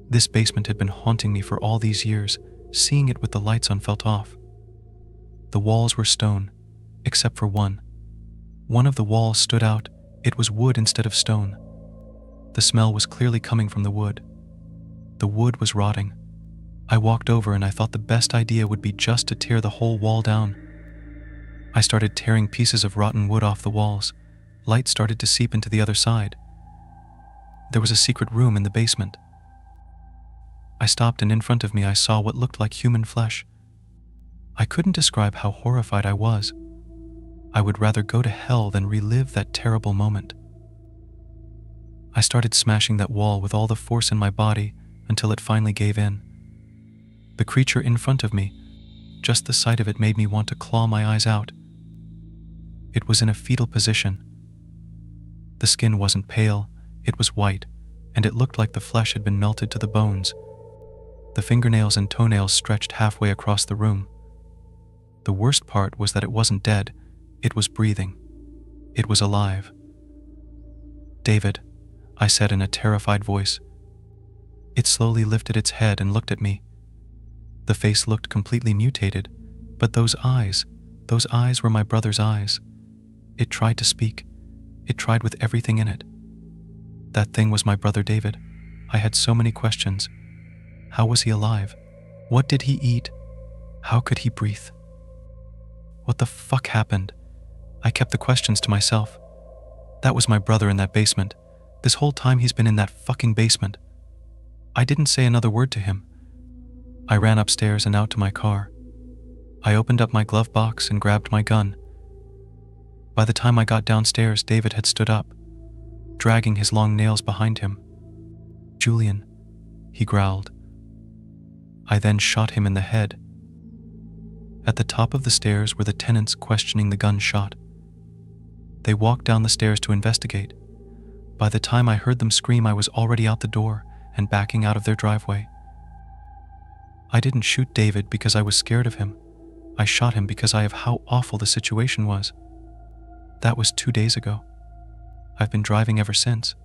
This basement had been haunting me for all these years. Seeing it with the lights on felt off. The walls were stone, except for one. One of the walls stood out. It was wood instead of stone. The smell was clearly coming from the wood. The wood was rotting. I walked over and I thought the best idea would be just to tear the whole wall down. I started tearing pieces of rotten wood off the walls. Light started to seep into the other side. There was a secret room in the basement. I stopped and in front of me I saw what looked like human flesh. I couldn't describe how horrified I was. I would rather go to hell than relive that terrible moment. I started smashing that wall with all the force in my body until it finally gave in. The creature in front of me, just the sight of it made me want to claw my eyes out. It was in a fetal position. The skin wasn't pale, it was white, and it looked like the flesh had been melted to the bones. The fingernails and toenails stretched halfway across the room. The worst part was that it wasn't dead, it was breathing. It was alive. "David," I said in a terrified voice. It slowly lifted its head and looked at me. The face looked completely mutated, but those eyes were my brother's eyes. It tried to speak. It tried with everything in it. That thing was my brother David. I had so many questions. How was he alive? What did he eat? How could he breathe? What the fuck happened? I kept the questions to myself. That was my brother in that basement. This whole time he's been in that fucking basement. I didn't say another word to him. I ran upstairs and out to my car. I opened up my glove box and grabbed my gun. By the time I got downstairs, David had stood up, dragging his long nails behind him. "Julian," he growled. I then shot him in the head. At the top of the stairs were the tenants questioning the gunshot. They walked down the stairs to investigate. By the time I heard them scream, I was already out the door and backing out of their driveway. I didn't shoot David because I was scared of him. I shot him because of how awful the situation was. That was 2 days ago. I've been driving ever since.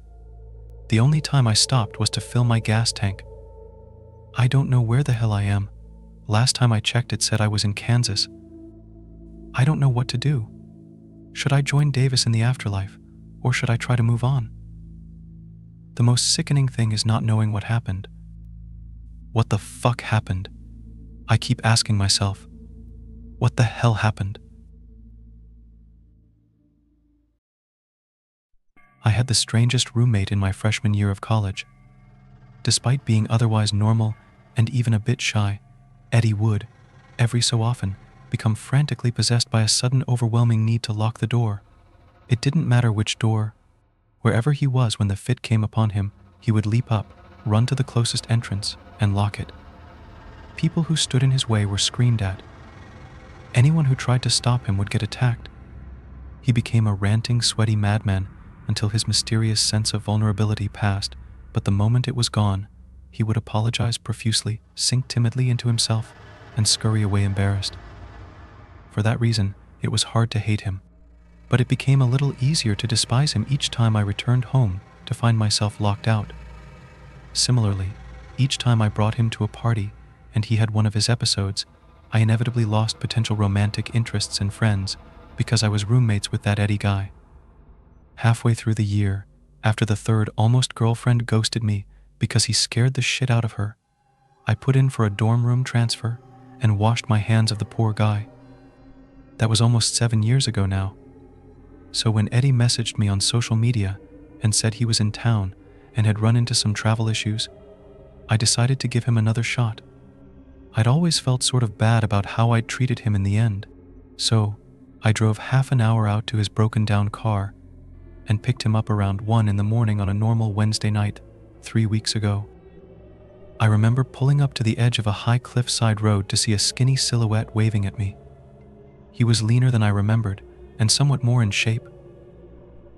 The only time I stopped was to fill my gas tank. I don't know where the hell I am. Last time I checked, it said I was in Kansas. I don't know what to do. Should I join Davis in the afterlife, or should I try to move on? The most sickening thing is not knowing what happened. What the fuck happened? I keep asking myself, what the hell happened? I had the strangest roommate in my freshman year of college. Despite being otherwise normal and even a bit shy, Eddie would, every so often, become frantically possessed by a sudden overwhelming need to lock the door. It didn't matter which door. Wherever he was when the fit came upon him, he would leap up, run to the closest entrance, and lock it. People who stood in his way were screamed at. Anyone who tried to stop him would get attacked. He became a ranting, sweaty madman until his mysterious sense of vulnerability passed, but the moment it was gone, he would apologize profusely, sink timidly into himself, and scurry away embarrassed. For that reason, it was hard to hate him, but it became a little easier to despise him each time I returned home to find myself locked out. Similarly, each time I brought him to a party and he had one of his episodes, I inevitably lost potential romantic interests and friends because I was roommates with that Eddie guy. Halfway through the year, after the third almost girlfriend ghosted me because he scared the shit out of her, I put in for a dorm room transfer and washed my hands of the poor guy. That was almost 7 years ago now. So when Eddie messaged me on social media and said he was in town and had run into some travel issues, I decided to give him another shot. I'd always felt sort of bad about how I'd treated him in the end, so I drove half an hour out to his broken down car and picked him up around 1 in the morning on a normal Wednesday night 3 weeks ago. I remember pulling up to the edge of a high cliffside road to see a skinny silhouette waving at me. He was leaner than I remembered and somewhat more in shape.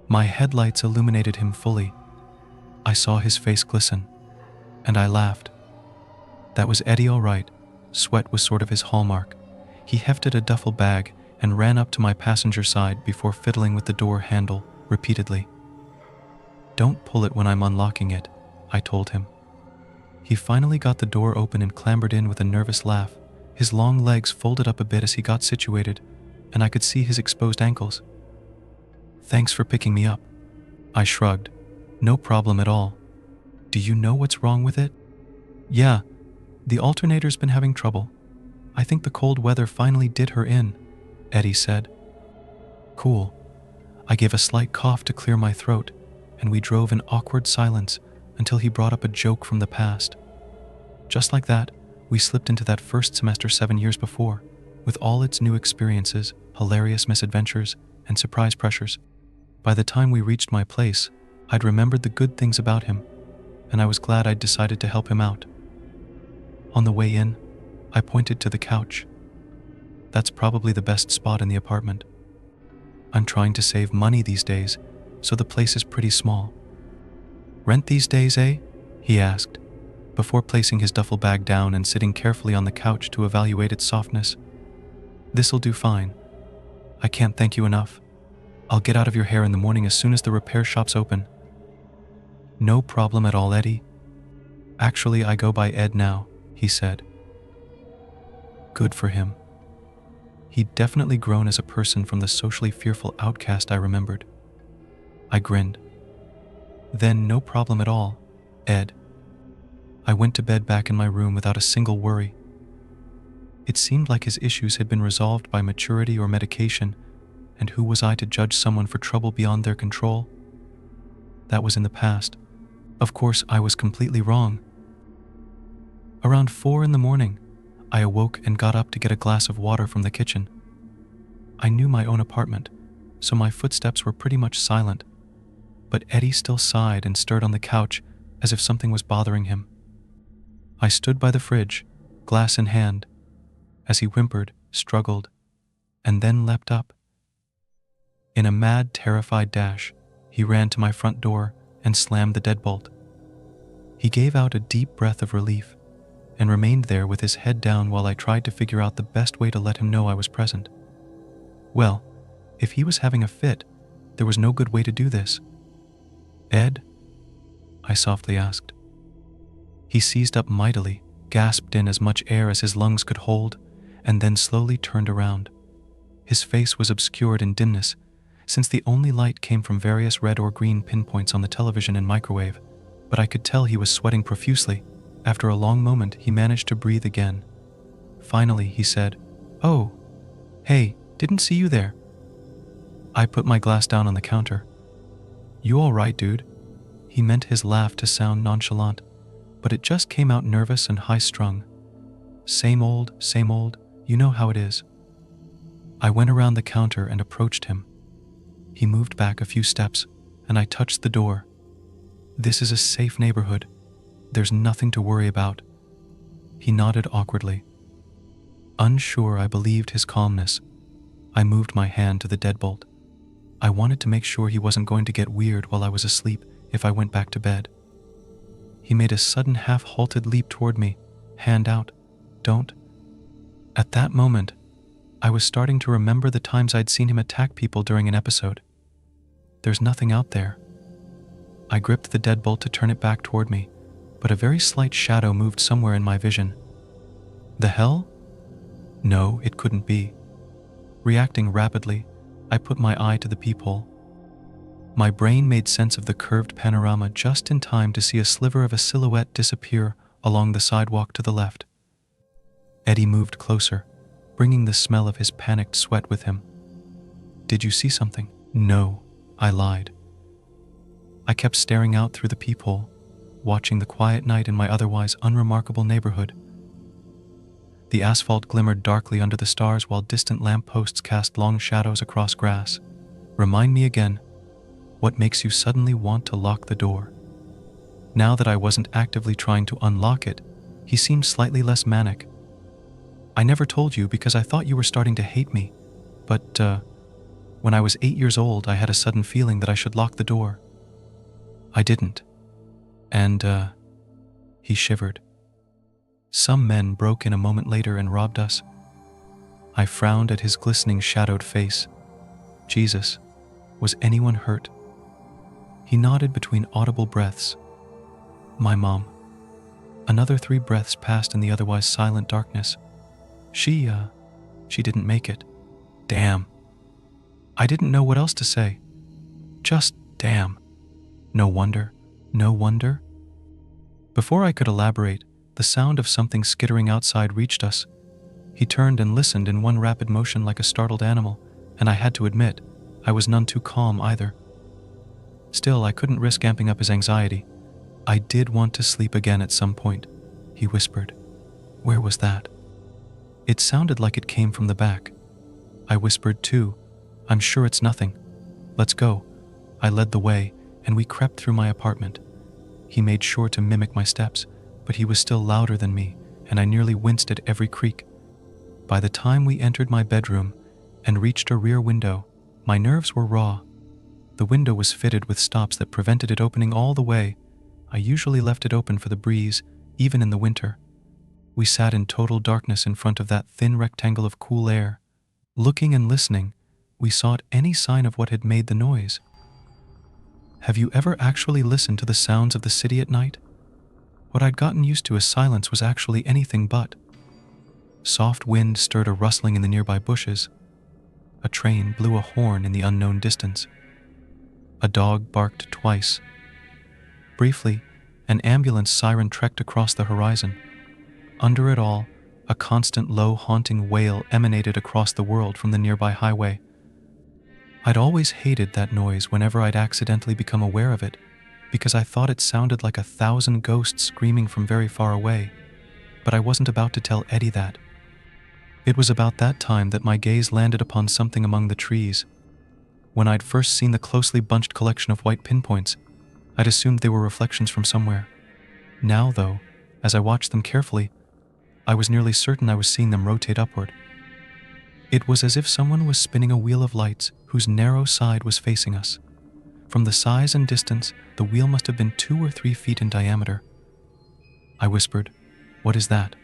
My headlights illuminated him fully. I saw his face glisten, and I laughed. That was Eddie all right. Sweat was sort of his hallmark. He hefted a duffel bag and ran up to my passenger side before fiddling with the door handle repeatedly. "Don't pull it when I'm unlocking it," I told him. He finally got the door open and clambered in with a nervous laugh. His long legs folded up a bit as he got situated, and I could see his exposed ankles. "Thanks for picking me up." I shrugged. "No problem at all. Do you know what's wrong with it?" "Yeah, the alternator's been having trouble. I think the cold weather finally did her in," Eddie said. "Cool." I gave a slight cough to clear my throat, and we drove in awkward silence until he brought up a joke from the past. Just like that, we slipped into that first semester 7 years before, with all its new experiences, hilarious misadventures, and surprise pressures. By the time we reached my place, I'd remembered the good things about him, and I was glad I'd decided to help him out. On the way in, I pointed to the couch. That's probably the best spot in the apartment. I'm trying to save money these days, so the place is pretty small. "Rent these days, eh?" he asked, before placing his duffel bag down and sitting carefully on the couch to evaluate its softness. "This'll do fine. I can't thank you enough. I'll get out of your hair in the morning as soon as the repair shop's open." "No problem at all, Eddie. Actually, I go by Ed now," he said. Good for him. He'd definitely grown as a person from the socially fearful outcast I remembered. I grinned. "Then no problem at all, Ed." I went to bed back in my room without a single worry. It seemed like his issues had been resolved by maturity or medication, and who was I to judge someone for trouble beyond their control? That was in the past. Of course, I was completely wrong. Around 4 in the morning, I awoke and got up to get a glass of water from the kitchen. I knew my own apartment, so my footsteps were pretty much silent, but Eddie still sighed and stirred on the couch as if something was bothering him. I stood by the fridge, glass in hand, as he whimpered, struggled, and then leapt up. In a mad, terrified dash, he ran to my front door and slammed the deadbolt. He gave out a deep breath of relief and remained there with his head down while I tried to figure out the best way to let him know I was present. Well, if he was having a fit, there was no good way to do this. "Ed?" I softly asked. He seized up mightily, gasped in as much air as his lungs could hold, and then slowly turned around. His face was obscured in dimness, since the only light came from various red or green pinpoints on the television and microwave, but I could tell he was sweating profusely. After a long moment, he managed to breathe again. Finally, he said, "Oh, hey, didn't see you there." I put my glass down on the counter. "You all right, dude?" He meant his laugh to sound nonchalant, but it just came out nervous and high-strung. Same old, you know how it is." I went around the counter and approached him. He moved back a few steps, and I touched the door. "This is a safe neighborhood. There's nothing to worry about." He nodded awkwardly. Unsure I believed his calmness, I moved my hand to the deadbolt. I wanted to make sure he wasn't going to get weird while I was asleep if I went back to bed. He made a sudden half-halted leap toward me, hand out. "Don't." At that moment, I was starting to remember the times I'd seen him attack people during an episode. "There's nothing out there." I gripped the deadbolt to turn it back toward me, but a very slight shadow moved somewhere in my vision. The hell? No, it couldn't be. Reacting rapidly, I put my eye to the peephole. My brain made sense of the curved panorama just in time to see a sliver of a silhouette disappear along the sidewalk to the left. Eddie moved closer, bringing the smell of his panicked sweat with him. "Did you see something?" "No," I lied. I kept staring out through the peephole, watching the quiet night in my otherwise unremarkable neighborhood. The asphalt glimmered darkly under the stars while distant lampposts cast long shadows across grass. Remind me again, what makes you suddenly want to lock the door? Now that I wasn't actively trying to unlock it, he seemed slightly less manic. "I never told you because I thought you were starting to hate me, but when I was 8 years old, I had a sudden feeling that I should lock the door. I didn't. And he shivered. Some men broke in a moment later and robbed us." I frowned at his glistening shadowed face. Jesus, was anyone hurt? He nodded between audible breaths. "My mom." Another 3 breaths passed in the otherwise silent darkness. She didn't make it. Damn. I didn't know what else to say. Just damn. No wonder. Before I could elaborate, the sound of something skittering outside reached us. He turned and listened in one rapid motion like a startled animal, and I had to admit, I was none too calm either. Still, I couldn't risk amping up his anxiety. "I did want to sleep again at some point," he whispered. "Where was that?" It sounded like it came from the back. I whispered too, "I'm sure it's nothing. Let's go." I led the way, and we crept through my apartment. He made sure to mimic my steps, but he was still louder than me, and I nearly winced at every creak. By the time we entered my bedroom and reached a rear window, my nerves were raw. The window was fitted with stops that prevented it opening all the way. I usually left it open for the breeze, even in the winter. We sat in total darkness in front of that thin rectangle of cool air. Looking and listening, we sought any sign of what had made the noise. Have you ever actually listened to the sounds of the city at night? What I'd gotten used to as silence was actually anything but. Soft wind stirred a rustling in the nearby bushes. A train blew a horn in the unknown distance. A dog barked twice. Briefly, an ambulance siren trekked across the horizon. Under it all, a constant low haunting wail emanated across the world from the nearby highway. I'd always hated that noise whenever I'd accidentally become aware of it, because I thought it sounded like 1,000 ghosts screaming from very far away. but I wasn't about to tell Eddie that. It was about that time that my gaze landed upon something among the trees. When I'd first seen the closely bunched collection of white pinpoints, I'd assumed they were reflections from somewhere. Now, though, as I watched them carefully, I was nearly certain I was seeing them rotate upward. It was as if someone was spinning a wheel of lights whose narrow side was facing us. From the size and distance, the wheel must have been 2 or 3 feet in diameter. I whispered, "What is that?"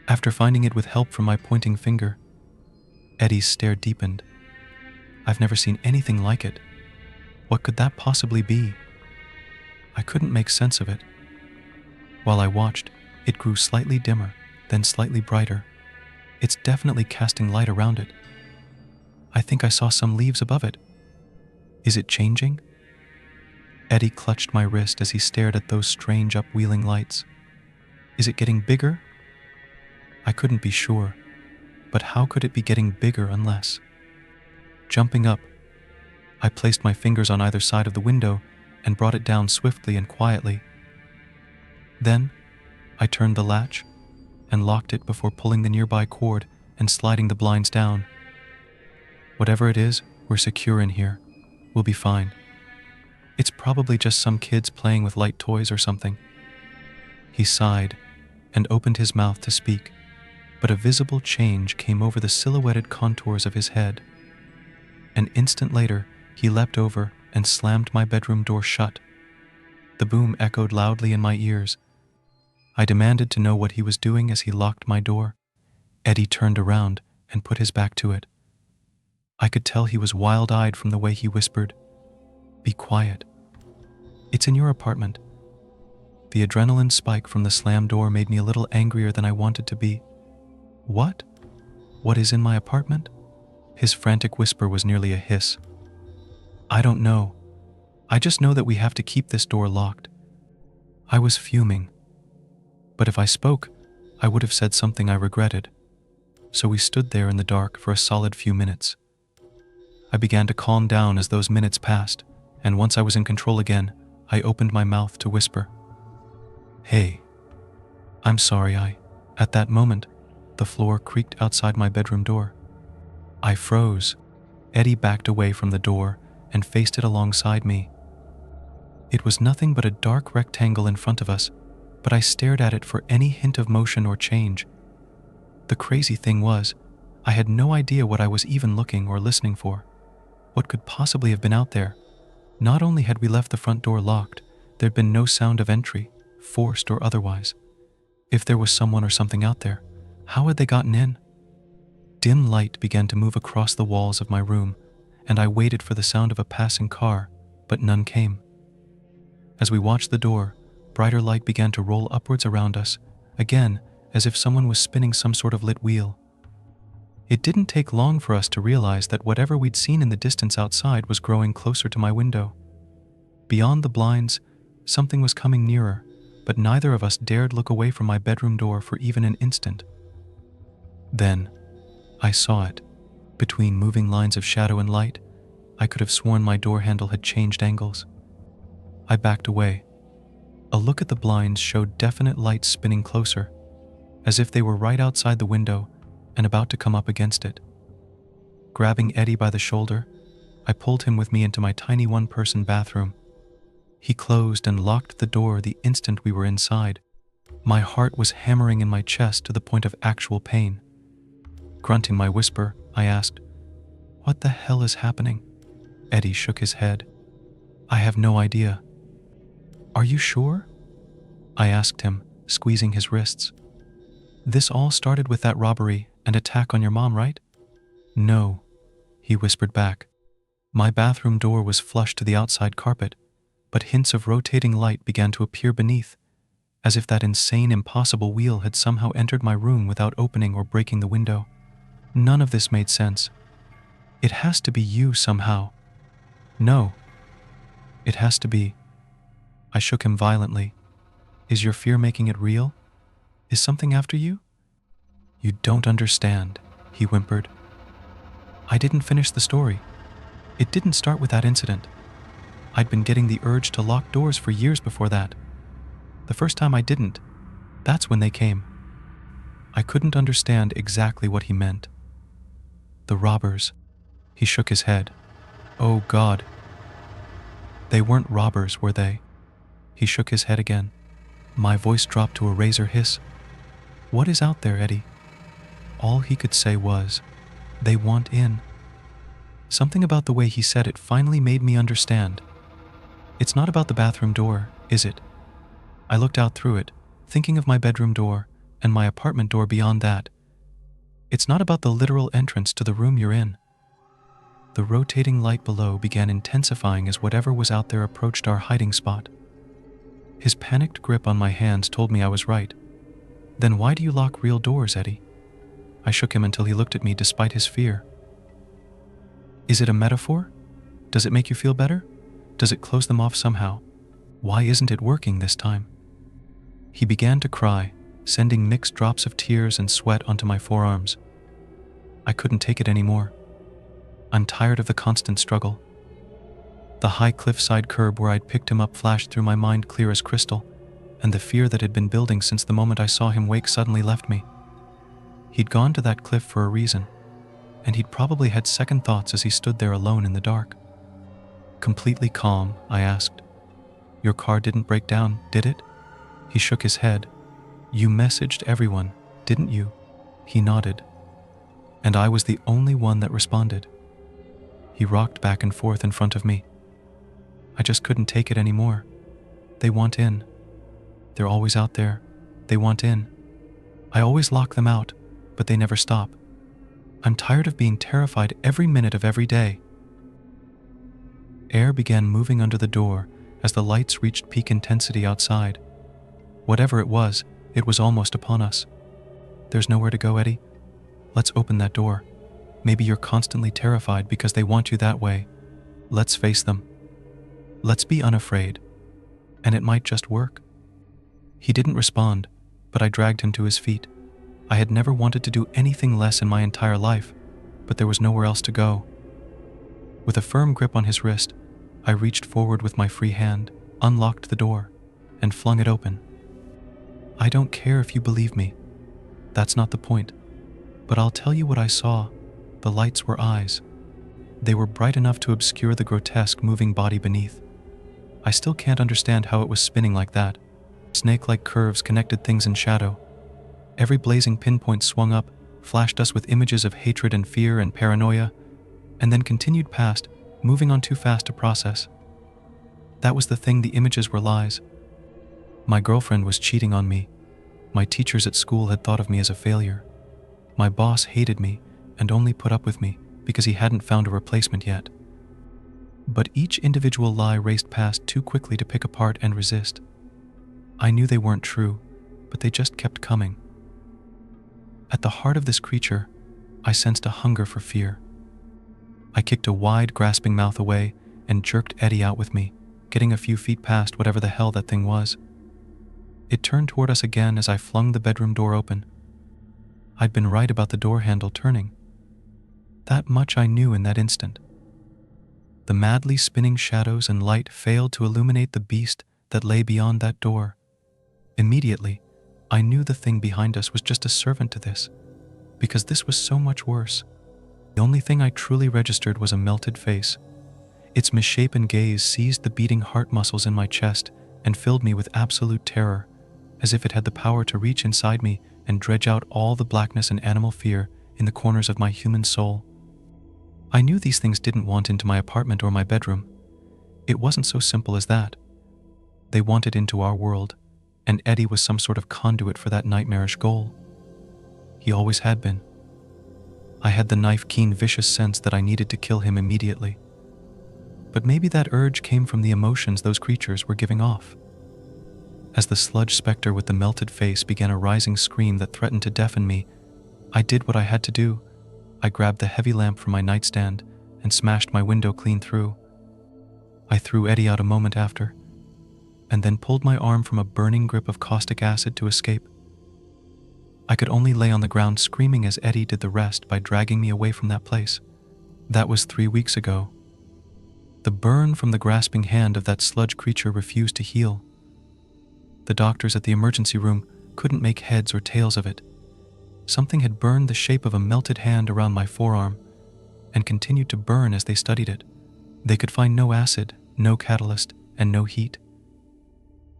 After finding it with help from my pointing finger, Eddie's stare deepened. "I've never seen anything like it. What could that possibly be?" I couldn't make sense of it. While I watched, it grew slightly dimmer, then slightly brighter. It's definitely casting light around it. I think I saw some leaves above it. Is it changing? Eddie clutched my wrist as he stared at those strange upwheeling lights. Is it getting bigger? I couldn't be sure, but how could it be getting bigger unless? Jumping up, I placed my fingers on either side of the window and brought it down swiftly and quietly. Then, I turned the latch and locked it before pulling the nearby cord and sliding the blinds down. Whatever it is, we're secure in here. We'll be fine. It's probably just some kids playing with light toys or something. He sighed and opened his mouth to speak, but a visible change came over the silhouetted contours of his head. An instant later, he leapt over and slammed my bedroom door shut. The boom echoed loudly in my ears. I demanded to know what he was doing as he locked my door. Eddie turned around and put his back to it. I could tell he was wild-eyed from the way he whispered, "Be quiet. It's in your apartment." The adrenaline spike from the slammed door made me a little angrier than I wanted to be. What? What is in my apartment? His frantic whisper was nearly a hiss. I don't know. I just know that we have to keep this door locked. I was fuming. But if I spoke, I would have said something I regretted. So we stood there in the dark for a solid few minutes. I began to calm down as those minutes passed, and once I was in control again, I opened my mouth to whisper, "Hey, I'm sorry At that moment, the floor creaked outside my bedroom door. I froze. Eddie backed away from the door and faced it alongside me. It was nothing but a dark rectangle in front of us, but I stared at it for any hint of motion or change. The crazy thing was, I had no idea what I was even looking or listening for. What could possibly have been out there? Not only had we left the front door locked, there'd been no sound of entry, forced or otherwise. If there was someone or something out there, how had they gotten in? Dim light began to move across the walls of my room, and I waited for the sound of a passing car, but none came. As we watched the door, brighter light began to roll upwards around us, again as if someone was spinning some sort of lit wheel. It didn't take long for us to realize that whatever we'd seen in the distance outside was growing closer to my window. Beyond the blinds, something was coming nearer, but neither of us dared look away from my bedroom door for even an instant. Then, I saw it. Between moving lines of shadow and light, I could have sworn my door handle had changed angles. I backed away. A look at the blinds showed definite lights spinning closer, as if they were right outside the window and about to come up against it. Grabbing Eddie by the shoulder, I pulled him with me into my tiny one-person bathroom. He closed and locked the door the instant we were inside. My heart was hammering in my chest to the point of actual pain. Grunting my whisper, I asked, "What the hell is happening?" Eddie shook his head. "I have no idea." "Are you sure?" I asked him, squeezing his wrists. "This all started with that robbery and attack on your mom, right?" "No," he whispered back. My bathroom door was flush to the outside carpet, but hints of rotating light began to appear beneath, as if that insane, impossible wheel had somehow entered my room without opening or breaking the window. None of this made sense. It has to be you somehow. No. It has to be. I shook him violently. Is your fear making it real? Is something after you? You don't understand, he whimpered. I didn't finish the story. It didn't start with that incident. I'd been getting the urge to lock doors for years before that. The first time I didn't, That's when they came. I couldn't understand exactly what he meant. The robbers. He shook his head. Oh God. They weren't robbers, were they? He shook his head again. My voice dropped to a razor hiss. What is out there, Eddie? All he could say was, they want in. Something about the way he said it finally made me understand. It's not about the bathroom door, is it? I looked out through it, thinking of my bedroom door and my apartment door beyond that. It's not about the literal entrance to the room you're in. The rotating light below began intensifying as whatever was out there approached our hiding spot. His panicked grip on my hands told me I was right. Then why do you lock real doors, Eddie? I shook him until he looked at me despite his fear. Is it a metaphor? Does it make you feel better? Does it close them off somehow? Why isn't it working this time? He began to cry, sending mixed drops of tears and sweat onto my forearms. I couldn't take it anymore. I'm tired of the constant struggle. The high cliffside curb where I'd picked him up flashed through my mind clear as crystal, and the fear that had been building since the moment I saw him wake suddenly left me. He'd gone to that cliff for a reason, and he'd probably had second thoughts as he stood there alone in the dark. Completely calm, I asked, "Your car didn't break down, did it?" He shook his head. "You messaged everyone, didn't you?" He nodded. And I was the only one that responded. He rocked back and forth in front of me. I just couldn't take it anymore. They want in. They're always out there. They want in. I always lock them out, but they never stop. I'm tired of being terrified every minute of every day. Air began moving under the door as the lights reached peak intensity outside. Whatever it was almost upon us. There's nowhere to go, Eddie. Let's open that door. Maybe you're constantly terrified because they want you that way. Let's face them. Let's be unafraid. And it might just work. He didn't respond, but I dragged him to his feet. I had never wanted to do anything less in my entire life, but there was nowhere else to go. With a firm grip on his wrist, I reached forward with my free hand, unlocked the door, and flung it open. I don't care if you believe me. That's not the point. But I'll tell you what I saw. The lights were eyes. They were bright enough to obscure the grotesque moving body beneath. I still can't understand how it was spinning like that. Snake-like curves connected things in shadow. Every blazing pinpoint swung up, flashed us with images of hatred and fear and paranoia, and then continued past, moving on too fast to process. That was the thing, the images were lies. My girlfriend was cheating on me. My teachers at school had thought of me as a failure. My boss hated me and only put up with me because he hadn't found a replacement yet. But each individual lie raced past too quickly to pick apart and resist. I knew they weren't true, but they just kept coming. At the heart of this creature, I sensed a hunger for fear. I kicked a wide, grasping mouth away and jerked Eddie out with me, getting a few feet past whatever the hell that thing was. It turned toward us again as I flung the bedroom door open. I'd been right about the door handle turning. That much I knew in that instant. The madly spinning shadows and light failed to illuminate the beast that lay beyond that door. Immediately, I knew the thing behind us was just a servant to this, because this was so much worse. The only thing I truly registered was a melted face. Its misshapen gaze seized the beating heart muscles in my chest and filled me with absolute terror, as if it had the power to reach inside me and dredge out all the blackness and animal fear in the corners of my human soul. I knew these things didn't want into my apartment or my bedroom. It wasn't so simple as that. They wanted into our world, and Eddie was some sort of conduit for that nightmarish goal. He always had been. I had the knife-keen, vicious sense that I needed to kill him immediately. But maybe that urge came from the emotions those creatures were giving off. As the sludge specter with the melted face began a rising scream that threatened to deafen me, I did what I had to do. I grabbed the heavy lamp from my nightstand and smashed my window clean through. I threw Eddie out a moment after, and then pulled my arm from a burning grip of caustic acid to escape. I could only lay on the ground screaming as Eddie did the rest by dragging me away from that place. That was 3 weeks ago. The burn from the grasping hand of that sludge creature refused to heal. The doctors at the emergency room couldn't make heads or tails of it. Something had burned the shape of a melted hand around my forearm and continued to burn as they studied it. They could find no acid, no catalyst, and no heat.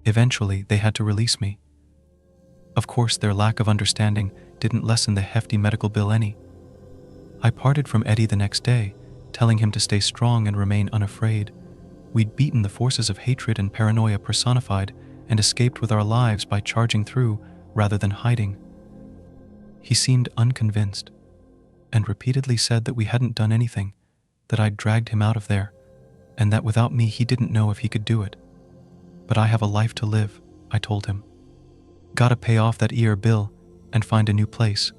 Eventually, they had to release me. Of course, their lack of understanding didn't lessen the hefty medical bill any. I parted from Eddie the next day, telling him to stay strong and remain unafraid. We'd beaten the forces of hatred and paranoia personified and escaped with our lives by charging through rather than hiding. He seemed unconvinced and repeatedly said that we hadn't done anything, that I'd dragged him out of there, and that without me he didn't know if he could do it. But I have a life to live, I told him. Gotta pay off that ER bill and find a new place.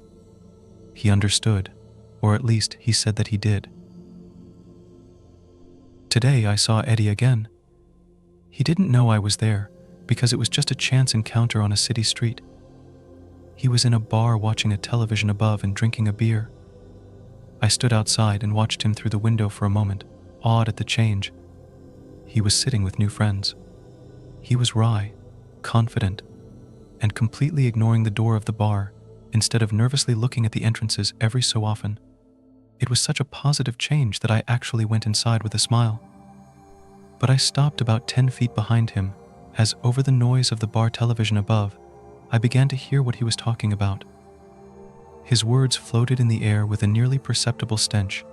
He understood, or at least he said that he did. Today I saw Eddie again. He didn't know I was there because it was just a chance encounter on a city street. He was in a bar watching a television above and drinking a beer. I stood outside and watched him through the window for a moment, awed at the change. He was sitting with new friends. He was wry, confident, and completely ignoring the door of the bar instead of nervously looking at the entrances every so often. It was such a positive change that I actually went inside with a smile. But I stopped about 10 feet behind him as, over the noise of the bar television above, I began to hear what he was talking about. His words floated in the air with a nearly perceptible stench.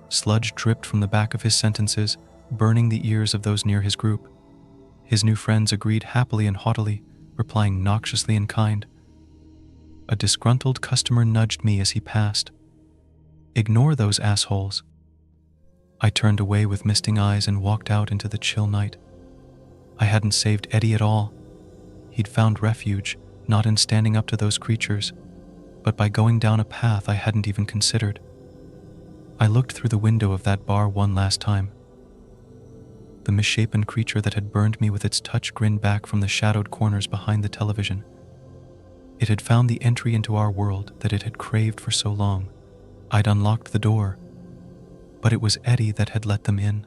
Sludge dripped from the back of his sentences, burning the ears of those near his group. His new friends agreed happily and haughtily, replying noxiously in kind. A disgruntled customer nudged me as he passed. "Ignore those assholes." I turned away with misting eyes and walked out into the chill night. I hadn't saved Eddie at all. He'd found refuge, not in standing up to those creatures, but by going down a path I hadn't even considered. I looked through the window of that bar one last time. The misshapen creature that had burned me with its touch grinned back from the shadowed corners behind the television. It had found the entry into our world that it had craved for so long. I'd unlocked the door, but it was Eddie that had let them in.